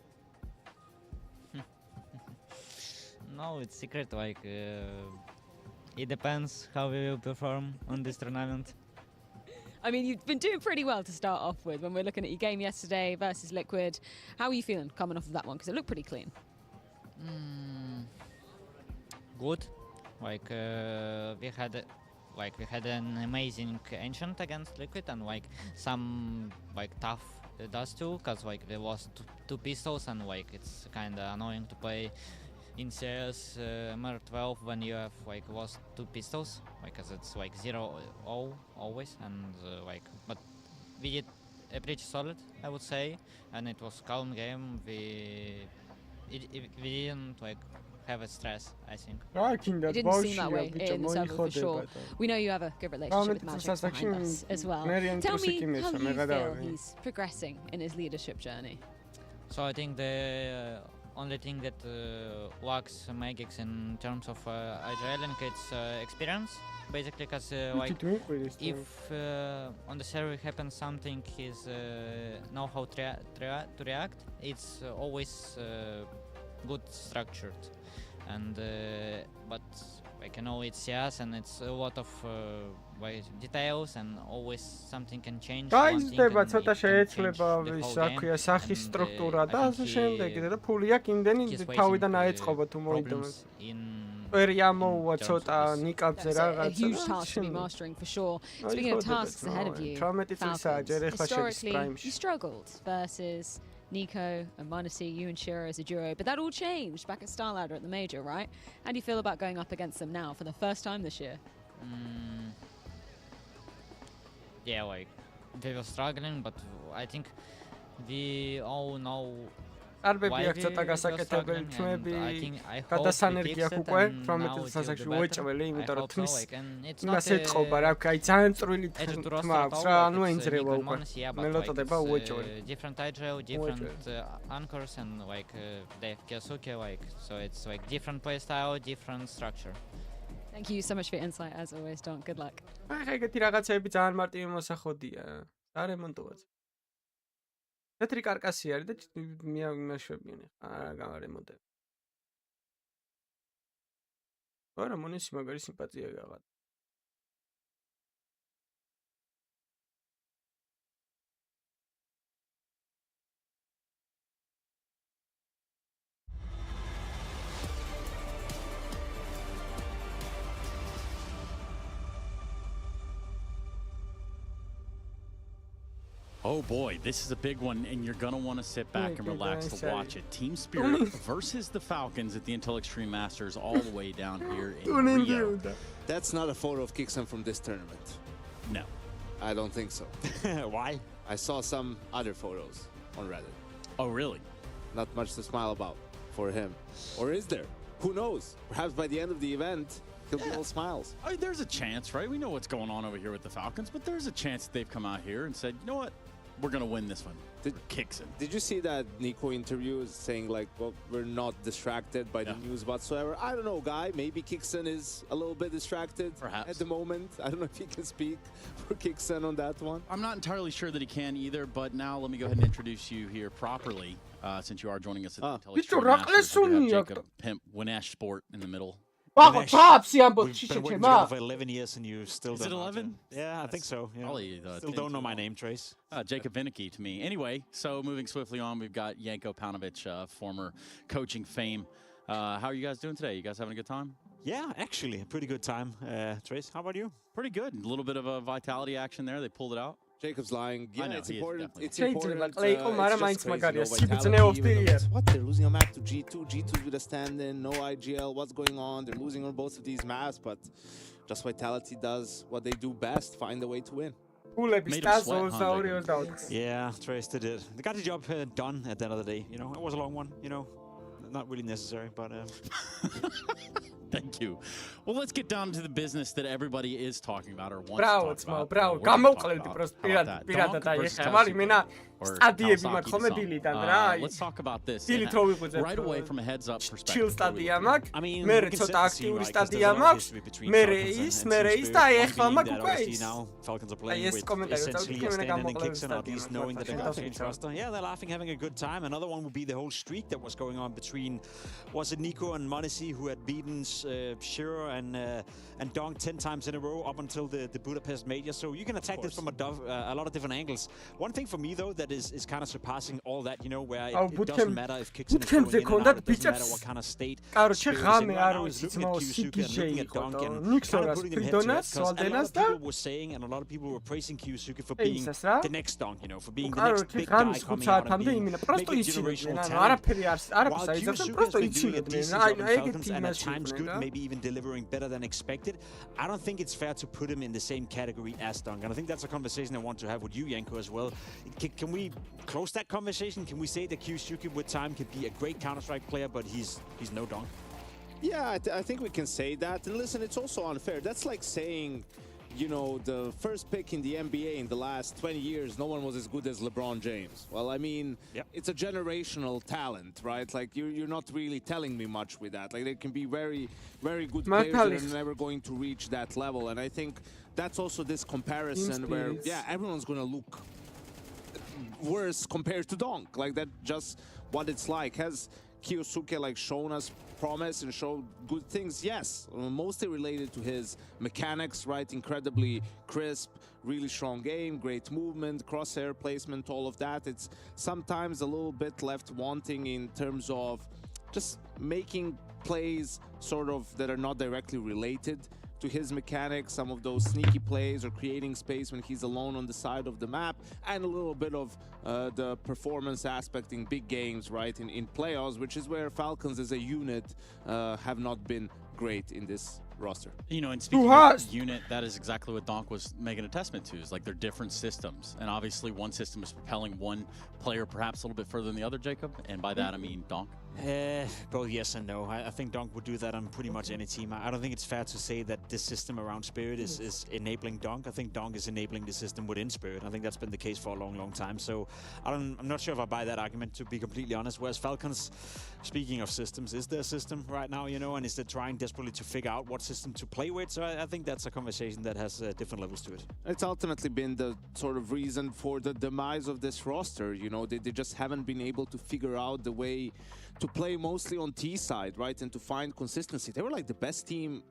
No, it's secret. Like it depends how we will perform on this tournament. I mean, you've been doing pretty well to start off with. When we're looking at your game yesterday versus Liquid, how are you feeling coming off of that one? Because it looked pretty clean. Good. Like we had an amazing ancient against Liquid and like some like tough dust too, cause like there was two pistols and like it's kind of annoying to play in CS MR12 when you have like lost two pistols, like cause it's like 0-0 always, and like but we did a pretty solid, I would say, and it was calm game. We didn't like have a stress, I think. It didn't seem that way in the server for sure. We know you have a good relationship with Magic behind us as well. Tell me how you feel he's progressing in his leadership journey. So I think the only thing that lacks Magix in terms of IGLing it's experience, basically, because like if on the server happens something, he's know how to react. It's always good structured, and but like you know it's CS and it's a lot of details and always something can change. გაიზრდება ცოტა შეეცვლება ვის აქვია სახის სტრუქტურა და ასე შემდეგ და ფული აქვს იმდენი თავიდან აეწყობა თუ მოიდომებს. Very ammo ცოტა ნიკაპზე რაღაცა. A huge task to be mastering for sure. Speaking of tasks ahead of you, Falcons, historically you struggled versus Nico and Manasi, you and Shira as a duo, but that all changed back at Star Ladder at the Major, right? How do you feel about going up against them now for the first time this year? Yeah, like they were struggling, but I think we all know არბები აქვს ცოტა გასაკეთებელი თმები, გადასანერგი აქვს უკვე 18 სასაკში უეჭველი, იმიტომ რომ თმის იმას ეწყობა რა, აი ძალიან წვრილი თმა აქვს რა, ანუ ენძრევა უკვე. მელოდდება უეჭველი. Different agile, different anchors and like the Kyosuke, like so it's like different play style, different structure. Thank you so much for your insight as always, Don. Good luck. აი ეგეთი რაღაცები ძალიან მარტივი მოსახოდია. არემონტოვაც. Petri კარკასი არის და მეშვებიან ახლა გამარემონტებ. არა მონისი მაგარი სიმპათია გაღადა. Oh boy, this is a big one, and you're going to want to sit back and relax to watch it. Team Spirit versus the Falcons at the Intel Extreme Masters all the way down here in Rio. That's not a photo of Kixon from this tournament. No. I don't think so. Why? I saw some other photos on Reddit. Oh, really? Not much to smile about for him. Or is there? Who knows? Perhaps by the end of the event, he'll be all smiles. I mean, there's a chance, right? We know what's going on over here with the Falcons, but there's a chance that they've come out here and said, you know what? we're going to win this one. Kixen. Did you see that Nico interview saying like, well, we're not distracted by the news whatsoever? I don't know, Guy. Maybe Kixen is a little bit distracted at the moment. I don't know if he can speak for Kixen on that one. I'm not entirely sure that he can either, but now let me go ahead and introduce you here properly, since you are joining us at the Intelligence Masters. We have Jacob Pimp Winesh Sport in the middle. We've been working together for 11 years and you still don't. Is it 11? Yeah, I think so. Yeah. Probably, still don't know my name, Trace. Jacob Vinicky to me. Anyway, so moving swiftly on, we've got Janko Paunovic, former coaching fame. How are you guys doing today? You guys having a good time? Yeah, actually, a pretty good time. Trace, how about you? Pretty good. A little bit of a vitality action there. They pulled it out. Jacob's lying. Yeah, it's important. It's important. What they're losing a map to G2. G2 with a stand-in, no IGL. What's going on? They're losing on both of these maps, but just Vitality does what they do best: find a way to win. Yeah, Trace did it. They got the job done at the end of the day. You know, it was a long one. You know, not really necessary, but. Thank you. Well, let's get down to the business that everybody is talking about or wants to talk about. Bravo, გამოვყლევდი просто პირადად აი ახლა იმენა სტადიები მაქვს ხოლმე დილით და let's talk about this. Right away from a heads up perspective. Chill სტადია მაქვს. მე ცოტა აქტიური სტადია მაქვს. მე ის და აი ახლა მაქვს უკვე ის. Falcons are playing with essentially a stand and Kixen, at least knowing that they're going to change roster. Yeah, they're laughing, having a good time. Another one would be the whole streak that was going on between, was it Nico and Monesi who had beaten Shiro and Dong 10 times in a row up until the Budapest Major. So you can attack this from a lot of different angles. One thing for me though that is kind of surpassing all that, you know, where it doesn't matter if Kixen is going in and out, it doesn't matter what kind of state. Looking at Kyusuke and looking at Dong and kind of putting them head to head, because a lot of people were saying and a lot of people were praising Kyusuke for being the next Dong, you know, for being the next big guy coming out and being making generational talent. While Kyusuke has been doing a decent job in Falcons and at times good, maybe even delivering better than expected, I don't think it's fair to put him in the same category as Dong. And I think that's a conversation I want to have with you, Janko, as well. Can we close that conversation? Can we say that Kyusuke with time could be a great Counter-Strike player, but he's no Dong? Yeah, I think we can say that. And listen, it's also unfair. That's like saying, you know, the first pick in the NBA in the last 20 years, no one was as good as LeBron James. Well, I mean, it's a generational talent, right? Like, you're not really telling me much with that. Like, there can be very, very good players that are never going to reach that level. And I think that's also this comparison where, yeah, everyone's going to look worse compared to Donk. Like, that's just what it's like. Has Kyusuke, like, shown us promise and show good things? Yes, mostly related to his mechanics, right? Incredibly crisp, really strong game, great movement, crosshair placement, all of that. It's sometimes a little bit left wanting in terms of just making plays sort of that are not directly related to his mechanics, some of those sneaky plays or creating space when he's alone on the side of the map, and a little bit of the performance aspect in big games, right, in playoffs, which is where Falcons as a unit have not been great in this roster. You know, and speaking of unit, that is exactly what Donk was making a testament to, is like they're different systems. And obviously one system is propelling one player perhaps a little bit further than the other, Jacob. And by that, I mean Donk. Both yes and no. I think Donk would do that on pretty much any team. I don't think it's fair to say that this system around Spirit is enabling Donk. I think Donk is enabling the system within Spirit. I think that's been the case for a long, long time. So I'm not sure if I buy that argument, to be completely honest. Whereas Falcons, speaking of systems, is there a system right now, you know, and is they trying desperately to figure out what system to play with? So I think that's a conversation that has different levels to it. It's ultimately been the sort of reason for the demise of this roster. You know, they just haven't been able to figure out the way to play mostly on T side, right, and to find consistency. They were like the best team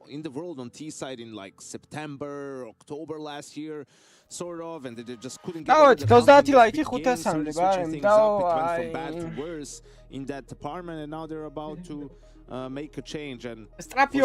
in the world on T side in like September, October last year, sort of, and they just couldn't get over the games. So things up, it went from bad to worse in that department, and now they're about to make a change. And I think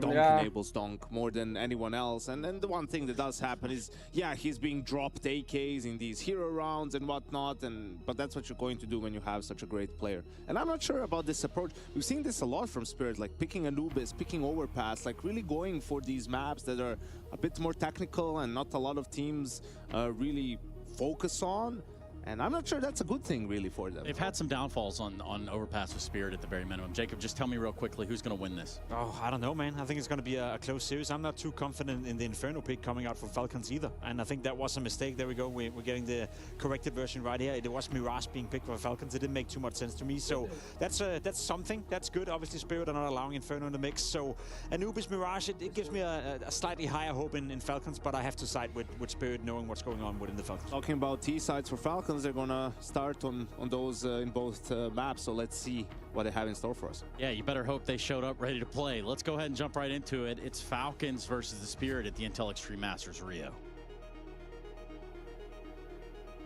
Donk enables Donk more than anyone else. And then the one thing that does happen is, yeah, he's being dropped AKs in these hero rounds and whatnot, but that's what you're going to do when you have such a great player. And I'm not sure about this approach. We've seen this a lot from Spirit, like picking Anubis, picking Overpass, like really going for these maps that are a bit more technical and not a lot of teams really focus on. And I'm not sure that's a good thing, really, for them. They've had some downfalls on Overpass with Spirit at the very minimum. Jacob, just tell me real quickly, who's going to win this? Oh, I don't know, man. I think it's going to be a close series. I'm not too confident in the Inferno pick coming out from Falcons either. And I think that was a mistake. There we go. We're getting the corrected version right here. It was Mirage being picked for Falcons. It didn't make too much sense to me. So that's something. That's good. Obviously, Spirit are not allowing Inferno in the mix. So Anubis Mirage, it gives me a slightly higher hope in Falcons, but I have to side with Spirit, knowing what's going on within the Falcons. Talking about T sides for Falcons, they're going to start on those in both maps. So let's see what they have in store for us. Yeah, you better hope they showed up ready to play. Let's go ahead and jump right into it. It's Falcons versus the Spirit at the Intel Extreme Masters Rio.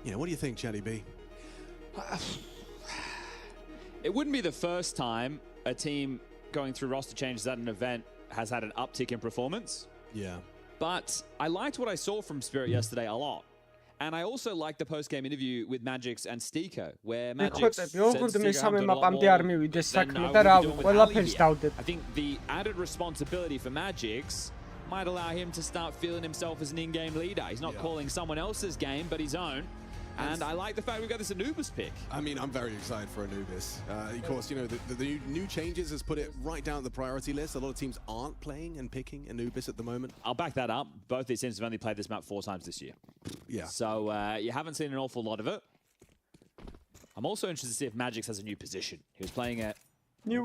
Yeah, what do you think, Chatty B? It wouldn't be the first time a team going through roster changes at an event has had an uptick in performance. Yeah. But I liked what I saw from Spirit yesterday a lot. And I also liked the post-game interview with Magix and Stiko, where Magix said I think the added responsibility for Magix might allow him to start feeling himself as an in-game leader. He's not calling someone else's game, but his own. And I like the fact we've got this Anubis pick. I mean, I'm very excited for Anubis. Of course, you know, the new changes has put it right down the priority list. A lot of teams aren't playing and picking Anubis at the moment. I'll back that up. Both these teams have only played this map 4 times this year. Yeah. So you haven't seen an awful lot of it. I'm also interested to see if Magix has a new position. He was playing at... As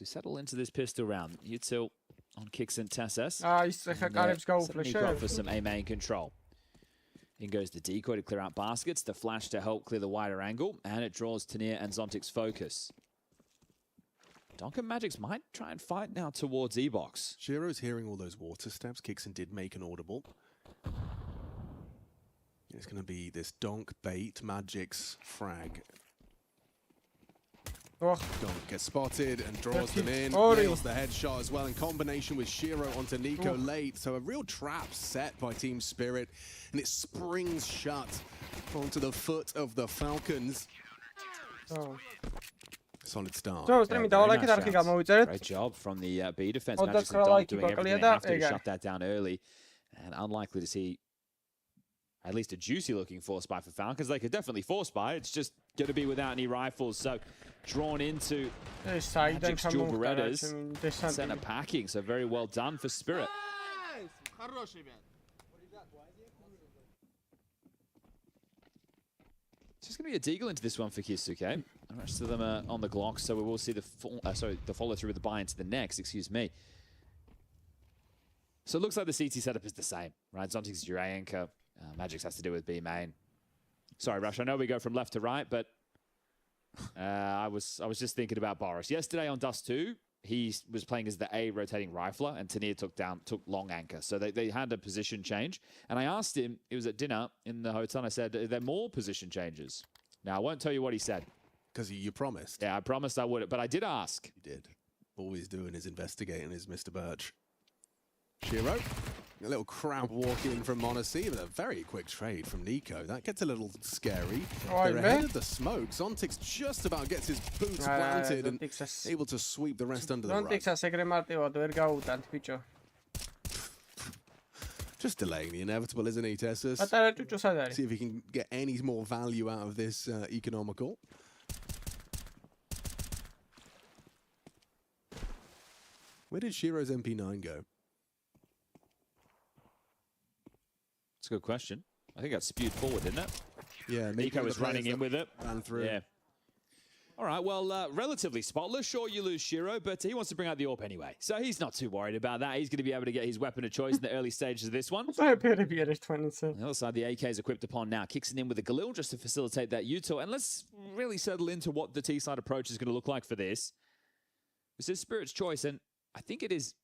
we settle into this pistol round, Util on kicks and Tessus. Go for some A main control. In goes the decoy to clear out baskets, the flash to help clear the wider angle, and it draws Tania and Zontic's focus. Donk and Magix might try and fight now towards E-Box. Shiro's hearing all those water steps. Kixon did make an audible. It's going to be this Donk bait Magix frag. Donk gets spotted and draws them in. Nails the headshot as well in combination with Shiro onto Nico late. So a real trap set by Team Spirit, and it springs shut onto the foot of the Falcons. Solid start. Great job from the B defense. Magix and Donk doing everything they have to shut that down early, and unlikely to see at least a juicy looking force buy for Falcons. They could definitely force buy. It's just going to be without any rifles. So drawn into Magic's dual Berettas. Center packing. So very well done for Spirit. It's just going to be a deagle into this one for Kisuke. The rest of them are on the Glock, so we will see the follow through with the buy into the next, excuse me. So it looks like the CT setup is the same, right? Zontic's your A anchor. Magix has to do with B main. Sorry, Rush, I know we go from left to right, but I was just thinking about Boris. Yesterday on Dust 2, he was playing as the A rotating rifler, and Tania took long anchor. So they had a position change. And I asked him, it was at dinner in the hotel, and I said, are there more position changes? Now, I won't tell you what he said. Because you promised. Yeah, I promised I would, but I did ask. You did. All he's doing is investigating is Mr. Birch. Shiro. A little crowd walk in from Monacy, but a very quick trade from Nico. That gets a little scary. They're ahead of the smoke. Zontic's just about gets his boots planted and able to sweep the rest under the rug. Just delaying the inevitable, isn't he, Tessus? See if he can get any more value out of this economical. Where did Shiro's MP9 go? That's a good question. I think that's spewed forward, didn't it? Yeah, Nico was running in with it. Ran through. Yeah. All right, well, relatively spotless. Sure, you lose Shiro, but he wants to bring out the AWP anyway. So he's not too worried about that. He's going to be able to get his weapon of choice in the early stages of this one. On the other side, the AK is equipped upon now. Kicks it in with a Galil just to facilitate that util. And let's really settle into what the T-side approach is going to look like for this. This is Spirit's choice, and I think it is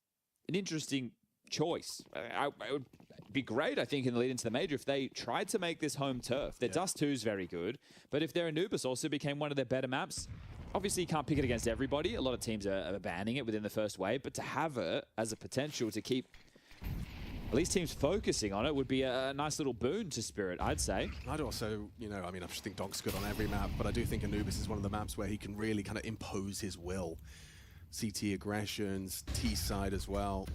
an interesting choice. It would be great, I think, in the lead into the major if they tried to make this home turf. Their Dust 2 is very good, but if their Anubis also became one of their better maps, obviously you can't pick it against everybody. A lot of teams are banning it within the first wave, but to have it as a potential to keep at least teams focusing on it would be a nice little boon to Spirit, I'd say. I'd also, I mean, I just think Donk's good on every map, but I do think Anubis is one of the maps where he can really kind of impose his will. CT aggressions, T side as well.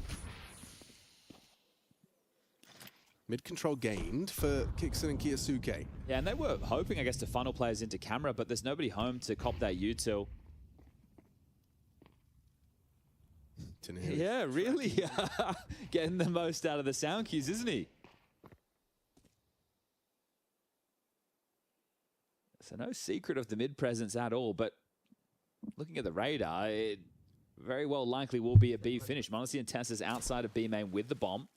Mid control gained for Kixon and Kiyosuke. Yeah, and they were hoping, I guess, to funnel players into camera, but there's nobody home to cop that util. Yeah, really getting the most out of the sound cues, isn't he? So no secret of the mid presence at all, but looking at the radar, it very well likely will be a B finish. Monacy and Tessa's outside of B main with the bomb.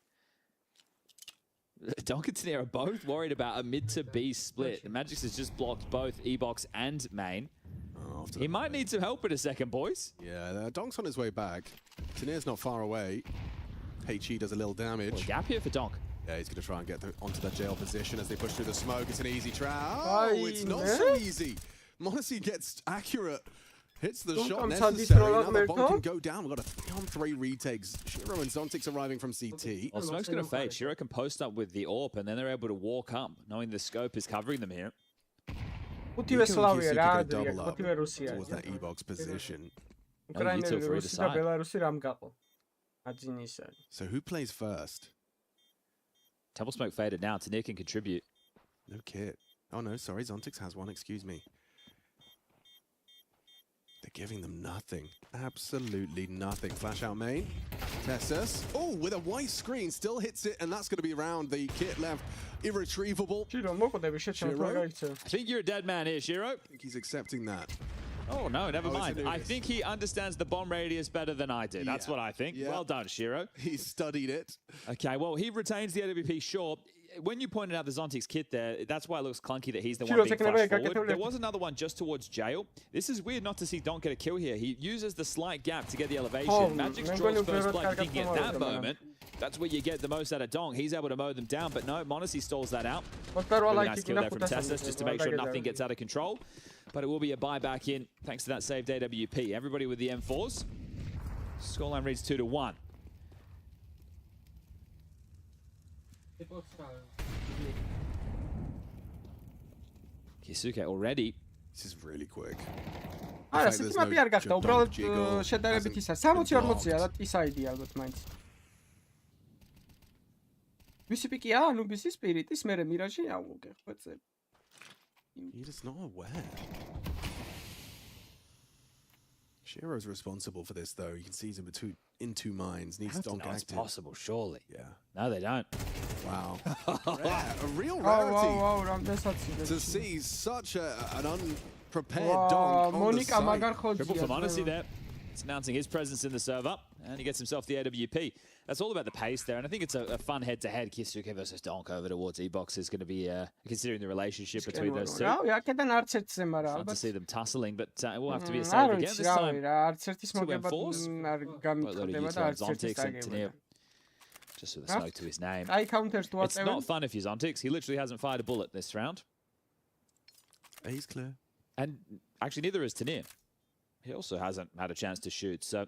Donk and Tenere are both worried about a mid to B split. Magix has just blocked both E-Box and main. He might need some help in a second, boys. Yeah, Donk's on his way back. Tenere's not far away. HE does a little damage. Well, gap here for Donk. Yeah, he's going to try and get onto that jail position as they push through the smoke. It's an easy try. Oh, it's not so easy. Monacy gets accurate. Hits the shot necessary. Another bomb can go down. We've got a 3-on-3 retakes. Shiro and Zontix arriving from CT. Well, smoke's going to fade. Shiro can post up with the AWP, and then they're able to walk up, knowing the scope is covering them here. Towards that E-Box position. So who plays first? Temple smoke faded now. Tenere can contribute. No kit. Oh no, sorry, Zontix has one, excuse me. They're giving them nothing. Absolutely nothing. Flash out main. Tessus. Oh, with a white screen, still hits it, and that's going to be around the kit left. Irretrievable. Shiro. I think you're a dead man here, Shiro. I think he's accepting that. Oh, no, never mind. I think he understands the bomb radius better than I did. That's what I think. Yeah. Well done, Shiro. He studied it. Okay, well, he retains the AWP, sure. When you pointed out the Zontix kit there, that's why it looks clunky that he's the one being flushed forward. There was another one just towards jail. This is weird not to see Donk get a kill here. He uses the slight gap to get the elevation. Magix draws first blood, thinking at that moment, that's where you get the most out of Donk. He's able to mow them down, but no, Monacy stalls that out. Really nice kill there from Tessus, just to make sure nothing gets out of control. But it will be a buyback in, thanks to that saved AWP. Everybody with the M4s. Scoreline reads 2-1. Kiyosuke already. This is really quick. არა, სიტმა პიარ გახდა, უბრალოდ შედარებით ისა 60-40-ია და ტისაიდი ალბათ მაინც. მისი პიკია Anubis-ის სპირიტის, მერე მირაჟი აუგე, ხვეწე. He is not aware. Shiro's responsible for this, though. You can see he's in two minds. Needs Donk active. It's possible, surely. Yeah. No, they don't. Wow. A real rarity to see such an unprepared Donk on the site. Triple for Monacy there. It's announcing his presence in the server, and he gets himself the AWP. That's all about the pace there, and I think it's a fun head-to-head. Kiyosuke versus Donk over towards E-Box is going to be, considering the relationship between those two. Fun to see them tussling, but it will have to be a save again this time. 2 M4s. Zontix and Tenere. Just with a smoke to his name. It's not fun if you're Zontix. He literally hasn't fired a bullet this round. He's clear. And actually, neither is Tenere. He also hasn't had a chance to shoot, so...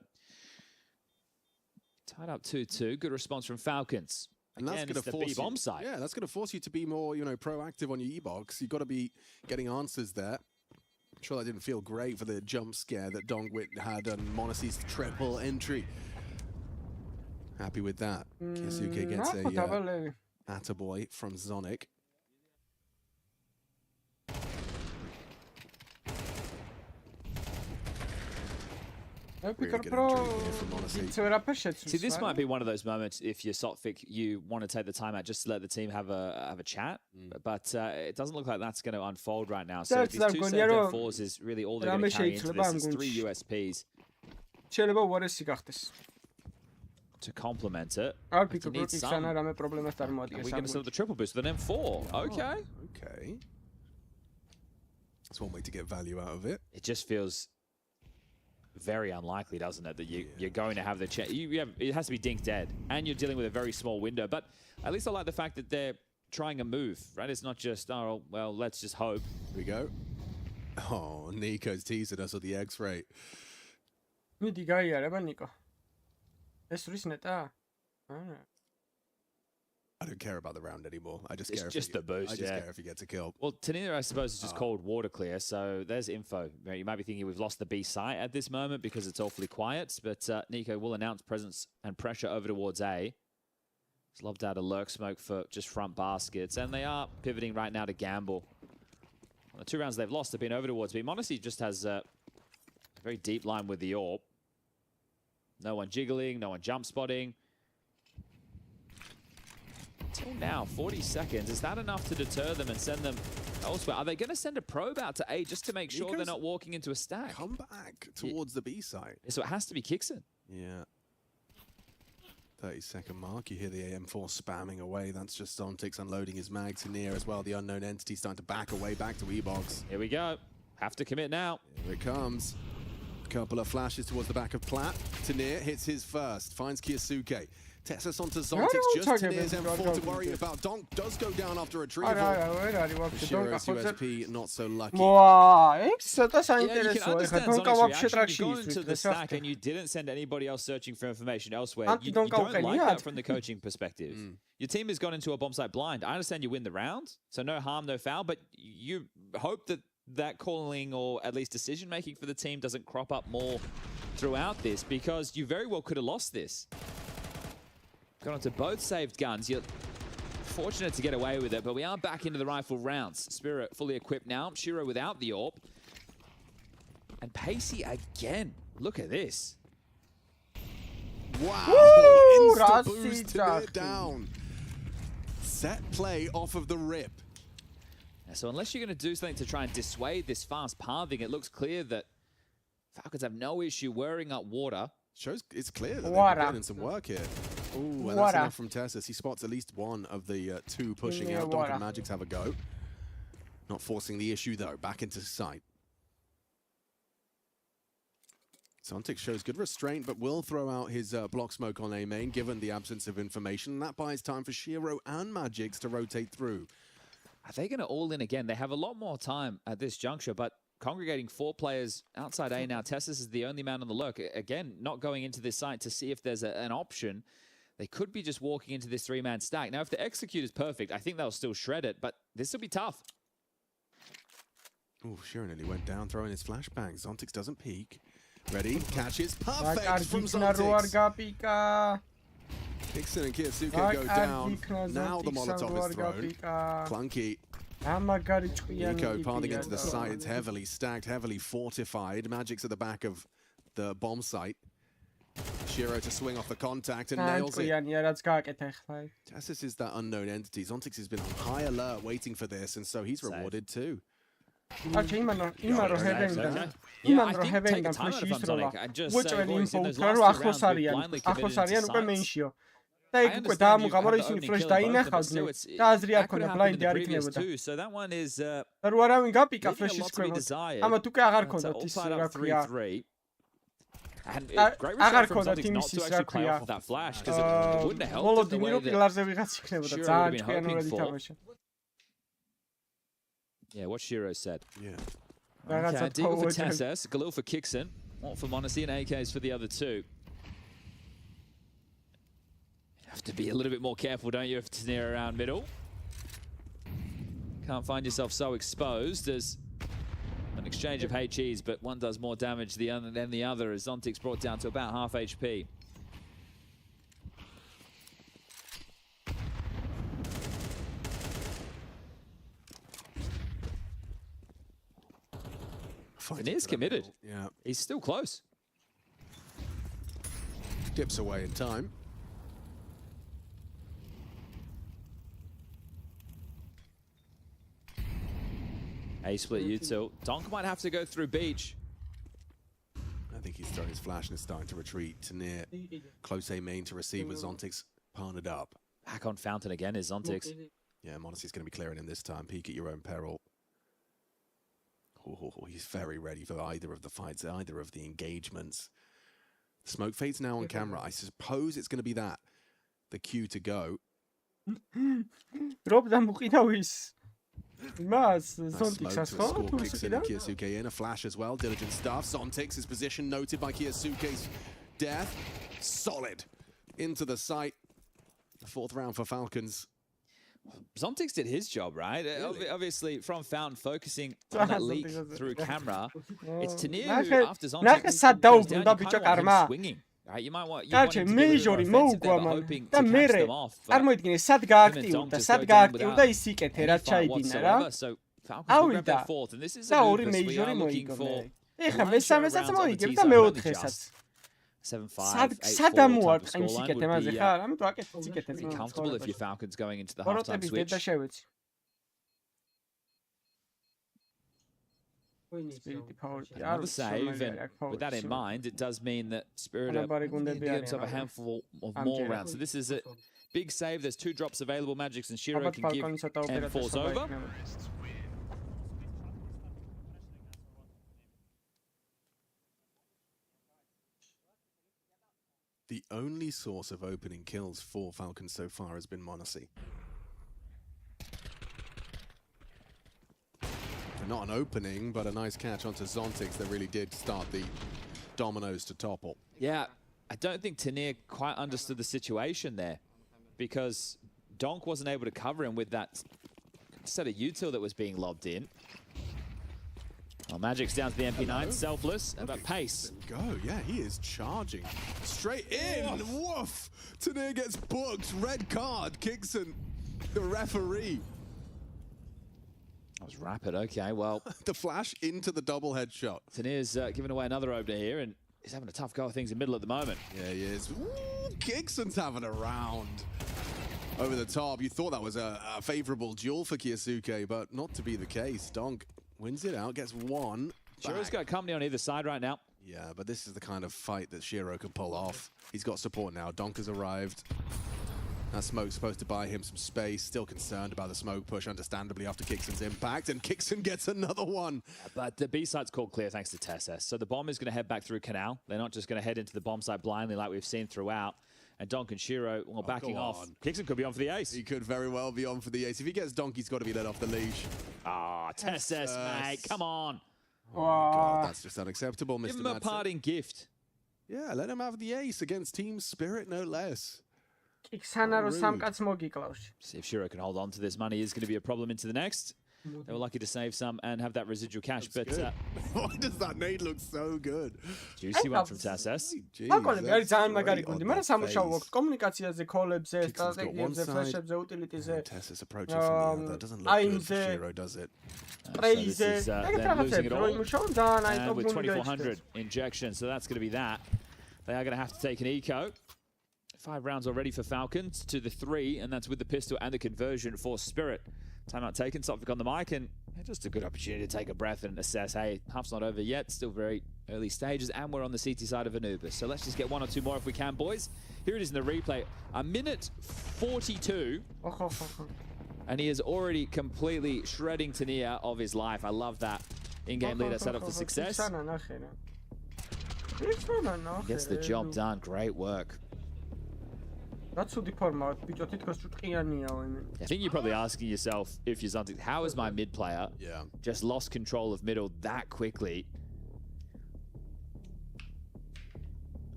Tied up 2-2. Good response from Falcons. And that's going to force bomb side. Yeah, that's going to force you to be more, proactive on your E-Box. You've got to be getting answers there. I'm sure that didn't feel great for the jump scare that Dongwit had on Monacy's triple entry. Happy with that. Kiyosuke gets a attaboy from Zonic. See, this might be one of those moments if you're Sotfic, you want to take the time out just to let the team have a chat, but it doesn't look like that's going to unfold right now. So these 2 saved M4s is really all they're going to carry into this. It's 3 USPs to complement it. Are we going to still have the triple boost with an M4? Okay. Okay. That's one way to get value out of it. It just feels very unlikely, doesn't it, that you're going to have the chance. It has to be dink dead, and you're dealing with a very small window. But at least I like the fact that they're trying a move, right? It's not just, oh, well, let's just hope. Here we go. Oh, Nico's teasing us with the X-ray. I don't care about the round anymore. I just care if the boost. I just care if he gets a kill. Well, Tenere, I suppose, is just called water clear, so there's info. You might be thinking we've lost the B site at this moment because it's awfully quiet, but Nico will announce presence and pressure over towards A. It's lobbed out a lurk smoke for just front baskets, and they are pivoting right now to gamble. The 2 rounds they've lost have been over towards B. Modesty just has a very deep line with the AWP. No one jiggling, no one jump spotting. Until now, 40 seconds. Is that enough to deter them and send them elsewhere? Are they going to send a probe out to A just to make sure they're not walking into a stack? Come back towards the B side. So it has to be Kixon. Yeah. 30-second mark. You hear the AM4 spamming away. That's just Zontix unloading his mag to near as well. The unknown entity starting to back away back to E-Box. Here we go. Have to commit now. Here it comes. Couple of flashes towards the back of Platt. Tanir hits his first. Finds Kiyasuke. Tessus onto Zontix. Just Tanir's M4 to worry about. Donk does go down after retrieval. Shiro's USP not so lucky. You go into the stack and you didn't send anybody else searching for information elsewhere. You don't like that from the coaching perspective. Your team has gone into a bomb site blind. I understand you win the round, so no harm, no foul, but you hope that that calling or at least decision making for the team doesn't crop up more throughout this, because you very well could have lost this. Got onto both saved guns. You're fortunate to get away with it, but we are back into the rifle rounds. Spirit fully equipped now. Shiro without the AWP. And Pacey again. Look at this. Wow! Insta boost to down. Set play off of the rip. So unless you're going to do something to try and dissuade this fast pathing, it looks clear that Falcons have no issue whirring up water. Shows it's clear that they're getting some work here. Ooh, and that's enough from Tessus. He spots at least one of the 2 pushing out. Donk and Magics have a go. Not forcing the issue, though. Back into sight. Zontix shows good restraint, but will throw out his block smoke on A main, given the absence of information. And that buys time for Shiro and Magics to rotate through. Are they going to all in again? They have a lot more time at this juncture, but congregating 4 players outside A now. Tessus is the only man on the lurk. Again, not going into this site to see if there's an option. They could be just walking into this 3-man stack. Now, if the execute is perfect, I think they'll still shred it, but this will be tough. Ooh, Shiro nearly went down, throwing his flashbang. Zontix doesn't peek. Ready, catches, perfect from Zontix. Kixon and Kiyasuke go down. Now the Molotov is thrown. Clunky. Nico pathing into the site. It's heavily stacked, heavily fortified. Magic's at the back of the bomb site. Shiro to swing off the contact and nails it. Tessus is that unknown entity. Zontix has been on high alert waiting for this, and so he's rewarded too. I think take time out of Sonic. I just say, boys, in those last 2 rounds, we blindly committed into sites. I understand you have the opening kill of both, but still, that could have happened in the previous 2, so that one is leaving a lot to be desired. It's all tied up 3-3. And great return from Zontix not to actually play off of that flash, because it wouldn't have helped in the way that Shiro would have been hoping for. Yeah, what Shiro said. Yeah. Okay, Deagle for Tessus, Galil for Kixon, Mort for Monacy, and AKs for the other 2. You have to be a little bit more careful, don't you, if it's near around middle. Can't find yourself so exposed as an exchange of HEs, but one does more damage than the other, as Zontix brought down to about half HP. Vincere's committed. Yeah. He's still close. Dips away in time. A split util. Donk might have to go through beach. I think he's thrown his flash and is starting to retreat to near close A main to receive with Zontix partnered up. Back on Fountain again is Zontix. Yeah, Monacy's going to be clearing him this time. Peek at your own peril. Oh, he's very ready for either of the fights, either of the engagements. Smoke fades now on camera. I suppose it's going to be that. The cue to go. Rob dan Mukinois. Mas, Zontix Kiyasuke in a flash as well. Diligent stuff. Zontix is position noted by Kiyasuke's death. Solid into the site. The 4th round for Falcons. Zontix did his job, right? Really? Obviously, from Fountain, focusing on that leak through camera. It's Tanir who, after Zontix goes down, you kind of want him swinging. Right, you might want Კაჩე მეიჟორი მოუგვა მან და მერე წარმოიდგინე სად გააქტიურდა სად გააქტიურდა ის იკეთე რაც ჩაიდინა რა ავიდა და ორი მეიჟორი მოიგო ეხლა მესამესაც მოიგებ და მეოთხესაც სად ამოარტყა ის იკეთე მასე ხარ ამიტომ აკეთე იკეთე comfortable if your Falcon's going into the halftime switch. Another save, and with that in mind, it does mean that Spirit are going to have a handful of more rounds. So this is a big save. There's 2 drops available. Magix and Shiro can give M4s over. The only source of opening kills for Falcon so far has been Monacy. Not an opening, but a nice catch onto Zontix that really did start the dominoes to topple. Yeah, I don't think Tanir quite understood the situation there, because Donk wasn't able to cover him with that set of util that was being lobbed in. Well, Magic's down to the MP9, selfless, and about pace. Go, yeah, he is charging straight in. Woof! Tanir gets booked, red card, Kixon, the referee. That was rapid, okay, well. The flash into the double headshot. Tanir's giving away another opener here, and he's having a tough go of things in the middle at the moment. Yeah, he is. Ooh, Kixon's having a round over the top. You thought that was a favourable duel for Kyosuke, but not to be the case. Donk wins it out, gets one. Shiro's got company on either side right now. Yeah, but this is the kind of fight that Shiro can pull off. He's got support now. Donk has arrived. That smoke's supposed to buy him some space. Still concerned about the smoke push, understandably, after Kixon's impact. And Kixon gets another one. But the B side's called clear thanks to TSS. So the bomb is going to head back through Canal. They're not just going to head into the bomb site blindly like we've seen throughout. And Donk and Shiro, well, backing off. Kixon could be on for the ace. He could very well be on for the ace. If he gets Donk, he's got to be let off the leash. Ah, TSS, mate. Come on. Oh, my God. That's just unacceptable, Mr. Give him a parting gift. Yeah, let him have the ace against Team Spirit, no less. See if Shiro can hold on to this money is going to be a problem into the next. They were lucky to save some and have that residual cash. That's but why does that nade look so good? Juicy one from TSS. აკოლები არის ძალიან მაგარი გუნდი, მაგრამ სამუშაო აქვს კომუნიკაციაზე, კოლებზე, სტრატეგიებზე, ფლეშებზე, უტილიტიზე. TSS approaching from the other. Doesn't look good for Shiro, does it? Sprayზე. They're losing it all. And with 2400 injection, so that's going to be that. They are going to have to take an eco. 5 rounds already for Falcons to the 3, and that's with the pistol and the conversion for Spirit. Timeout taken, Sophic on the mic, and just a good opportunity to take a breath and assess, hey, half's not over yet, still very early stages, and we're on the CT side of Anubis. So let's just get 1 or 2 more if we can, boys. Here it is in the replay, a minute 42, and he is already completely shredding Tanir of his life. I love that in-game leader set up for success. Gets the job done, great work. I think you're probably asking yourself, if you're something, how is my mid player just lost control of middle that quickly?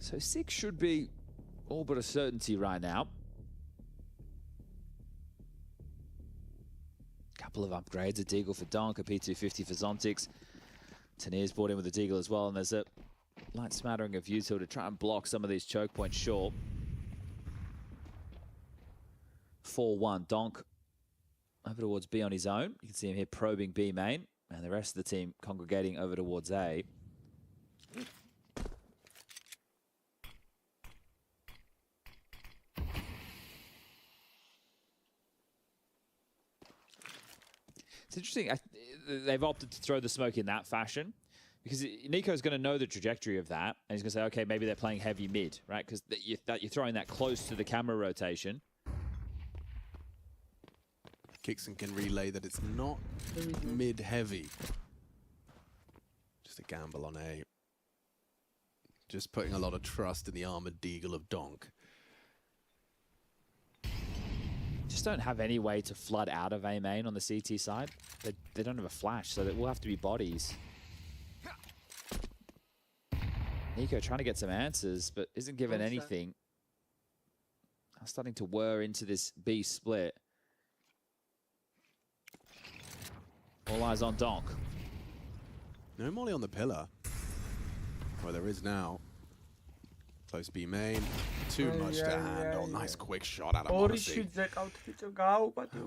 So 6 should be all but a certainty right now. Couple of upgrades, a Deagle for Donk, a P250 for Zontix. Tanir's brought in with a Deagle as well, and there's a light smattering of util to try and block some of these choke points short. 4-1, Donk over towards B on his own. You can see him here probing B main, and the rest of the team congregating over towards A. It's interesting, they've opted to throw the smoke in that fashion, because Nico's going to know the trajectory of that, and he's going to say, okay, maybe they're playing heavy mid, right? Because you're throwing that close to the camera rotation. Kixon can relay that it's not mid-heavy. Just a gamble on A. Just putting a lot of trust in the armored Deagle of Donk. Just don't have any way to flood out of A main on the CT side. They don't have a flash, so it will have to be bodies. Nico trying to get some answers, but isn't given anything. Starting to whir into this B split. All eyes on Donk. No molly on the pillar. Well, there is now. Close B main. Too much to handle. Nice quick shot out of Odyssey.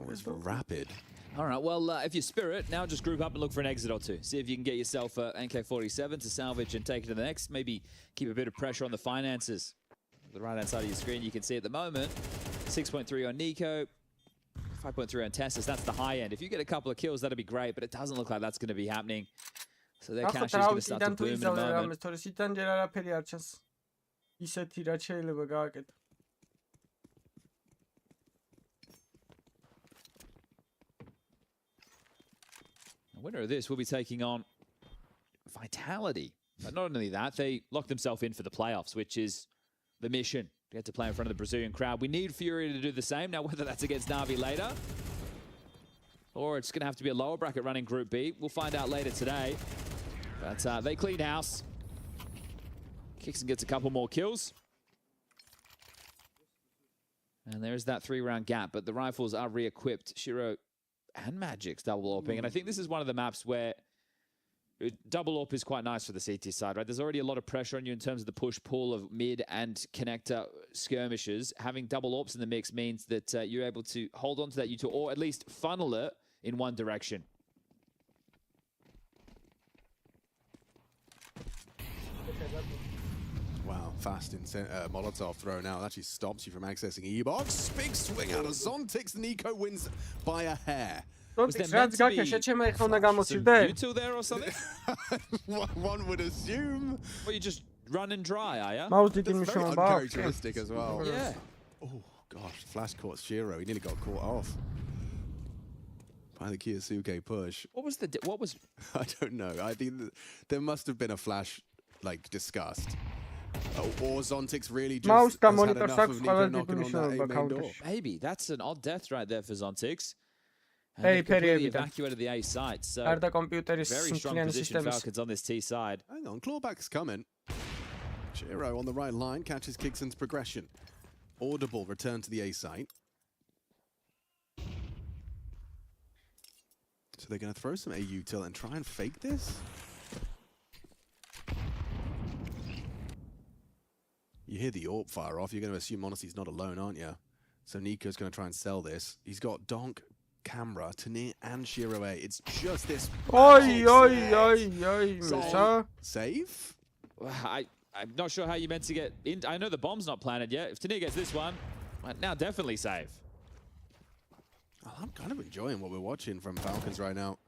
Was rapid. All right, well, if you're Spirit, now just group up and look for an exit or two. See if you can get yourself an NK-47 to salvage and take it to the next. Maybe keep a bit of pressure on the finances. The right-hand side of your screen, you can see at the moment, 6.3 on Nico, 5.3 on Tessus. That's the high end. If you get a couple of kills, that'd be great, but it doesn't look like that's going to be happening. So their cash is going to start to boom in a moment. The winner of this will be taking on Vitality. But not only that, they locked themselves in for the playoffs, which is the mission. Get to play in front of the Brazilian crowd. We need FURIA to do the same. Now, whether that's against Na'Vi later, or it's going to have to be a lower bracket running Group B, we'll find out later today. But they clean house. Kixon gets a couple more kills. And there's that 3-round gap, but the rifles are re-equipped. Shiro and Magic's double AWPing. And I think this is one of the maps where double AWP is quite nice for the CT side, right? There's already a lot of pressure on you in terms of the push-pull of mid and connector skirmishes. Having double AWPs in the mix means that you're able to hold on to that util, or at least funnel it in one direction. Wow, fast Molotov throw now. That actually stops you from accessing E-Box. Big swing out of Zontix. Nico wins by a hair. Was there meant to be util there or something? One would assume. Well, you just run and dry, are you? That's very uncharacteristic as well. Yeah. Oh, gosh. Flash caught Shiro. He nearly got caught off by the Kiyosuke push. What was I don't know. I think there must have been a flash, like, discussed. Or Zontix really just has had enough of Nico knocking on that A-main door. Maybe. That's an odd death right there for Zontix. And Hey, they completely evacuated the A site, so very strong position Falcons on this T side. Hang on, clawback's coming. Shiro on the right line catches Kixon's progression. Audible return to the A site. So they're going to throw some A util and try and fake this? You hear the AWP fire off, you're going to assume Monacy's not alone, aren't you? So Nico's going to try and sell this. He's got Donk, Camera, Tanir, and Shiro A. It's just this. Save? I'm not sure how you meant to get in. I know the bomb's not planted yet. If Tanir gets this one, now definitely save. Oh, I'm kind of enjoying what we're watching from Falcons right now.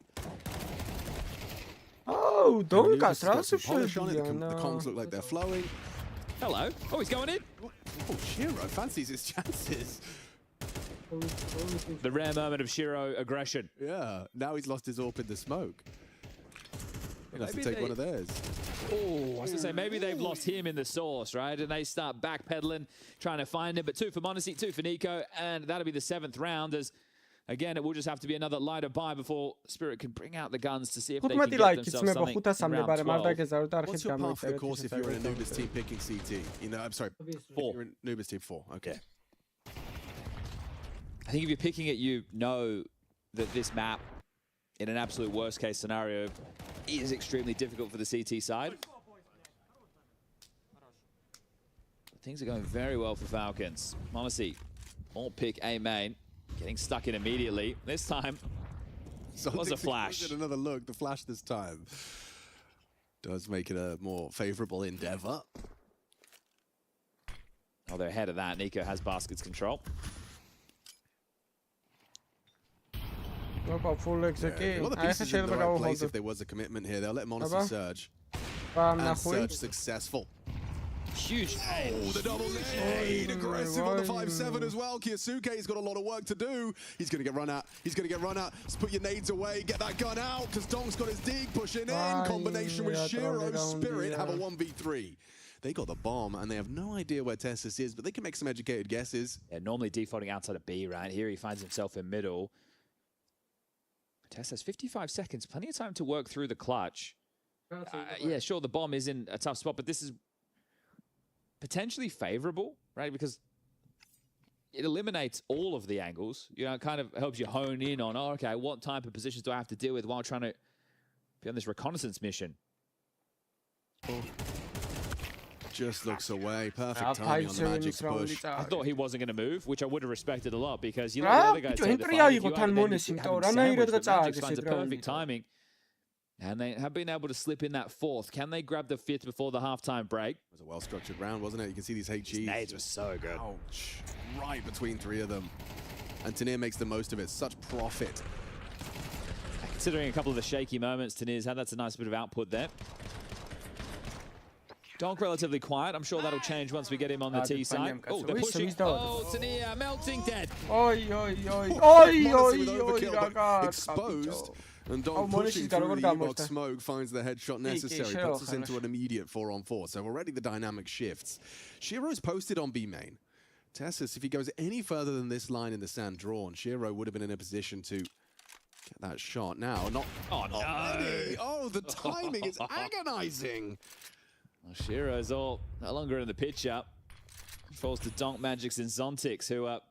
Oh, don't got some polish on it. The comms look like they're flowing. Hello. Oh, he's going in. Oh, Shiro fancies his chances. The rare moment of Shiro aggression. Yeah, now he's lost his AWP in the smoke. He'll have to take one of theirs. Oh, I was going to say, maybe they've lost him in the source, right? And they start backpedaling, trying to find him. But 2 for Monacy, 2 for Nico, and that'll be the 7th round as, again, it will just have to be another lighter buy before Spirit can bring out the guns to see if they can get themselves something in round 12. What's your path for the course if you're in Anubis team picking CT? You know, I'm sorry, 4. You're in Anubis team 4, okay. Yeah. I think if you're picking it, you know that this map, in an absolute worst case scenario, is extremely difficult for the CT side. Things are going very well for Falcons. Monacy, all pick A main, getting stuck in immediately. This time, it was a flash. Another look, the flash this time does make it a more favorable endeavor. Oh, they're ahead of that. Nico has baskets control. Full execute. Well, the pieces in the right place if there was a commitment here. They'll let Monacy surge. And surge successful. Huge. Oh, the double nade. Aggressive on the 5-7 as well. Kiyosuke's got a lot of work to do. He's going to get run out. He's going to get run out. Just put your nades away. Get that gun out because Donk's got his dig pushing in. Combination with Shiro. Spirit have a 1v3. They got the bomb and they have no idea where Tessus is, but they can make some educated guesses. Yeah, normally defaulting outside of B, right? Here he finds himself in middle. Tess has 55 seconds, plenty of time to work through the clutch. Yeah, sure, the bomb is in a tough spot, but this is potentially favorable, right? Because it eliminates all of the angles. You know, it kind of helps you hone in on, oh, okay, what type of positions do I have to deal with while trying to be on this reconnaissance mission? just looks away. Perfect timing on the Magic's push. I thought he wasn't going to move, which I would have respected a lot because you know the other guys take the fight. If you either then you have them sandwiched, but Magic's finds a perfect timing. And they have been able to slip in that fourth. Can they grab the fifth before the halftime break? It was a well-structured round, wasn't it? You can see these HEs. These nades were so good. Ouch. Right between three of them. And Tanir makes the most of it. Such profit. Considering a couple of the shaky moments Tanir's had, that's a nice bit of output there. Donk relatively quiet. I'm sure that'll change once we get him on the T side. Oh, they're pushing. Oh, Tanir melting dead. Oi, oi, oi. Oi, oi, oi, exposed. And Donk pushing through the E-box smoke finds the headshot necessary, puts us into an immediate 4-on-4. So already the dynamic shifts. Shiro's posted on B main. Tessus, if he goes any further than this line in the sand drawn, Shiro would have been in a position to get that shot. Now, not... Oh, no. Oh, the timing is agonizing. Well, Shiro's no longer in the picture. Falls to Donk, Magix, and Zontix, who are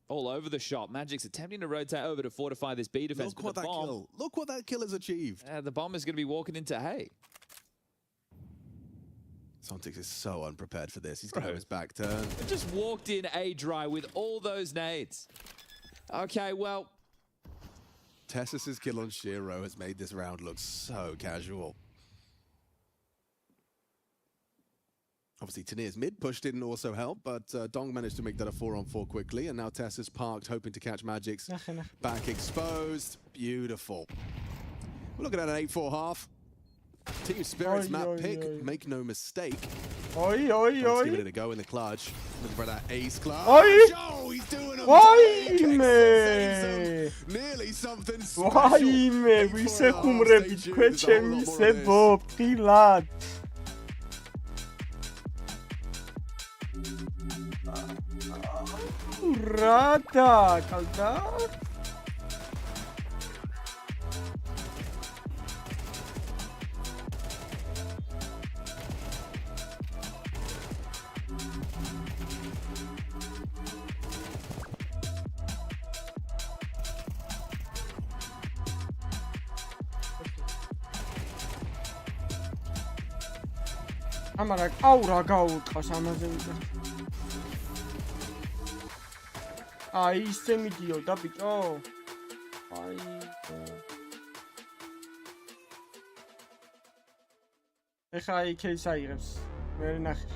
all over the shot. Magic's attempting to rotate over to fortify this B defense. Look what that kill has achieved. The bomb is going to be walking into hay. Zontix is so unprepared for this. He's going to have his back turned. Just walked in A-dry with all those nades. Okay, well... Tessus's kill on Shiro has made this round look so casual. Obviously, Tanir's mid-push didn't also help, but Dong managed to make that a 4-on-4 quickly, and now Tessus parked, hoping to catch Magic's back exposed. Beautiful. We're looking at an 8-4 half. Team Spirit's map pick, make no mistake. Oi, oi, oi. Giving it a go in the clutch. Looking for that ace clutch. Oi! Oh, he's doing it. Vaime! Nearly something special. Vaime, ვისე ხუმრები თქვენ ჩემი სებო, ფილად. Rada, calda. Amara, aura გაუტყავს ამაზე ვიდა. აი ისე მიდიოდა ბიჭო. აი. ეხა აი кейს აიღებს. მე ნახე.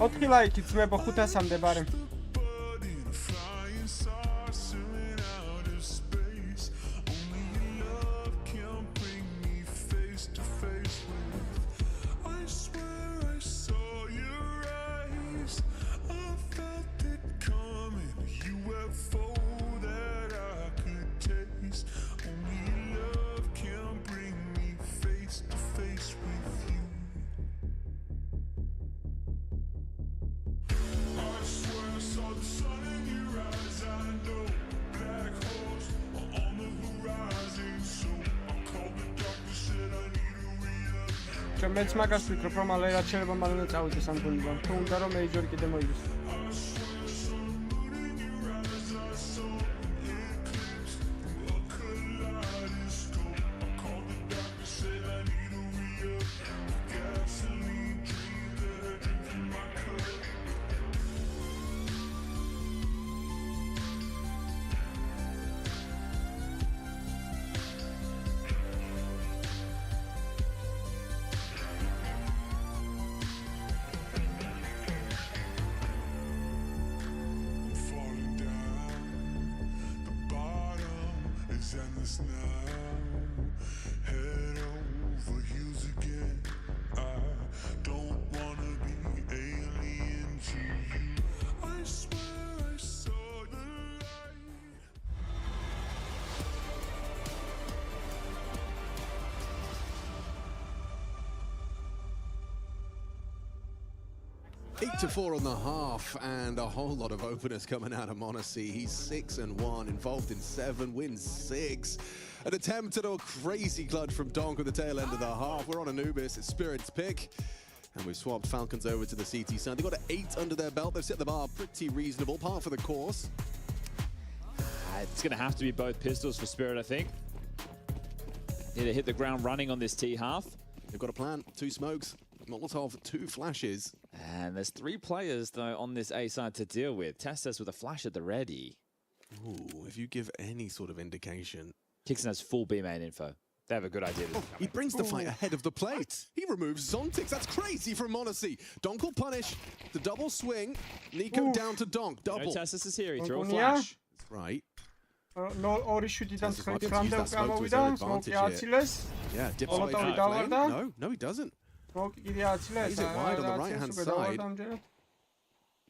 Otkhi like-ი ძმებო 500-მდე ბარემ. მეც მაგას ვფიქრობ, რომ ალე რაც შეიძლება მალე წავიდეს ამ გუნდიდან. თუ უნდა რომ მეიჯორი კიდე მოიგოს. Endless now, head 8-4 on the half, and a whole lot of openness coming out of m0NESY. He's 6-1, involved in 7, wins 6. An attempt at a crazy clutch from Donk at the tail end of the half. We're on Anubis, it's Spirit's pick. And we've swapped Falcons over to the CT side. They've got an 8 under their belt. They've set the bar pretty reasonable, par for the course. It's going to have to be both pistols for Spirit, I think. Need to hit the ground running on this T half. They've got a plan, 2 smokes. Molotov, 2 flashes. And there's 3 players, though, on this A side to deal with. Testus with a flash at the ready. Ooh, if you give any sort of indication. Kixon has full B main info. They have a good idea. He brings the fight ahead of the plate. He removes Zontix. That's crazy from m0NESY. Donk will punish. The double swing. Nico down to Donk. Double. No, Testus is here. He threw a flash. That's right. ორი-შუტიდან ცხენდრამდე გამოვიდა, სმოკი აცილეს. Yeah, dips away from the plane. No, he doesn't. სმოკი კიდე აცილეს. He's it wide on the right-hand side.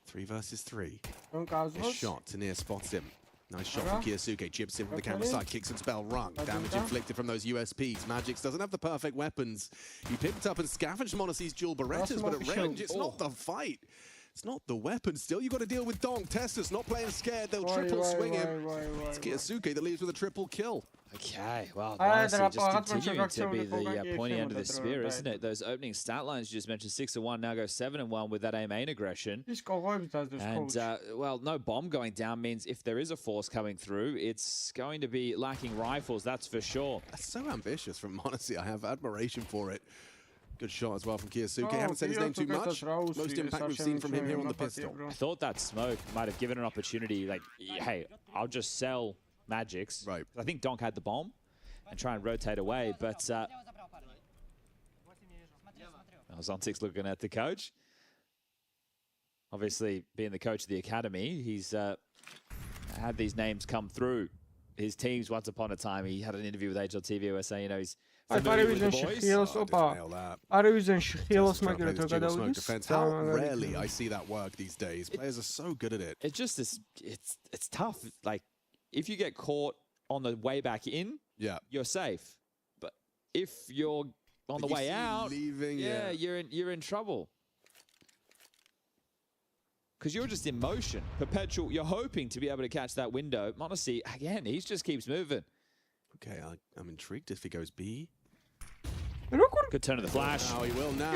3 versus 3. A shot. Tania spots him. Nice shot from Kiyasuke. Chips in from the camera side. Kicks and spell rung. Damage inflicted from those USPs. Magix doesn't have the perfect weapons. He picked up and scavenged m0NESY's dual Berettas, but at range, it's not the fight. It's not the weapon still. You've got to deal with Donk. Testus not playing scared. They'll triple swing him. It's Kiyasuke that leaves with a triple kill. Okay, well, honestly, just continuing to be the pointy end of the spear, isn't it? Those opening stat lines you just mentioned, 6-1, now go 7-1 with that A main aggression. And, well, no bomb going down means if there is a force coming through, it's going to be lacking rifles, that's for sure. That's so ambitious from m0NESY. I have admiration for it. Good shot as well from Kiyasuke. Haven't said his name too much. Most impact we've seen from him here on the pistol. I thought that smoke might have given an opportunity, like, hey, I'll just sell Magix. Right. I think Donk had the bomb and try and rotate away, but Zontix looking at the coach. Obviously, being the coach of the academy, he's had these names come through his teams once upon a time. He had an interview with HLTV USA, you know, he's familiar with the How rarely I see that work these days. Players are so good at it. It's just this, it's tough. Like, if you get caught on the way back in, you're safe. But if you're on the way out, you're in trouble. Because you're just in motion, perpetual. You're hoping to be able to catch that window. m0NESY, again, he just keeps moving. Okay, I'm intrigued if he goes B. Good turn of the flash. Now he will now.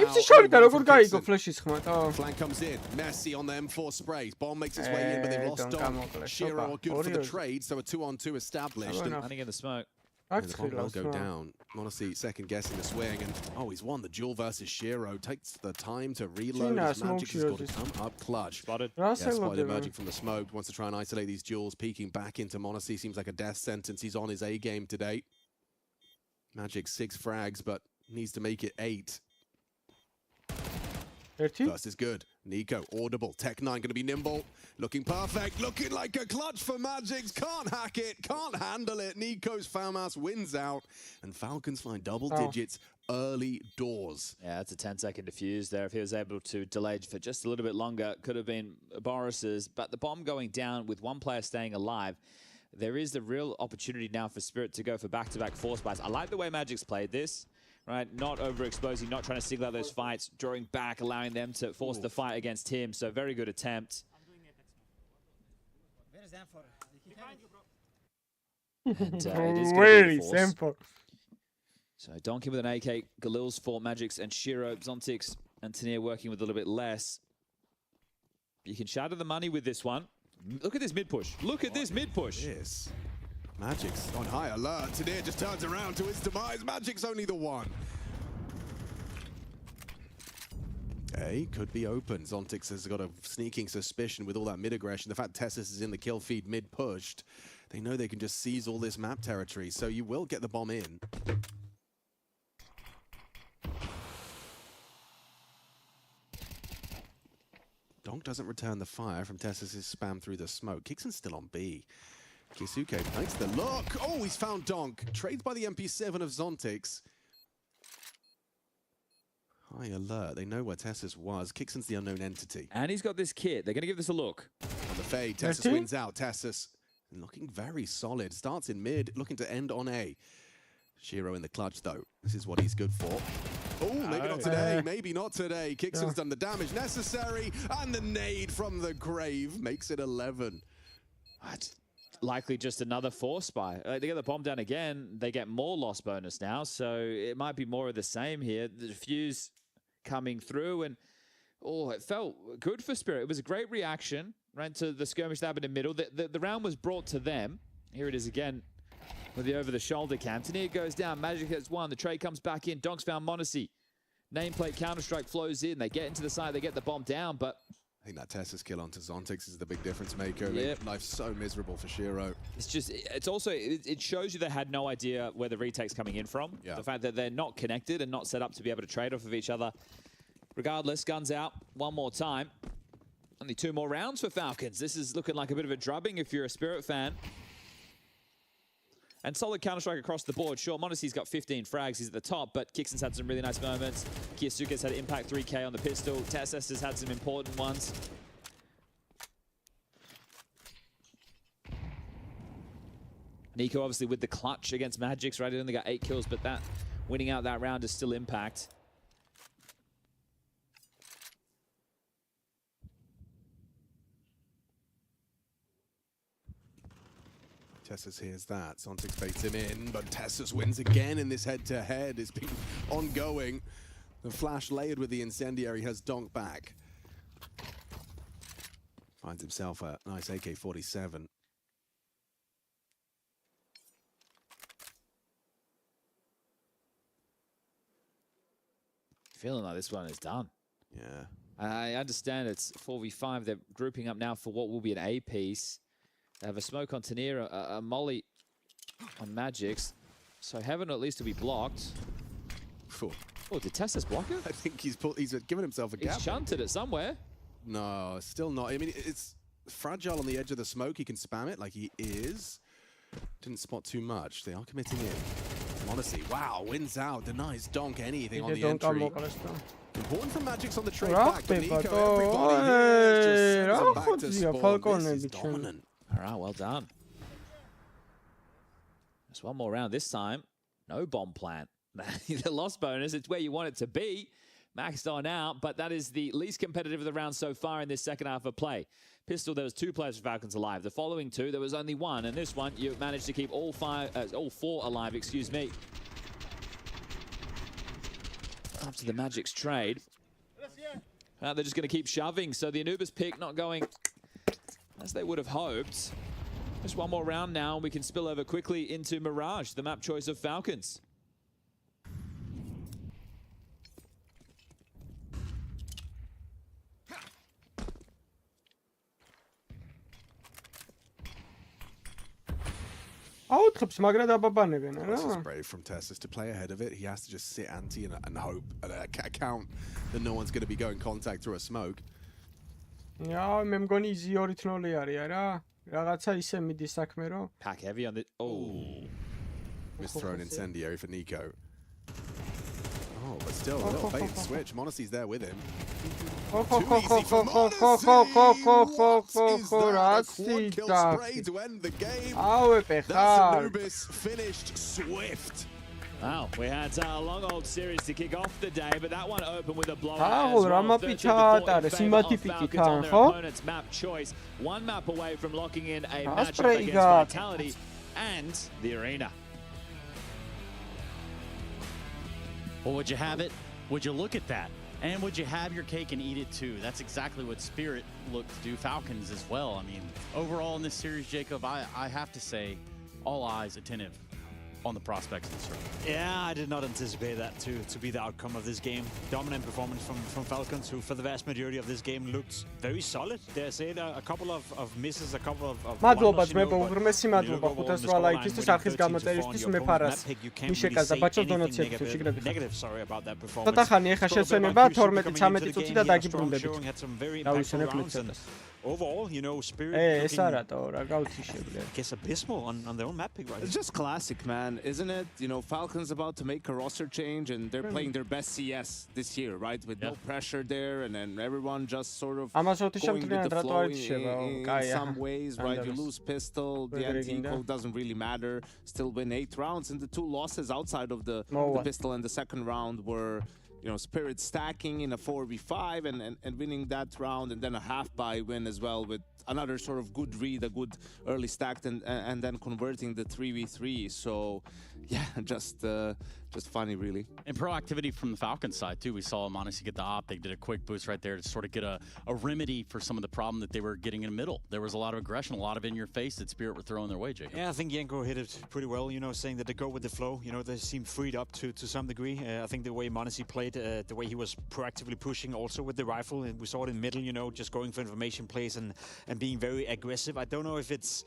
Flank comes in. Messi on the M4 sprays. Bomb makes its way in, but they've lost Donk. Shiro are good for the trade, so a 2-on-2 established. Running in the smoke. And the bomb will go down. m0NESY second guessing the swing, and he's won the duel versus Shiro. Takes the time to reload. His Magix has got to come up clutch. Spotted. Spotted emerging from the smoke. Wants to try and isolate these duels. Peeking back into m0NESY. Seems like a death sentence. He's on his A game today. Magix 6 frags, but needs to make it 8. First is good. Nico, audible. Tech9 going to be nimble. Looking perfect. Looking like a clutch for Magix. Can't hack it. Can't handle it. Nico's FAMAS wins out. And Falcons find double digits early doors. Yeah, that's a 10-second defuse there. If he was able to delay for just a little bit longer, could have been Boris's. But the bomb going down with one player staying alive, there is the real opportunity now for Spirit to go for back-to-back force buys. I like the way Magix played this. Right, not overexposing, not trying to single out those fights, drawing back, allowing them to force the fight against him. So very good attempt. And it is going to be force. So Donkey with an AK, Galil's for Magix and Shiro, Zontix and Tania working with a little bit less. You can shatter the money with this one. Look at this mid push. Look at this mid push. Yes. Magix on high alert. Tania just turns around to his demise. Magix only the one. A could be open. Zontix has got a sneaking suspicion with all that mid aggression. The fact Tessus is in the kill feed mid pushed. They know they can just seize all this map territory, so you will get the bomb in. Donk doesn't return the fire from Tessus' spam through the smoke. Kixon's still on B. Kiyasuke makes the look. Oh, he's found Donk. Trades by the MP7 of Zontix. High alert. They know where Tessus was. Kixon's the unknown entity. And he's got this kit. They're going to give this a look. On the fade, Tessus wins out. Tessus looking very solid. Starts in mid, looking to end on A. Shiro in the clutch, though. This is what he's good for. Oh, maybe not today. Maybe not today. Kixon's done the damage necessary, and the nade from the grave makes it 11. That's likely just another force spy. They get the bomb down again. They get more loss bonus now, so it might be more of the same here. The defuse coming through, and it felt good for Spirit. It was a great reaction, right, to the skirmish that happened in middle. The round was brought to them. Here it is again with the over-the-shoulder cam. Tania goes down. Magic hits one. The trade comes back in. Donk's found Monacy. Nameplate Counter-Strike flows in. They get into the side. They get the bomb down, but I think that Tessa's kill onto Zontix is the big difference maker. Yep. Life's so miserable for Shiro. It shows you they had no idea where the retake's coming in from. Yeah. The fact that they're not connected and not set up to be able to trade off of each other. Regardless, guns out one more time. Only 2 more rounds for Falcons. This is looking like a bit of a drubbing if you're a Spirit fan. And solid Counter-Strike across the board. Sure, Monacy's got 15 frags. He's at the top, but Kixon's had some really nice moments. Kiyosuke's had impact 3K on the pistol. Tessus has had some important ones. Nico obviously with the clutch against Magix, right? He only got 8 kills, but that winning out that round is still impact. Tessus hears that. Zontix baits him in, but Tessus wins again in this head-to-head. It's been ongoing. The flash layered with the incendiary has Donk back. Finds himself a nice AK-47. Feeling like this one is done. Yeah. I understand it's 4v5. They're grouping up now for what will be an A piece. They have a smoke on Tania, a molly on Magix. So Heaven at least to be blocked. Oh, did Tessus block it? I think he's given himself a gap. He's shunted it somewhere. No, still not. I mean, it's fragile on the edge of the smoke. He can spam it like he is. Didn't spot too much. They are committing in. Monacy, wow, wins out, denies Donk anything on the entry. Important for Magix on the trade back, but Nico, everybody here just sends him back to spawn. This is dominant. All right, well done. Just one more round this time. No bomb plant. The loss bonus, it's where you want it to be. Maxed on out, but that is the least competitive of the round so far in this second half of play. Pistol, there was 2 players for Falcons alive. The following 2, there was only 1. And this one, you managed to keep all 4 alive, excuse me. After the Magic's trade. They're just going to keep shoving. So the Anubis pick not going as they would have hoped. Just one more round now, and we can spill over quickly into Mirage, the map choice of Falcons. აუთხებს მაგრა დაბაბანებენ This is რა. brave from Tessus to play ahead of it. He has to just sit anti and hope and account that no one's going to be going contact through a smoke. Ja, მე მგონი იზი 2-0 არის რა. Რაღაცა ისე მიდის საქმე რო. Pack heavy on the Misthrown incendiary for Nico. Oh, but still a little bait and switch. Monacy's there with him. Too easy for Monacy. Kill spray to end the game. That's Anubis finished swift. Wow, we had a long old series to kick off the day, but that one opened with a blowout Ah, as well. Rama-Picha არის, იმათი პიკი თან, ხო? Opponent's map choice, 1 map away from locking in a Ah, matchup spray against got. Vitality and the arena. Well, would you have it? Would you look at that? And would you have your cake and eat it too? That's exactly what Spirit looked to do. Falcons as well. I mean, overall in this series, Jacob, I have to say, all eyes attentive on the prospects of this round. Yeah, I did not anticipate that to be the outcome of this game. Dominant performance from Falcons, who for the vast majority of this game looked very solid. They said a couple of misses, a couple of მადლობა ძმებო, უღრმესი მადლობა 500 ლაიქისთვის, არხის გამოწერისთვის, მე ფარას მიშეკაზა ბაჭო დონაციებისთვის შეგრებით. Negative, sorry about that performance. ცოტა ხანი ეხა შესვენება 12-13 წუთი და დაგიბრუნდებით. Had some very დავისვენებ impactful rounds, and მეცოდას. overall, you know, Spirit ეს არატო რა გავთიშებლე. guess abysmal on their own map pick right It's just classic, man, isn't it? You know, Falcons about to make a roster change, and they're playing their best CS this year, right? With no pressure there, and then everyone just sort of going with the flow in some ways, right? You lose pistol, the anti-equal doesn't really matter. Still win 8 rounds, and the 2 losses outside of the pistol and the second round were Spirit stacking in a 4v5 and winning that round, and then a half-buy win as well with another sort of good read, a good early stack, and then converting the 3v3. So, yeah, just funny, really. And proactivity from the Falcon side, too. We saw Monesi get the op. They did a quick boost right there to sort of get a remedy for some of the problem that they were getting in the middle. There was a lot of aggression, a lot of in-your-face that Spirit were throwing their way, Jacob. Yeah, I think Yenko hit it pretty well, saying that they go with the flow. They seemed freed up to some degree. I think the way Monesi played, the way he was proactively pushing also with the rifle, and we saw it in middle, just going for information plays and being very aggressive. I don't know if it's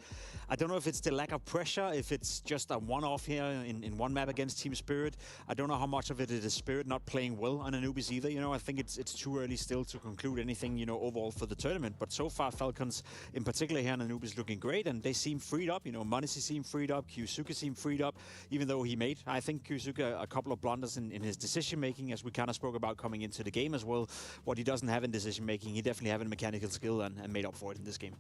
the lack of pressure, if it's just a one-off here in one map against Team Spirit. I don't know how much of it is Spirit not playing well on Anubis either. I think it's too early still to conclude anything, overall for the tournament. But so far, Falcons, in particular here on Anubis, looking great, and they seem freed up. Monesi seemed freed up, Kyusuke seemed freed up, even though he made, I think, Kyusuke a couple of blunders in his decision-making, as we kind of spoke about coming into the game as well. What he doesn't have in decision-making, he definitely have in mechanical skill and made up for it in this game.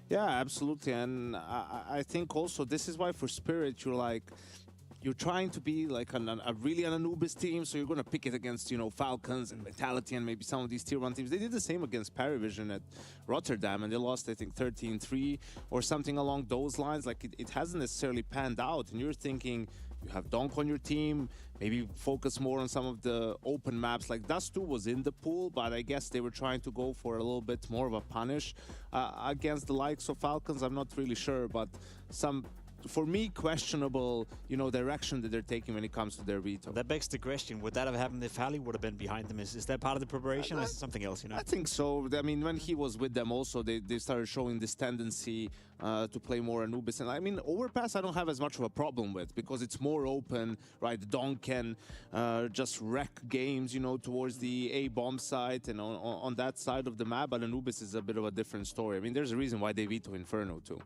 Yeah, absolutely. And I think also this is why for Spirit, you're trying to be like really an Anubis team, so you're going to pick it against, Falcons and Vitality and maybe some of these tier 1 teams. They did the same against Parivision at Rotterdam, and they lost, I think, 13-3 or something along those lines. Like, it hasn't necessarily panned out, and you're thinking you have Donk on your team, maybe focus more on some of the open maps. Like, Dust 2 was in the pool, but I guess they were trying to go for a little bit more of a punish against the likes of Falcons. I'm not really sure, but for me, questionable, direction that they're taking when it comes to their veto. That begs the question, would that have happened if Halley would have been behind them? Is that part of the preparation, or is it something else, I think so. I mean, when he was with them also, they started showing this tendency to play more Anubis. And I mean, Overpass I don't have as much of a problem with, because it's more open, right? Don can just wreck games, towards the A-bomb side and on that side of the map, but Anubis is a bit of a different story. I mean, there's a reason why they veto Inferno too.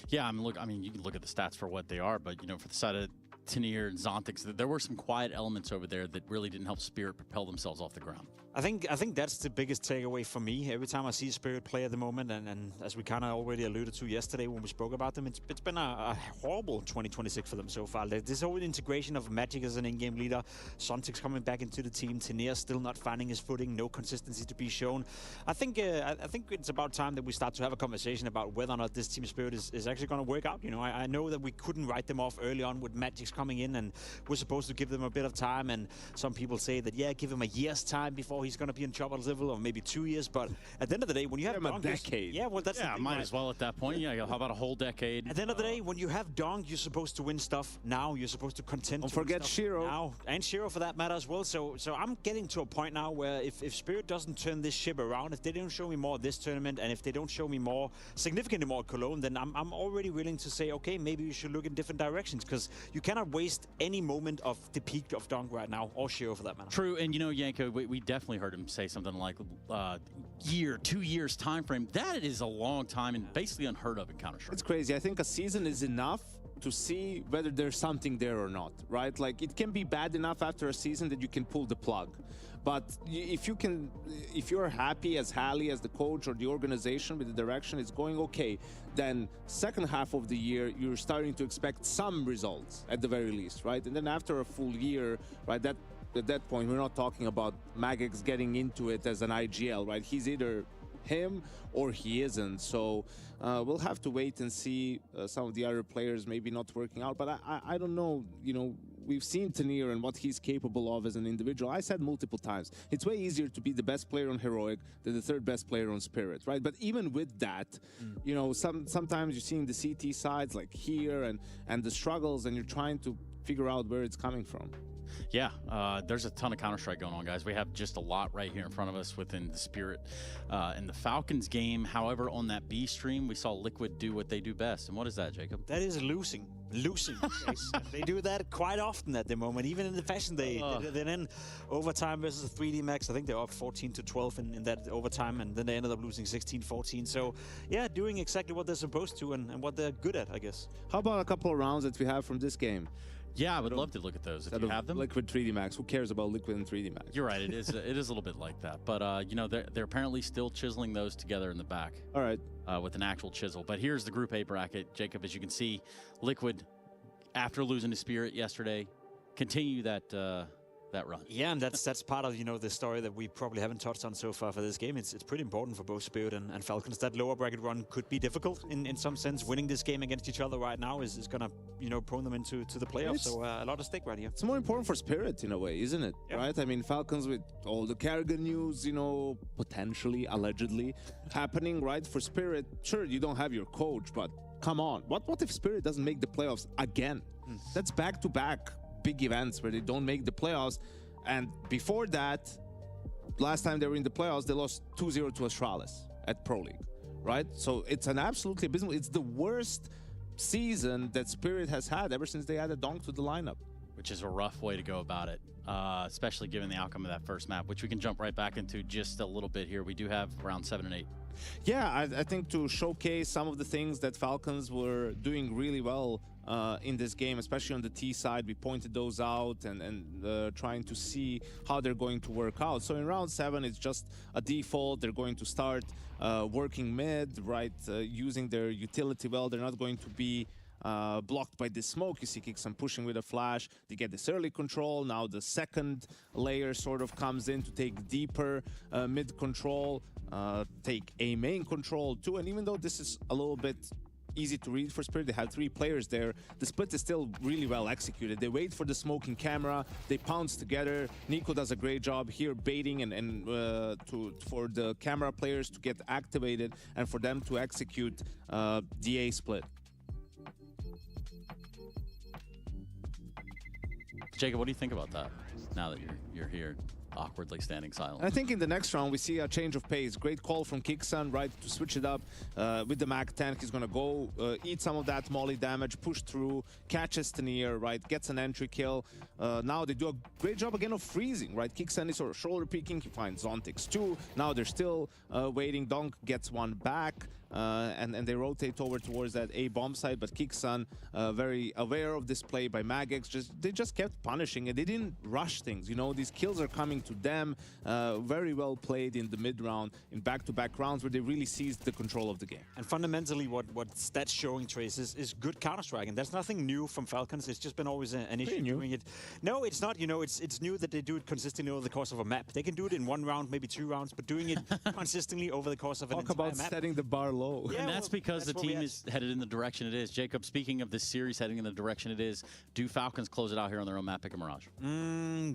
Yeah, you can look at the stats for what they are, but, for the side of Tenir and Zontix, there were some quiet elements over there that really didn't help Spirit propel themselves off the ground. I think that's the biggest takeaway for me. Every time I see Spirit play at the moment, and as we kind of already alluded to yesterday when we spoke about them, it's been a horrible 2026 for them so far. This whole integration of Magic as an in-game leader, Zontix coming back into the team, Tenir still not finding his footing, no consistency to be shown. I think it's about time that we start to have a conversation about whether or not this Team Spirit is actually going to work out. I know that we couldn't write them off early on with Magic's coming in, and we're supposed to give them a bit of time, and some people say that, yeah, give him a year's time before he's going to be in Chopper's level, or maybe 2 years. But at the end of the day, when you have a decade, that's might as well at that point. Yeah, how about a whole decade? At the end of the day, when you have Dong, you're supposed to win stuff now. You're supposed to contend. Don't forget Shiro now, and Shiro for that matter as well. So I'm getting to a point now where if Spirit doesn't turn this ship around, if they don't show me more this tournament, and if they don't show me more, significantly more Cologne, then I'm already willing to say, okay, maybe you should look in different directions, because you cannot waste any moment of the peak of Dong right now, or Shiro for that matter. True, and Yanko, we definitely heard him say something like 2 years time frame. That is a long time and basically unheard of in Counter-Strike. It's crazy. I think a season is enough to see whether there's something there or not, right? Like, it can be bad enough after a season that you can pull the plug. But if you're happy as Halley, as the coach or the organization with the direction it's going, okay, then second half of the year, you're starting to expect some results at the very least, right? And then after a full year, right, at that point, we're not talking about Magix getting into it as an IGL, right? He's either him or he isn't. So we'll have to wait and see some of the other players maybe not working out. But I don't know, we've seen Tenir and what he's capable of as an individual. I said multiple times, it's way easier to be the best player on Heroic than the third best player on Spirit, right? But even with that, sometimes you're seeing the CT sides like here and the struggles, and you're trying to figure out where it's coming from. Yeah, there's a ton of Counter-Strike going on, guys. We have just a lot right here in front of us within the Spirit and the Falcons game. However, on that B stream, we saw Liquid do what they do best. And what is that, Jacob? That is losing. They do that quite often at the moment, even in the fashion they're in overtime versus 3D Max. I think they're up 14-12 in that overtime, and then they ended up losing 16-14. So yeah, doing exactly what they're supposed to and what they're good at, I guess. How about a couple of rounds that we have from this game? Yeah, I would love to look at those if you have them. Liquid 3D Max. Who cares about Liquid and 3D Max? You're right. It is a little bit like that. But, they're apparently still chiseling those together in the back. All right. With an actual chisel. But here's the Group A bracket. Jacob, as you can see, Liquid, after losing to Spirit yesterday, continue that that run. Yeah, and that's part of, you know, the story that we probably haven't touched on so far for this game. It's pretty important for both Spirit and Falcons. That lower bracket run could be difficult in some sense. Winning this game against each other right now is going to, you know, prone them into the playoffs. So a lot of stake right here. It's more important for Spirit in a way, isn't it? Yeah. Right? I mean, Falcons with all the Kerrigan news, you know, potentially, allegedly happening, right? For Spirit, sure, you don't have your coach, but come on. What if Spirit doesn't make the playoffs again? That's back-to-back big events where they don't make the playoffs. And before that, last time they were in the playoffs, they lost 2-0 to Astralis at Pro League, right? So it's an absolutely abysmal. It's the worst season that Spirit has had ever since they added Donk to the lineup. Which is a rough way to go about it, especially given the outcome of that first map, which we can jump right back into just a little bit here. We do have round 7 and 8. Yeah, I think to showcase some of the things that Falcons were doing really well in this game, especially on the T side, we pointed those out and trying to see how they're going to work out. So in round 7, it's just a default. They're going to start working mid, right, using their utility well. They're not going to be blocked by the smoke. You see Kixan pushing with a flash. They get this early control. Now the second layer sort of comes in to take deeper mid control, take a main control too. And even though this is a little bit easy to read for Spirit, they have 3 players there, the split is still really well executed. They wait for the smoking camera, they pounce together. Nico does a great job here baiting and for the camera players to get activated and for them to execute the A split. Jacob, what do you think about that now that you're here? Awkwardly standing silent. I think in the next round we see a change of pace. Great call from Kixan, right, to switch it up with the Mac 10. He's gonna go eat some of that molly damage, push through, catches Tanier, right, gets an entry kill. Now they do a great job again of freezing, right? Kixan is sort of shoulder peeking. He finds Zontix too. Now they're still waiting. Donk gets one back. And they rotate over towards that A bomb side, but Kixan, very aware of this play by Magex, they just kept punishing and they didn't rush things. You know, these kills are coming to them. Very well played in the mid round, in back-to-back rounds where they really seized the control of the game. And fundamentally, what that's showing, Trace, is good Counter-Strike, and that's nothing new from Falcons. It's just been always an issue doing it. No, it's not. You know, it's new that they do it consistently over the course of a map. They can do it in 1 round, maybe 2 rounds, but doing it consistently over the course of an entire map. Talk about setting the bar low. Yeah, and that's because the team is headed in the direction it is. Jacob, speaking of this series heading in the direction it is, do Falcons close it out here on their own map, pick a Mirage?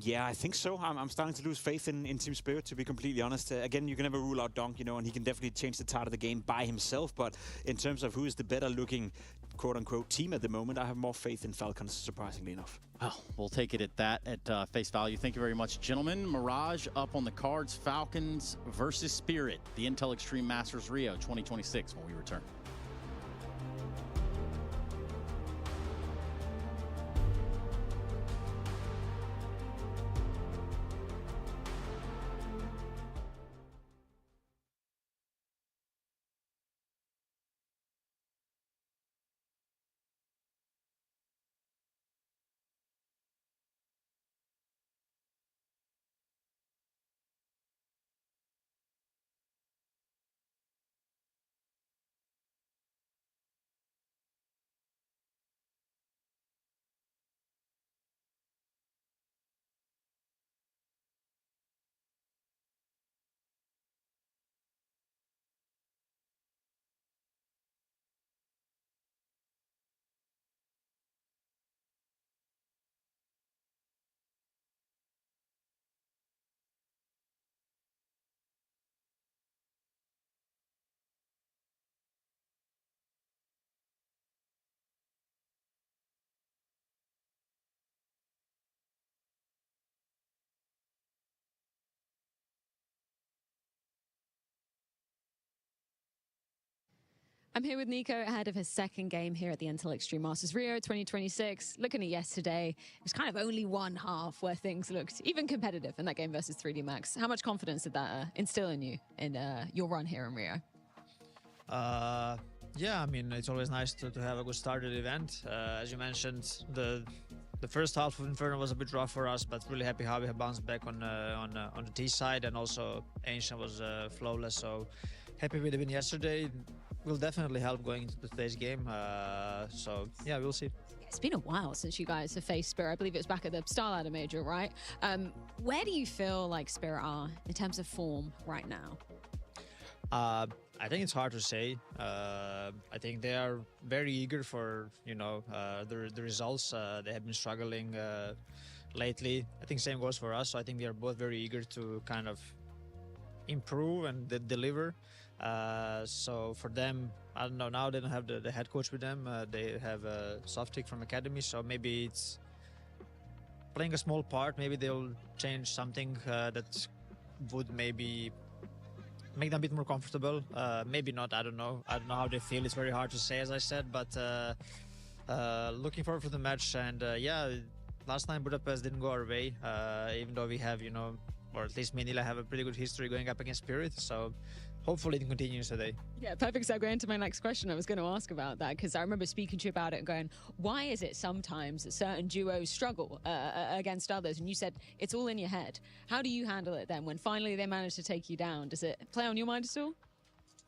Yeah, I think so. I'm starting to lose faith in Team Spirit, to be completely honest. Again, you can never rule out Donk, you know, and he can definitely change the tide of the game by himself. But in terms of who is the better looking, quote-unquote, team at the moment, I have more faith in Falcons, surprisingly enough. Well, we'll take it at that, at face value. Thank you very much, gentlemen. Mirage up on the cards. Falcons versus Spirit, the Intel Extreme Masters Rio 2026 when we return. I'm here with Nico ahead of his second game here at the Intel Extreme Masters Rio 2026. Looking at yesterday, it was kind of only one half where things looked even competitive in that game versus 3D Max. How much confidence did that instill in you in your run here in Rio? Yeah, I mean, it's always nice to have a good start to the event. As you mentioned, the first half of Inferno was a bit rough for us, but really happy how we have bounced back on the T side, and also Ancient was flawless. So happy with the win yesterday. Will definitely help going into today's game. So yeah, we'll see. It's been a while since you guys have faced Spirit. I believe it was back at the Starladder Major, right? Where do you feel like Spirit are in terms of form right now? I think it's hard to say. I think they are very eager for, you know, the results. They have been struggling lately. I think same goes for us. So I think we are both very eager to kind of improve and deliver. So for them, I don't know, now they don't have the head coach with them. They have a Softic from Academy, so maybe it's playing a small part. Maybe they'll change something that would maybe make them a bit more comfortable. Maybe not, I don't know. I don't know how they feel. It's very hard to say, as I said, but looking forward for the match. And yeah, last time Budapest didn't go our way, even though we have, you know, or at least me and Nila have a pretty good history going up against Spirit. So hopefully it continues today. Yeah, perfect segue into my next question. I was going to ask about that because I remember speaking to you about it and going, why is it sometimes that certain duos struggle against others? And you said it's all in your head. How do you handle it then when finally they manage to take you down? Does it play on your mind at all?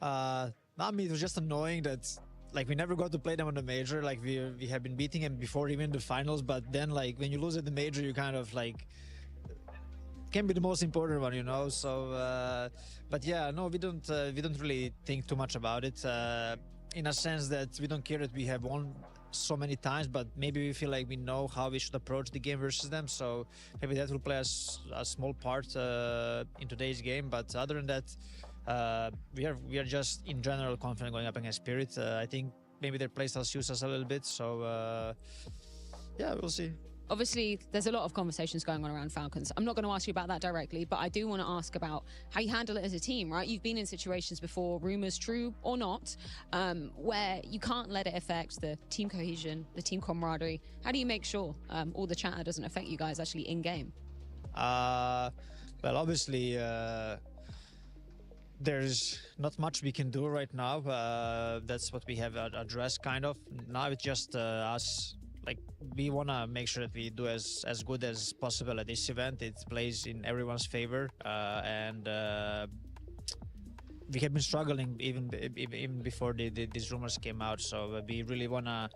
I mean, it was just annoying that like we never got to play them on the major. Like we have been beating them before even the finals, but then like when you lose at the major, you kind of like can be the most important one, you know. So but yeah, no, we don't really think too much about it, in a sense that we don't care that we have won so many times, but maybe we feel like we know how we should approach the game versus them, so maybe that will play a small part in today's game. But other than that, we are just in general confident going up against Spirit. I think maybe their playstyle suits us a little bit, so yeah, we'll see. Obviously, there's a lot of conversations going on around Falcons. I'm not going to ask you about that directly, but I do want to ask about how you handle it as a team, right? You've been in situations before, rumors true or not, where you can't let it affect the team cohesion, the team camaraderie. How do you make sure all the chatter doesn't affect you guys actually in-game? Well, obviously, there's not much we can do right now. That's what we have addressed, kind of. Now it's just us. Like, we want to make sure that we do as good as possible at this event. It plays in everyone's favor, and we have been struggling even before these rumors came out. So we really wanna.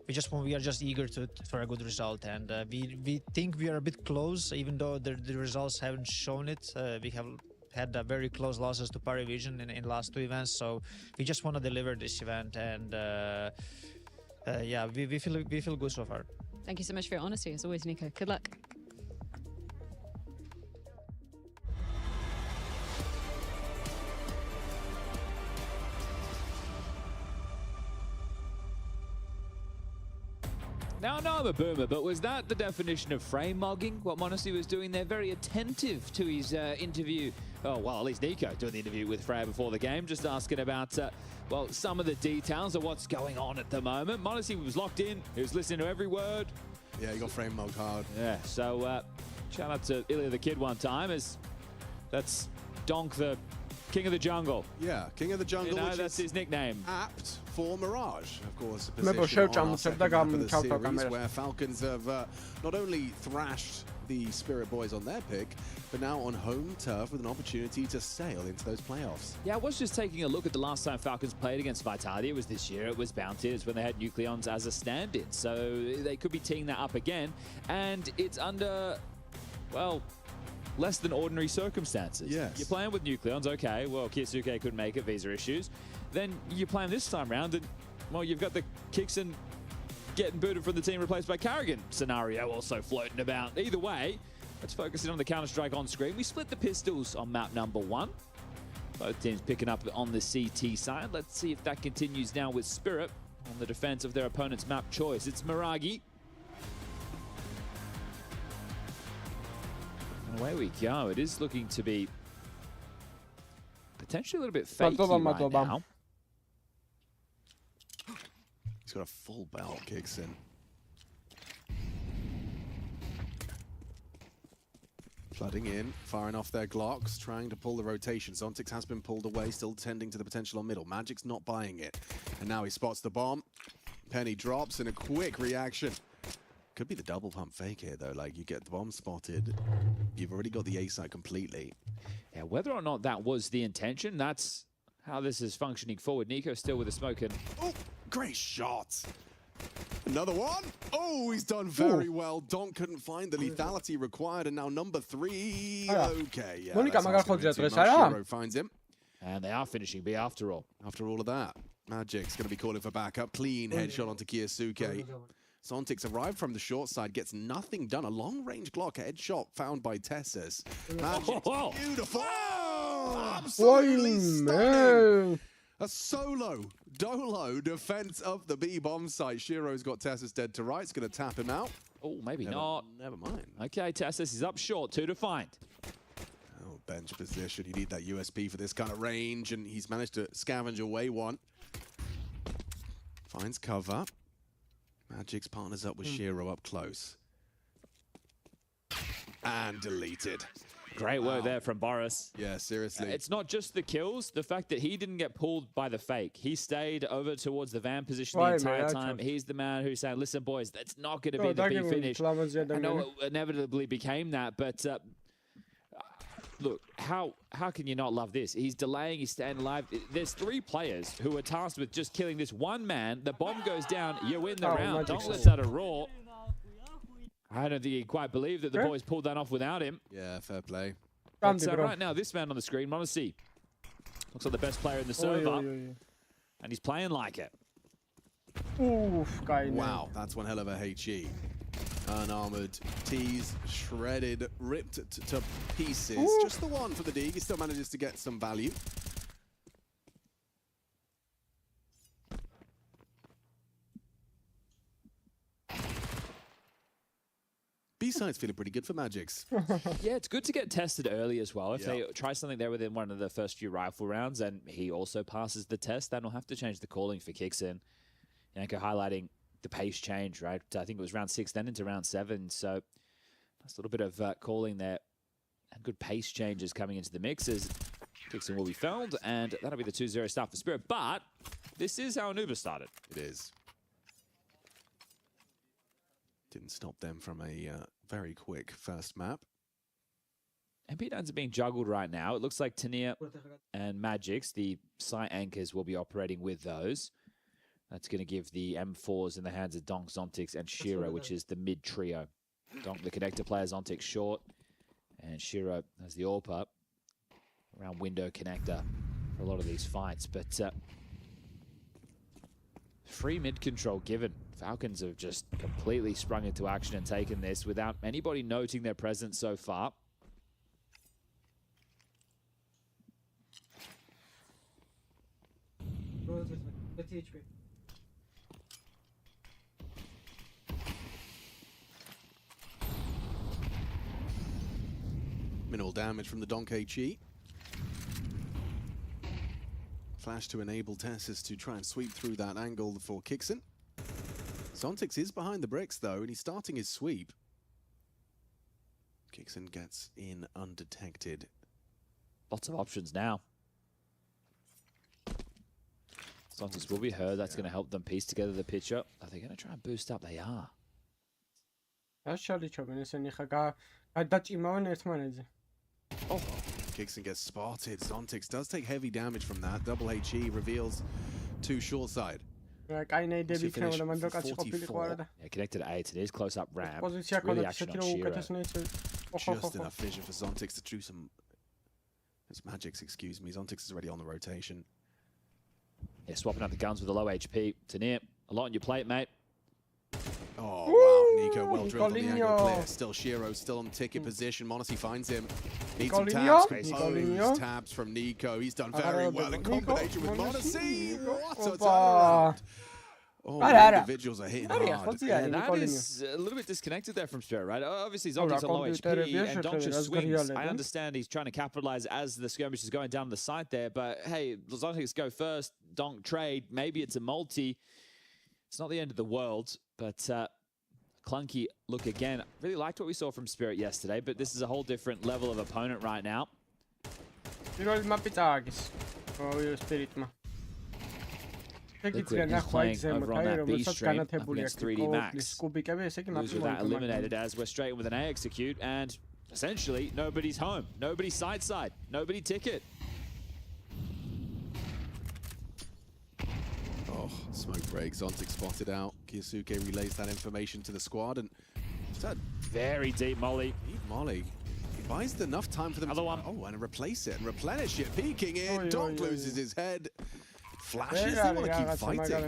We are just eager for a good result, and we think we are a bit close, even though the results haven't shown it. We have had very close losses to Parivision in the last two events, so we just want to deliver this event, and yeah, we feel good so far. Thank you so much for your honesty, as always, Nico. Good luck. Now, I know I'm a boomer, but was that the definition of frame mugging, what Monacy was doing there? Very attentive to his interview. Oh, well, at least Nico doing the interview with Freya before the game, just asking about, well, some of the details of what's going on at the moment. Monacy was locked in. He was listening to every word. Yeah, he got frame mugged hard. Yeah, so shout out to Ilya the Kid one time, as that's Donk the King of the Jungle. Yeah, King of the Jungle, you know, which that's is his nickname. Apt for Mirage, of course. Me Position on our second half of the series, where Falcons have not only thrashed the Spirit Boys on their pick, but now on home turf with an opportunity to sail into those playoffs. Yeah, I was just taking a look at the last time Falcons played against Vitality. It was this year. It was Bounty. It's when they had Nucleons as a stand-in. So they could be teeing that up again. And it's under, well, less than ordinary circumstances. Yes. You're playing with Nucleons, okay, well, Kiyasuke couldn't make it, visa issues. Then you're playing this time round, and, well, you've got the Kixon getting booted from the team, replaced by Carrigan scenario also floating about. Either way, let's focus in on the Counter-Strike on screen. We split the pistols on map number 1. Both teams picking up on the CT side. Let's see if that continues now with Spirit on the defense of their opponent's map choice. It's Miragi. And away we go. It is looking to be potentially a little bit fakey right now. He's got a full belt, kicks in. Flooding in, firing off their Glocks, trying to pull the rotation. Zontix has been pulled away, still tending to the potential on middle. Magic's not buying it. And now he spots the bomb. Penny drops in a quick reaction. Could be the double pump fake here, though. Like, you get the bomb spotted. You've already got the A site completely. Yeah, whether or not that was the intention, that's how this is functioning forward. Nico still with a smoke and... Oh, great shot. Another one. Oh, he's done very well. Don couldn't find the lethality required, and now number 3. Okay, yeah. Shiro finds him. And they are finishing B after all. After all of that, Magic's going to be calling for backup. Clean headshot onto Kyosuke. Zontics arrived from the short side, gets nothing done. A long-range Glock headshot found by Tessus. Magic, beautiful. Absolutely stunning. A dolo defense of the B bomb site. Shiro's got Tessus dead to right. It's going to tap him out. Oh, maybe not. Never mind. Okay, Tessus is up short. 2 to find. Oh, bench position. You need that USP for this kind of range, and he's managed to scavenge away one. Finds cover. Magic's partners up with Shiro up close. And deleted. Great work there from Boris. Yeah, seriously. It's not just the kills, the fact that he didn't get pulled by the fake. He stayed over towards the van position the entire time. He's the man who's saying, listen, boys, that's not going to be the B finish. I know it inevitably became that, but look, how can you not love this? He's delaying, he's staying alive. There's 3 players who are tasked with just killing this one man. The bomb goes down, you win the round. Don't let that a raw. I don't think he quite believed that the boys pulled that off without him. Yeah, fair play. But right now, this man on the screen, Monacy, looks like the best player in the server. And he's playing like it. Wow, that's one hell of a HE. Unarmored, teased, shredded, ripped to pieces. Just the one for the D. He still manages to get some value. B-side's feeling pretty good for Magics. Yeah, it's good to get tested early as well. If they try something there within one of the first few rifle rounds and he also passes the test, then we'll have to change the calling for Kixin. Yanko highlighting the pace change, right? I think it was round 6, then into round 7. So that's a little bit of calling there. And good pace changes coming into the mix as Kixin will be found. And that'll be the 2-0 start for Spirit. But this is how Anubis started. It is. Didn't stop them from a very quick first map. MP9s are being juggled right now. It looks like Tania and Magix, the site anchors, will be operating with those. That's going to give the M4s in the hands of Donk, Zontix, and Shiro, which is the mid trio. Donk, the connector player, Zontix short, and Shiro has the AWP up around window connector for a lot of these fights. But free mid control given. Falcons have just completely sprung into action and taken this without anybody noting their presence so far. Minimal damage from the Donk HE. Flash to enable Tessus to try and sweep through that angle for Kixin. Zontix is behind the bricks though, and he's starting his sweep. Kixin gets in undetected. Lots of options now. Zontix will be heard. That's going to help them piece together the picture. Are they going to try and boost up? They are. Oh, Kixin gets spotted. Zontix does take heavy damage from that. Double HE reveals to short side. Yeah, connected A. It is close up ramp. It's really action on Shiro. Just enough vision for Zontix to do some... It's Magix, excuse me. Zontix is already on the rotation. Yeah, swapping out the guns with a low HP. Tania, a lot on your plate, mate. Oh, wow. Nico well drilled on the angle clear. Still Shiro, still on ticket position. Monacy finds him. Needs some tabs. Composed tabs from Nico. He's done very well in combination with Monacy. What a turnaround. Oh, the individuals are hitting hard. Yeah, that is a little bit disconnected there from Spirit, right? Obviously, Zontix on low HP, and Donk just swings. I understand he's trying to capitalize as the skirmish is going down the side there, but hey, Zontix go first, Donk trade, maybe it's a multi. It's not the end of the world, but clunky look again. Really liked what we saw from Spirit yesterday, but this is a whole different level of opponent right now. Liquid is playing over on that B stream up against 3D Max. Lose with that eliminated as we're straight with an A execute, and essentially nobody's home, nobody side, nobody ticket. Oh, Oh, smoke break. Zontic spotted out. Kiyasuke relays that information to the squad, and it's a very deep molly. Deep molly. He buys enough time for them to and replace it and replenish it. Peeking in. Donk loses his head. Flashes, they want to keep fighting.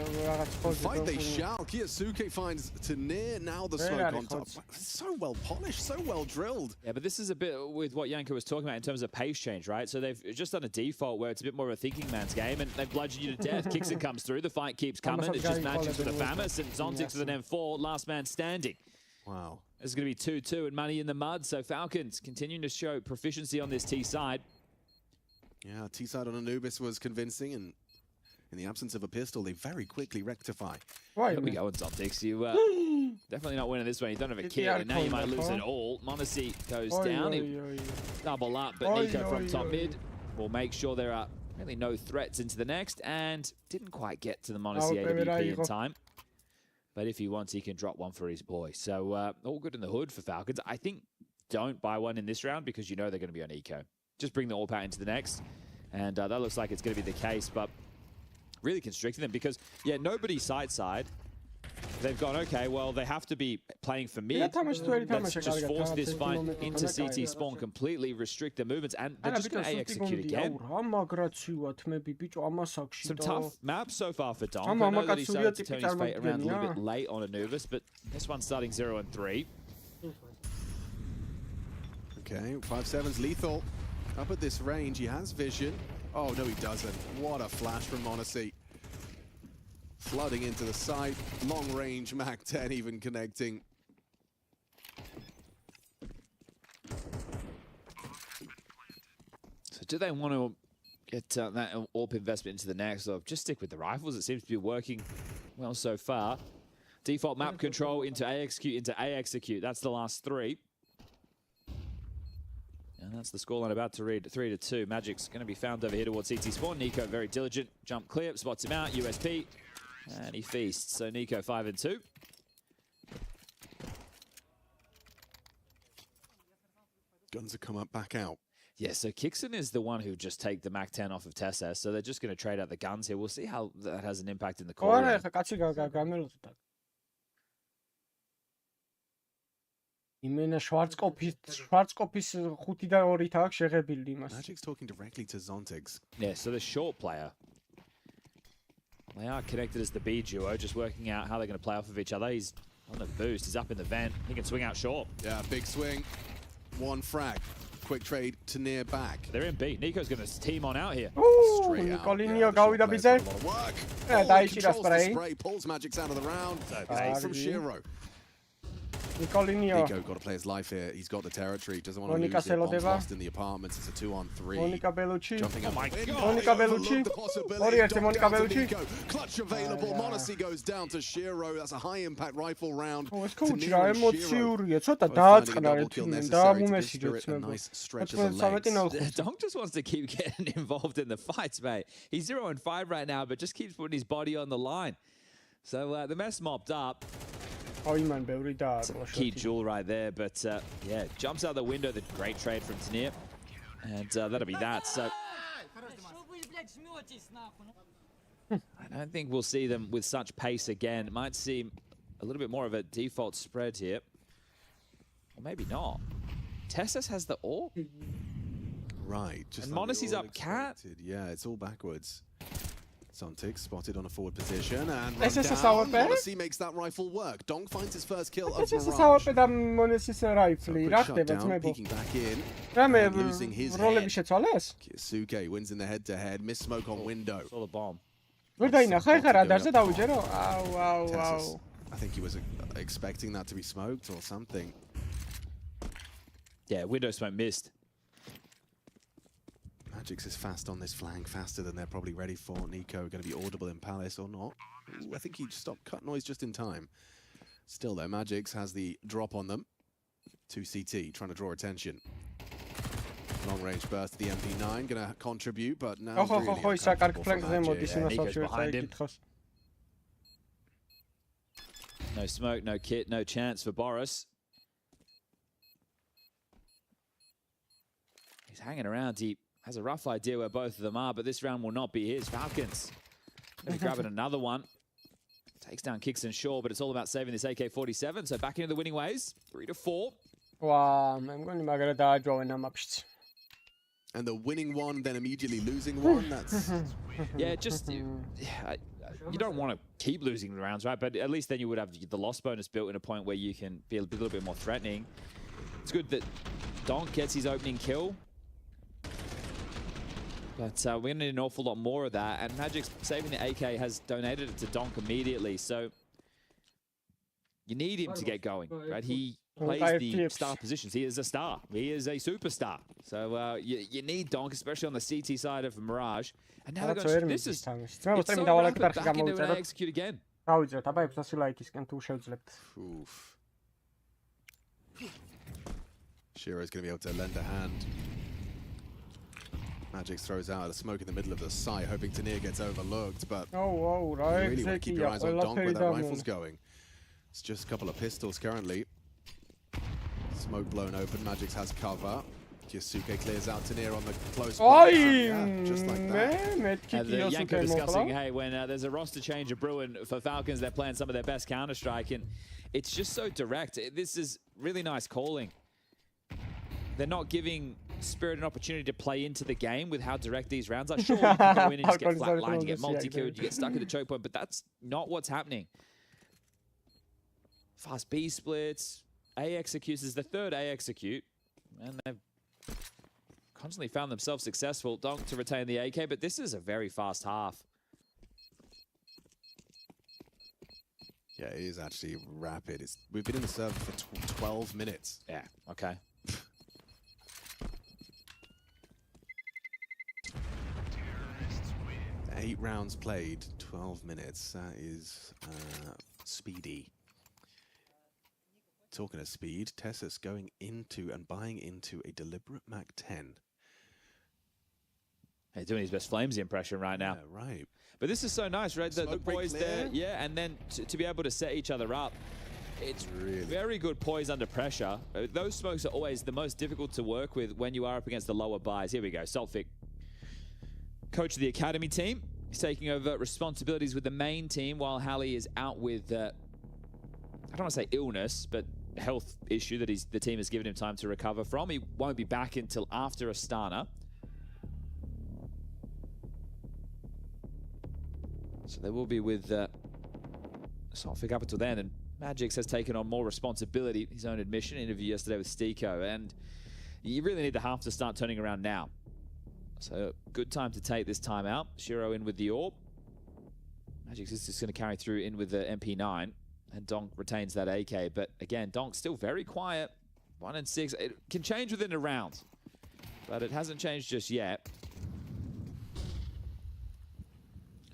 Fight they shall. Kiyasuke finds Tanir, now the smoke on top. So well polished, so well drilled. Yeah, but this is a bit with what Yanko was talking about in terms of pace change, right? So they've just done a default where it's a bit more of a thinking man's game, and they've bludgeoned you to death. Kicks it comes through, the fight keeps coming. It's just Magix with a Famas, and Zontix with an M4, last man standing. Wow. It's going to be 2-2 and money in the mud, so Falcons continuing to show proficiency on this T side. Yeah, T side on Anubis was convincing, and in the absence of a pistol, they very quickly rectify. Here we go on Zontix. You definitely not winning this one. You don't have a kill, and now you might lose it all. Monacy goes down. He double up, but Nico from top mid will make sure there are really no threats into the next, and didn't quite get to the Monacy AWP in time. But if he wants, he can drop one for his boy. So all good in the hood for Falcons. I think don't buy one in this round because you know they're going to be on eco. Just bring the AWP out into the next, and that looks like it's going to be the case, but really constricting them because, yeah, nobody side. They've gone, okay, well, they have to be playing for mid. Let's just force this fight into CT spawn, completely restrict their movements, and they're just going to execute again. Some tough maps so far for Donk. I know that he started to turn his fate around a little bit late on Anubis, but this one's starting 0 and 3. Okay, 5-7's lethal. Up at this range, he has vision. Oh, no, he doesn't. What a flash from Monacy. Flooding into the site. Long range, Mac 10 even connecting. So do they want to get that AWP investment into the next, or just stick with the rifles? It seems to be working well so far. Default map control into A execute, into A execute. That's the last 3. And that's the scoreline about to read 3-2. Magic's going to be found over here towards CT spawn. Nico very diligent, jump clear, spots him out, USP, and he feasts. So Nico 5 and 2. Guns have come up back out. Yeah, so Kixon is the one who just take the Mac 10 off of Tessa, so they're just going to trade out the guns here. We'll see how that has an impact in the core. იმენა შვარცკოპის 5-დან 2 აქვს შეღებილი იმას. Magic's talking directly to Zontix. Yeah, so the short player. They are connected as the B duo, just working out how they're going to play off of each other. He's on the boost, he's up in the vent. He can swing out short. Yeah, big swing. One frag. Quick trade to near back. They're in B. Nico's going to team on out here. Nicolinio გავიდა ბიძე. დაიჭირა სპრეი. Pulls Magic's out of the round. From Shiro. Nicolinio. Nico got to play his life here. He's got the territory. Doesn't want to lose it. Bomb's lost in the apartments. It's a 2-on-3. Monica Bellucci. Jumping up. Oh my God. Monica Bellucci. Monica Bellucci. Clutch available. Monacy goes down to Shiro. That's a high impact rifle round. Oh, it's cool. ემოციურია. ცოტა დააწყნა და a nice stretch of the legs. Donk just wants to keep getting involved in the fights, mate. He's 0 and 5 right now, but just keeps putting his body on the line. So the mess mopped up. Key jewel right there, but yeah, jumps out the window. The great trade from Tanir, and that'll be that. So I don't think we'll see them with such pace again. It might seem a little bit more of a default spread here, or maybe not. Tessus has the AWP. Right, just and Monacy's up cat. Yeah, it's all backwards. Zontix spotted on a forward position and Monacy makes that rifle work. Donk finds his first kill of Mirage. Peeking back in. Losing his head. Kiyasuke wins in the head-to-head. Miss smoke on window. Saw the bomb. I think he was expecting that to be smoked or something. Yeah, window smoke missed. Magix is fast on this flank, faster than they're probably ready for. Nico going to be audible in Palace or not. Ooh, I think he stopped cut noise just in time. Still though, Magix has the drop on them. 2 CT, trying to draw attention. Long range burst to the MP9, going to contribute, but now Nico's behind him. No smoke, no kit, no chance for Boris. He's hanging around deep. Has a rough idea where both of them are, but this round will not be his. Falcons Maybe grabbing another one. Takes down Kicks and Shaw, but it's all about saving this AK-47. So back into the winning ways, 3-4. Wow, მე მგონი მაგარა დააჯოვენ ამაფშიც. And the winning one, then immediately losing one. That's yeah, just you don't want to keep losing the rounds, right? But at least then you would have the loss bonus built in a point where you can be a little bit more threatening. It's good that Donk gets his opening kill. But we're going to need an awful lot more of that. And Magic's saving the AK has donated it to Donk immediately. So you need him to get going, right? He plays the star positions. He is a star. He is a superstar. So you need Donk, especially on the CT side of Mirage. And now they're going to... This is... It's so rapid. Back into an execute again. დავიძრათ, აბა 600 ლაიქისკენ თუ შევძლებთ. Shiro's going to be able to lend a hand. Magic throws out a smoke in the middle of the site, hoping Tanir gets overlooked, but you really want to keep your eyes on Donk where that rifle's going. It's just a couple of pistols currently. Smoke blown open, Magix has cover. Yasuke clears out Tanir on the close. Yeah, just like that. And Yanko discussing, hey, when there's a roster change of brewing for Falcons, they're playing some of their best Counter-Strike, and it's just so direct. This is really nice calling. They're not giving Spirit an opportunity to play into the game with how direct these rounds are. Sure, you can go in and just get flatlined, you get multi-killed, you get stuck at the choke point, but that's not what's happening. Fast B splits, A executes is the third A execute, and they've constantly found themselves successful. Donk to retain the AK, but this is a very fast half. Yeah, it is actually rapid. We've been in the server for 12 minutes. Yeah, okay. 8 rounds played, 12 minutes. That is speedy. Talking of speed, Tessus going into and buying into a deliberate Mac-10. He's doing his best Flamesy impression right now. Yeah, right. But this is so nice, right? The boys there, yeah, and then to be able to set each other up. It's really very good poise under pressure. Those smokes are always the most difficult to work with when you are up against the lower buys. Here we go, Saltfic. Coach of the academy team. He's taking over responsibilities with the main team while Hallie is out with, I don't want to say illness, but health issue that the team has given him time to recover from. He won't be back until after Astana. So they will be with Saltfic up until then, and Magix has taken on more responsibility. His own admission interview yesterday with Stiko, and you really need the half to start turning around now. So good time to take this time out. Shiro in with the AWP. Magix is just going to carry through in with the MP9, and Donk retains that AK. But again, Donk's still very quiet. 1 and 6. It can change within a round, but it hasn't changed just yet.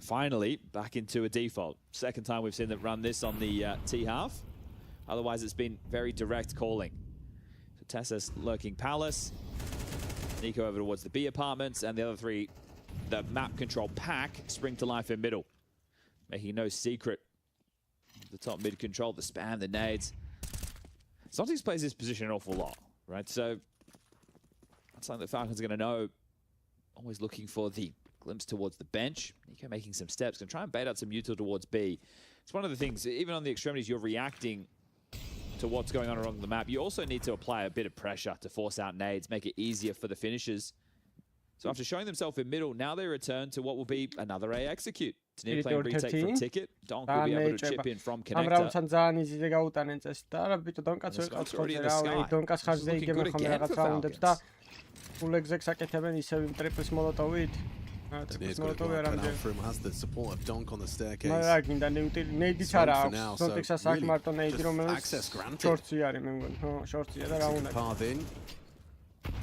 Finally, back into a default. Second time we've seen them run this on the T half. Otherwise, it's been very direct calling. So Tessus lurking Palace. Nico over towards the B apartments, and the other three, the map control pack, spring to life in middle. Making no secret. The top mid control, the spam, the nades. Zontics plays this position an awful lot, right? So that's something that Falcon's going to know. Always looking for the glimpse towards the bench. Nico making some steps, going to try and bait out some util towards B. It's one of the things, even on the extremities, you're reacting to what's going on along the map. You also need to apply a bit of pressure to force out nades, make it easier for the finishers. So after showing themselves in middle, now they return to what will be another A execute. Tanir playing retake from Ticket. Donk will be able to chip in from Connector. Donk's already in the sky. It's looking good again for Falcons. Tanir's got it right cut out for him, has the support of Donk on the staircase. Access granted. Path in.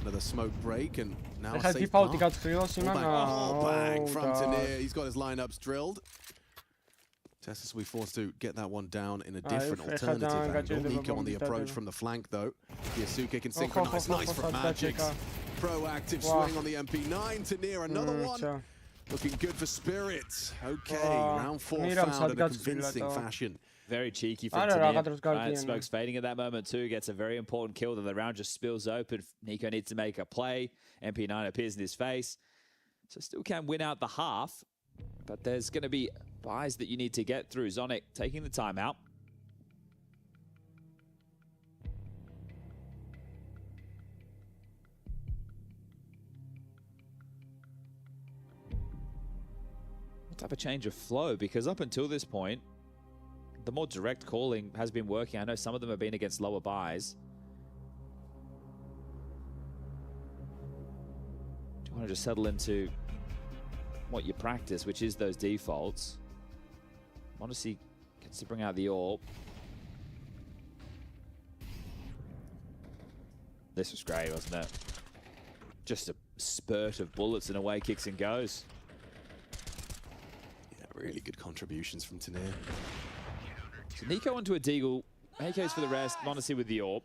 Another smoke break, and now a safe path. Oh, bang from Tanir. He's got his lineups drilled. Tessus will be forced to get that one down in a different alternative angle. Nico on the approach from the flank, though. Yasuke can synchronize. Nice from Magix. Proactive swing on the MP9. Tanir, another one. Looking good for Spirit. Okay, round 4 found in a convincing fashion. Very cheeky from Tanir. Smoke's fading at that moment too. Gets a very important kill, then the round just spills open. Nico needs to make a play. MP9 appears in his face. So still can win out the half. But there's going to be buys that you need to get through. Zonic taking the time out. Let's have a change of flow, because up until this point, the more direct calling has been working. I know some of them have been against lower buys. Do you want to just settle into what you practice, which is those defaults? Monacy gets to bring out the orb. This was great, wasn't it? Just a spurt of bullets and away kicks and goes. Yeah, really good contributions from Tanir. So Nico onto a Deagle, AKs for the rest, Monacy with the orb.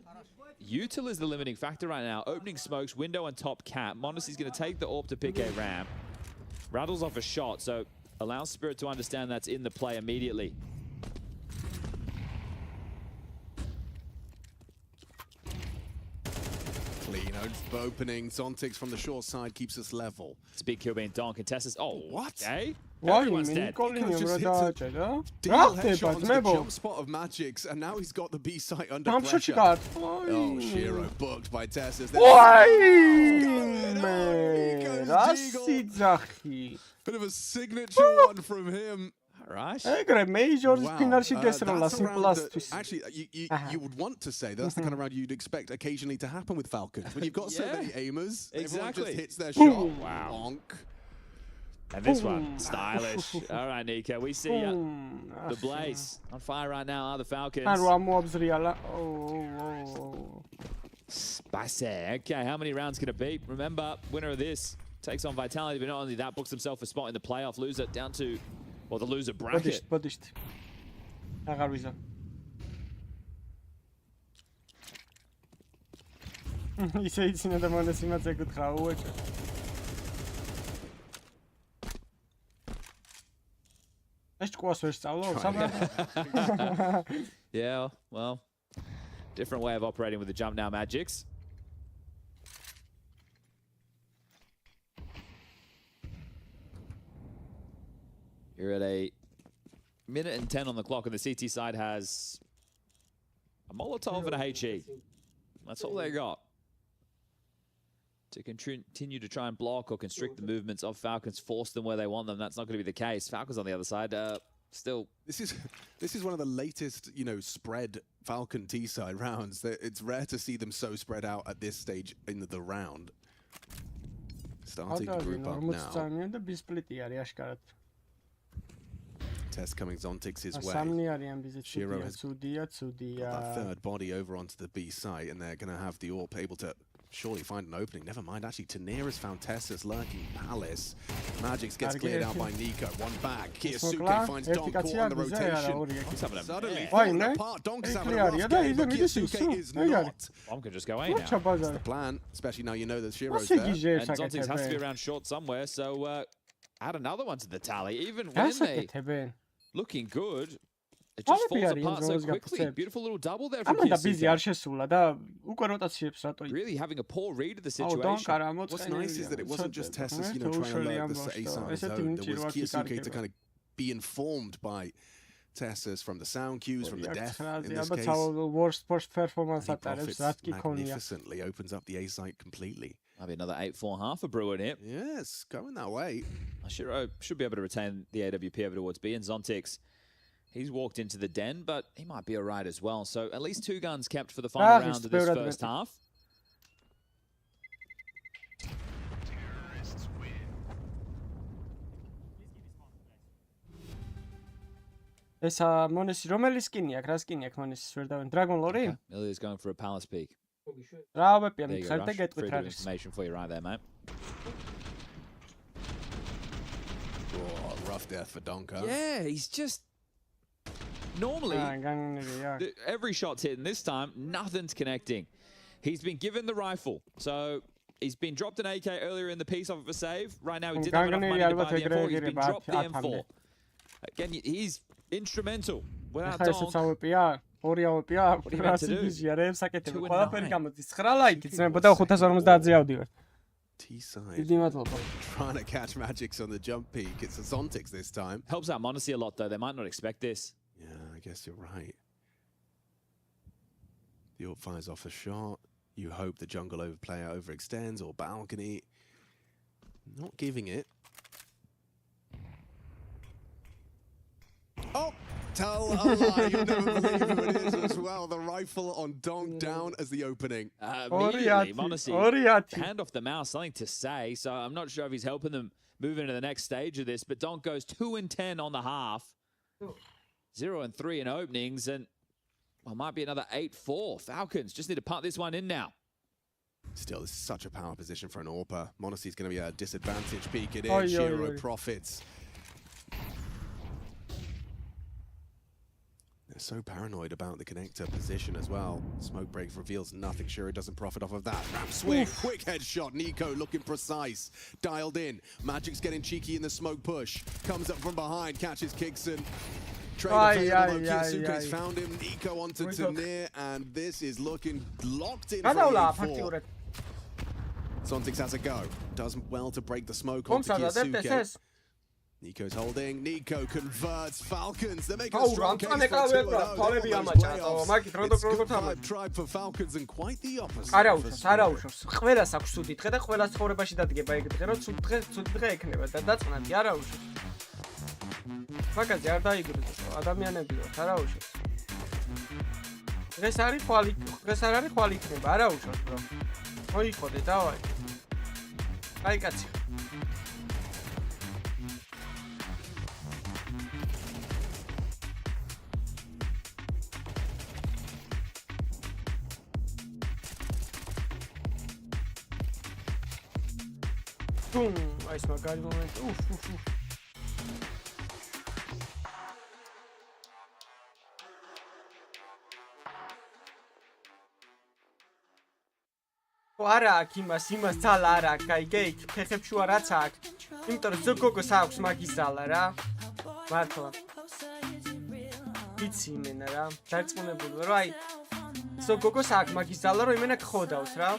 Util is the limiting factor right now. Opening smokes, window on top cap. Monacy's going to take the orb to pick a ramp. Rattles off a shot, so allows Spirit to understand that's in the play immediately. Clean opening. Zontix from the short side keeps us level. It's a big kill being Don. Contestus. Oh, what? Okay. Why Everyone's dead. Jump spot of Magic's, and now he's got the B site under pressure. Oh, Shiro booked by Tessus. Bit of a signature one from him. Right. Actually, you would want to say that's the kind of round you'd expect occasionally to happen with Falcons. When you've got so many aimers, everyone just hits their shot. Wow. Bonk. And this one, stylish. All right, Nico, we see the Blaze on fire right now are the Falcons. Spicy. Okay, how many rounds can it be? Remember, winner of this takes on Vitality, but not only that, books himself a spot in the playoff. Loser down to, well, the loser bracket. Yeah, well, different way of operating with the jump now, Magics. You're at a minute and 10 on the clock, and the CT side has a Molotov and a HE. That's all they got to continue to try and block or constrict the movements of Falcons, force them where they want them. That's not going to be the case. Falcons on the other side, still. This is one of the latest, spread Falcon T-side rounds. It's rare to see them so spread out at this stage in the round. Starting to group up now. Test coming Zontix's way. Shiro has got that third body over onto the B site, and they're going to have the AWP able to surely find an opening. Never mind, actually, Tanir has found Tessus lurking Palace. Magix gets cleared out by Nico. One back. Kiyasuke finds Don caught on the rotation. Suddenly falling apart. Donk is having a rough game, but Kiyasuke is not. Bomb could just go in now. That's the plan, especially now you know that Shiro's there. And Zontix has to be around short somewhere, so add another one to the tally. Even when they looking good, it just falls apart so quickly. Beautiful little double there from Kiyasuke. Really having a poor read of the situation. What's nice is that it wasn't just Tessus, trying to lurk the ace on his own. There was Kiyasuke to kind of be informed by Tessus from the sound cues, from the death in this case. He profits magnificently, opens up the A site completely. Might be another 8-4 half for Bruin here. Yes, going that way. Shiro should be able to retain the AWP over towards B, and Zontix, he's walked into the den, but he might be all right as well. So at least 2 guns kept for the final round of this first half. Esa Monacy რომელი სკინია? რა სკინია Monacy-ს ვერ დავენ? Dragon Lore-ი? Ilya's going for a Palace peak. რა ვეპია მითხარ და გეტყვით რა არის. Information for you right there, mate. Oh, rough death for Donka. Yeah, he's just normally every shot's hitting. This time, nothing's connecting. He's been given the rifle, so he's been dropped an AK earlier in the piece off of a save. Right now, he didn't have enough money to buy the M4. He's been dropped the M4. Again, he's instrumental. Without Donk, what are you meant to do? 2-9. T-side trying to catch Magics on the jump peak. It's a Zontix this time. Helps out Monacy a lot, though. They might not expect this. Yeah, I guess you're right. The AWP fires off a shot. You hope the jungle player overextends or balcony. Not giving it. Oh! Tell a lie, you'll never believe who it is as well. The rifle on Donk down as the opening. Immediately, Monacy, hand off the mouse, something to say. So I'm not sure if he's helping them move into the next stage of this. But Donk goes 2-10 on the half. 0-3 in openings. And, well, might be another 8-4. Falcons just need to punt this one in now. Still, this is such a power position for an AWPer. Monacy's going to be a disadvantage. Peek it in. Shiro profits. They're so paranoid about the connector position as well. Smoke break reveals nothing. Shiro doesn't profit off of that. Ram swing, quick headshot. Nico looking precise. Dialed in. Magic's getting cheeky in the smoke push. Comes up from behind, catches Kixon. Kiyasuke's found him. Nico onto Tanir, and this is looking locked in for E4. Zontix has a go. Does well to break the smoke onto Kiyasuke. Nico's holding. Nico converts. Falcons. They're making a strong case for 2-0. It's good for tribe for Falcons and quite the opposite. არაუშავს. ყველას აქვს ცუდი დღე და ყველას ცხოვრებაში დადგება ეგ დღე, რომ ცუდი დღე ექნება და დაწყნადი არაუშავს. მაგაზე არ დაიგროვოს, ადამიანები ვართ, არაუშავს. დღეს არის ხვალ იქნება, არაუშავს, ბრო. მოიხოდე, დავაი. აი კაცი. Այս მაგარი მომენტი. არა აქ იმას ძალა არა აქ, აი გეიქ ფეხებში არაც აქ. იმიტომ რომ ზოგოგოს აქვს მაგის ძალა რა. მართლა. იცი იმენა რა. დარწმუნებული ვარ, რომ აი ზოგოგოს აქვს მაგის ძალა, რომ იმენა გხოდავს რა.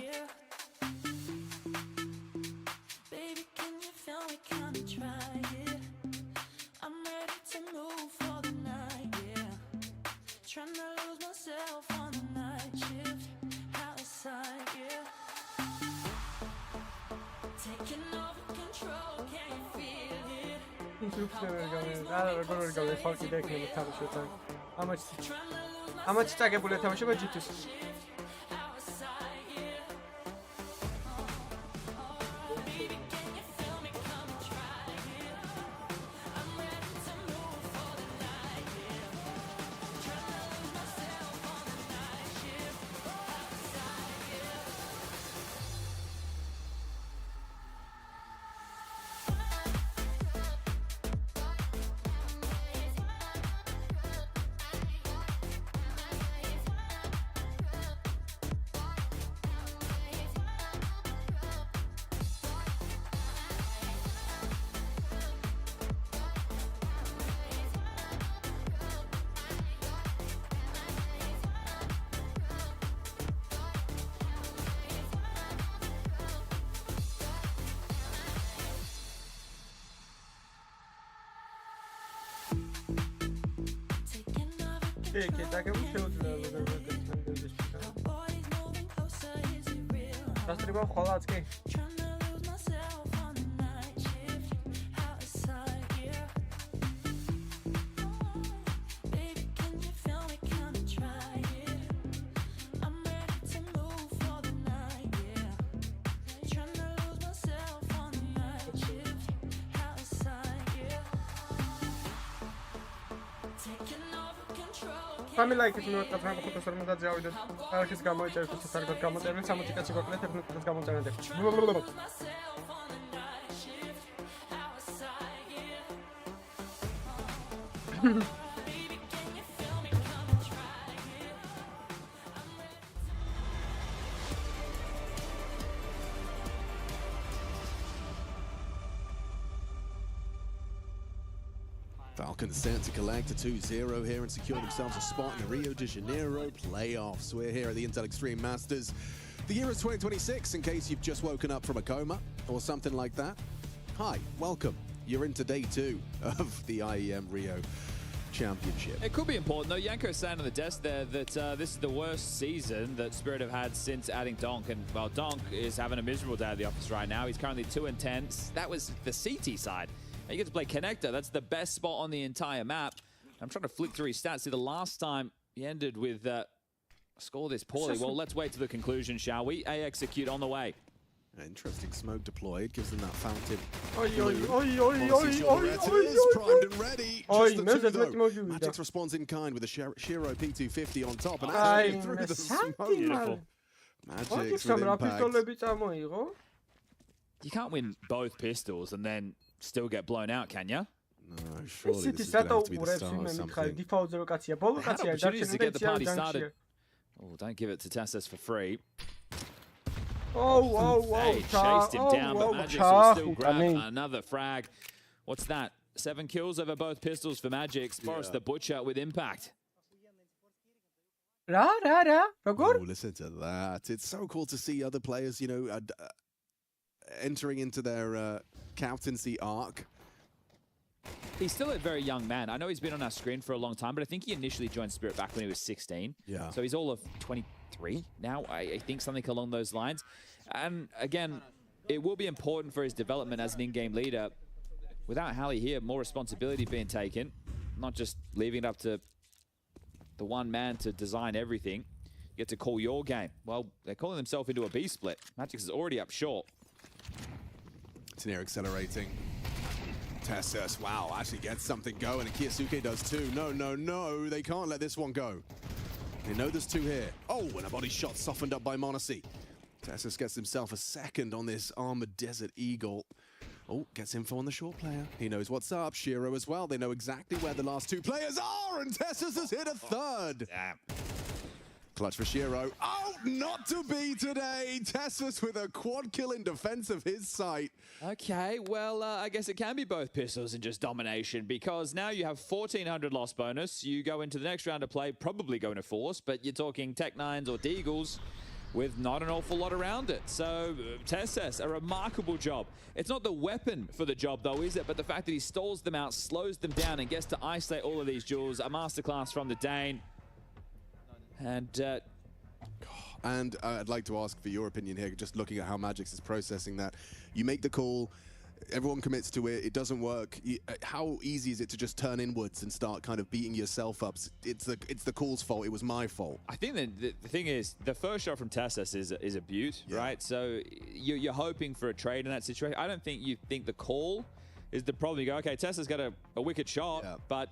ამაჩი წაგებული თამაშობა G2-ს. That's Family like if you know that I'm going to start that job. I just got my chance to start the gamma. Every time I take a chocolate, I'm going to gamma. Falcons set to collect a 2-0 here and secure themselves a spot in the Rio de Janeiro playoffs. We're here at the Intel Extreme Masters. The year is 2026, in case you've just woken up from a coma or something like that. Hi, welcome. You're into day 2 of the IEM Rio Championship. It could be important, though. Yanko's saying on the desk there that this is the worst season that Spirit have had since adding Donk. And, well, Donk is having a miserable day at the office right now. He's currently 2-10. That was the CT side. Now you get to play Connector. That's the best spot on the entire map. I'm trying to flick through his stats. See, the last time he ended with score this poorly. Well, let's wait to the conclusion, shall we? A execute on the way. Interesting smoke deployed. Gives them that fountain. Primed and ready. Magix responds in kind with a Shiro P250 on top and actually through the smoke. Beautiful. Magix with impact. You can't win both pistols and then still get blown out, can you? No, surely this is going to have to be the start of something. Had opportunities to get the party started. Oh, don't give it to Tassus for free. Hey, chased him down, but Magix will still grab another frag. What's that? 7 kills over both pistols for Magix. Boris the Butcher with impact. Oh, listen to that. It's so cool to see other players, you know, entering into their captaincy arc. He's still a very young man. I know he's been on our screen for a long time, but I think he initially joined Spirit back when he was 16. Yeah. So he's all of 23 now, I think, something along those lines. And again, it will be important for his development as an in-game leader. Without Hallie here, more responsibility being taken, not just leaving it up to the one man to design everything. You get to call your game. Well, they're calling themselves into a B split. Magix is already up short. Tanair accelerating. Tassus, wow, actually gets something going, and Kiyosuke does too. No, they can't let this one go. They know there's 2 here. Oh, and a body shot softened up by Monacy. Tassus gets himself a second on this Armored Desert Eagle. Oh, gets info on the short player. He knows what's up. Shiro as well. They know exactly where the last 2 players are, and Tassus has hit a third. Damn. Clutch for Shiro. Oh, not to be today. Tassus with a quad kill in defense of his site. Okay, well, I guess it can be both pistols and just domination, because now you have 1,400 loss bonus. You go into the next round of play, probably going to Force, but you're talking Tech 9s or Deagles with not an awful lot around it. So, Tassus, a remarkable job. It's not the weapon for the job, though, is it? But the fact that he stalls them out, slows them down, and gets to isolate all of these duels. A masterclass from the Dane. And I'd like to ask for your opinion here, just looking at how Magix is processing that. You make the call, everyone commits to it, it doesn't work. How easy is it to just turn inwards and start kind of beating yourself up? It's the call's fault, it was my fault. I think that the thing is, the first shot from Tassus is a beaut, right? So you're hoping for a trade in that situation. I don't think you think the call is the problem. You go, okay, Tassus got a wicked shot, but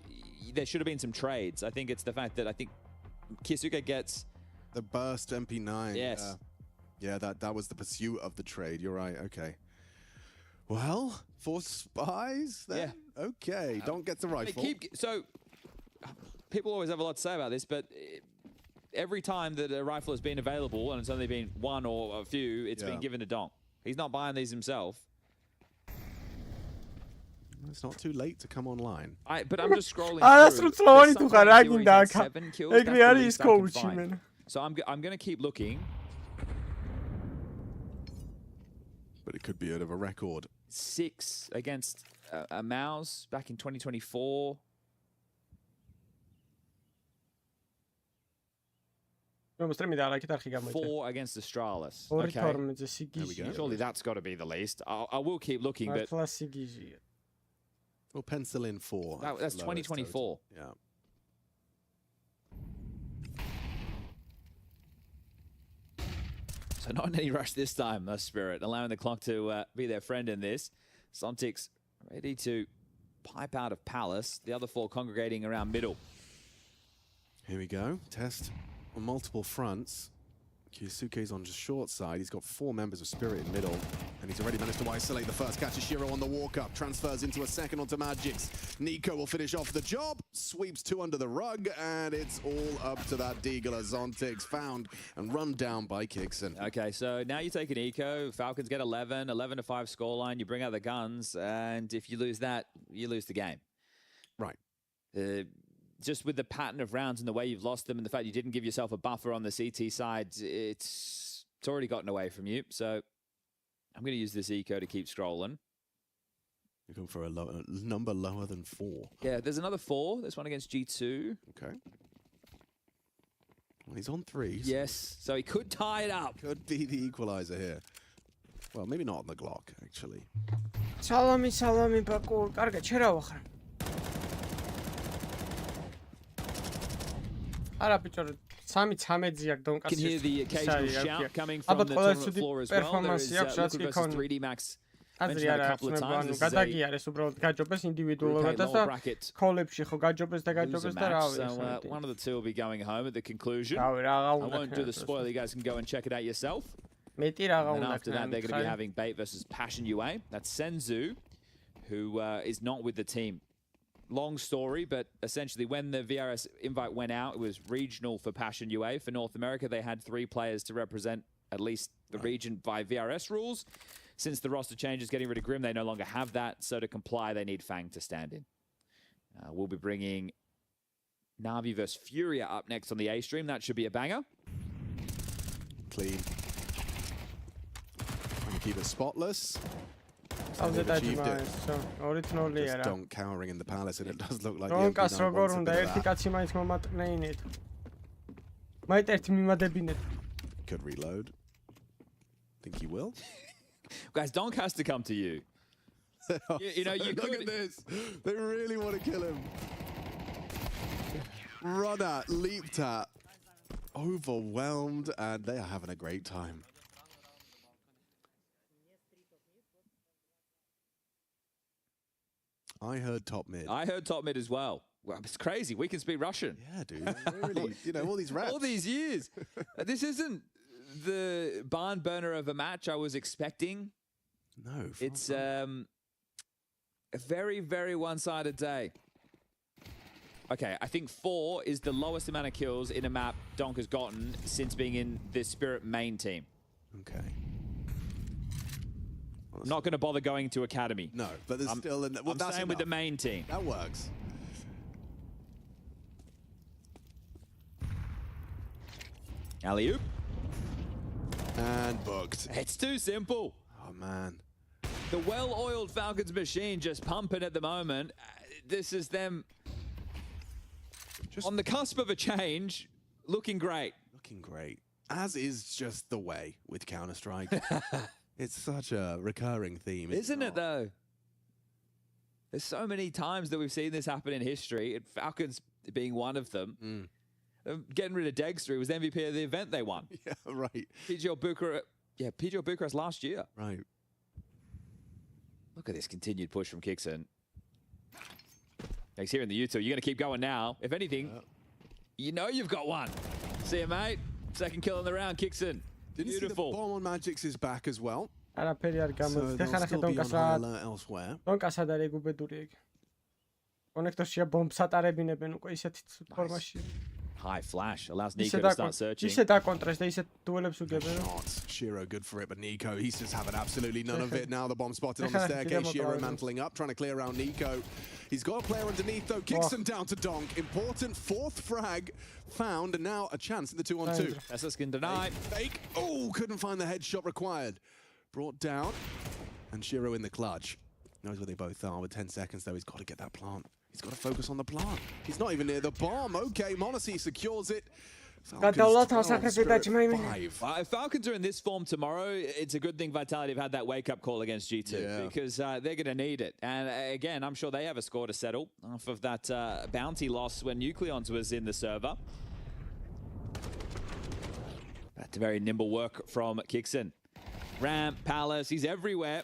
there should have been some trades. I think it's the fact that I think Kiyosuke gets the burst MP9. Yes. Yeah, that was the pursuit of the trade. You're right. Okay. Well, 4 spies then? Yeah. Okay. Don't get the rifle. So people always have a lot to say about this, but every time that a rifle has been available, and it's only been 1 or a few, it's been given to Donk. He's not buying these himself. It's not too late to come online. But I'm just scrolling through. So I'm going to keep looking. But it could be out of a record. 6 against a Mouse back in 2024. Four against Astralis. Okay. There we go. Surely that's got to be the least. I will keep looking, but we'll pencil in 4. That's 2024. Yeah. So not in any rush this time, the Spirit, allowing the clock to be their friend in this. Sontics ready to pipe out of Palace. The other 4 congregating around middle. Here we go. Test on multiple fronts. Kiyosuke's on just short side. He's got 4 members of Spirit in middle, and he's already managed to isolate the first. Catches Shiro on the walk-up, transfers into a second onto Magix. Nico will finish off the job, sweeps 2 under the rug, and it's all up to that Deagle as Zontix found and run down by Kixon. Okay, so now you take an eco. Falcons get 11 to 5 scoreline. You bring out the guns, and if you lose that, you lose the game. Right. Just with the pattern of rounds and the way you've lost them and the fact you didn't give yourself a buffer on the CT side, it's It's already gotten away from you, so I'm going to use this eco to keep scrolling. Looking for a number lower than 4. Yeah, there's another 4. There's one against G2. Okay. Well, he's on 3. Yes, so he could tie it up. Could be the equalizer here. Well, maybe not on the Glock, actually. Salami, Bakul. Karga, chera wakhra. Ara pichor. Can hear the occasional shout coming from the tournament floor as well. There is Liquid versus 3D Max. აზრი არ აქვს ნებანი გადაგიარეს უბრალოდ გაჯობეს ინდივიდუალურად და კოლებში ხო გაჯობეს და რა so one of the two will be going home at the conclusion. I won't do the spoiler, you guys can go and check it out yourself. And after that they're going to be having Bait versus Passion UA. That's Senzu, who is not with the team. Long story, but essentially when the VRS invite went out, it was regional for Passion UA. For North America, they had 3 players to represent at least the region by VRS rules. Since the roster changes, getting rid of Grim, they no longer have that. So to comply, they need Fang to stand in. We'll be bringing Navi versus FURIA up next on the A stream. That should be a banger. Clean. And keep it spotless. Just Donk cowering in the palace, and it does look like Donkas როგორ უნდა ერთი კაცი მაინც მომატყნეინეთ. მაინც ერთი მიმადებინეთ. Could reload. Think he will? Guys, Donk has to come to you. You know, you look at this. They really want to kill him. Run at, leaped at, overwhelmed, and they are having a great time. I heard top mid. I heard top mid as well. Well, it's crazy. We can speak Russian. Yeah, dude. Really, you know, all these reps. All these years. This isn't the barn burner of a match I was expecting. No. It's a very, very one-sided day. Okay, I think 4 is the lowest amount of kills in a map Donk has gotten since being in the Spirit main team. Okay. I'm not going to bother going to Academy. No, but there's still... I'm staying with the main team. That works. Alley-oop. And booked. It's too simple. Oh, man. The well-oiled Falcons machine just pumping at the moment. This is them on the cusp of a change, looking great. Looking great. As is just the way with Counter-Strike. It's such a recurring theme. Isn't it, though? There's so many times that we've seen this happen in history, and Falcons being one of them. Getting rid of Degster, who was the MVP of the event they won. Yeah, right. PGL Bucharest last year. Right. Look at this continued push from Kixon. He's here in the U2. You're going to keep going now. If anything, you know you've got one. See you, mate. Second kill in the round, Kixon. Beautiful. See the bomb on Magix is back as well. არაფერი არ გამოდის. ეხლა ნახე დონკას რა რეგუბედური ეგ. კონექტორშია ბომბს ატარებინებენ უკვე ისეთ ფორმაში. High flash allows Nico to start searching. ისე დაკონტრეს და ისე დუელებს უგებენ. Shiro good for it, but Nico, he's just having absolutely none of it now. The bomb spotted on the staircase. Shiro mantling up, trying to clear around Nico. He's got a player underneath though. Kicks him down to Donk. Important 4th frag found, and now a chance in the 2-on-2. That's a skin denied. Fake. Oh, couldn't find the headshot required. Brought down, and Shiro in the clutch. Knows where they both are. With 10 seconds though, he's got to get that plant. He's got to focus on the plant. He's not even near the bomb. Okay, Monacy secures it. If Falcons are in this form tomorrow, it's a good thing Vitality have had that wake-up call against G2 because they're going to need it. And again, I'm sure they have a score to settle off of that bounty loss when Nucleons was in the server. That's very nimble work from Kixon. Ramp, Palace, he's everywhere.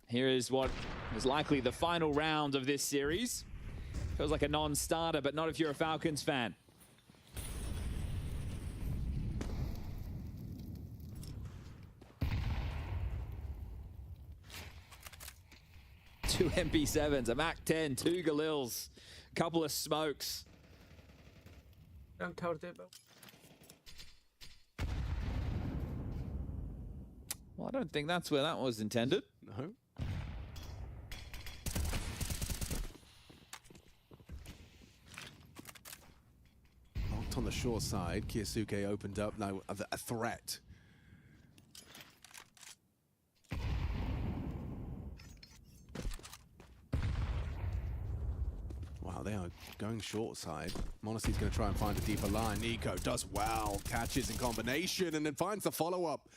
Here is what is likely the final round of this series. Feels like a non-starter, but not if you're a Falcons fan. Two MP7s, a MAC-10, 2 Galils, a couple of smokes. Well, I don't think that's where that was intended. No. On the short side. Kyosuke opened up now a threat. Wow, they are going short side. Monacy's going to try and find a deeper line. Nico does well, catches in combination, and then finds the follow-up.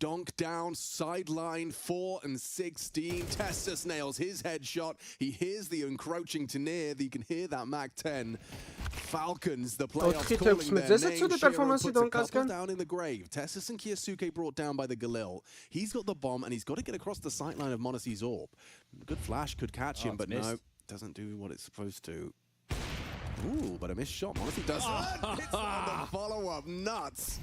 Donk down, sideline 4 and 16. Tessus nails his headshot. He hears the encroaching Tanir. You can hear that Mac 10. Falcons, the playoffs calling their name. Shiro puts a couple down in the grave. Tessus and Kyosuke brought down by the Galil. He's got the bomb, and he's got to get across the sightline of Monacy's orb. Good flash could catch him, but no, doesn't do what it's supposed to. Ooh, but a missed shot. Monacy does hits on the follow-up. Nuts.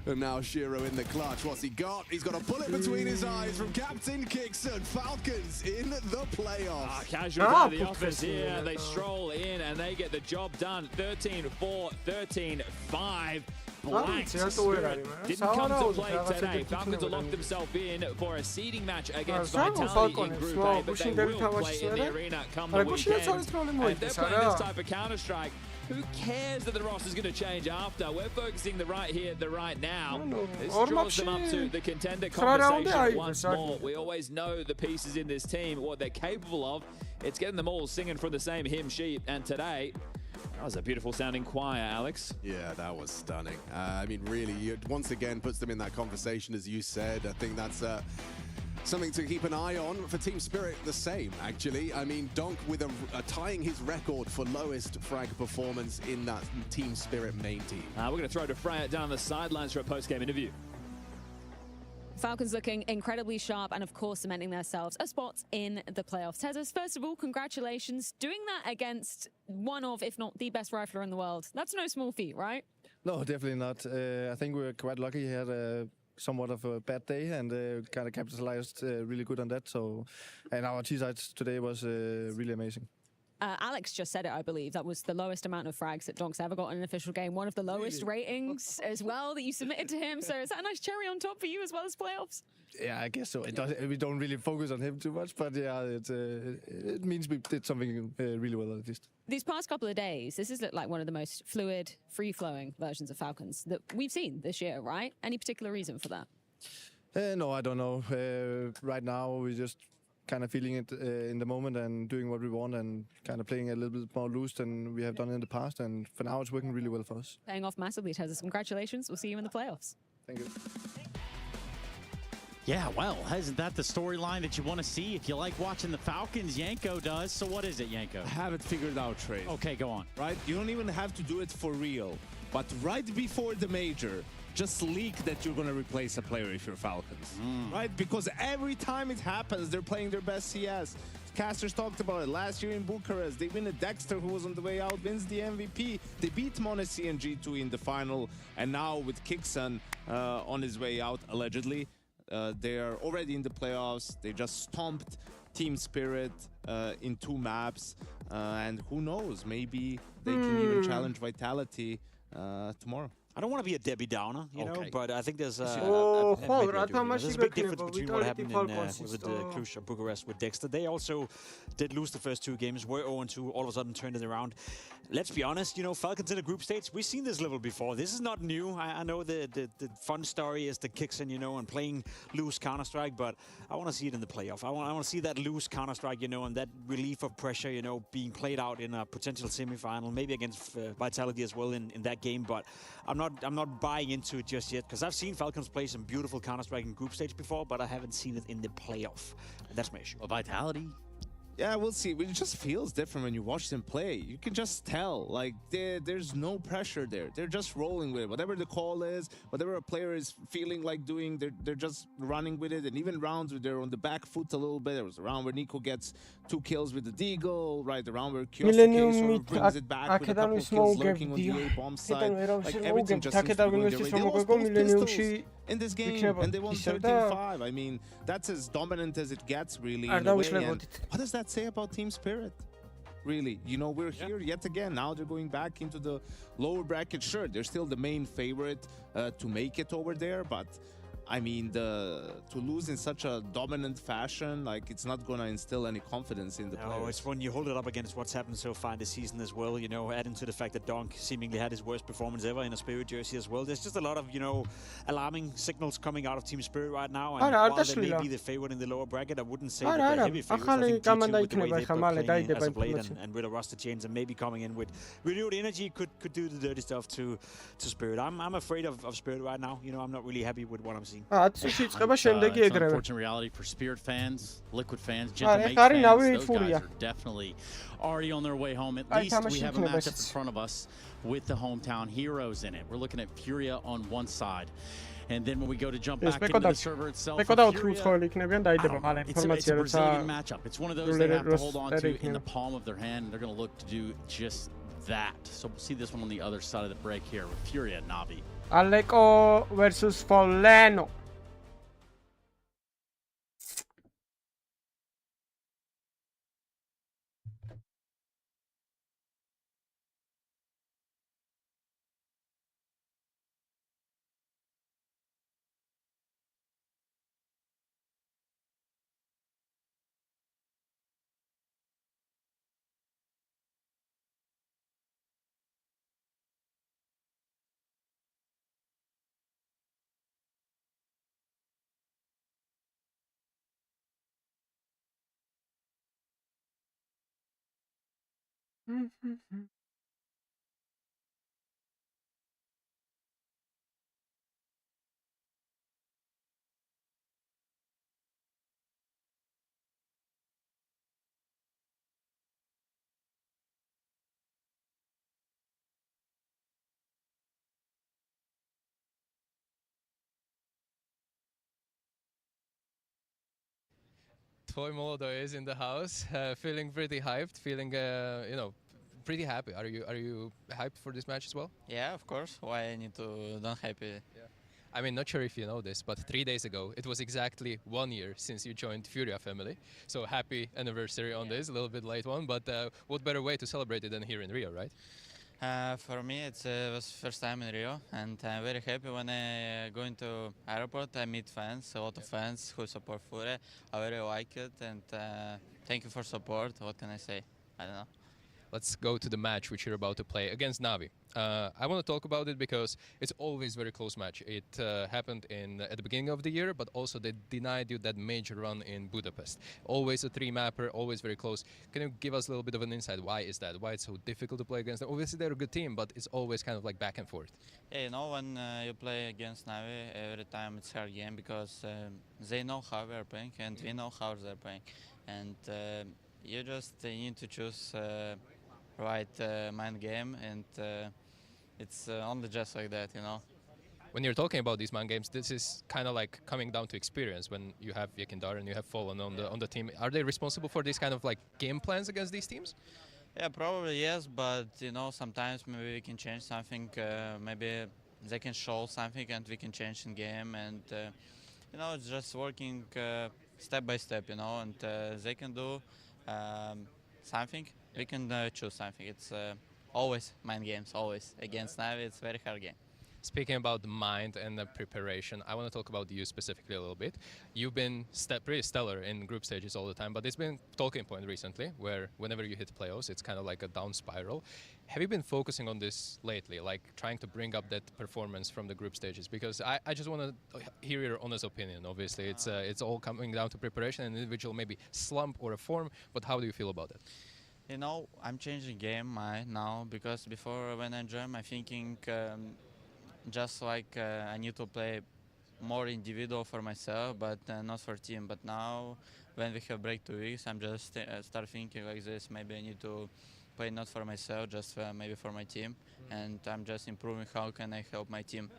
And now Shiro in the clutch. What's he got? He's got a bullet between his eyes from Captain Kixon. Falcons in the playoffs. Casual by the office here. They stroll in and they get the job done. 13-4, 13-5. Black Spirit didn't come to play today. Falcons will lock themselves in for a seeding match against Vitality in Group A, but they will play in the arena come the weekend. And if they're playing this type of Counter-Strike, who cares that the roster's going to change after? We're focusing the right here, the right now. This draws them up to the contender conversation once more. We always know the pieces in this team, what they're capable of. It's getting them all singing from the same hymn sheet. And today, that was a beautiful sounding choir, Alex. Yeah, that was stunning. I mean, really, it once again puts them in that conversation, as you said. I think that's something to keep an eye on for Team Spirit. The same, actually. I mean, Donk with tying his record for lowest frag performance in that Team Spirit main team. We're going to throw to Freya down the sidelines for a post-game interview. Falcons looking incredibly sharp and, of course, cementing themselves a spot in the playoffs. Tessus, first of all, congratulations. Doing that against one of, if not the best rifler in the world, that's no small feat, right? No, definitely not. I think we were quite lucky. He had somewhat of a bad day and kind of capitalized really good on that. So, and our T-sides today was really amazing. Alex just said it, I believe. That was the lowest amount of frags that Donk's ever got in an official game. One of the lowest ratings as well that you submitted to him. So is that a nice cherry on top for you as well as playoffs? Yeah, I guess so. We don't really focus on him too much, but yeah, it means we did something really well at least. These past couple of days, this has looked like one of the most fluid, free-flowing versions of Falcons that we've seen this year, right? Any particular reason for that? No, I don't know. Right now, we're just kind of feeling it in the moment and doing what we want and kind of playing a little bit more loose than we have done in the past. And for now, it's working really well for us. Paying off massively, Tessus. Congratulations. We'll see you in the playoffs. Thank you. Yeah, well, isn't that the storyline that you want to see? If you like watching the Falcons, Yanko does. So what is it, Yanko? I haven't figured out, Trey. Okay, go on. Right? You don't even have to do it for real. But right before the major, just leak that you're going to replace a player if you're Falcons, right? Because every time it happens, they're playing their best CS. Casters talked about it last year in Bucharest. They win a Dexter who was on the way out, wins the MVP. They beat Monacy and G2 in the final. And now with Kixon on his way out, allegedly, they are already in the playoffs. They just stomped Team Spirit in 2 maps. And who knows, maybe they can even challenge Vitality tomorrow. I don't want to be a Debbie Downer, you know, but I think there's there's a big difference between what happened with Cluj and Bucharest with Dexter. They also did lose the first 2 games, were 0-2, all of a sudden turned it around. Let's be honest, you know, Falcons in the group stage, we've seen this level before. This is not new. I know the fun story is the Kixon, you know, and playing loose Counter-Strike, but I want to see it in the playoff. I want to see that loose Counter-Strike, you know, and that relief of pressure, you know, being played out in a potential semifinal, maybe against Vitality as well in that game, but I'm not buying into it just yet, because I've seen Falcons play some beautiful Counter-Strike in group stage before, but I haven't seen it in the playoff. That's my issue. Well, Vitality. Yeah, we'll see. It just feels different when you watch them play. You can just tell, like, there's no pressure there. They're just rolling with it. Whatever the call is, whatever a player is feeling like doing, they're just running with it. And even rounds where they're on the back foot a little bit. There was a round where Nico gets 2 kills with the Deagle, right? The round where Kyosuke sort of brings it back with a couple of kills lurking on the A bomb side. Like, everything just seems to be going their way. They lost both pistols in this game, and they won 13-5. I mean, that's as dominant as it gets, really, in a way. And what does that say about Team Spirit? Really, you know, we're here yet again. Now they're going back into the lower bracket. Sure, they're still the main favorite to make it over there, but I mean, to lose in such a dominant fashion, like, it's not going to instill any confidence in the players. It's when you hold it up against what's happened so far this season as well, you know, adding to the fact that Donk seemingly had his worst performance ever in a Spirit jersey as well. There's just a lot of, you know, alarming signals coming out of Team Spirit right now. And while they may be the favorite in the lower bracket, I wouldn't say that they're heavy favorites. I think G2, with the way they've been playing as of late and with a roster change and maybe coming in with renewed energy could do the dirty stuff to Spirit. I'm afraid of Spirit right now. You know, I'm not really happy with what I'm seeing. It's an unfortunate reality for Spirit fans, Liquid fans, Gentle Mage fans. Those guys are definitely already on their way home. At least we have a matchup in front of us with the hometown heroes in it. We're looking at FURIA on one side. And then when we go to jump back into the server itself, it's a resilient matchup. It's one of those they have to hold on to in the palm of their hand. And they're going to look to do just that. So we'll see this one on the other side of the break here with FURIA and Navi. Aleko versus Folleno. Toy Molodo is in the house, feeling pretty hyped, feeling you know, pretty happy. Are you hyped for this match as well? Yeah, of course. Why I need to don't happy? Yeah. I mean, not sure if you know this, but 3 days ago, it was exactly 1 year since you joined FURIA family. So happy anniversary on this, a little bit late one, but what better way to celebrate it than here in Rio, right? For me, it was first time in Rio, and I'm very happy when I go into airport. I meet fans, a lot of fans who support FURIA. I very like it, and thank you for support. What can I say? I don't know. Let's go to the match which you're about to play against Navi. I want to talk about it because it's always very close match. It happened at the beginning of the year, but also they denied you that major run in Budapest. Always a three-mapper, always very close. Can you give us a little bit of an insight? Why is that? Why it's so difficult to play against them? Obviously, they're a good team, but it's always kind of like back and forth. Yeah, you know, when you play against Navi, every time it's hard game because they know how we're playing and we know how they're playing. And you just need to choose right mind game, and it's only just like that, you know. When you're talking about these mind games, this is kind of like coming down to experience. When you have Yekindar and you have Fallen on the team, are they responsible for these kind of like game plans against these teams? Yeah, probably yes, but you know, sometimes maybe we can change something. Maybe they can show something and we can change in game, and you know, it's just working step by step, you know, and they can do something. We can choose something. It's always mind games, always. Against Navi, it's very hard game. Speaking about the mind and the preparation, I want to talk about you specifically a little bit. You've been pretty stellar in group stages all the time, but it's been a talking point recently where whenever you hit playoffs, it's kind of like a down spiral. Have you been focusing on this lately, like trying to bring up that performance from the group stages? Because I just want to hear your honest opinion. Obviously, it's all coming down to preparation and individual maybe slump or a form, but how do you feel about it? You know, I'm changing game now because before when I joined, I'm thinking just like I need to play more individual for myself, but not for team. But now, when we have break 2 weeks, I'm just start thinking like this. Maybe I need to play not for myself, just maybe for my team. And I'm just improving how can I help my team.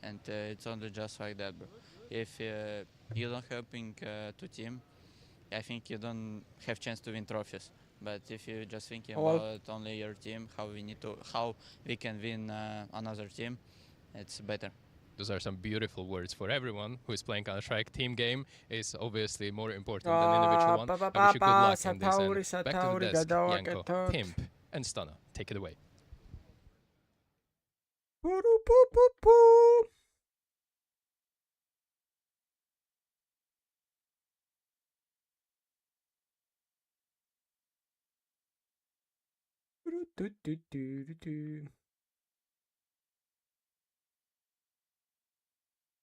And it's only just like that, bro. If you don't helping to team, I think you don't have chance to win trophies. But if you just thinking about only your team, how we can win another team, it's better. Those are some beautiful words for everyone who is playing Counter-Strike. Team game is obviously more important than individual one. I wish you good luck in this. And back to the desk, Yanko, Pimp, and Stunner. Take it away.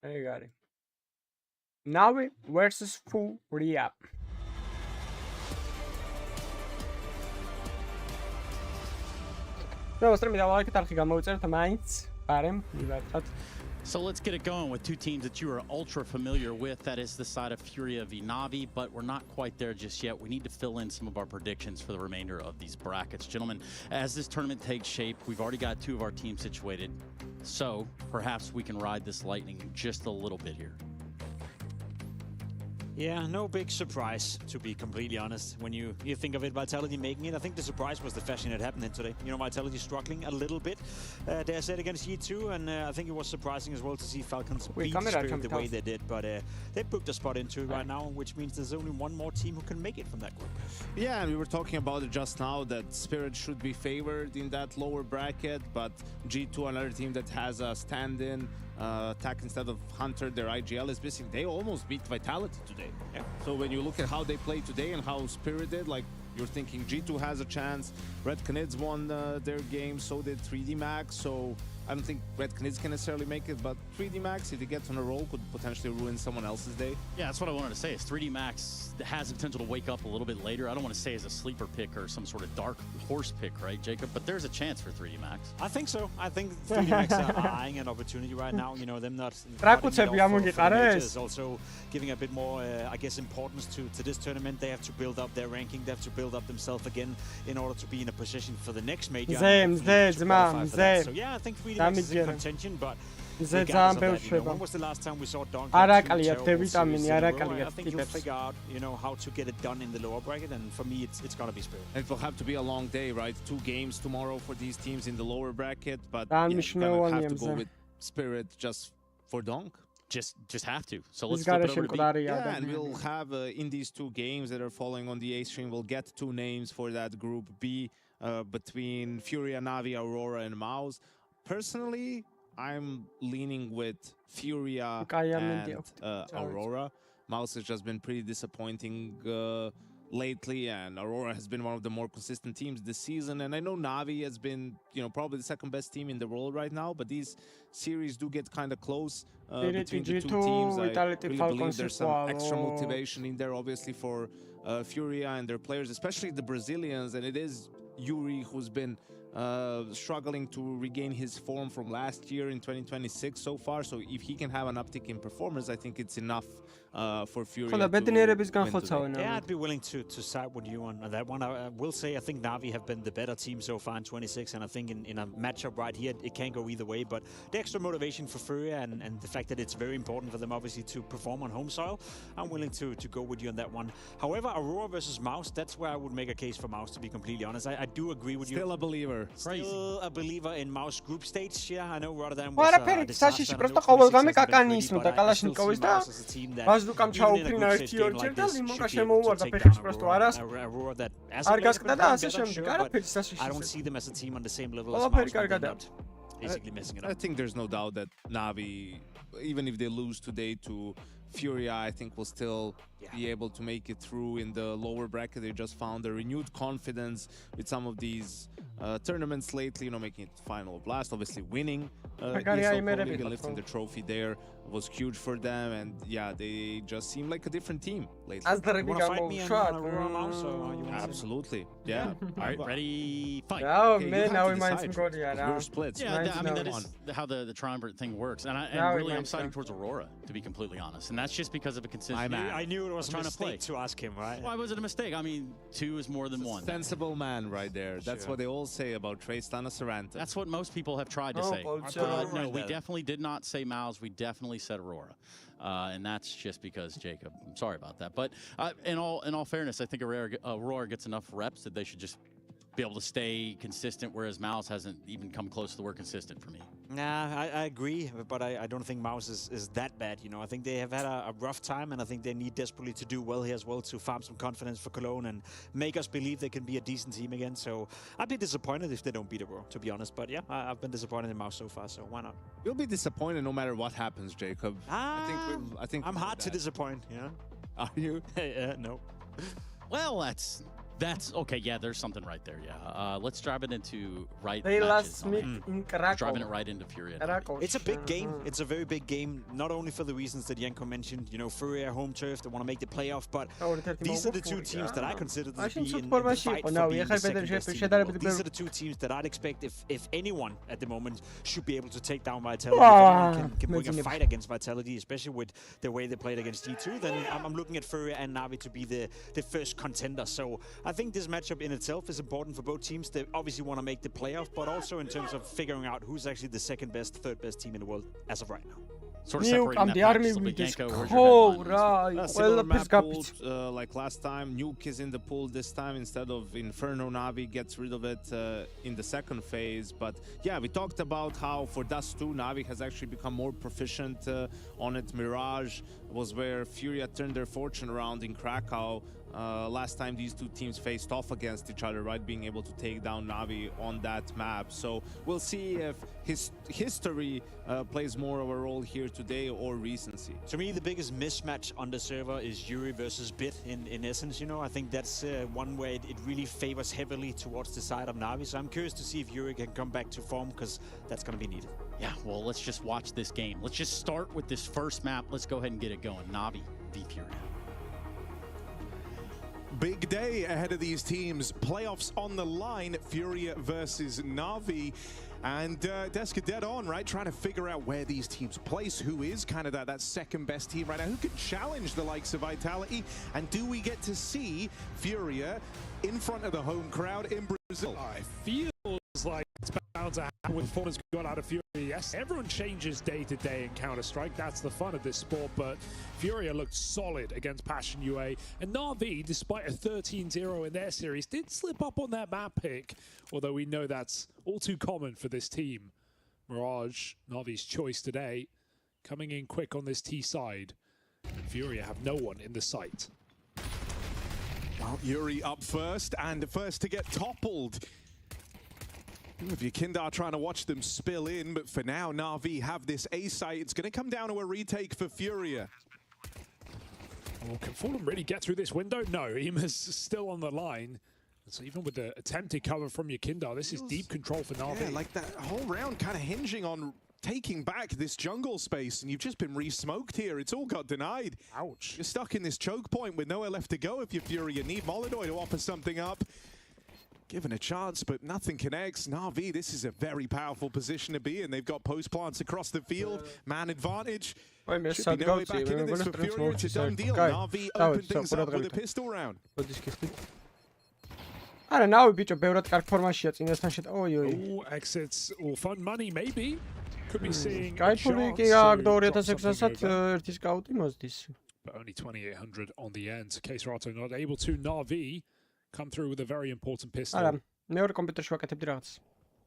I got it. Navi versus FURIA. So let's get it going with two teams that you are ultra familiar with. That is the side of FURIA v Navi, but we're not quite there just yet. We need to fill in some of our predictions for the remainder of these brackets. Gentlemen, as this tournament takes shape, we've already got two of our teams situated. So perhaps we can ride this lightning just a little bit here. Yeah, no big surprise, to be completely honest. When you think of it, Vitality making it, I think the surprise was the fashion it happened in today. You know, Vitality struggling a little bit, dare say, against G2, and I think it was surprising as well to see Falcons beat Spirit the way they did, but they booked a spot into it right now, which means there's only one more team who can make it from that group. Yeah, and we were talking about it just now, that Spirit should be favored in that lower bracket, but G2, another team that has a stand-in, attack instead of Hunter, their IGL is missing. They almost beat Vitality today. Yeah. So when you look at how they played today and how Spirit did, like, you're thinking G2 has a chance. Red Canids won their game, so did 3D Max. So I don't think Red Canids can necessarily make it, but 3D Max, if he gets on a roll, could potentially ruin someone else's day. Yeah, that's what I wanted to say. Is 3D Max has the potential to wake up a little bit later. I don't want to say as a sleeper pick or some sort of dark horse pick, right, Jacob? But there's a chance for 3D Max. I think so. I think 3D Max are eyeing an opportunity right now. You know, them not is also giving a bit more, I guess, importance to this tournament. They have to build up their ranking. They have to build up themselves again in order to be in a position for the next major. So yeah, I think 3D Max is in contention, but when was the last time we saw Donk? I think you'll figure out, you know, how to get it done in the lower bracket, and for me, it's gonna be Spirit. It will have to be a long day, right? 2 games tomorrow for these teams in the lower bracket, but yeah, you're gonna have to go with Spirit just for Donk. Just have to. So let's flip it over to B. Yeah, and we'll have in these 2 games that are following on the A stream, we'll get 2 names for that group B between FURIA, Navi, Aurora, and Mouse. Personally, I'm leaning with FURIA and Aurora. Mouse has just been pretty disappointing lately, and Aurora has been one of the more consistent teams this season. And I know Navi has been, you know, probably the second best team in the world right now, but these series do get kind of close between the 2 teams. I really believe there's some extra motivation in there, obviously, for FURIA and their players, especially the Brazilians, and it is Yuri who's been struggling to regain his form from last year in 2026 so far. So if he can have an uptick in performance, I think it's enough for FURIA to win today. Yeah, I'd be willing to side with you on that one. I will say I think Navi have been the better team so far in 26, and I think in a matchup right here, it can go either way. But the extra motivation for FURIA and the fact that it's very important for them, obviously, to perform on home soil, I'm willing to go with you on that one. However, Aurora versus Mouse, that's where I would make a case for Mouse, to be completely honest. I do agree with you. Still a believer. Still a believer in Mouse group stage. Yeah, I know Rotterdam was a disaster. Просто ყოველგამე კაკანისმო და კალაშნიკოვის და ბაზუკამ ჩაუფრინა 1-2 ჯერ და ლიმონკა შემოუვარდა ფეხის просто არას. არ გასკდა და ასე შემდეგ. არაფერი საშიში. I don't see them as a team on the same level as Mouse. Basically messing it up. I think there's no doubt that Navi, even if they lose today to FURIA, I think will still be able to make it through in the lower bracket. They just found a renewed confidence with some of these tournaments lately, you know, making it final blast, obviously winning lifting the trophy there was huge for them, and yeah, they just seem like a different team lately. You want to fight me on Aurora Mouse? Absolutely, yeah. All right, ready, fight. Oh man, now we might some good. We're split. Yeah, I mean, that is how the triumvirate thing works, and I'm siding towards Aurora, to be completely honest, and that's just because of a consistent. I knew it was trying to play to ask him, right? Why was it a mistake? I mean, 2 is more than 1. Sensible man right there. That's what they all say about Tristan Saranta. That's what most people have tried to say. No, we definitely did not say Mouse. We definitely said Aurora. And that's just because Jacob. I'm sorry about that. But in all fairness, I think Aurora gets enough reps that they should just be able to stay consistent, whereas Mouse hasn't even come close to the word consistent for me. Nah, I agree, but I don't think Mouse is that bad. You know, I think they have had a rough time, and I think they need desperately to do well here as well to farm some confidence for Cologne and make us believe they can be a decent team again. So I'd be disappointed if they don't beat Aurora, to be honest. But yeah, I've been disappointed in Mouse so far, so why not? You'll be disappointed no matter what happens, Jacob. I think I'm hard to disappoint. Yeah. Are you? No. Well, that's That's okay. Yeah, there's something right there. Yeah. Let's drive it into right. They last meet in Krakow. Driving it right into Furia. It's a big game. It's a very big game, not only for the reasons that Yanko mentioned, you know, Furia, home turf, they want to make the playoff, but these are the two teams that I consider to be in the fight for being the second best team in the world. These are the two teams that I'd expect if anyone at the moment should be able to take down Vitality. If anyone can bring a fight against Vitality, especially with the way they played against G2, then I'm looking at Furia and Navi to be the first contender. So I think this matchup in itself is important for both teams. They obviously want to make the playoff, but also in terms of figuring out who's actually the second best, third best team in the world as of right now. Sort of separating the that army with this Similar map pool, like last time, Nuke is in the pool this time instead of Inferno. Navi gets rid of it in the second phase. But yeah, we talked about how for Dust 2, Navi has actually become more proficient on it. Mirage was where Furia turned their fortune around in Krakow. Last time these two teams faced off against each other, right? Being able to take down Navi on that map. So we'll see if history plays more of a role here today or recency. To me, the biggest mismatch on the server is Yuri versus Bit in essence, you know. I think that's one way it really favors heavily towards the side of Navi. So I'm curious to see if Yuri can come back to form, because that's going to be needed. Yeah, well, let's just watch this game. Let's just start with this first map. Let's go ahead and get it going. Navi v Furia. Big day ahead of these teams. Playoffs on the line. Furia versus Navi. And Deska dead on, right? Trying to figure out where these teams place. Who is kind of that second best team right now? Who can challenge the likes of Vitality? And do we get to see Furia in front of the home crowd in Brazil? I feel like it's bound to happen with performance got out of Furia. Yes, everyone changes day to day in Counter-Strike. That's the fun of this sport, but Furia looked solid against Passion UA, and Navi, despite a 13-0 in their series, did slip up on that map pick, although we know that's all too common for this team. Mirage, Navi's choice today, coming in quick on this T side. Furia have no one in the sight. Well, Yuri up first, and first to get toppled. If you're Kindar trying to watch them spill in, but for now, Navi have this A site. It's going to come down to a retake for Furia. Oh, can Falcon really get through this window? No, Ema's still on the line. So even with the attempted cover from your Kindar, this is deep control for Navi. Yeah, like that whole round kind of hinging on taking back this jungle space, and you've just been re-smoked here. It's all got denied. Ouch. You're stuck in this choke point with nowhere left to go if you're Furia. You need Molodoi to offer something up. Given a chance, but nothing connects. Navi, this is a very powerful position to be in. They've got post plants across the field. Man advantage. Should be no way back into this for Furia. It's a done deal. Navi opened things up with a pistol round. I don't know, bicho, ბევრად კარგ ფორმაშია წინასთან შეთ. Oh, exits or fun money maybe. Could be seeing Skype კი აქ 2600-ად ერთი სკაუტი მოსდის. But only 2800 on the end. Case Rato not able to. Navi come through with a very important pistol. არა, მეორე კომპიუტერში ვაკეთებდი რაღაც.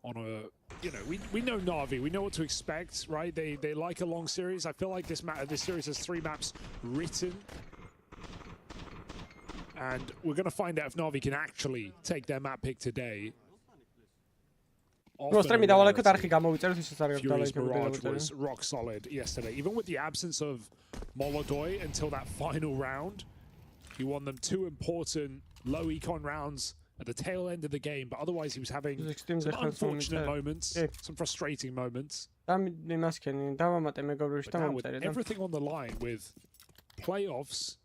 On a, you know, we know Navi, we know what to expect, right? They like a long series. I feel like this series has 3 maps written. And we're going to find out if Navi can actually take their map pick today. Furia's Mirage was rock solid yesterday. Even with the absence of Molodoi until that final round, he won them 2 important low econ rounds at the tail end of the game, but otherwise he was having some unfortunate moments, some frustrating moments. But now with everything on the line, with playoffs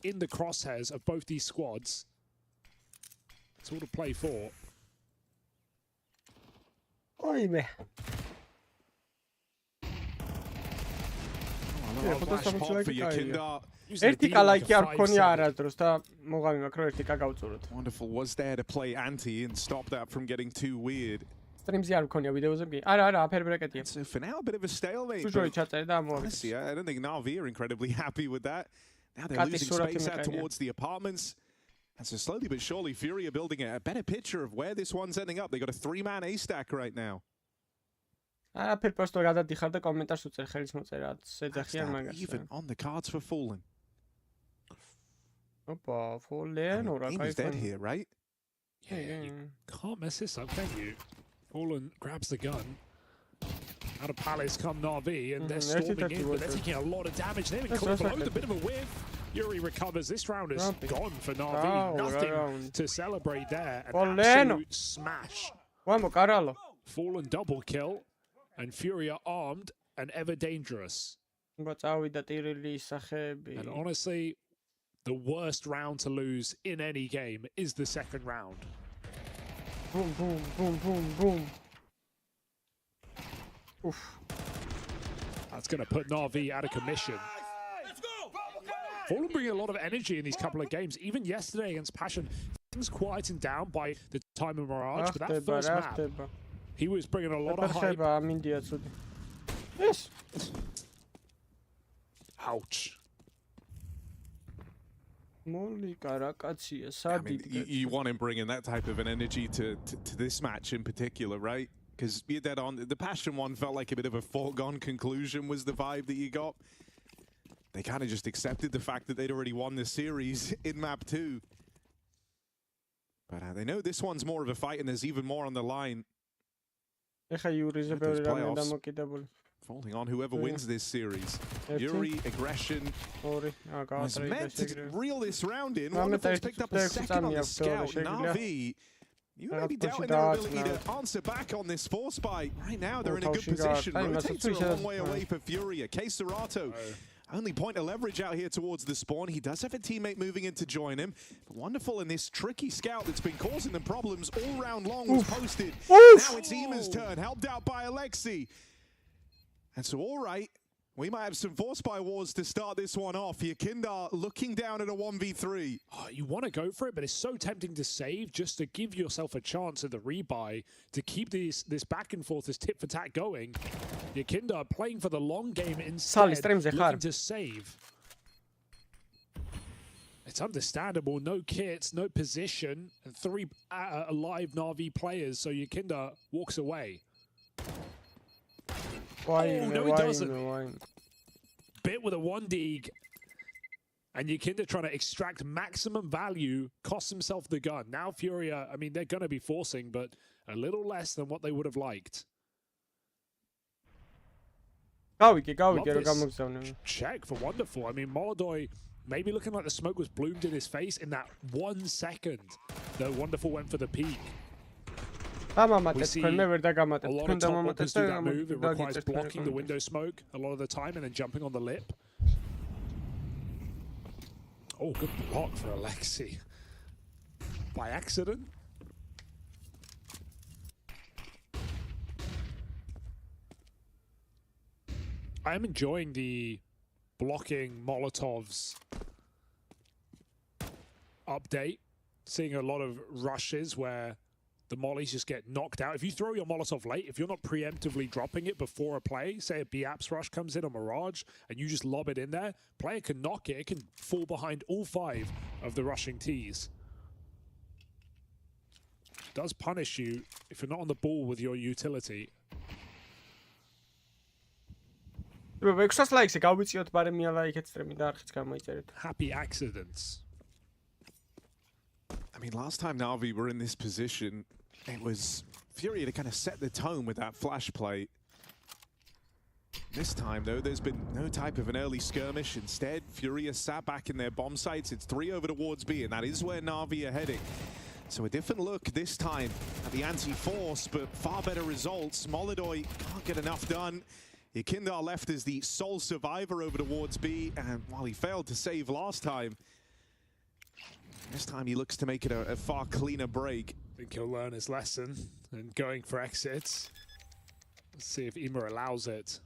in the crosshairs of both these squads, it's all to play for. Wonderful was there to play anti and stop that from getting too weird. So for now, a bit of a stalemate. Honestly, I don't think Navi are incredibly happy with that. Now they're losing space out towards the apartments. And so slowly but surely, Furia building a better picture of where this one's ending up. They got a 3-man A stack right now. Even on the cards for Fallen. Fallen, He's dead here, right? Yeah, you can't mess this up, can you? Fallen grabs the gun. Out of Palace come Navi, and they're storming in, but they're taking a lot of damage. They've been caught below, a bit of a whiff. Fury recovers. This round is gone for Na'Vi. Nothing to celebrate there. An absolute smash. Fallen double kill. And Furia armed and ever dangerous. And honestly, the worst round to lose in any game is the second round. Boom, boom, boom, boom, boom. Oof. That's going to put Na'Vi out of commission. Fallen bringing a lot of energy in these couple of games. Even yesterday against Passion, things quietened down by the time of Mirage. But that first map, he was bringing a lot of hype. Yes. Ouch. I mean, you want him bringing that type of an energy to this match in particular, right? Because you're dead on. The Passion one felt like a bit of a foregone conclusion was the vibe that you got. They kind of just accepted the fact that they'd already won the series in map 2. But they know this one's more of a fight and there's even more on the line. Falling on whoever wins this series. Yuri, aggression. Was meant to reel this round in. Wonderful's picked up a second on the scout. Na'Vi, you may be doubting their ability to answer back on this force bite. Right now, they're in a good position. Rotates are a long way away for Furia. Serato, only point of leverage out here towards the spawn. He does have a teammate moving in to join him. But Wonderful in this tricky scout that's been causing them problems all round long was posted. Now it's Ima's turn, helped out by Alexi. And so, all right, we might have some force buy wars to start this one off. Yakindar looking down at a 1v3. Oh, you want to go for it, but it's so tempting to save just to give yourself a chance at the rebuy to keep this back and forth, this tit for tat going. Yakindar playing for the long game instead, looking to save. It's understandable. No kits, no position, and 3 alive Na'Vi players, so Yakindar walks away. Oh, no, he doesn't. Bit with a 1-dig. And Yakindar trying to extract maximum value, costs himself the gun. Now Furia, I mean, they're going to be forcing, but a little less than what they would have liked. Check for Wonderful. I mean, Molodoi maybe looking like the smoke was bloomed in his face in that 1 second that Wonderful went for the peak. We see a lot of top walkers do that move. It requires blocking the window smoke a lot of the time and then jumping on the lip. Oh, good block for Alexi. By accident. I am enjoying the blocking Molotovs update. Seeing a lot of rushes where the mollies just get knocked out. If you throw your Molotov late, if you're not preemptively dropping it before a play, say a B-Apps rush comes in on Mirage, and you just lob it in there, player can knock it. It can fall behind all 5 of the rushing Ts. It does punish you if you're not on the ball with your utility. Happy accidents. I mean, last time Na'Vi were in this position, it was Furia to kind of set the tone with that flash play. This time, though, there's been no type of an early skirmish. Instead, Furia sat back in their bomb sites. It's 3 over towards B, and that is where Na'Vi are heading. So a different look this time at the anti-force, but far better results. Molodoi can't get enough done. Yakindar left as the sole survivor over towards B, and while he failed to save last time, this time he looks to make it a far cleaner break. I think he'll learn his lesson and going for exits. Let's see if Ima allows it.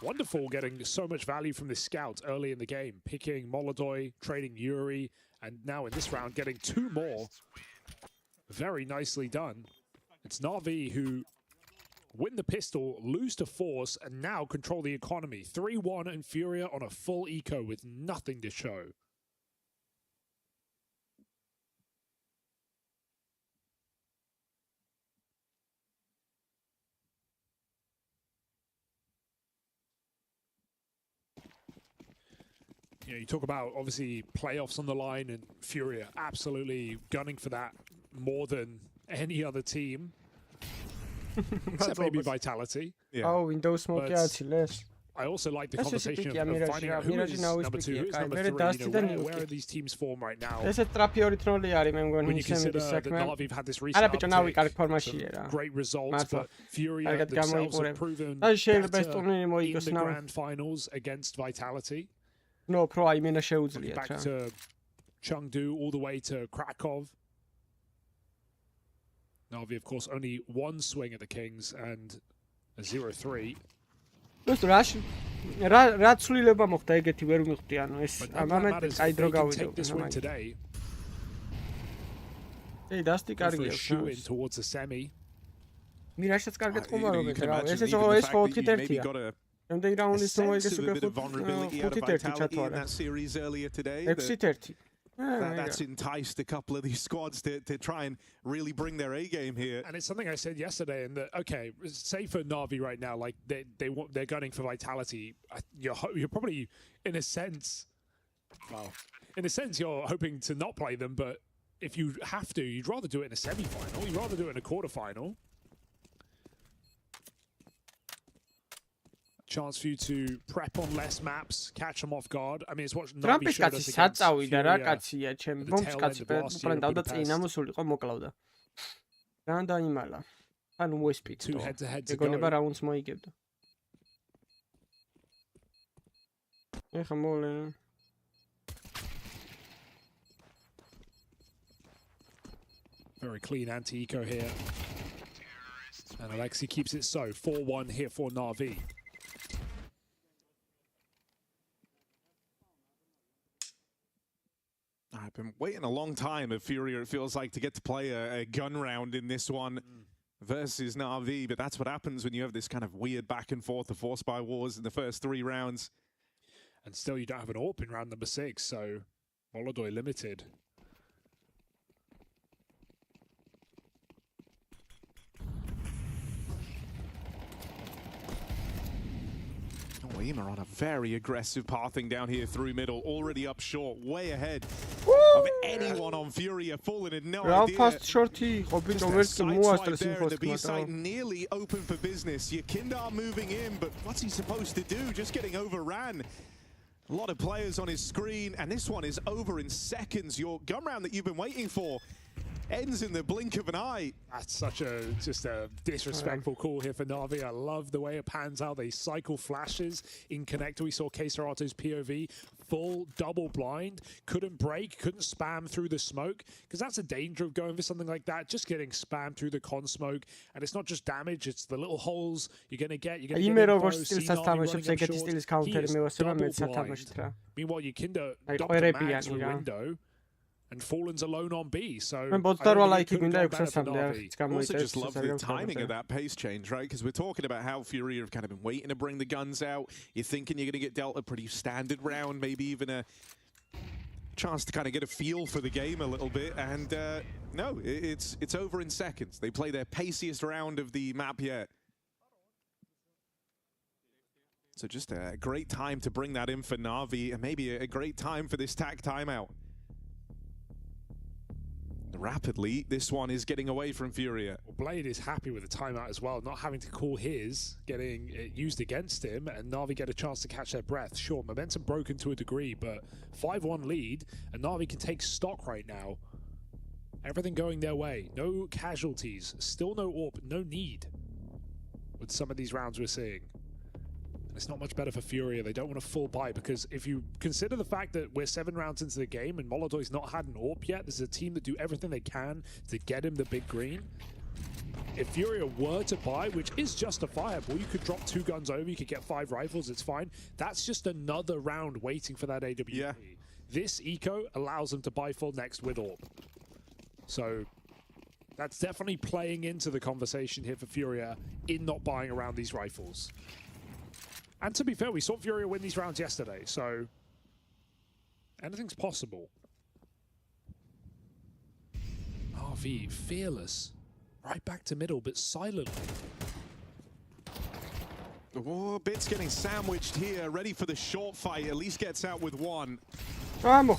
Wonderful getting so much value from this scout early in the game. Picking Molodoi, trading Yuri, and now in this round getting 2 more. Very nicely done. It's Na'Vi who win the pistol, lose to force, and now control the economy. 3-1 and Furia on a full eco with nothing to show. You know, you talk about obviously playoffs on the line, and Furia absolutely gunning for that more than any other team. Except maybe Vitality. Yeah. Oh, Windows smoke, yeah, it's less. I also like the conversation of finding out who is number 2, who is number 3, where are these teams form right now. ეს ტრაფი ორი თროლი არის მე მგონი ისემის საქმე. არა ბიჭო ნავი კარგ ფორმაშია რა. Great results, but FURIA themselves have proven in the grand finals against Vitality. No, pro აიმენა შეუძლიათ რა. Back to Chengdu all the way to Krakow. Na'Vi, of course, only one swing at the Kings and a 0-3. რა ცვლილება მოხდა ეგეთი ვერ მივხვდი ანუ ეს ამამეთ აი დრო გავიდო today. Hey, დასტი კარგია shooting towards the semi. მირაშაც კარგად ხომარობენ რა. ეს 4-1-ია. Რამდენი რაუნდის თუ მოიგეს უკვე 5-1 ჩათვალე. 6-1. That's enticed a couple of these squads to try and really bring their A game here. And it's something I said yesterday. And okay, say for Na'Vi right now, like they're gunning for Vitality. You're probably in a sense, well, you're hoping to not play them. But if you have to, you'd rather do it in a semi-final. You'd rather do it in a quarter-final. Chance for you to prep on less maps, catch them off guard. I mean, it's what Navi showed us against FURIA. Two head-to-head to go. Very clean anti-eco here. And Alexi keeps it so. 4-1 here for Na'Vi. I've been waiting a long time at FURIA, it feels like, to get to play a gun round in this one versus Na'Vi, but that's what happens when you have this kind of weird back and forth of force by wars in the first 3 rounds. And still you don't have an AWP in round number 6, so Molodoi limited. IEM are on a very aggressive pathing down here through middle, already up short, way ahead of anyone on FURIA, falling in no idea. The B site nearly open for business. Yakindar moving in, but what's he supposed to do? Just getting overran. A lot of players on his screen, and this one is over in seconds. Your gun round that you've been waiting for ends in the blink of an eye. That's such just a disrespectful call here for Na'Vi. I love the way it pans out. They cycle flashes in connector. We saw Keisarato's POV, full double blind, couldn't break, couldn't spam through the smoke, because that's a danger of going for something like that, just getting spammed through the con smoke. And it's not just damage, it's the little holes you're going to get. You're going to Meanwhile, Yukinda dumped a mag through window. And Fallen's alone on B, so also just love the timing of that pace change, right? Because we're talking about how FURIA have kind of been waiting to bring the guns out. You're thinking you're going to get dealt a pretty standard round, maybe even a chance to kind of get a feel for the game a little bit. And no, it's over in seconds. They play their paciest round of the map yet. So just a great time to bring that in for Na'Vi, and maybe a great time for this TAC timeout. Rapidly, this one is getting away from FURIA. Well, Blade is happy with the timeout as well, not having to call his, getting it used against him, and Na'Vi get a chance to catch their breath. Sure, momentum broken to a degree, but 5-1 lead, and Na'Vi can take stock right now. Everything going their way. No casualties, still no AWP, no need with some of these rounds we're seeing. It's not much better for FURIA. They don't want a full buy, because if you consider the fact that we're 7 rounds into the game and Molodoy's not had an AWP yet, this is a team that do everything they can to get him the big green. If FURIA were to buy, which is justifiable, you could drop 2 guns over, you could get 5 rifles, it's fine. That's just another round waiting for that AWP. Yeah. This eco allows them to buy full next with AWP. So that's definitely playing into the conversation here for FURIA in not buying around these rifles. And to be fair, we saw FURIA win these rounds yesterday, so anything's possible. RV, fearless. Right back to middle, but silently. Oh, Bits getting sandwiched here, ready for the short fight. At least gets out with 1. Oh,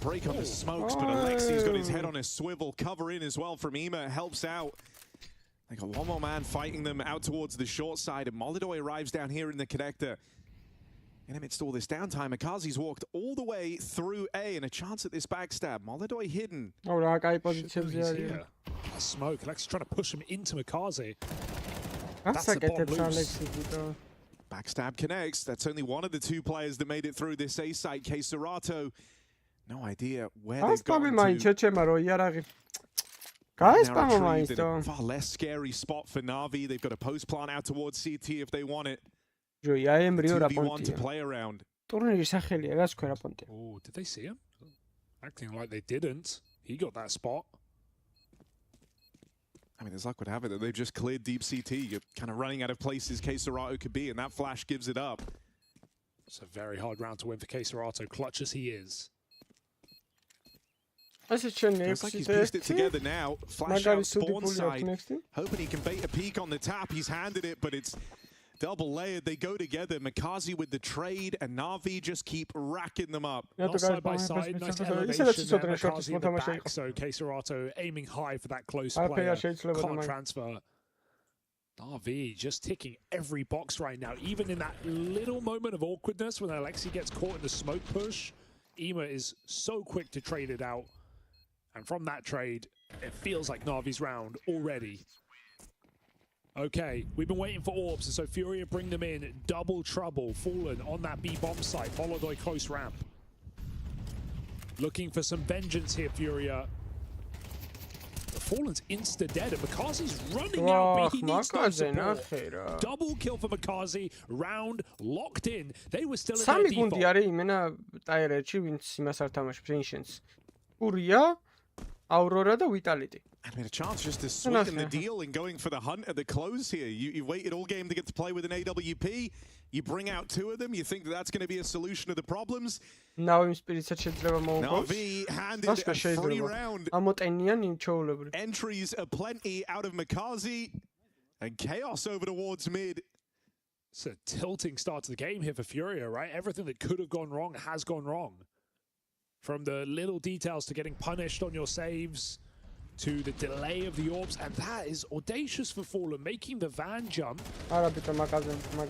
break on the smokes, but Alexi's got his head on a swivel. Cover in as well from Ema, helps out. They got one more man fighting them out towards the short side, and Molodoi arrives down here in the connector. And amidst all this downtime, Makazi's walked all the way through A, and a chance at this backstab. Molodoi hidden. Here. A smoke. Alexi trying to push him into Makazi. That's the bomb loose. Backstab connects. That's only one of the two players that made it through this A site. Keserato, no idea where they've gone to. Guys, far less scary spot for Na'Vi. They've got a post plant out towards CT if they want it. 2v1 to play around. Oh, did they see him? Acting like they didn't. He got that spot. I mean, as luck would have it that they've just cleared deep CT. You're kind of running out of places Keserato could be, and that flash gives it up. It's a very hard round to win for Keserato, clutch as he is. Looks like he's pieced it together now. Flash out spawn side. Hoping he can bait a peek on the tap. He's handed it, but it's double layered. They go together. Makazi with the trade, and Na'Vi just keep racking them up. Not side by side. Nice elevation there. Makazi in the back, so Keserato aiming high for that close player. Can't transfer. Na'Vi just ticking every box right now. Even in that little moment of awkwardness when Alexi gets caught in the smoke push, Ema is so quick to trade it out. And from that trade, it feels like Na'Vi's round already. Okay, we've been waiting for orbs, and so FURIA bring them in. Double trouble, Fallen on that B bomb site. Molodoi close ramp. Looking for some vengeance here, FURIA. The Fallen's insta-dead, and Makazi's running out, but he needs no support. Double kill for Makazi, round locked in. They were still in their default. FURIA, Aurora და Vitality. I mean, a chance just to sweeten the deal and going for the hunt at the close here. You waited all game to get to play with an AWP. You bring out two of them. You think that that's going to be a solution to the problems. Na'Vi handed a free round. Entries aplenty out of Makazi. And chaos over towards mid. It's a tilting start to the game here for FURIA, right? Everything that could have gone wrong has gone wrong. From the little details to getting punished on your saves, to the delay of the orbs, and that is audacious for Fallen, making the van jump.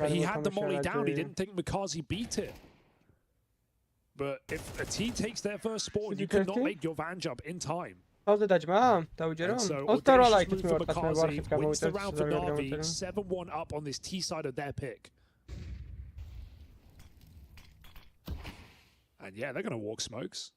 He had the molly down, he didn't think Makazi beat it. But if a team takes their first spawn, you cannot make your van jump in time. And so, audacious move for Makazi, wins the round for Na'Vi, 7-1 up on this T side of their pick. And yeah, they're going to walk smokes.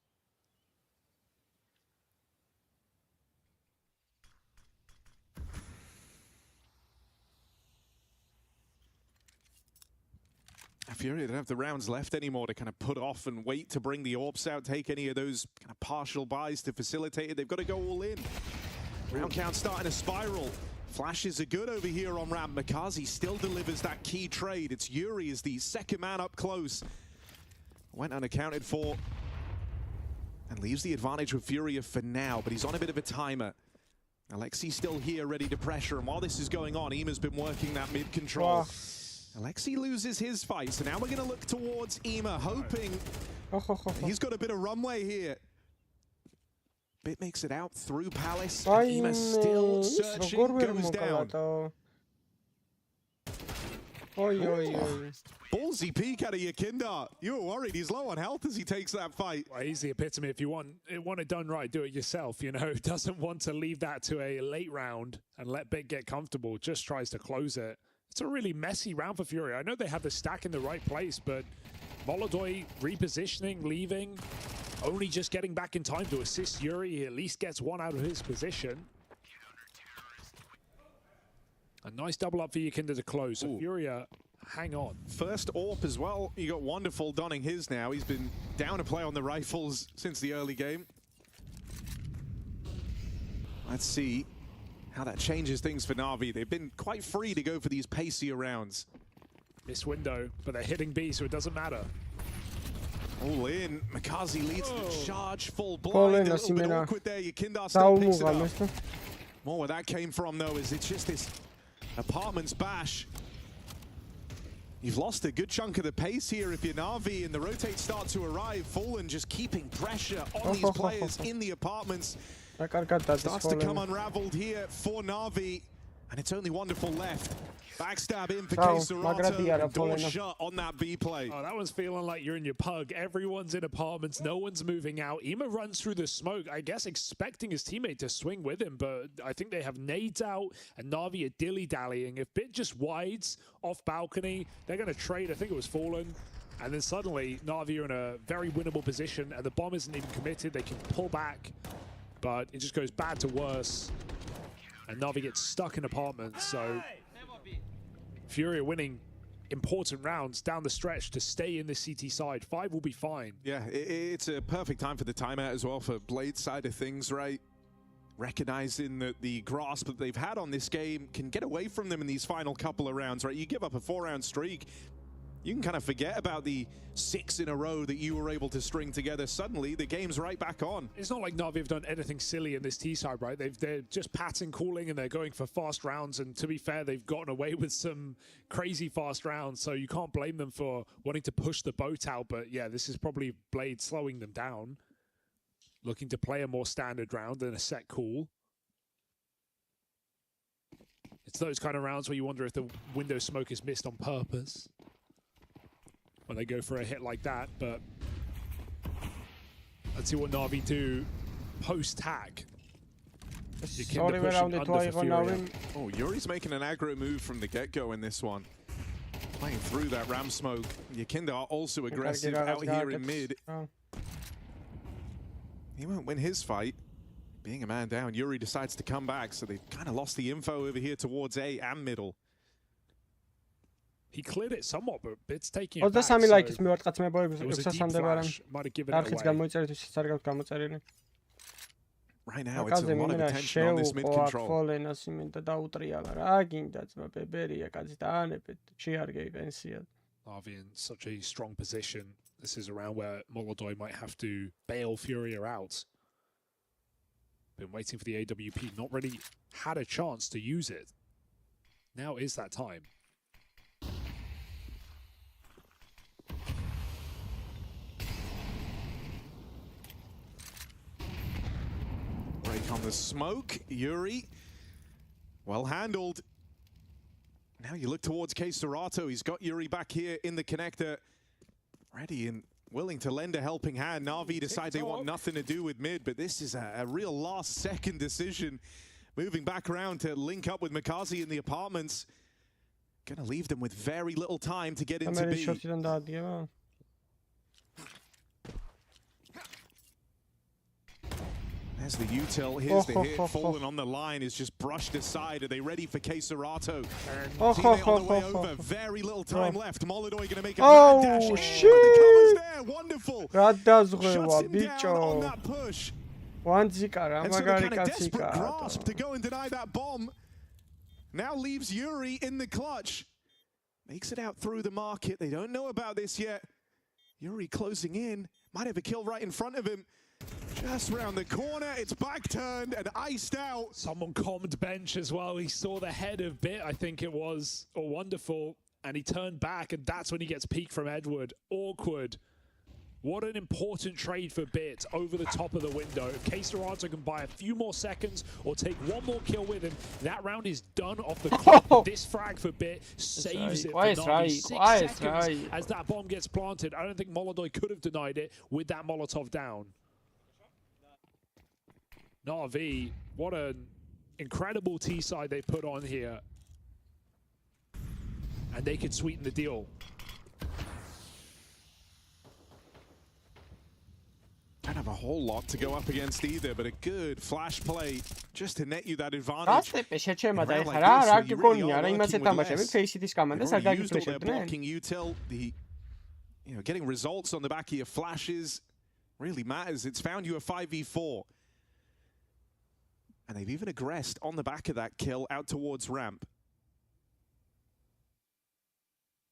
FURIA don't have the rounds left anymore to kind of put off and wait to bring the orbs out, take any of those kind of partial buys to facilitate it. They've got to go all in. Round count starting a spiral. Flashes are good over here on ramp. Makazi still delivers that key trade. It's Yuri as the second man up close. Went unaccounted for and leaves the advantage with FURIA for now, but he's on a bit of a timer. Alexi still here, ready to pressure, and while this is going on, Ema's been working that mid control. Alexi loses his fight, so now we're going to look towards Ema, hoping he's got a bit of runway here. Bit makes it out through Palace, and Ema still searching, goes down. Ballsy peek out of Yakinda. You were worried he's low on health as he takes that fight. Well, he's the epitome. If you want it done right, do it yourself. You know, doesn't want to leave that to a late round and let Big get comfortable. Just tries to close it. It's a really messy round for FURIA. I know they have the stack in the right place, but Molodoi repositioning, leaving, only just getting back in time to assist Yuri. He at least gets one out of his position. A nice double up for Yakinda to close. So FURIA, hang on. First AWP as well. You got Wonderful donning his now. He's been down to play on the rifles since the early game. Let's see how that changes things for Na'Vi. They've been quite free to go for these pacier rounds. This window, but they're hitting B, so it doesn't matter. All in. Makazi leads the charge, full blind. A little bit awkward there. Yakinda still picks it up. More where that came from, though, is it's just this apartments bash. You've lost a good chunk of the pace here if you're Na'Vi, and the rotates start to arrive. Fallen just keeping pressure on these players in the apartments. Starts to come unraveled here for Na'Vi. And it's only wonderful left. Backstab in for K-Serato. Door shut on that B play. Oh, that one's feeling like you're in your pug. Everyone's in apartments. No one's moving out. Ema runs through the smoke, I guess expecting his teammate to swing with him, but I think they have nades out and Na'Vi are dilly-dallying. If Bit just wides off balcony, they're going to trade. I think it was Fallen. And then suddenly, Na'Vi are in a very winnable position, and the bomb isn't even committed. They can pull back, but it just goes bad to worse. And Na'Vi gets stuck in apartments, so FURIA winning important rounds down the stretch to stay in the CT side. 5 will be fine. Yeah, it's a perfect time for the timeout as well for Blade's side of things, right? Recognizing that the grasp that they've had on this game can get away from them in these final couple of rounds, right? You give up a 4-round streak, you can kind of forget about the 6 in a row that you were able to string together. Suddenly, the game's right back on. It's not like Na'Vi have done anything silly in this T-side, right? They're just patting, calling, and they're going for fast rounds. And to be fair, they've gotten away with some crazy fast rounds, so you can't blame them for wanting to push the boat out. But yeah, this is probably Blade slowing them down, looking to play a more standard round than a set call. It's those kind of rounds where you wonder if the window smoke is missed on purpose when they go for a hit like that, but let's see what Na'Vi do post-hack. Oh, Yuri's making an aggro move from the get-go in this one. Playing through that ram smoke. Yakinda are also aggressive out here in mid. He won't win his fight. Being a man down, Yuri decides to come back, so they've kind of lost the info over here towards A and middle. He cleared it somewhat, but Bit's taking it back. 23 ლაიქის მივარ კაც მე It was a deep flash, might have given it არხიც away. გამოიწერეთ ის სარგავთ გამოწერილი. Right now, it's a lot of attention on this mid control. ფოლენას იმენდა დაუტრიალა რა გინდა ძმა ბებერია კაცი დაანებეთ შეარგე Vincere. Na'Vi in such a strong position. This is a round where Molodoi might have to bail FURIA out. Been waiting for the AWP, not really had a chance to use it. Now is that time. Break on the smoke, Yuri. Well handled. Now you look towards K-Serato. He's got Yuri back here in the connector. Ready and willing to lend a helping hand. Na'Vi decide they want nothing to do with mid, but this is a real last-second decision. Moving back around to link up with Makazi in the apartments. Gonna leave them with very little time to get into B. There's the util, here's the hit, Fallen on the line is just brushed aside. Are they ready for K-Serato? Teammate on the way over, very little time left. Molodoi gonna make a mad dash. Oh, the cover's there, wonderful. Shuts him down on that push. And so the kind of desperate grasp to go and deny that bomb now leaves Yuri in the clutch. Makes it out through the market. They don't know about this yet. Yuri closing in, might have a kill right in front of him. Just round the corner, it's back turned and iced out. Someone calmed bench as well. He saw the head of Bit, I think it was, or Wonderful, and he turned back, and that's when he gets peeked from Edward. Awkward. What an important trade for Bit over the top of the window. If K-Serato can buy a few more seconds or take one more kill with him, that round is done off the clock. This frag for Bit saves it for Na'Vi. 6 seconds as that bomb gets planted. I don't think Molodoi could have denied it with that Molotov down. Na'Vi, what an incredible T-side they put on here. And they could sweeten the deal. Don't have a whole lot to go up against either, but a good flash play just to net you that advantage. Blocking util, the getting results on the back of your flashes really matters. It's found you a 5v4. And they've even aggressed on the back of that kill out towards ramp.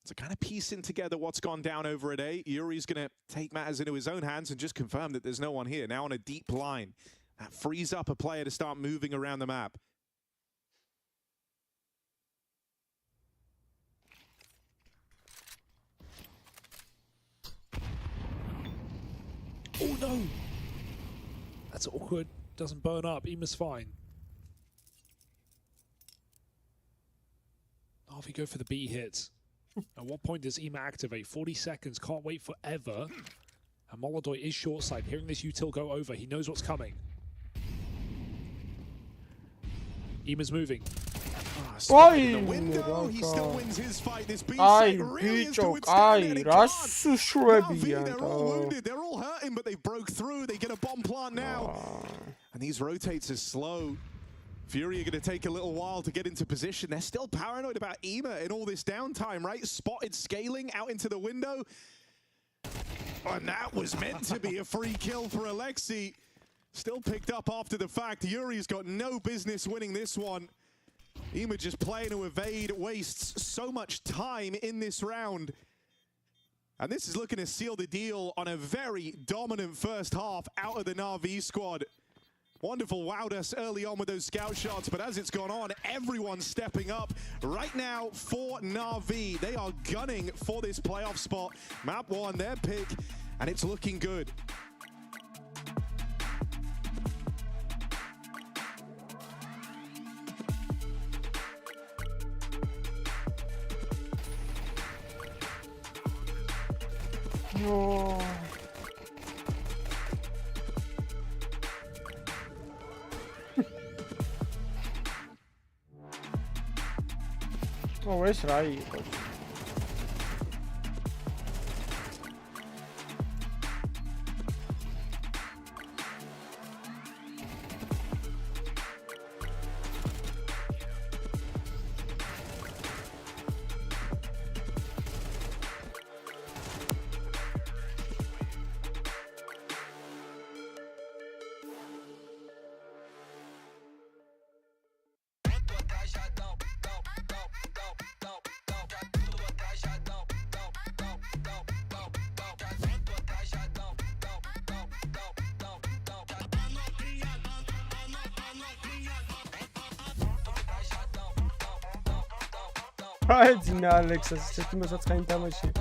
So kind of piecing together what's gone down over at A. Yuri's going to take matters into his own hands and just confirm that there's no one here. Now on a deep line. That frees up a player to start moving around the map. Oh no! That's awkward. Doesn't burn up. Ema's fine. Navi go for the B hit. At what point does EMA activate? 40 seconds, can't wait forever. And Molodoi is short side, hearing this util go over. He knows what's coming. EMA's moving. Ay, he still wins his fight. This B-side really is to withstand it. Navi, they're all wounded, they're all hurting, but they broke through. They get a bomb plant now. And these rotates are slow. FURIA going to take a little while to get into position. They're still paranoid about EMA in all this downtime, right? Spotted scaling out into the window. And that was meant to be a free kill for Alexi. Still picked up after the fact. Yuri's got no business winning this one. EMA just playing to evade, wastes so much time in this round. And this is looking to seal the deal on a very dominant first half out of the Na'Vi squad. Wonderful wowed us early on with those scout shots, but as it's gone on, everyone's stepping up. Right now for Na'Vi, they are gunning for this playoff spot. Map 1, their pick, and it's looking good. No. Oh, where's Rai? Правильно, Алекс, с этим мы там вообще.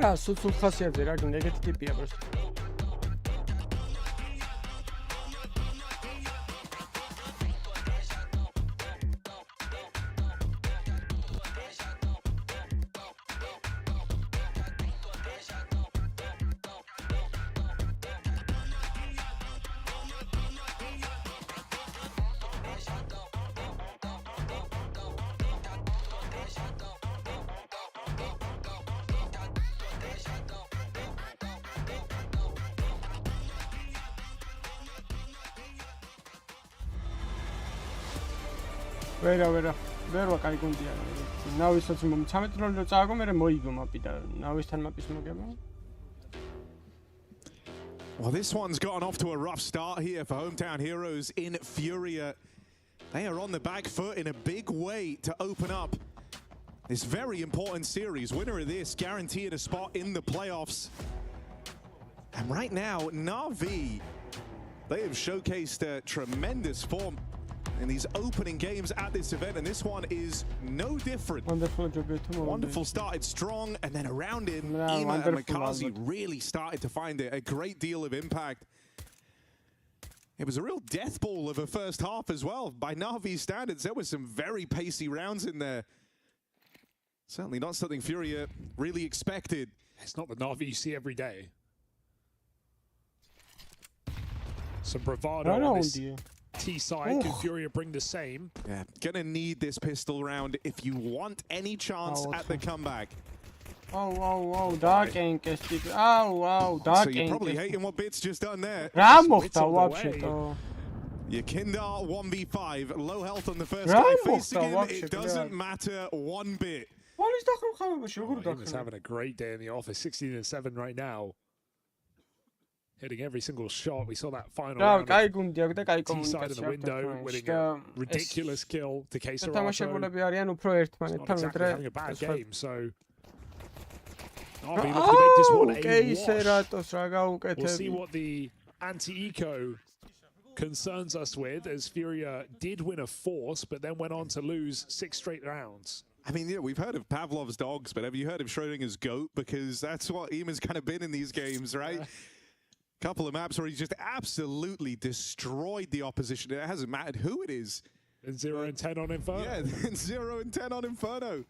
არა, სულ ხასიათზე რა, ეგეთი ტიპია просто. ვერა ვერ ვაკარი გუნდია. ნავისაც 13 როლი რო წააგო, მე მოიგო მაპი და ნავისთან მაპის მოგება. Well, this one's gotten off to a rough start here for Hometown Heroes in FURIA. They are on the back foot in a big way to open up this very important series. Winner of this guaranteed a spot in the playoffs. And right now, Na'Vi, they have showcased a tremendous form. in these opening games at this event, and this one is no different. Wonderful started strong, and then around him, Ima and Makazi really started to find a great deal of impact. It was a real death ball of a first half as well. By Na'Vi's standards, there were some very pacey rounds in there. Certainly not something FURIA really expected. It's not the Na'Vi you see every day. Some bravado on this T side. Can FURIA bring the same? Yeah, gonna need this pistol round if you want any chance at the comeback. Dark ink is deep. Dark ink. So you're probably hating what Bit's just done there. вообще-то. Yakindar 1v5, low health on the first guy facing him. It doesn't matter one bit. He's having a great day in the office. 16-7 right now. Hitting every single shot. We saw that final round T-side of the window, winning a ridiculous kill to Keserato. It's not exactly having a bad game, so... Arby looking to make this one a wash. We'll see what the anti-eco concerns us with, as FURIA did win a force, but then went on to lose 6 straight rounds. I mean, yeah, we've heard of Pavlov's dogs, but have you heard of Schrodinger's goat? Because that's what Ima's kind of been in these games, right? Couple of maps where he's just absolutely destroyed the opposition. It hasn't mattered who it is. And 0 and 10 on Inferno. Yeah, 0 and 10 on Inferno.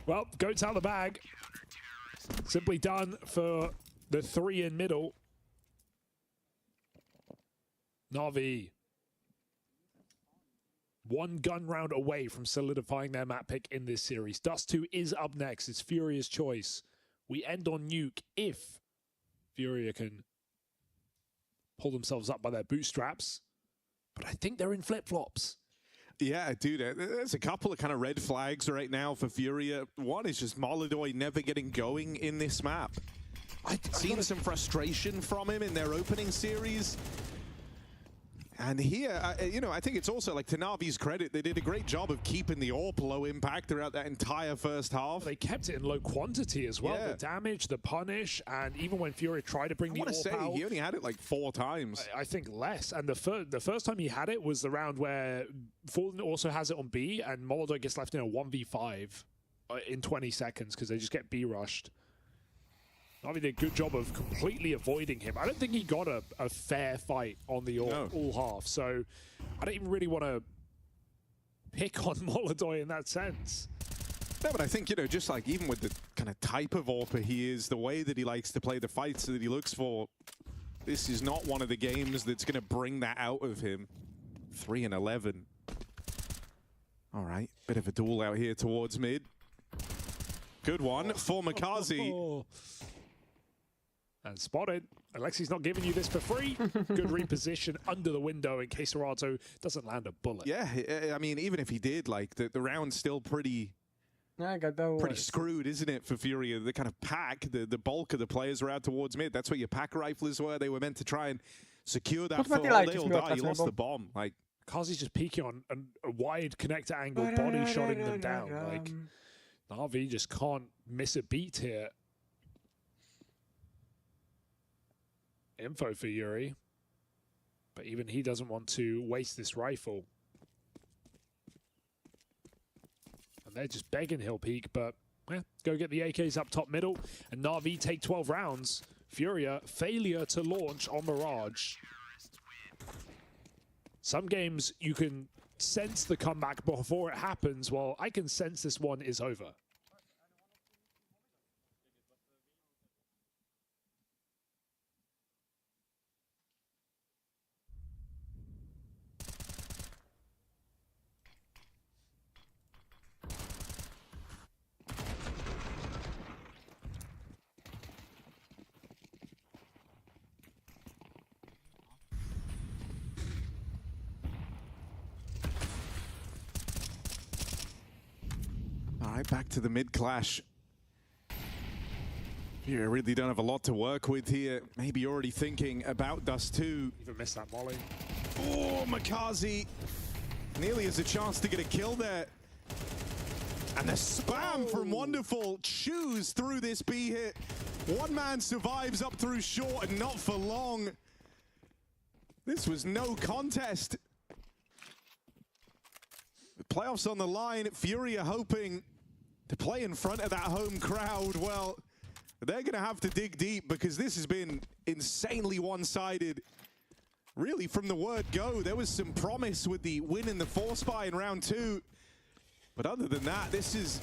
Well, goats out of the bag. Simply done for the 3 in middle. Na'Vi. 1 gun round away from solidifying their map pick in this series. Dust 2 is up next. It's FURIA's choice. We end on Nuke if FURIA can pull themselves up by their bootstraps. But I think they're in flip-flops. Yeah, dude, there's a couple of kind of red flags right now for FURIA. One is just Molodoi never getting going in this map. I've seen some frustration from him in their opening series. And here, you know, I think it's also, like, to Na'Vi's credit, they did a great job of keeping the AWP low impact throughout that entire first half. They kept it in low quantity as well. Yeah. The damage, the punish, and even when FURIA tried to bring the AWP out, he only had it like 4 times. I think less. And the first time he had it was the round where Fallen also has it on B, and Molodoi gets left in a 1v5 in 20 seconds because they just get B rushed. Na'Vi did a good job of completely avoiding him. I don't think he got a fair fight on the all half, so I don't even really want to pick on Molodoi in that sense. No, but I think, you know, just like even with the kind of type of AWPer he is, the way that he likes to play the fights that he looks for, this is not one of the games that's going to bring that out of him. 3 and 11. All right, bit of a duel out here towards mid. Good one for Makazi. And spotted. Alexi's not giving you this for free. Good reposition under the window in case Serato doesn't land a bullet. Yeah, I mean, even if he did, like, the round's still pretty screwed, isn't it, for FURIA? The kind of pack, the bulk of the players are out towards mid. That's where your pack riflers were. They were meant to try and secure that for all day or die. You lost the bomb. Like, Kazi's just peeking on a wide connector angle, body shotting them down. Like, Na'Vi just can't miss a beat here. Info for Yuri, but even he doesn't want to waste this rifle. And they're just begging he'll peek, but yeah, go get the AKs up top middle. And Na'Vi take 12 rounds. FURIA, failure to launch on Mirage. Some games you can sense the comeback before it happens. Well, I can sense this one is over. Back to the mid clash. You really don't have a lot to work with here. Maybe already thinking about Dust 2. Even missed that volley. Oh, Makazi nearly has a chance to get a kill there. And the spam from Wonderful chews through this B hit. One man survives up through short and not for long. This was no contest. The playoffs on the line. FURIA hoping to play in front of that home crowd. Well, they're going to have to dig deep because this has been insanely one-sided. Really, from the word go, there was some promise with the win in the force buy in round 2. But other than that, this has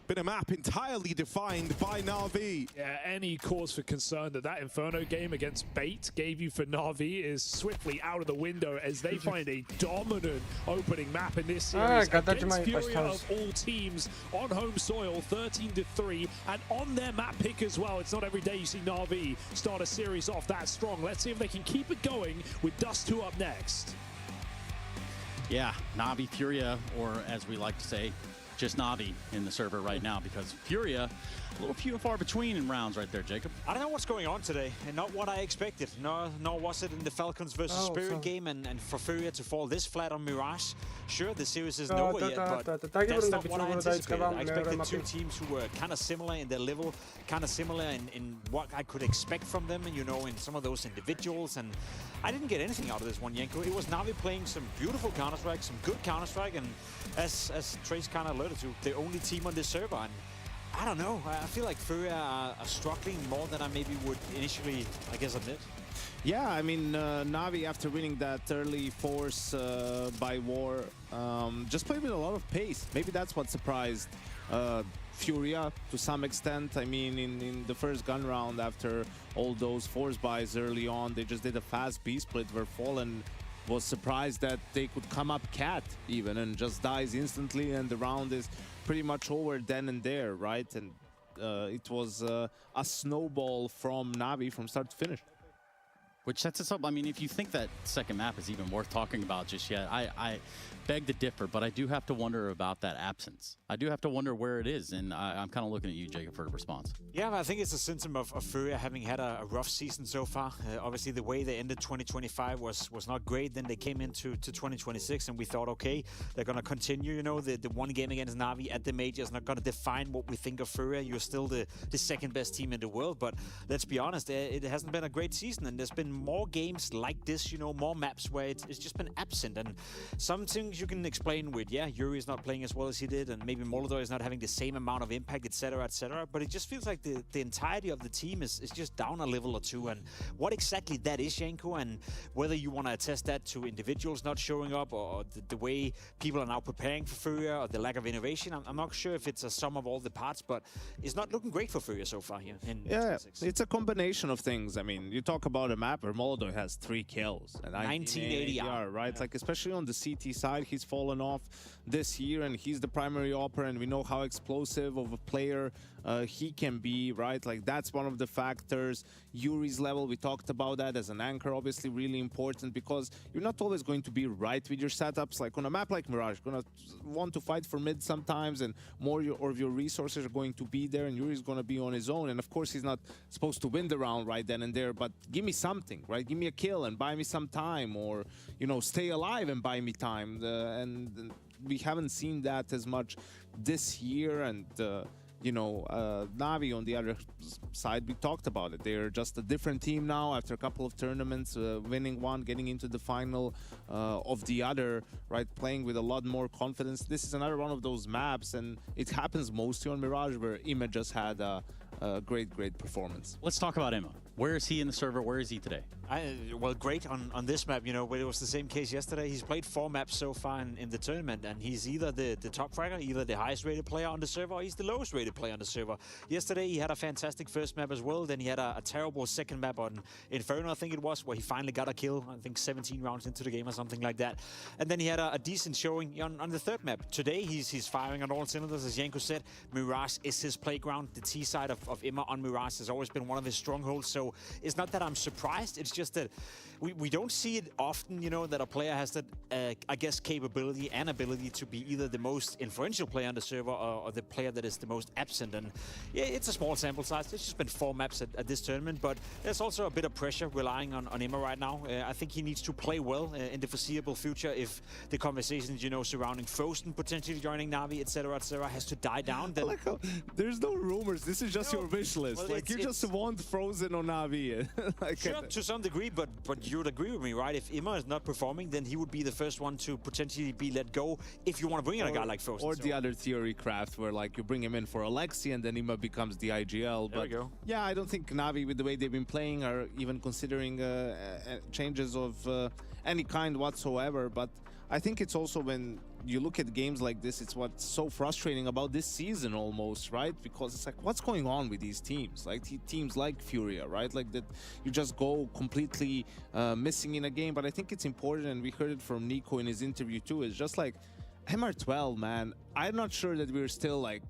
been a map entirely defined by Na'Vi. Yeah, any cause for concern that Inferno game against Bait gave you for Na'Vi is swiftly out of the window as they find a dominant opening map in this series against FURIA of all teams on home soil, 13-3, and on their map pick as well. It's not every day you see Na'Vi start a series off that strong. Let's see if they can keep it going with Dust 2 up next. Yeah, Na'Vi, FURIA, or as we like to say, just Na'Vi in the server right now, because FURIA, a little few and far between in rounds right there, Jacob. I don't know what's going on today, and not what I expected. Nor was it in the Falcons versus Spirit game, and for FURIA to fall this flat on Mirage. Sure, the series isn't over yet, but that's not what I anticipated. I expected two teams who were kind of similar in their level, kind of similar in what I could expect from them, and you know, in some of those individuals, and I didn't get anything out of this one, Yenko. It was Na'Vi playing some beautiful Counter-Strike, some good Counter-Strike, and as Trace kind of alluded to, the only team on this server, and I don't know, I feel like FURIA are struggling more than I maybe would initially, I guess, admit. Yeah, I mean, Na'Vi, after winning that early force by war, just played with a lot of pace. Maybe that's what surprised FURIA to some extent. I mean, in the first gun round, after all those force buys early on, they just did a fast B-split where Fallen was surprised that they could come up cat even and just dies instantly, and the round is pretty much over then and there, right? And it was a snowball from Na'Vi from start to finish. Which sets us up. I mean, if you think that second map is even worth talking about just yet, I beg to differ, but I do have to wonder about that absence. I do have to wonder where it is, and I'm kind of looking at you, Jacob, for a response. Yeah, I think it's a symptom of FURIA having had a rough season so far. Obviously, the way they ended 2025 was not great. Then they came into 2026, and we thought, okay, they're going to continue. You know, the one game against Na'Vi at the major is not going to define what we think of FURIA. You're still the second best team in the world, but let's be honest, it hasn't been a great season, and there's been more games like this, you know, more maps where it's just been absent, and some things you can explain with, yeah, Yuri is not playing as well as he did, and maybe Molodor is not having the same amount of impact, etc., but it just feels like the entirety of the team is just down a level or two, and what exactly that is, Yenko, and whether you want to attest that to individuals not showing up, or the way people are now preparing for FURIA, or the lack of innovation, I'm not sure if it's a sum of all the parts, but it's not looking great for FURIA so far here in 26. It's a combination of things. I mean, you talk about a map where Molodor has 3 kills and 1980 ADR, right? Like, especially on the CT side, he's fallen off this year, and he's the primary opera, and we know how explosive of a player he can be, right? Like, that's one of the factors. Yuri's level, we talked about that as an anchor, obviously really important, because you're not always going to be right with your setups. Like on a map like Mirage, you're gonna want to fight for mid sometimes, and more of your resources are going to be there, and Yuri's gonna be on his own, and of course he's not supposed to win the round right then and there, but give me something, right? Give me a kill and buy me some time, or, you know, stay alive and buy me time, and we haven't seen that as much this year. And you know, Na'Vi on the other side, we talked about it. They're just a different team now after a couple of tournaments, winning one, getting into the final of the other, right? Playing with a lot more confidence. This is another one of those maps, and it happens mostly on Mirage, where Ima just had a great performance. Let's talk about Ima. Where is he in the server? Where is he today? Well, great on this map, you know, but it was the same case yesterday. He's played 4 maps so far in the tournament, and he's either the top fragger, either the highest rated player on the server, or he's the lowest rated player on the server. Yesterday, he had a fantastic first map as well. Then he had a terrible second map on Inferno, I think it was, where he finally got a kill, I think 17 rounds into the game or something like that. And then he had a decent showing on the third map. Today, he's firing on all cylinders, as Yenko said. Mirage is his playground. The T side of Ima on Mirage has always been one of his strongholds, so it's not that I'm surprised, it's just that we don't see it often, you know, that a player has that, I guess, capability and ability to be either the most influential player on the server, or the player that is the most absent. And yeah, it's a small sample size. It's just been 4 maps at this tournament, but there's also a bit of pressure relying on Ima right now. I think he needs to play well in the foreseeable future if the conversations, you know, surrounding Frozen potentially joining Na'Vi, etc., has to die down. Then like there's no rumors. This is just your wish list. Well, like, you just want Frozen on Navi. Like, sure, to some degree, but you would agree with me, right? If Ima is not performing, then he would be the first one to potentially be let go if you want to bring in a guy like Frozen. Or the other theory craft where like you bring him in for Alexi and then Ima becomes the IGL. There we go. Yeah, I don't think Navi, with the way they've been playing, are even considering changes of any kind whatsoever. But I think it's also when you look at games like this, it's what's so frustrating about this season almost, right? Because it's like, what's going on with these teams? Like teams like FURIA, right? Like that you just go completely missing in a game. But I think it's important, and we heard it from Nico in his interview too, it's just like MR12, man, I'm not sure that we're still like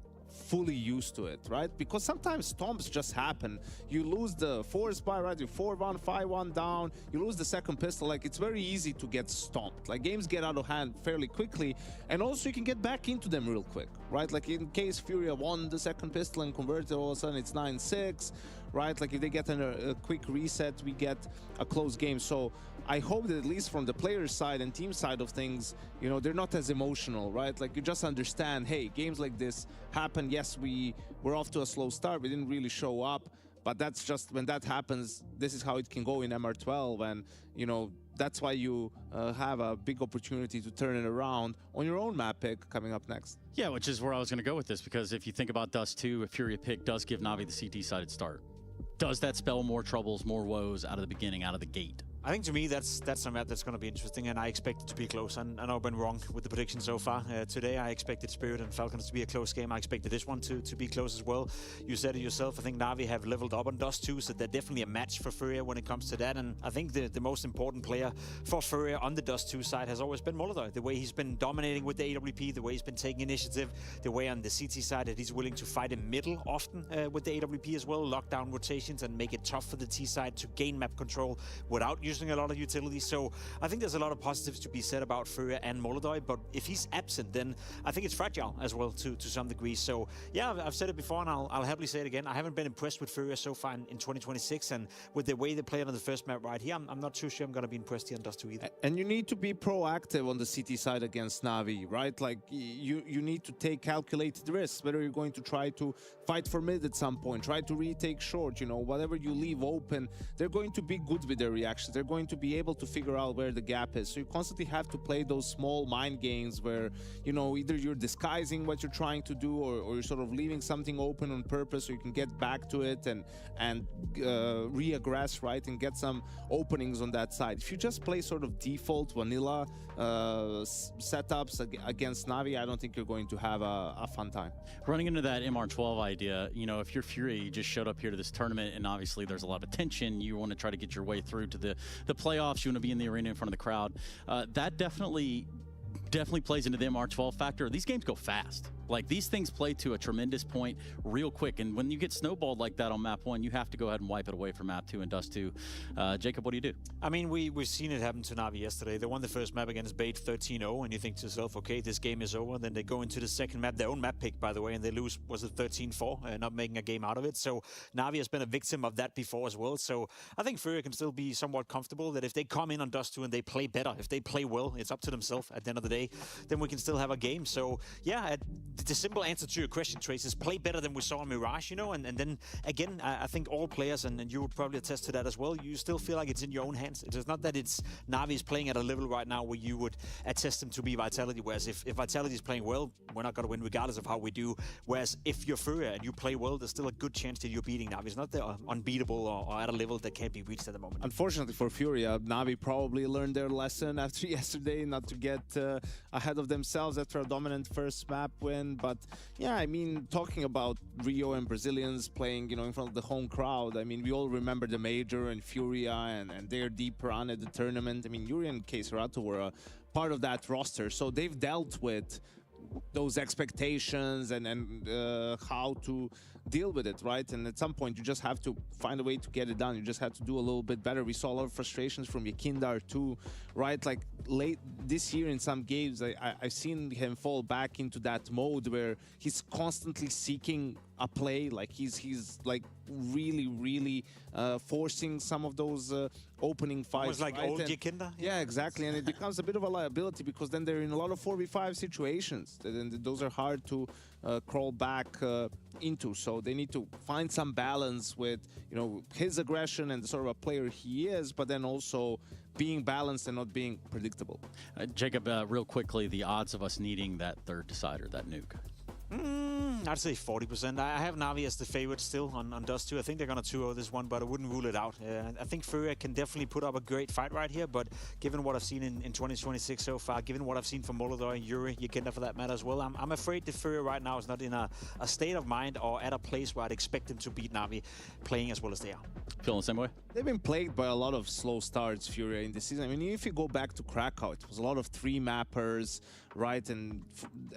fully used to it, right? Because sometimes stomps just happen. You lose the 4 spy, right? You 4-1, 5-1 down, you lose the second pistol. Like, it's very easy to get stomped. Like, games get out of hand fairly quickly, and also you can get back into them real quick, right? Like, in case FURIA won the second pistol and converted, all of a sudden it's 9-6, right? Like, if they get a quick reset, we get a close game. So I hope that at least from the player side and team side of things, you know, they're not as emotional, right? Like, you just understand, hey, games like this happen. Yes, we're off to a slow start. We didn't really show up, but that's just, when that happens, this is how it can go in MR12. And, you know, that's why you have a big opportunity to turn it around on your own map pick coming up next. Yeah, which is where I was going to go with this, because if you think about Dust 2, a FURIA pick does give Navi the CT-sided start. Does that spell more troubles, more woes out of the beginning, out of the gate? I think to me that's a map that's going to be interesting, and I expect it to be close. And I know I've been wrong with the prediction so far. Today I expected Spirit and Falcons to be a close game. I expected this one to be close as well. You said it yourself. I think Navi have leveled up on Dust 2, so they're definitely a match for FURIA when it comes to that. And I think the most important player for FURIA on the Dust 2 side has always been Molotov. The way he's been dominating with the AWP, the way he's been taking initiative, the way on the CT side that he's willing to fight in middle often with the AWP as well, lock down rotations and make it tough for the T side to gain map control without using a lot of utility. So I think there's a lot of positives to be said about FURIA and Molotov, but if he's absent, then I think it's fragile as well to some degree. So yeah, I've said it before, and I'll happily say it again. I haven't been impressed with FURIA so far in 2026, and with the way they played on the first map right here, I'm not too sure I'm going to be impressed here on Dust 2 either. And you need to be proactive on the CT side against Navi, right? Like, you need to take calculated risks, whether you're going to try to fight for mid at some point, try to retake short, you know, whatever you leave open, they're going to be good with their reactions. They're going to be able to figure out where the gap is. So you constantly have to play those small mind games where, you know, either you're disguising what you're trying to do, or you're sort of leaving something open on purpose so you can get back to it and re-aggress, right, and get some openings on that side. If you just play sort of default vanilla setups against Navi, I don't think you're going to have a fun time. Running into that MR12 idea, you know, if you're FURIA, you just showed up here to this tournament, and obviously there's a lot of attention. You want to try to get your way through to the playoffs. You want to be in the arena in front of the crowd. That definitely plays into the MR12 factor. These games go fast. Like, these things play to a tremendous point real quick, and when you get snowballed like that on map 1, you have to go ahead and wipe it away from map 2 and Dust 2. Jacob, what do you do? I mean, we've seen it happen to Navi yesterday. They won the first map against Bait 13-0, and you think to yourself, okay, this game is over. Then they go into the second map, their own map pick, by the way, and they lose, was it 13-4, not making a game out of it. So Navi has been a victim of that before as well. So I think FURIA can still be somewhat comfortable that if they come in on Dust 2 and they play better, if they play well, it's up to themselves at the end of the day, then we can still have a game. So yeah, the simple answer to your question, Trace, is play better than we saw in Mirage, you know, and then again, I think all players, and you would probably attest to that as well, you still feel like it's in your own hands. It is not that it's Navi's playing at a level right now where you would attest them to be Vitality, whereas if Vitality is playing well, we're not going to win regardless of how we do, whereas if you're FURIA and you play well, there's still a good chance that you're beating Navi. It's not they're unbeatable or at a level that can't be reached at the moment. Unfortunately for FURIA, Navi probably learned their lesson after yesterday, not to get ahead of themselves after a dominant first map win. But yeah, I mean, talking about Rio and Brazilians playing, you know, in front of the home crowd, I mean, we all remember the Major and FURIA and their deep run at the tournament. I mean, Yuri and K-Serato were a part of that roster, so they've dealt with those expectations and how to deal with it, right? And at some point you just have to find a way to get it done. You just have to do a little bit better. We saw a lot of frustrations from Yakindar too, right? Like late this year in some games, I've seen him fall back into that mode where he's constantly seeking a play. Like he's like really forcing some of those opening fights. Almost like old Jekinda. Yeah, exactly. And it becomes a bit of a liability because then they're in a lot of 4v5 situations. And those are hard to crawl back into. So they need to find some balance with, you know, his aggression and the sort of a player he is, but then also being balanced and not being predictable. Jacob, real quickly, the odds of us needing that third decider, that nuke. I'd say 40%. I have Navi as the favorite still on Dust 2. I think they're going to 2-0 this one, but I wouldn't rule it out. I think FURIA can definitely put up a great fight right here, but given what I've seen in 2026 so far, given what I've seen from Molodor and Yuri, Jekinda for that matter as well, I'm afraid that FURIA right now is not in a state of mind or at a place where I'd expect them to beat Navi playing as well as they are. Feeling the same way? They've been plagued by a lot of slow starts, FURIA, in this season. I mean, if you go back to Krakow, it was a lot of 3-mappers, right, and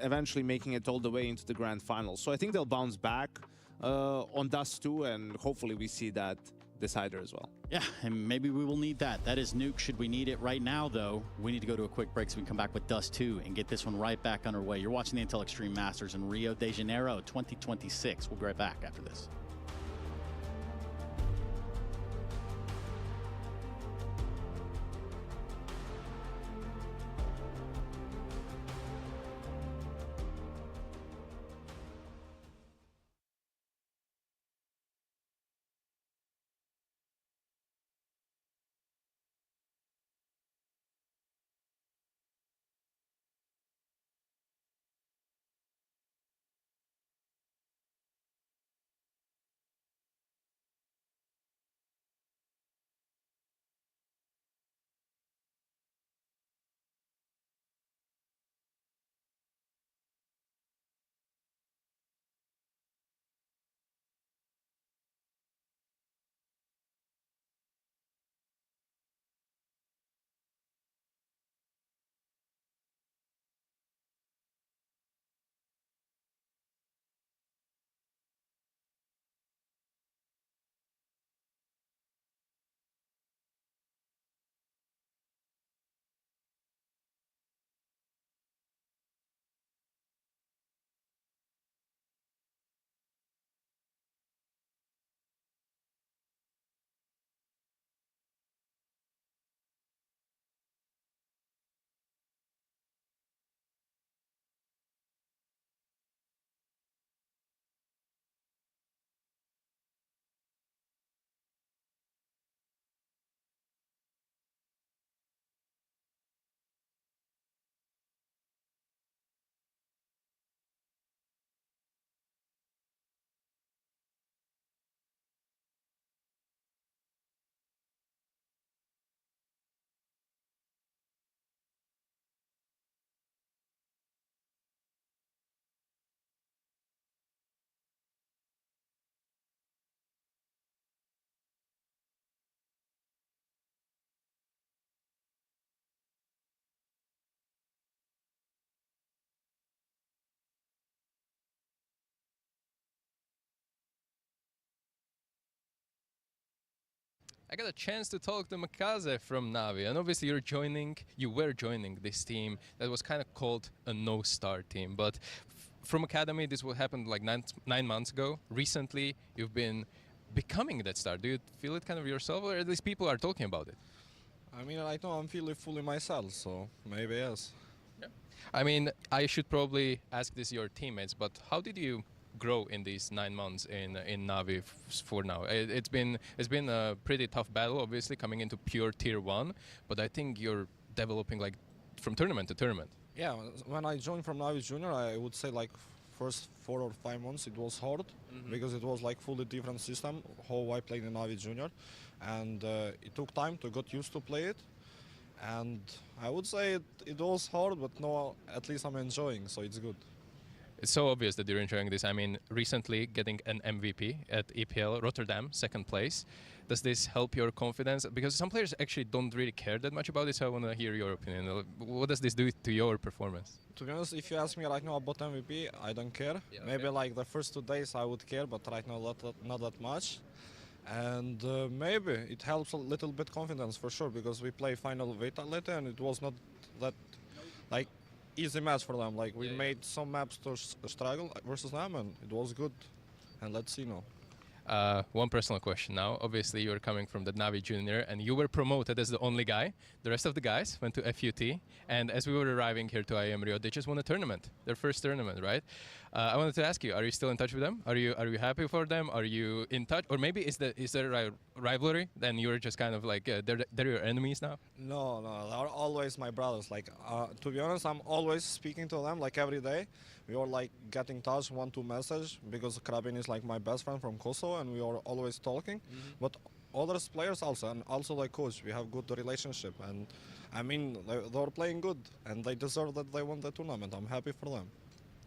eventually making it all the way into the grand final. So I think they'll bounce back on Dust 2, and hopefully we see that decider as well. Yeah, and maybe we will need that. That is nuke. Should we need it right now, though, we need to go to a quick break so we can come back with Dust 2 and get this one right back underway. You're watching the Intel Extreme Masters in Rio de Janeiro 2026. We'll be right back after this. I got a chance to talk to Makaze from Navi, and obviously you were joining this team that was kind of called a no-star team, but from Academy, this what happened like 9 months ago. Recently, you've been becoming that star. Do you feel it kind of yourself, or at least people are talking about it? I mean, right now I'm feeling fully myself, so maybe yes. Yeah. I mean, I should probably ask this your teammates, but how did you grow in these 9 months in Navi for now? It's been a pretty tough battle, obviously, coming into pure tier 1, but I think you're developing like from tournament to tournament. Yeah, when I joined from Navi Junior, I would say like first 4 or 5 months it was hard because it was like fully different system how I played in Navi Junior, and it took time to get used to play it, and I would say it was hard, but now at least I'm enjoying, so it's good. It's so obvious that you're enjoying this. I mean, recently getting an MVP at EPL Rotterdam, 2nd place. Does this help your confidence? Because some players actually don't really care that much about this, so I want to hear your opinion. What does this do to your performance? To be honest, if you ask me right now about MVP, I don't care. Yeah, maybe like the first 2 days I would care, but right now not that much. And maybe it helps a little bit confidence for sure, because we play final Vitality and it was not that like easy match for them. Like we made some maps to struggle versus them, and it was good. and let's see now. One personal question now. Obviously, you're coming from the Navi Junior, and you were promoted as the only guy. The rest of the guys went to FUT, and as we were arriving here to IEM Rio, they just won a tournament, their first tournament, right? I wanted to ask you: are you still in touch with them? Are you happy for them? Are you in touch, or maybe is there a rivalry? Then you're just kind of like they're your enemies now. No, they're always my brothers. Like to be honest, I'm always speaking to them like every day. We are like getting touch 1-2 message because Krabin is like my best friend from Kosovo, and we are always talking. But other players also, and also like coach, we have good relationship, and I mean they're playing good, and they deserve that they won the tournament. I'm happy for them.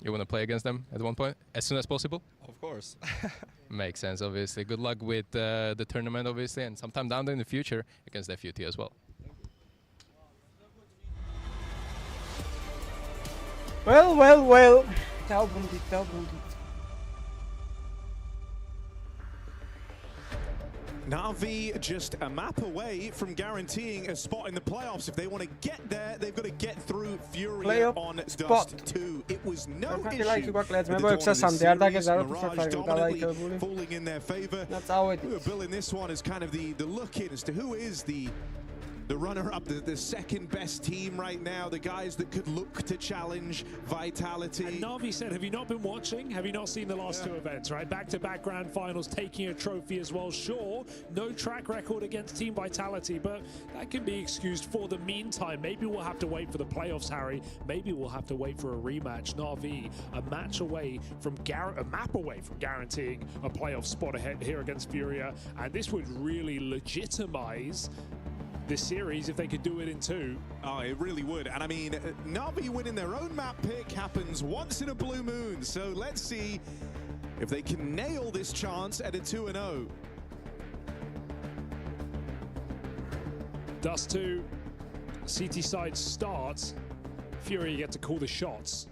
You want to play against them at one point, as soon as possible? Of course. Makes sense, obviously. Good luck with the tournament, obviously, and sometime down there in the future against the FUT as well. Well. Tell Bundy. Na'Vi just a map away from guaranteeing a spot in the playoffs. If they want to get there, they've got to get through FURIA on Dust 2. It was no issue. Dominantly falling in their favor. That's how it is. We were billing this one as kind of the look-in as to who is the runner-up, the second best team right now, the guys that could look to challenge Vitality. And Na'Vi said, have you not been watching? Have you not seen the last two events, right? Back-to-back grand finals, taking a trophy as well. Sure, no track record against Team Vitality, but that can be excused for the meantime. Maybe we'll have to wait for the playoffs, Harry. Maybe we'll have to wait for a rematch. Na'Vi, a map away from guaranteeing a playoff spot ahead here against FURIA, and this would really legitimize this series if they could do it in 2. Oh, it really would. And I mean, Na'Vi winning their own map pick happens once in a blue moon. So let's see if they can nail this chance at a 2-0. Dust 2, CT side starts. FURIA get to call the shots.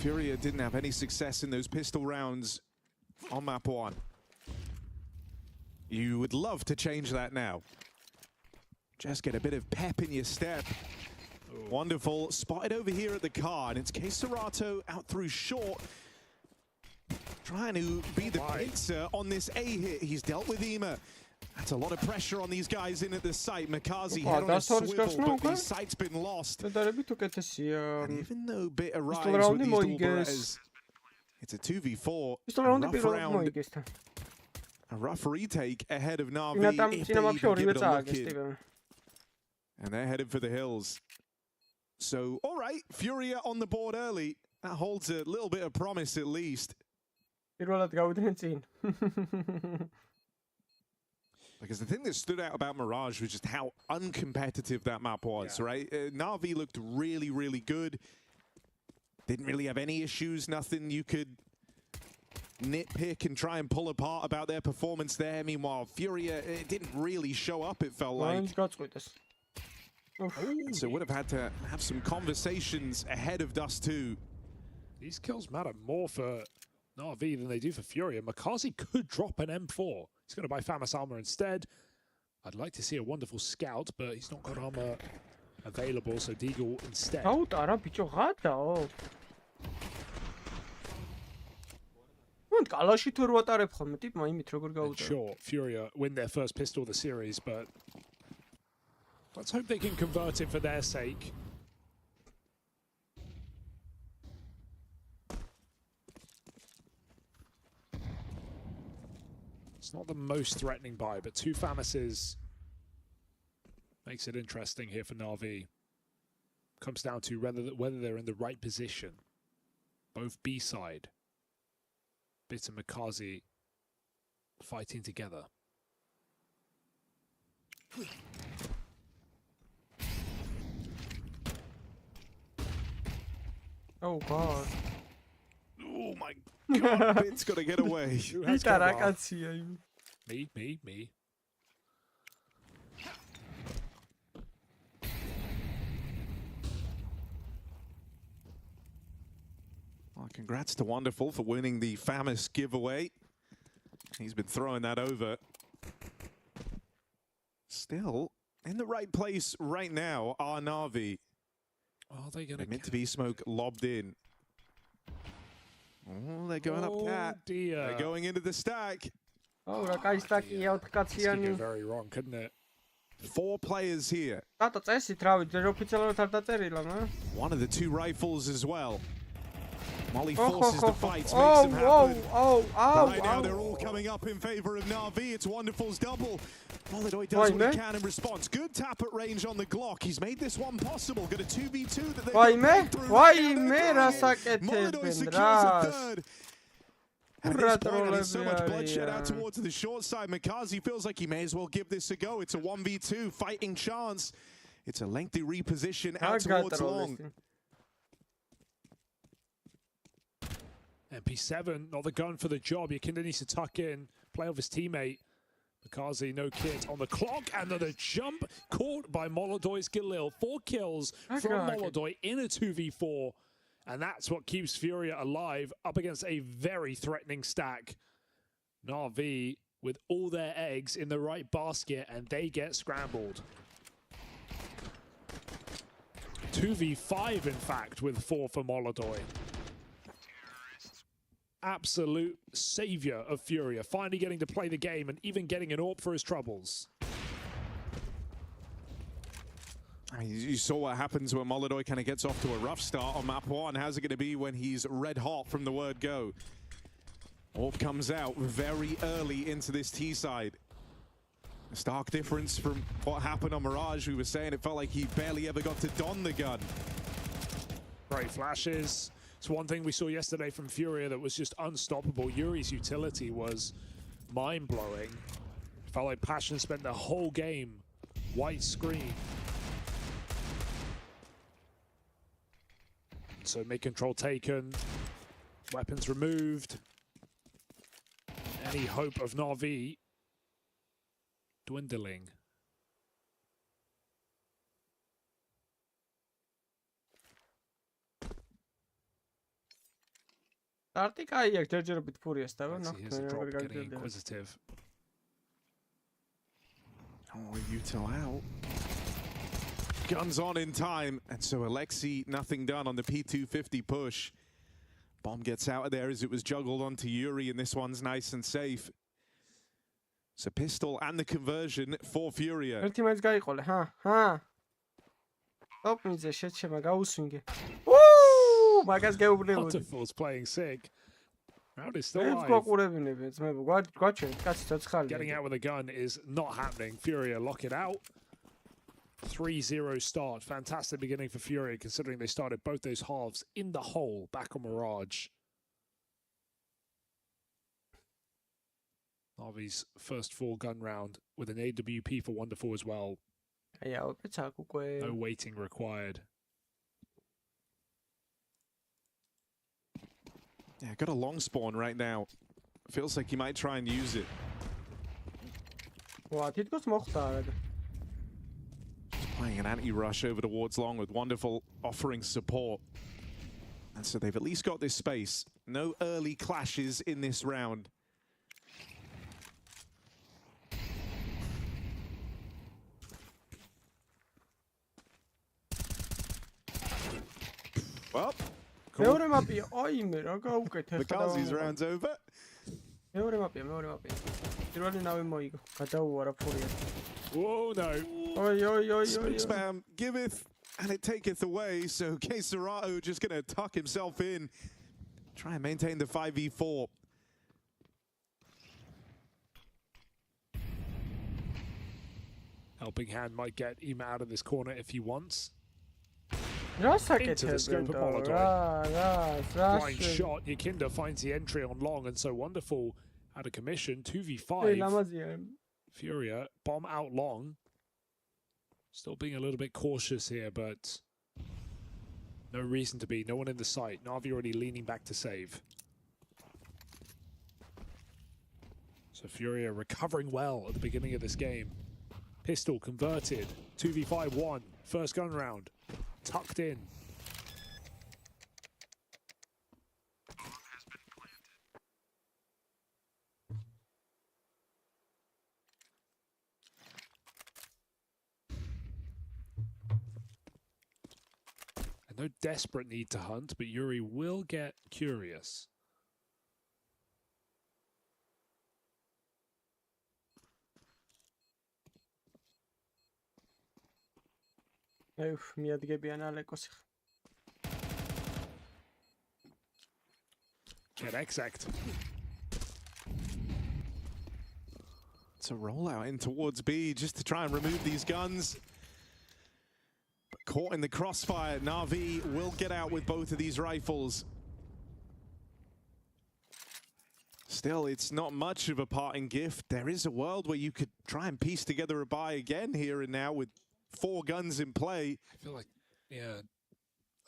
FURIA didn't have any success in those pistol rounds on map 1. You would love to change that now. Just get a bit of pep in your step. Ooh. Wonderful. Spotted over here at the car, and it's Serato out through short. Trying to be the pincer on this A hit. He's dealt with Ema. That's a lot of pressure on these guys in at the site. Makazi head on a swivel, but the site's been lost. And even though Bit arrives with these Dolberettas, it's a 2v4. A rough retake ahead of Na'Vi if they even give it a look in. And they're headed for the hills. So, all right, FURIA on the board early. That holds a little bit of promise at least. Because the thing that stood out about Mirage was just how uncompetitive that map was, right? Na'Vi looked really, really good. Didn't really have any issues, nothing you could nitpick and try and pull apart about their performance there. Meanwhile, FURIA, it didn't really show up, it felt like. So would have had to have some conversations ahead of Dust 2. These kills matter more for Na'Vi than they do for FURIA. Makazi could drop an M4. He's going to buy Famous armor instead. I'd like to see a wonderful scout, but he's not got armor available, so Deagle instead. Sure, FURIA win their first pistol of the series, but let's hope they can convert it for their sake. It's not the most threatening buy, but 2 Famouses makes it interesting here for Na'Vi. Comes down to whether they're in the right position. Both B-side. Bit and Makazi fighting together. Oh god. Oh my god, Bit's got to get away. Me. Well, congrats to Wonderful for winning the Famous giveaway. He's been throwing that over. Still, in the right place right now are Na'Vi. Are they going to meant to be smoke lobbed in? Oh, they're going up cat. Dear. They're going into the stack. Oh, რა კაი სტაკი Could go very wrong, couldn't it? 4 players here. რატო წესით რავი ჯერ ოფიციალურად არ დაწერილა მა? One of the 2 rifles as well. Molly forces the fight, makes them happen. Right now they're all coming up in favor of Na'Vi. It's Wonderful's double. Molodoi does what he can in response. Good tap at range on the Glock. He's made this one possible. Got a 2v2 that they can through. Molodoi secures a third. At this point, there's so much bloodshed out towards the short side. Makazi feels like he may as well give this a go. It's a 1v2 fighting chance. It's a lengthy reposition out towards long. MP7, not the gun for the job. Yakinda needs to tuck in, play off his teammate. Makazi, no kit on the clock, and then the jump caught by Molodoi's Galil. 4 kills from Molodoi in a 2v4. And that's what keeps FURIA alive up against a very threatening stack. Na'Vi with all their eggs in the right basket, and they get scrambled. 2v5, in fact, with 4 for Molodoi. Absolute savior of FURIA, finally getting to play the game and even getting an AWP for his troubles. You saw what happens when Molodoi kind of gets off to a rough start on map 1. How's it going to be when he's red hot from the word go? AWP comes out very early into this T side. A stark difference from what happened on Mirage. We were saying it felt like he barely ever got to don the gun. Great flashes. It's one thing we saw yesterday from FURIA that was just unstoppable. Yuri's utility was mind-blowing. Felt like Passion spent the whole game white screen. So mid-control taken, weapons removed. Any hope of Na'Vi dwindling. Start-ი კაი აქვს, ჯერჯერობით ფურიას და Here's a drop getting inquisitive. Oh, Util out. Guns on in time, and so Alexi, nothing done on the P250 push. Bomb gets out of there as it was juggled onto Yuri, and this one's nice and safe. So pistol and the conversion for FURIA. ერთი მაინც გაიყოლე, ჰა. Stop me, შეჩება, გაუსვინგე. Woo! მაგას გეუბნებოდი. Waterfall's playing sick. Round is still alive. Getting out with a gun is not happening. FURIA lock it out. 3-0 start. Fantastic beginning for FURIA, considering they started both those halves in the hole back on Mirage. Na'Vi's first full gun round with an AWP for Wonderful as well. No waiting required. Yeah, got a long spawn right now. Feels like he might try and use it. Playing an anti-rush over towards long with Wonderful offering support. And so they've at least got this space. No early clashes in this round. Well, Makazi's round's over. Whoa, no. Smoke spam giveth and it taketh away. So Keserato just going to tuck himself in. Try and maintain the 5v4. Helping hand might get him out of this corner if he wants. Into the scope of Molodoi. Blind shot. Yakinda finds the entry on long, and so Wonderful out of commission. 2v5. FURIA bomb out long. Still being a little bit cautious here, but no reason to be. No one in the sight. Na'Vi already leaning back to save. So FURIA recovering well at the beginning of this game. Pistol converted. 2v5-1. First gun round. Tucked in. no desperate need to hunt, but Yuri will get curious. Get exact. It's a rollout in towards B just to try and remove these guns. But caught in the crossfire, Na'Vi will get out with both of these rifles. Still, it's not much of a parting gift. There is a world where you could try and piece together a buy again here and now with 4 guns in play. I feel like, yeah,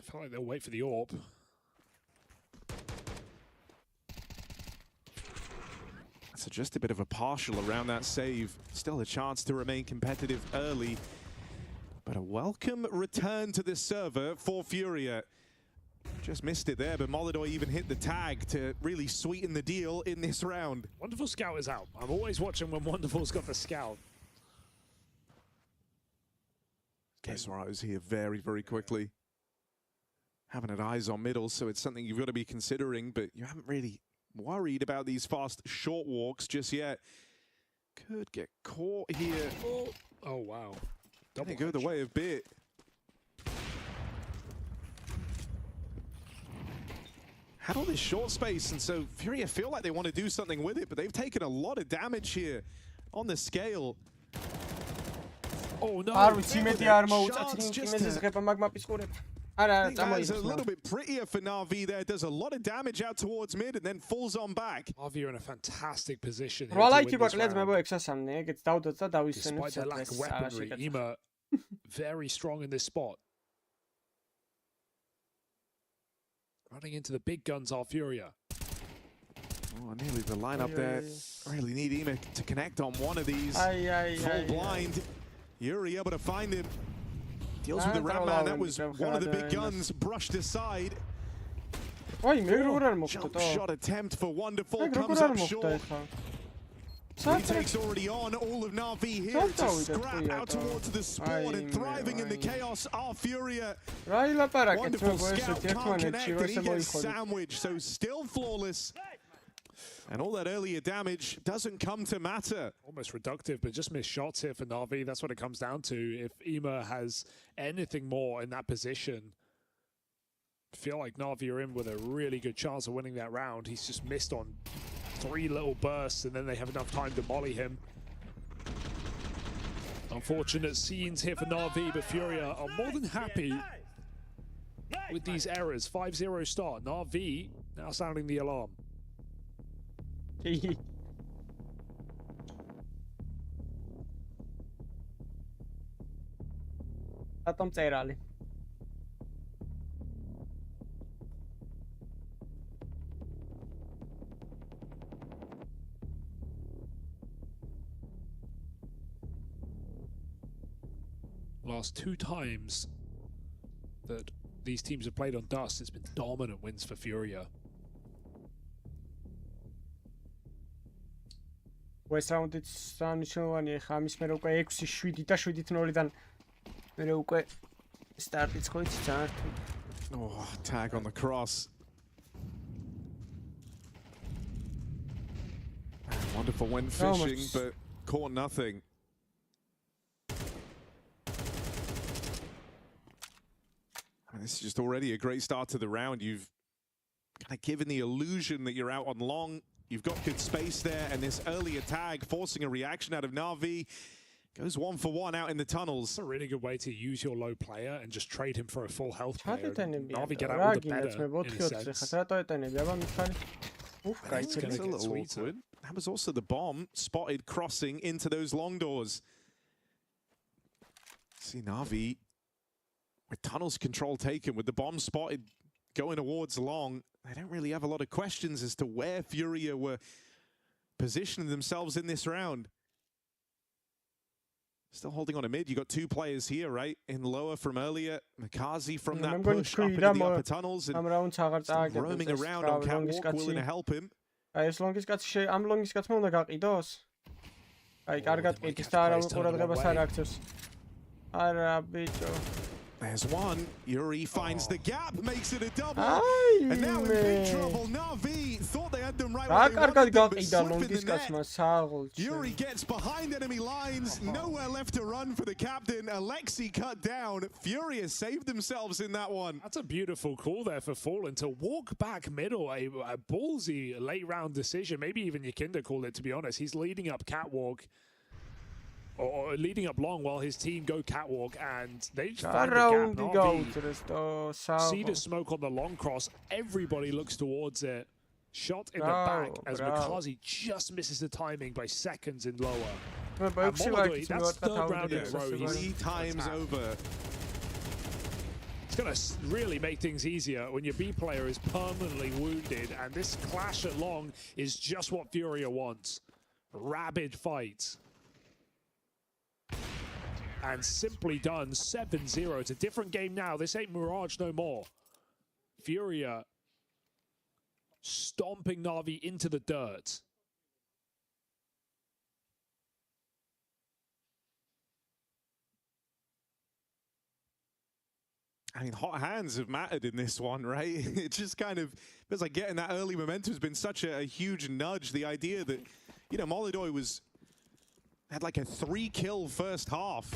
I feel like they'll wait for the AWP. So just a bit of a partial around that save. Still a chance to remain competitive early. But a welcome return to this server for FURIA. Just missed it there, but Molodoi even hit the tag to really sweeten the deal in this round. Wonderful Scout is out. I'm always watching when Wonderful's got the Scout. Kesrao's here very, very quickly. Haven't had eyes on middle, so it's something you've got to be considering, but you haven't really worried about these fast short walks just yet. Could get caught here. Oh wow. Double go the way of Bit. Had all this short space, and so FURIA feel like they want to do something with it, but they've taken a lot of damage here on the scale. Oh no! It's a little bit prettier for Na'Vi there. Does a lot of damage out towards mid and then falls on back. Na'Vi are in a fantastic position. Despite their lack of weaponry, IEM very strong in this spot. Running into the big guns are FURIA. Oh, nearly the lineup there. Really need IEM to connect on one of these. Full blind. Yuri able to find him. Deals with the Ratman. That was one of the big guns brushed aside. Jump shot attempt for Wonderful comes up short. Retake's already on. All of Na'Vi here. It's a scrap out towards the spawn, and thriving in the chaos are FURIA. Wonderful Scout can't connect, and he gets sandwiched, so still flawless. And all that earlier damage doesn't come to matter. Almost reductive, but just missed shots here for Na'Vi. That's what it comes down to. If IEM has anything more in that position, I feel like Na'Vi are in with a really good chance of winning that round. He's just missed on 3 little bursts, and then they have enough time to molly him. Unfortunate scenes here for Na'Vi, but FURIA are more than happy with these errors. 5-0 start. Na'Vi now sounding the alarm. Last 2 times that these teams have played on Dust, it's been dominant wins for FURIA. West round-იც სანიშნავანია ხა ამის მერე უკვე 6-7 და 7-2-დან მერე უკვე სტარტიც ხო იცი ძალიან რთული. Oh, tag on the cross. Wonderful went fishing, but caught nothing. I mean, this is just already a great start to the round. You've kind of given the illusion that you're out on long. You've got good space there, and this earlier tag forcing a reaction out of Na'Vi. Goes 1 for 1 out in the tunnels. It's a really good way to use your low player and just trade him for a full health player. Na'Vi get out all the better, in a sense. It's a little awkward. That was also the bomb spotted crossing into those long doors. See Na'Vi with tunnels control taken, with the bomb spotted going towards long. They don't really have a lot of questions as to where FURIA were positioning themselves in this round. Still holding on a mid. You got 2 players here, right? In lower from earlier. Makazi from that push up into the upper tunnels and roaming around on catwalk, willing to help him. As long as am longis gats უნდა გაყიდოს. Კარგად ყიდის და არა ყურადღებას არ აქცევს. არა ბიჭო. There's one. Yuri finds the gap, makes it a double. And now in big trouble. Na'Vi thought they had them right where they wanted them, but slip in the net. Yuri gets behind enemy lines. Nowhere left to run for the captain. Alexi cut down. FURIA saved themselves in that one. That's a beautiful call there for Fallen to walk back middle. A ballsy late round decision. Maybe even Yakinda called it, to be honest. He's leading up catwalk. Or leading up long while his team go catwalk, and they just find the gap. See the smoke on the long cross. Everybody looks towards it. Shot in the back as Makazi just misses the timing by seconds in lower. And Molodoi, that's third round in a row. He's 3 times over. It's going to really make things easier when your B player is permanently wounded, and this clash at long is just what FURIA wants. Rabid fight. And simply done, 7-0. It's a different game now. This ain't Mirage no more. FURIA stomping Na'Vi into the dirt. I mean, hot hands have mattered in this one, right? It just kind of feels like getting that early momentum has been such a huge nudge. The idea that, you know, Molodoi had like a 3-kill first half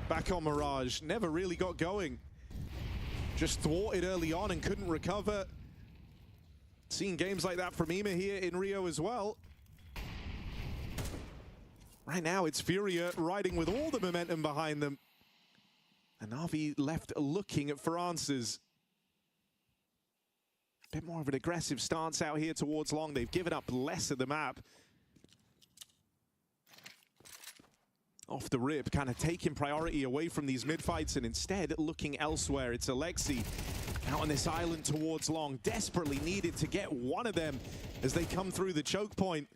back on Mirage. Never really got going. Just thwarted early on and couldn't recover. Seeing games like that from Ema here in Rio as well. Right now it's FURIA riding with all the momentum behind them. And Na'Vi left looking for answers. A bit more of an aggressive stance out here towards long. They've given up less of the map. Off the rip, kind of taking priority away from these mid-fights and instead looking elsewhere. It's Alexi out on this island towards long, desperately needed to get one of them as they come through the choke point.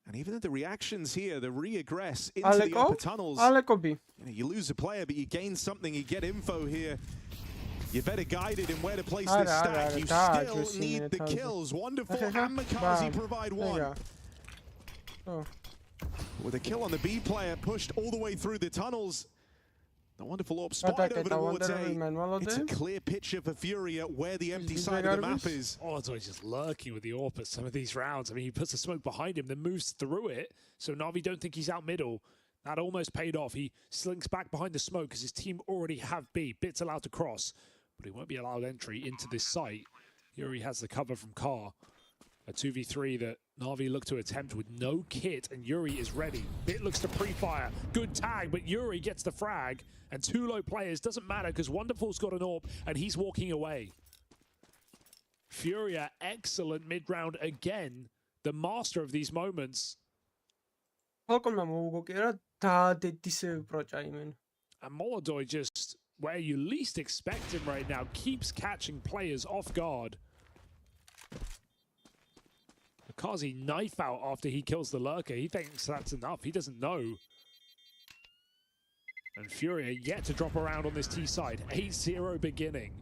And even the reactions here, the re-aggress into the upper tunnels. You lose a player, but you gain something, you get info here. You're better guided in where to place this stack. You still need the kills. Wonderful, and Makazi provide one. With a kill on the B player, pushed all the way through the tunnels. The wonderful orb spotted over towards A. It's a clear picture for FURIA where the empty side of the map is. Molodoi just lurking with the orb at some of these rounds. I mean, he puts the smoke behind him, then moves through it. So Na'Vi don't think he's out middle. That almost paid off. He slinks back behind the smoke because his team already have B. Bit's allowed to cross, but he won't be allowed entry into this site. Yuri has the cover from Car. A 2v3 that Na'Vi look to attempt with no kit, and Yuri is ready. Bit looks to pre-fire. Good tag, but Yuri gets the frag. And 2 low players, doesn't matter because Wonderful's got an orb and he's walking away. FURIA, excellent mid-round again. The master of these moments. And Molodoi just, where you least expect him right now, keeps catching players off guard. Makazi knife out after he kills the lurker. He thinks that's enough. He doesn't know. And FURIA yet to drop around on this T side. 8-0 beginning.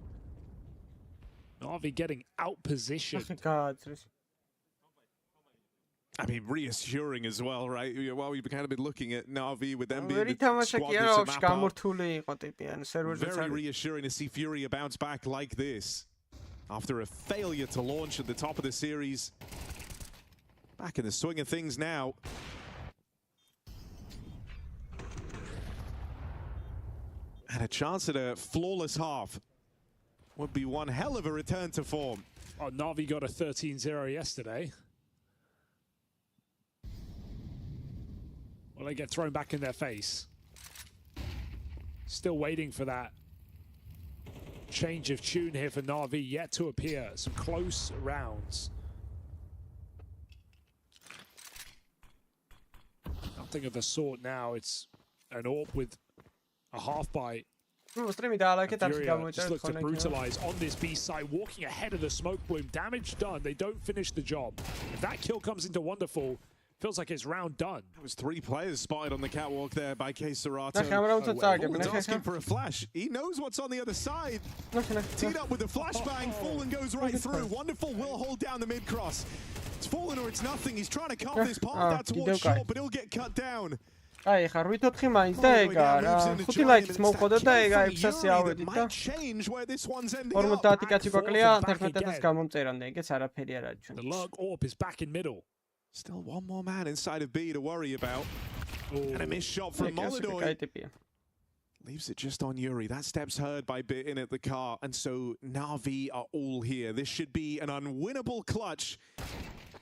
Na'Vi getting out-positioned. I mean, reassuring as well, right? While we've kind of been looking at Na'Vi with them being the squad that's a map up. Very reassuring to see FURIA bounce back like this. After a failure to launch at the top of the series. Back in the swing of things now. And a chance at a flawless half. Would be one hell of a return to form. Oh, Na'Vi got a 13-0 yesterday. Well, they get thrown back in their face. Still waiting for that change of tune here for Na'Vi, yet to appear. Some close rounds. Nothing of the sort now. It's an orb with a half bite. FURIA just look to brutalize on this B side, walking ahead of the smoke bloom. Damage done. They don't finish the job. If that kill comes into Wonderful, feels like it's round done. There was 3 players spotted on the catwalk there by Keserato. Asking for a flash. He knows what's on the other side. Teed up with the flashbang. Fallen goes right through. Wonderful will hold down the mid-cross. It's Fallen or it's nothing. He's trying to carve this path out towards short, but he'll get cut down. აი ხარ 8-4 მაინც და ეგა რა 5 ლაიქიც მოვყოდა და ეგა 600 ავედით და 50 კაცი გვაკლია 11000 გამომწერამდე ეგეც არაფერი არ არის ჩვენ. The lurk AWP is back in middle. Still one more man inside of B to worry about. And a missed shot from Molodoi. Leaves it just on Yuri. That step's heard by Bit in at the car. And so Na'Vi are all here. This should be an unwinnable clutch.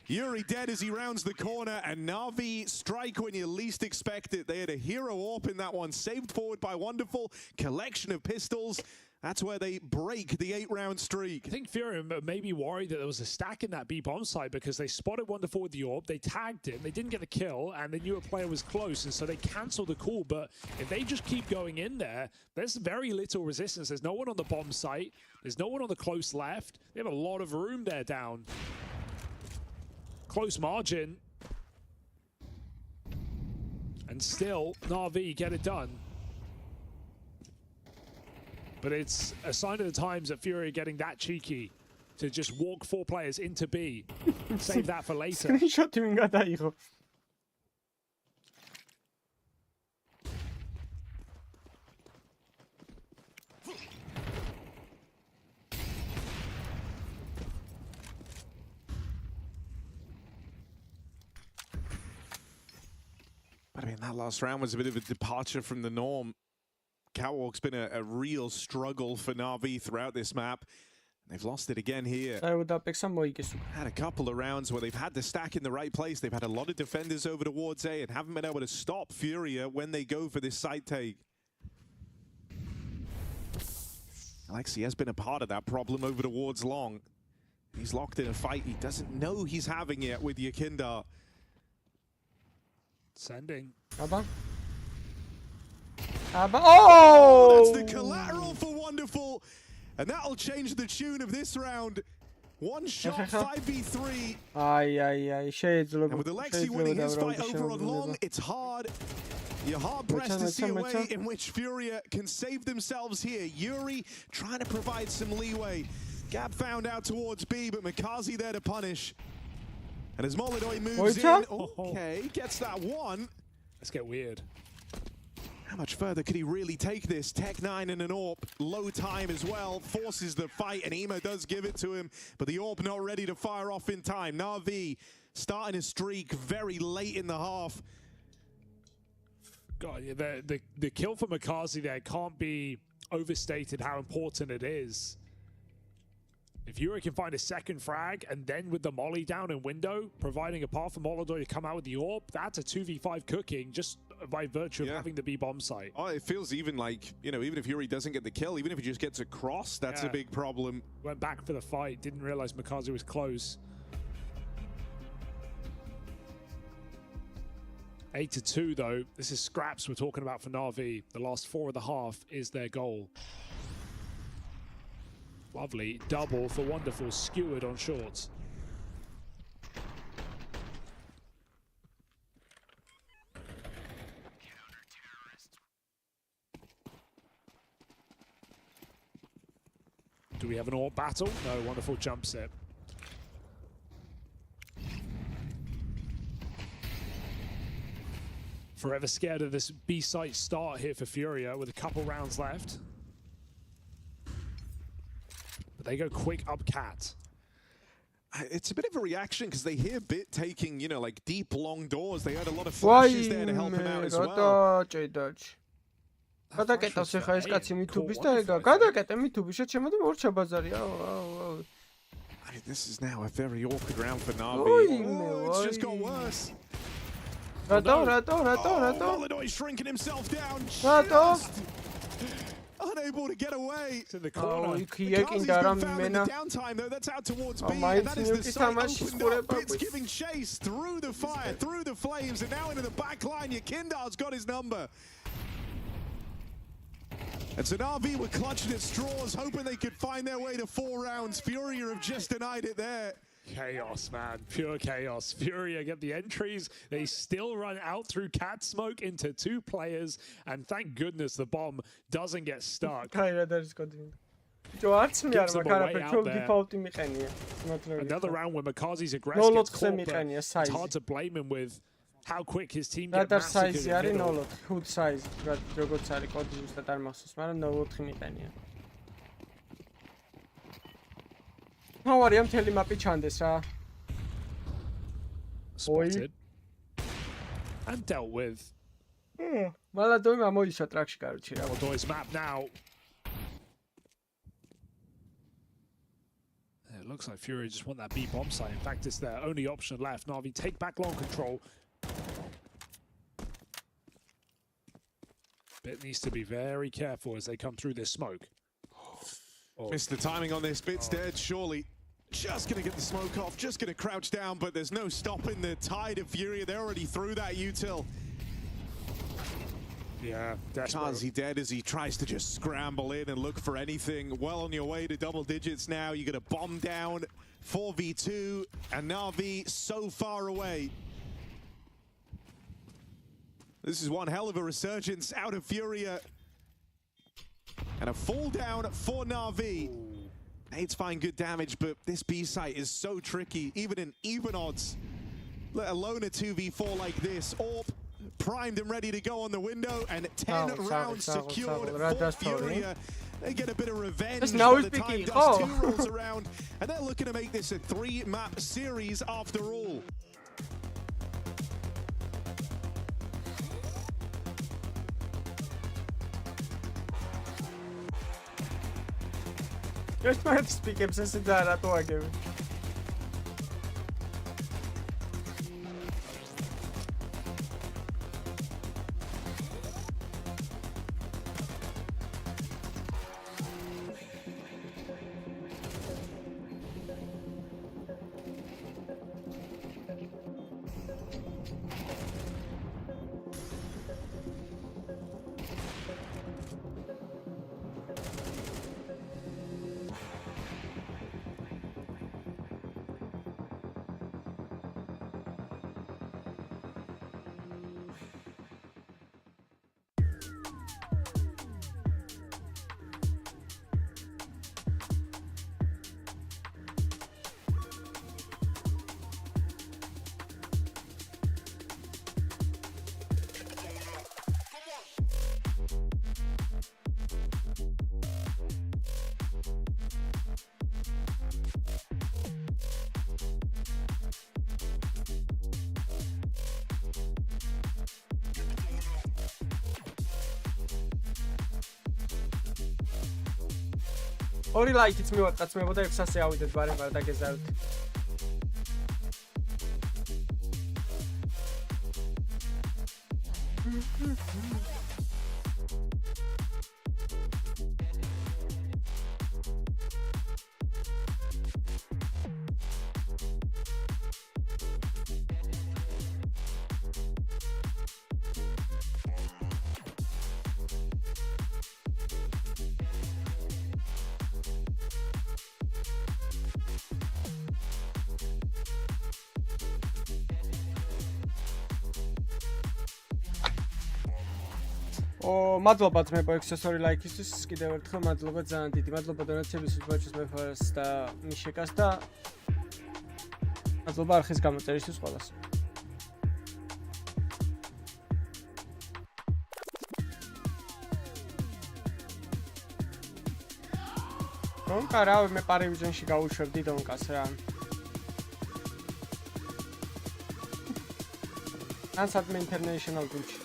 Yuri dead as he rounds the corner, and Na'Vi strike when you least expect it. They had a hero AWP in that one, saved forward by Wonderful. Collection of pistols. That's where they break the 8-round streak. I think FURIA may be worried that there was a stack in that B bomb site because they spotted Wonderful with the AWP, they tagged him, they didn't get the kill, and they knew a player was close, and so they cancelled the call. But if they just keep going in there, there's very little resistance. There's no one on the bomb site, there's no one on the close left. They have a lot of room there down. Close margin. And still, Na'Vi get it done. But it's a sign of the times that FURIA getting that cheeky to just walk 4 players into B. Save that for later. Screenshot him გადაიღო. I mean, that last round was a bit of a departure from the norm. Catwalk's been a real struggle for Na'Vi throughout this map. They've lost it again here. Had a couple of rounds where they've had the stack in the right place. They've had a lot of defenders over towards A and haven't been able to stop FURIA when they go for this site take. Alexi has been a part of that problem over towards long. He's locked in a fight he doesn't know he's having yet with Yakindar. Sending. Oh! That's the collateral for Wonderful. And that'll change the tune of this round. One shot, 5v3. And with Alexi winning his fight over on long, it's hard. You're hard-pressed to see a way in which FURIA can save themselves here. Yuri trying to provide some leeway. Gab found out towards B, but Makazi there to punish. And as Molodoi moves in, okay, gets that one. Let's get weird. How much further could he really take this? Tech9 and an AWP, low time as well, forces the fight, and Ema does give it to him, but the AWP not ready to fire off in time. Na'Vi starting a streak very late in the half. God, yeah, the kill for Makazi there can't be overstated how important it is. If Yuri can find a second frag and then with the molly down in window, providing a path for Molodoi to come out with the AWP, that's a 2v5 cooking just by virtue of having the B bomb site. Oh, it feels even like, you know, even if Yuri doesn't get the kill, even if he just gets across, that's a big problem. Went back for the fight, didn't realize Makazi was close. 8-2 though. This is scraps we're talking about for Na'Vi. The last 4.5 is their goal. Lovely double for Wonderful, skewered on shorts. Do we have an AWP battle? No, Wonderful jumps it. Forever scared of this B site start here for FURIA with a couple rounds left. But they go quick up cat. It's a bit of a reaction because they hear Bit taking, you know, like deep long doors. They had a lot of flashes there to help him out as well. გადაკეტავს ახლა ეს კაცი მითუბის და ეგა გადაკეტე მითუბის შეჩემო და მორჩა ბაზარი. I mean, this is now a very awkward round for Na'Vi. It's just got worse. Molodoi shrinking himself down. Unable to get away. It's in the corner. Makazi's been found in the downtime though. That's out towards B, and that is the site opened up. Bit's giving chase through the fire, through the flames, and now into the back line. Yakindar's got his number. And so Na'Vi were clutching at straws, hoping they could find their way to 4 rounds. FURIA have just denied it there. Chaos, man. Pure chaos. FURIA get the entries. They still run out through cat smoke into 2 players. And thank goodness the bomb doesn't get stuck. Another round where Makazi's aggressive gets caught, but it's hard to blame him with how quick his team get massacred size-ი in the არის middle. 0-4 hood size, როგორც არის კოდი ზუსტად არ მახსოვს, მაგრამ 0-4 მიყენია. თავარია მთელი მაპი ჩანდეს რა. Spotted. And dealt with. მალადოიმ ამოიშვა ტრაქში კაროჩი რა. Maladoi's map now. It looks like FURIA just want that B bomb site. In fact, it's their only option left. Na'Vi take back long control. Bit needs to be very careful as they come through this smoke. Missed the timing on this. Bit's dead, surely. Just going to get the smoke off, just going to crouch down, but there's no stopping the tide of FURIA. They're already through that util. Yeah, Kazi dead as he tries to just scramble in and look for anything. Well on your way to double digits now. You get a bomb down, 4v2, and Na'Vi so far away. This is one hell of a resurgence out of FURIA. And a fall down for Na'Vi. Nate's find good damage, but this B site is so tricky, even in even odds, let alone a 2v4 like this. Orb primed and ready to go on the window, and 10 rounds secured for FURIA. They get a bit of revenge by the time Dust 2 rolls around, and they're looking to make this a 3-map series after all. Just might speak him since that I give. ორი ლაიქიც მივატაცმებოდა 600-ზე ავიდეთ ბარემ და გეზავთ. მადლობა ძმებო 602 ლაიქისთვის, კიდევ ერთხელ მადლობა ძალიან დიდი. მადლობა დონაციებისთვის ბოჭის მეფარას და მიშეკას და მადლობა არხის გამოწერისთვის ყველას. დონკა რა, მე პარივიჟენში გავუშვებდი დონკას რა. ანსადმე ინტერნეიშნალ გუნდში.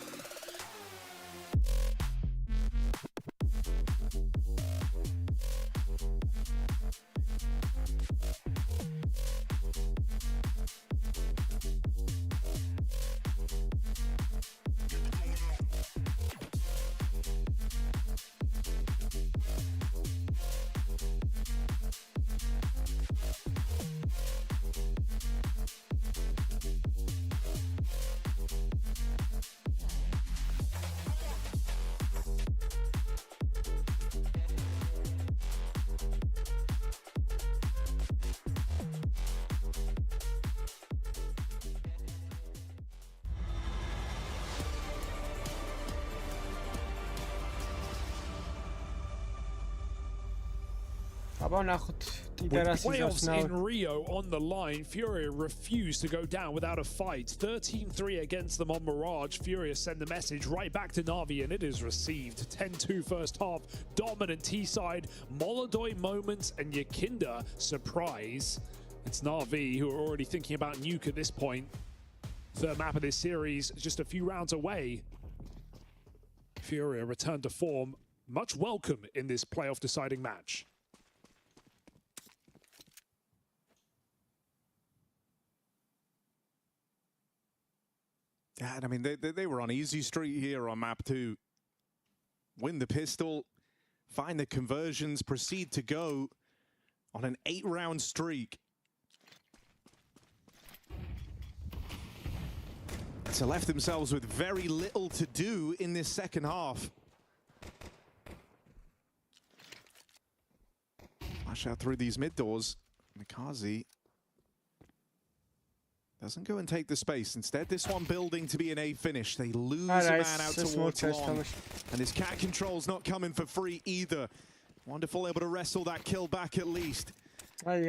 With playoffs in Rio on the line, FURIA refused to go down without a fight. 13-3 against them on Mirage. FURIA send the message right back to Na'Vi, and it is received. 10-2 first half, dominant T-side, Molodoi moments, and Yakinda surprise. It's Na'Vi who are already thinking about nuke at this point. Third map of this series, just a few rounds away. FURIA return to form, much welcome in this playoff deciding match. Yeah, I mean, they were on easy street here on map 2. Win the pistol, find the conversions, proceed to go on an 8-round streak. So left themselves with very little to do in this second half. Flash out through these mid doors. Mikaze doesn't go and take the space. Instead, this one building to be an A finish. They lose a man out towards long. And his cat control's not coming for free either. Wonderful able to wrestle that kill back at least. Fallen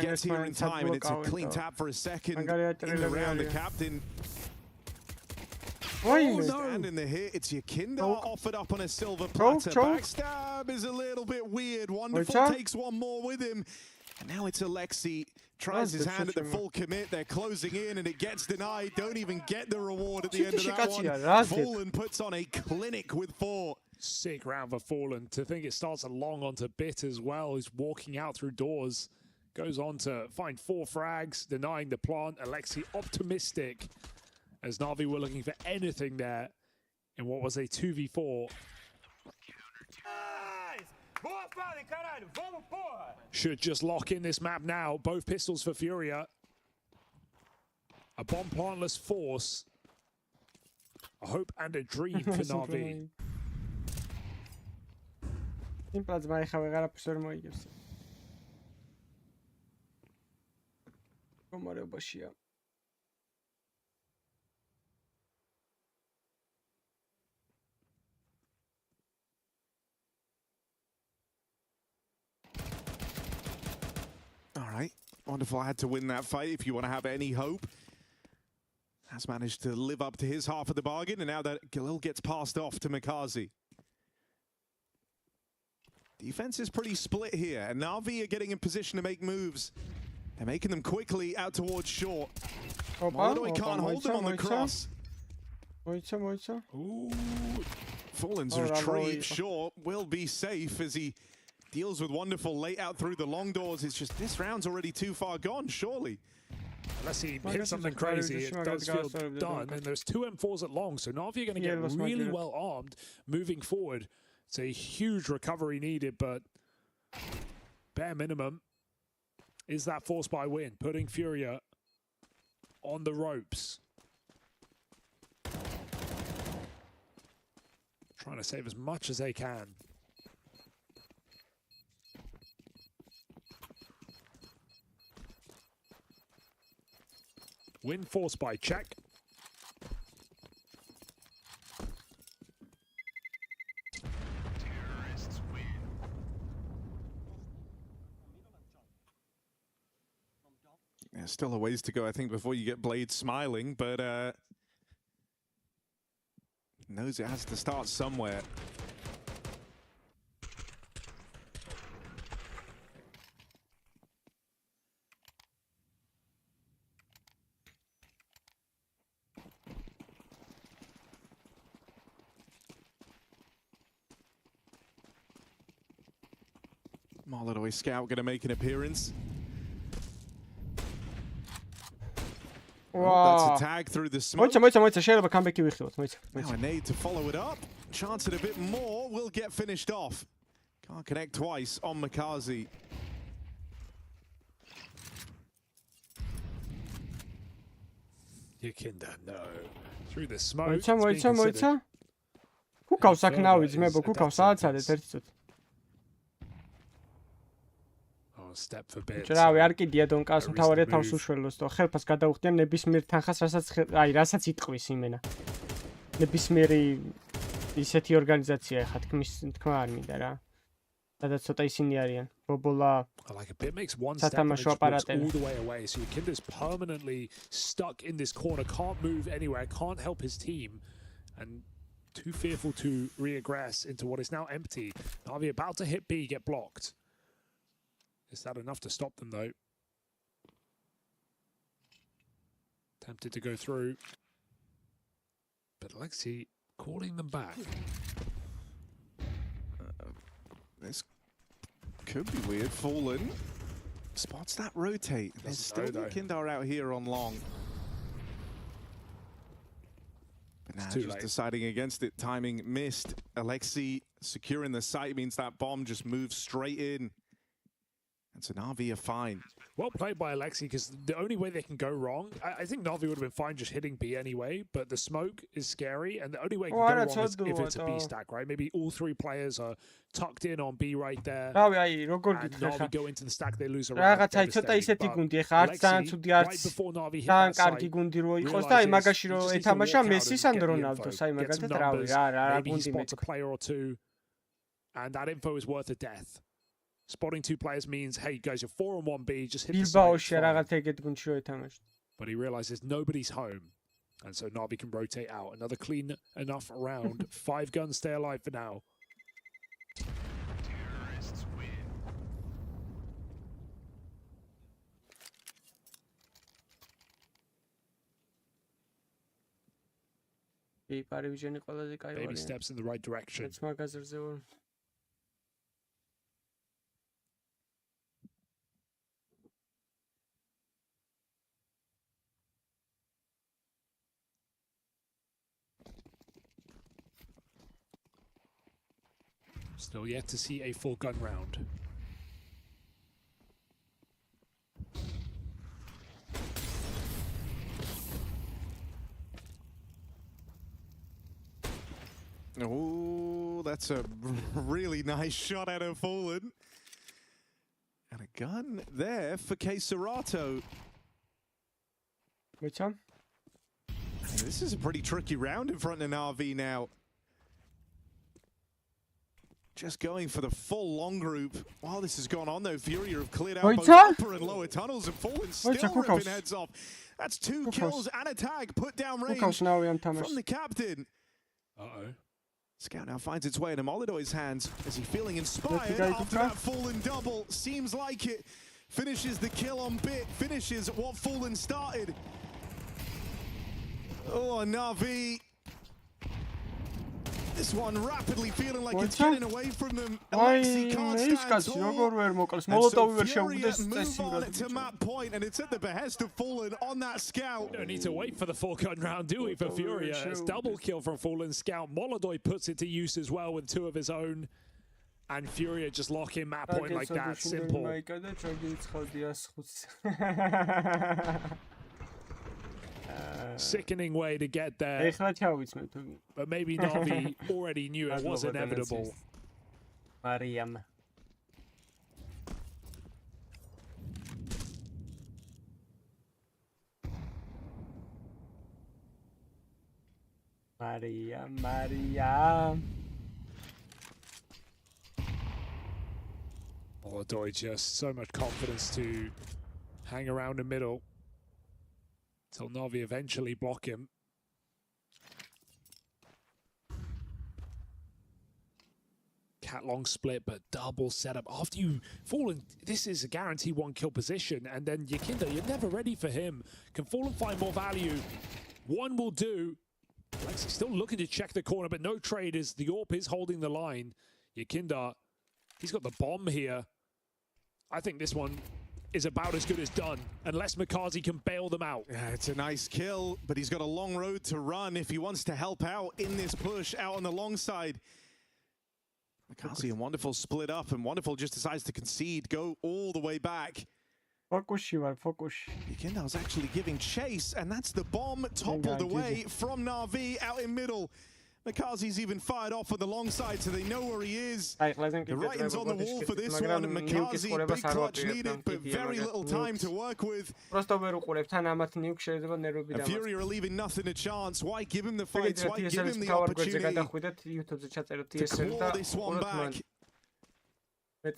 gets here in time, and it's a clean tap for a second in the round. The captain. Oh, standing the hit. It's Yakinda offered up on a silver platter. Backstab is a little bit weird. Wonderful takes one more with him. And now it's Alexi. Tries his hand at the full commit. They're closing in, and it gets denied. Don't even get the reward at the end of that one. Fallen puts on a clinic with 4. Sick round for Fallen. To think it starts a long onto Bit as well. He's walking out through doors. Goes on to find 4 frags, denying the plant. Alexi optimistic, as Na'Vi were looking for anything there in what was a 2v4. Should just lock in this map now. Both pistols for FURIA. A bomb plantless force. A hope and a dream for Na'Vi. این پلازما يخوي غير بسر ما يجلس. عمره باشيا. All right, wonderful. I had to win that fight if you want to have any hope. Has managed to live up to his half of the bargain, and now that Galil gets passed off to Mikaze. Defense is pretty split here, and Na'Vi are getting in position to make moves. They're making them quickly out towards short. Molodoi can't hold them on the cross. Ooh. Fallen's retreat short will be safe as he deals with Wonderful late out through the long doors. It's just this round's already too far gone, surely. Unless he hits something crazy, it does feel done. And there's 2 M4s at long, so Na'Vi are going to get really well armed moving forward. It's a huge recovery needed, but bare minimum is that force by win, putting FURIA on the ropes. Trying to save as much as they can. Win force by check. Yeah, still a ways to go, I think, before you get Blade smiling, but knows it has to start somewhere. Molodoi Scout going to make an appearance. That's a tag through the smoke. Now a nade to follow it up. Chance it a bit more. Will get finished off. Can't connect twice on Mikaze. Yakinda, no. Through the smoke. Who calls Aknawi? Dzmebo, who calls Adsade? Step for bit. რავი, არ კიდია დონკას მთავარია თავს უშველოს და ხელფას გადაუხდიან ნებისმიერ თანხას, რასაც იტყვის იმენა. ნებისმიერი ისეთი ორგანიზაცია ხა თქმა არ მინდა რა. სადაც ცოტა ისინი არიან. ბობოლა. Like a bit makes one step and it just walks all the way away. So Yakinda's permanently stuck in this corner, can't move anywhere, can't help his team, and too fearful to regress into what is now empty. Navi about to hit B, get blocked. Is that enough to stop them though? Tempted to go through, but Alexi calling them back. This could be weird. Fallen spots that rotate. There's still Kindar out here on long. But now just deciding against it. Timing missed. Alexi securing the site means that bomb just moves straight in. And so Na'Vi are fine. Well played by Alexi, because the only way they can go wrong, I think Na'Vi would have been fine just hitting B anyway, but the smoke is scary, and the only way it can go wrong is if it's a B stack, right? Maybe all three players are tucked in on B right there, and Na'Vi go into the stack, they lose a round. Right before Na'Vi hit that site, gets some numbers, maybe he spots a player or two, and that info is worth a death. Spotting two players means, hey guys, you're 4 on 1B, just hit the site. But he realizes nobody's home, and so Na'Vi can rotate out. Another clean enough round. 5 guns stay alive for now. Terrorists win. Baby steps in the right direction. Still yet to see a full gun round. Oh, that's a really nice shot out of Fallen. And a gun there for Keserato. Which one? This is a pretty tricky round in front of Na'Vi now. Just going for the full long group. While this has gone on though, FURIA have cleared out both upper and lower tunnels, and Fallen still ripping heads off. That's 2 kills and a tag put down range from the captain. Scout now finds its way into Molodoy's hands. Is he feeling inspired after that Fallen double? Seems like it. Finishes the kill on bit, finishes what Fallen started. Oh, Na'Vi. This one rapidly feeling like it's getting away from them. Alexi can't stand tall. And so FURIA move on to map point, and it's at the behest of Fallen on that Scout. We don't need to wait for the 4-gun round, do we, for FURIA? It's double kill from Fallen Scout. Molodoy puts it to use as well with 2 of his own. And FURIA just lock in map point like that. Simple. Sickening way to get there. But maybe Na'Vi already knew it was inevitable. Mariam. Molodoy just so much confidence to hang around the middle until Na'Vi eventually block him. Cat long split, but double setup. After you Fallen, this is a guaranteed 1-kill position, and then Yakinda, you're never ready for him. Can Fallen find more value? One will do. Alexi still looking to check the corner, but no trade as the AWP is holding the line. Yakinda, he's got the bomb here. I think this one is about as good as done, unless Makazi can bail them out. Yeah, it's a nice kill, but he's got a long road to run if he wants to help out in this push out on the long side. Makazi, a wonderful split up, and Wonderful just decides to concede, go all the way back. Yakinda's actually giving chase, and that's the bomb toppled away from Na'Vi out in middle. Makazi's even fired off on the long side, so they know where he is. The writing's on the wall for this one, and Makazi, big clutch needed, but very little time to work with. And FURIA are leaving nothing to chance. Why give him the fights? Why give him the opportunity to claw this one back? And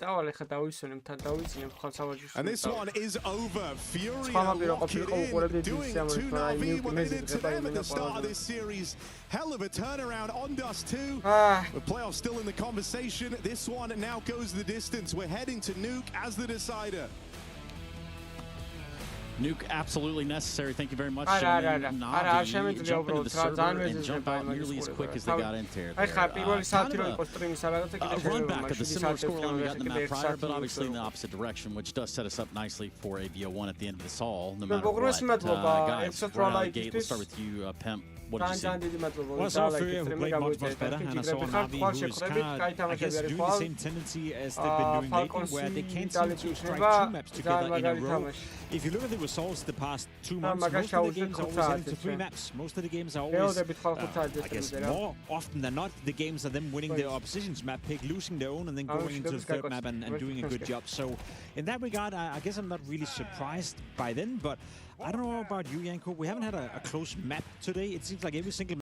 this one is over. FURIA lock it in, doing 2-0 what they did to them at the start of this series. Hell of a turnaround on Dust 2. The playoffs still in the conversation. This one now goes the distance. We're heading to Nuke as the decider. Nuke absolutely necessary. Thank you very much. Navi jump into the server and jump out nearly as quick as they got into it. Kind of a run back of the similar scoreline we got in the map prior, but obviously in the opposite direction, which does set us up nicely for a BO1 at the end of this all, no matter what. Guys, right out of the gate, let's start with you, Pimp. What did you see? Well, I saw FURIA who played much better, and I saw Navi who is kind of, I guess, doing the same tendency as they've been doing lately, where they can't seem to strike 2 maps together in a row. If you look at the results the past 2 months, most of the games are always heading to 3 maps. Most of the games are always, I guess, more often than not, the games are them winning the opposition's map pick, losing their own, and then going into the 3rd map and doing a good job. So, in that regard, I guess I'm not really surprised by them, but I don't know about you, Yanko. We haven't had a close map today. It seems like every single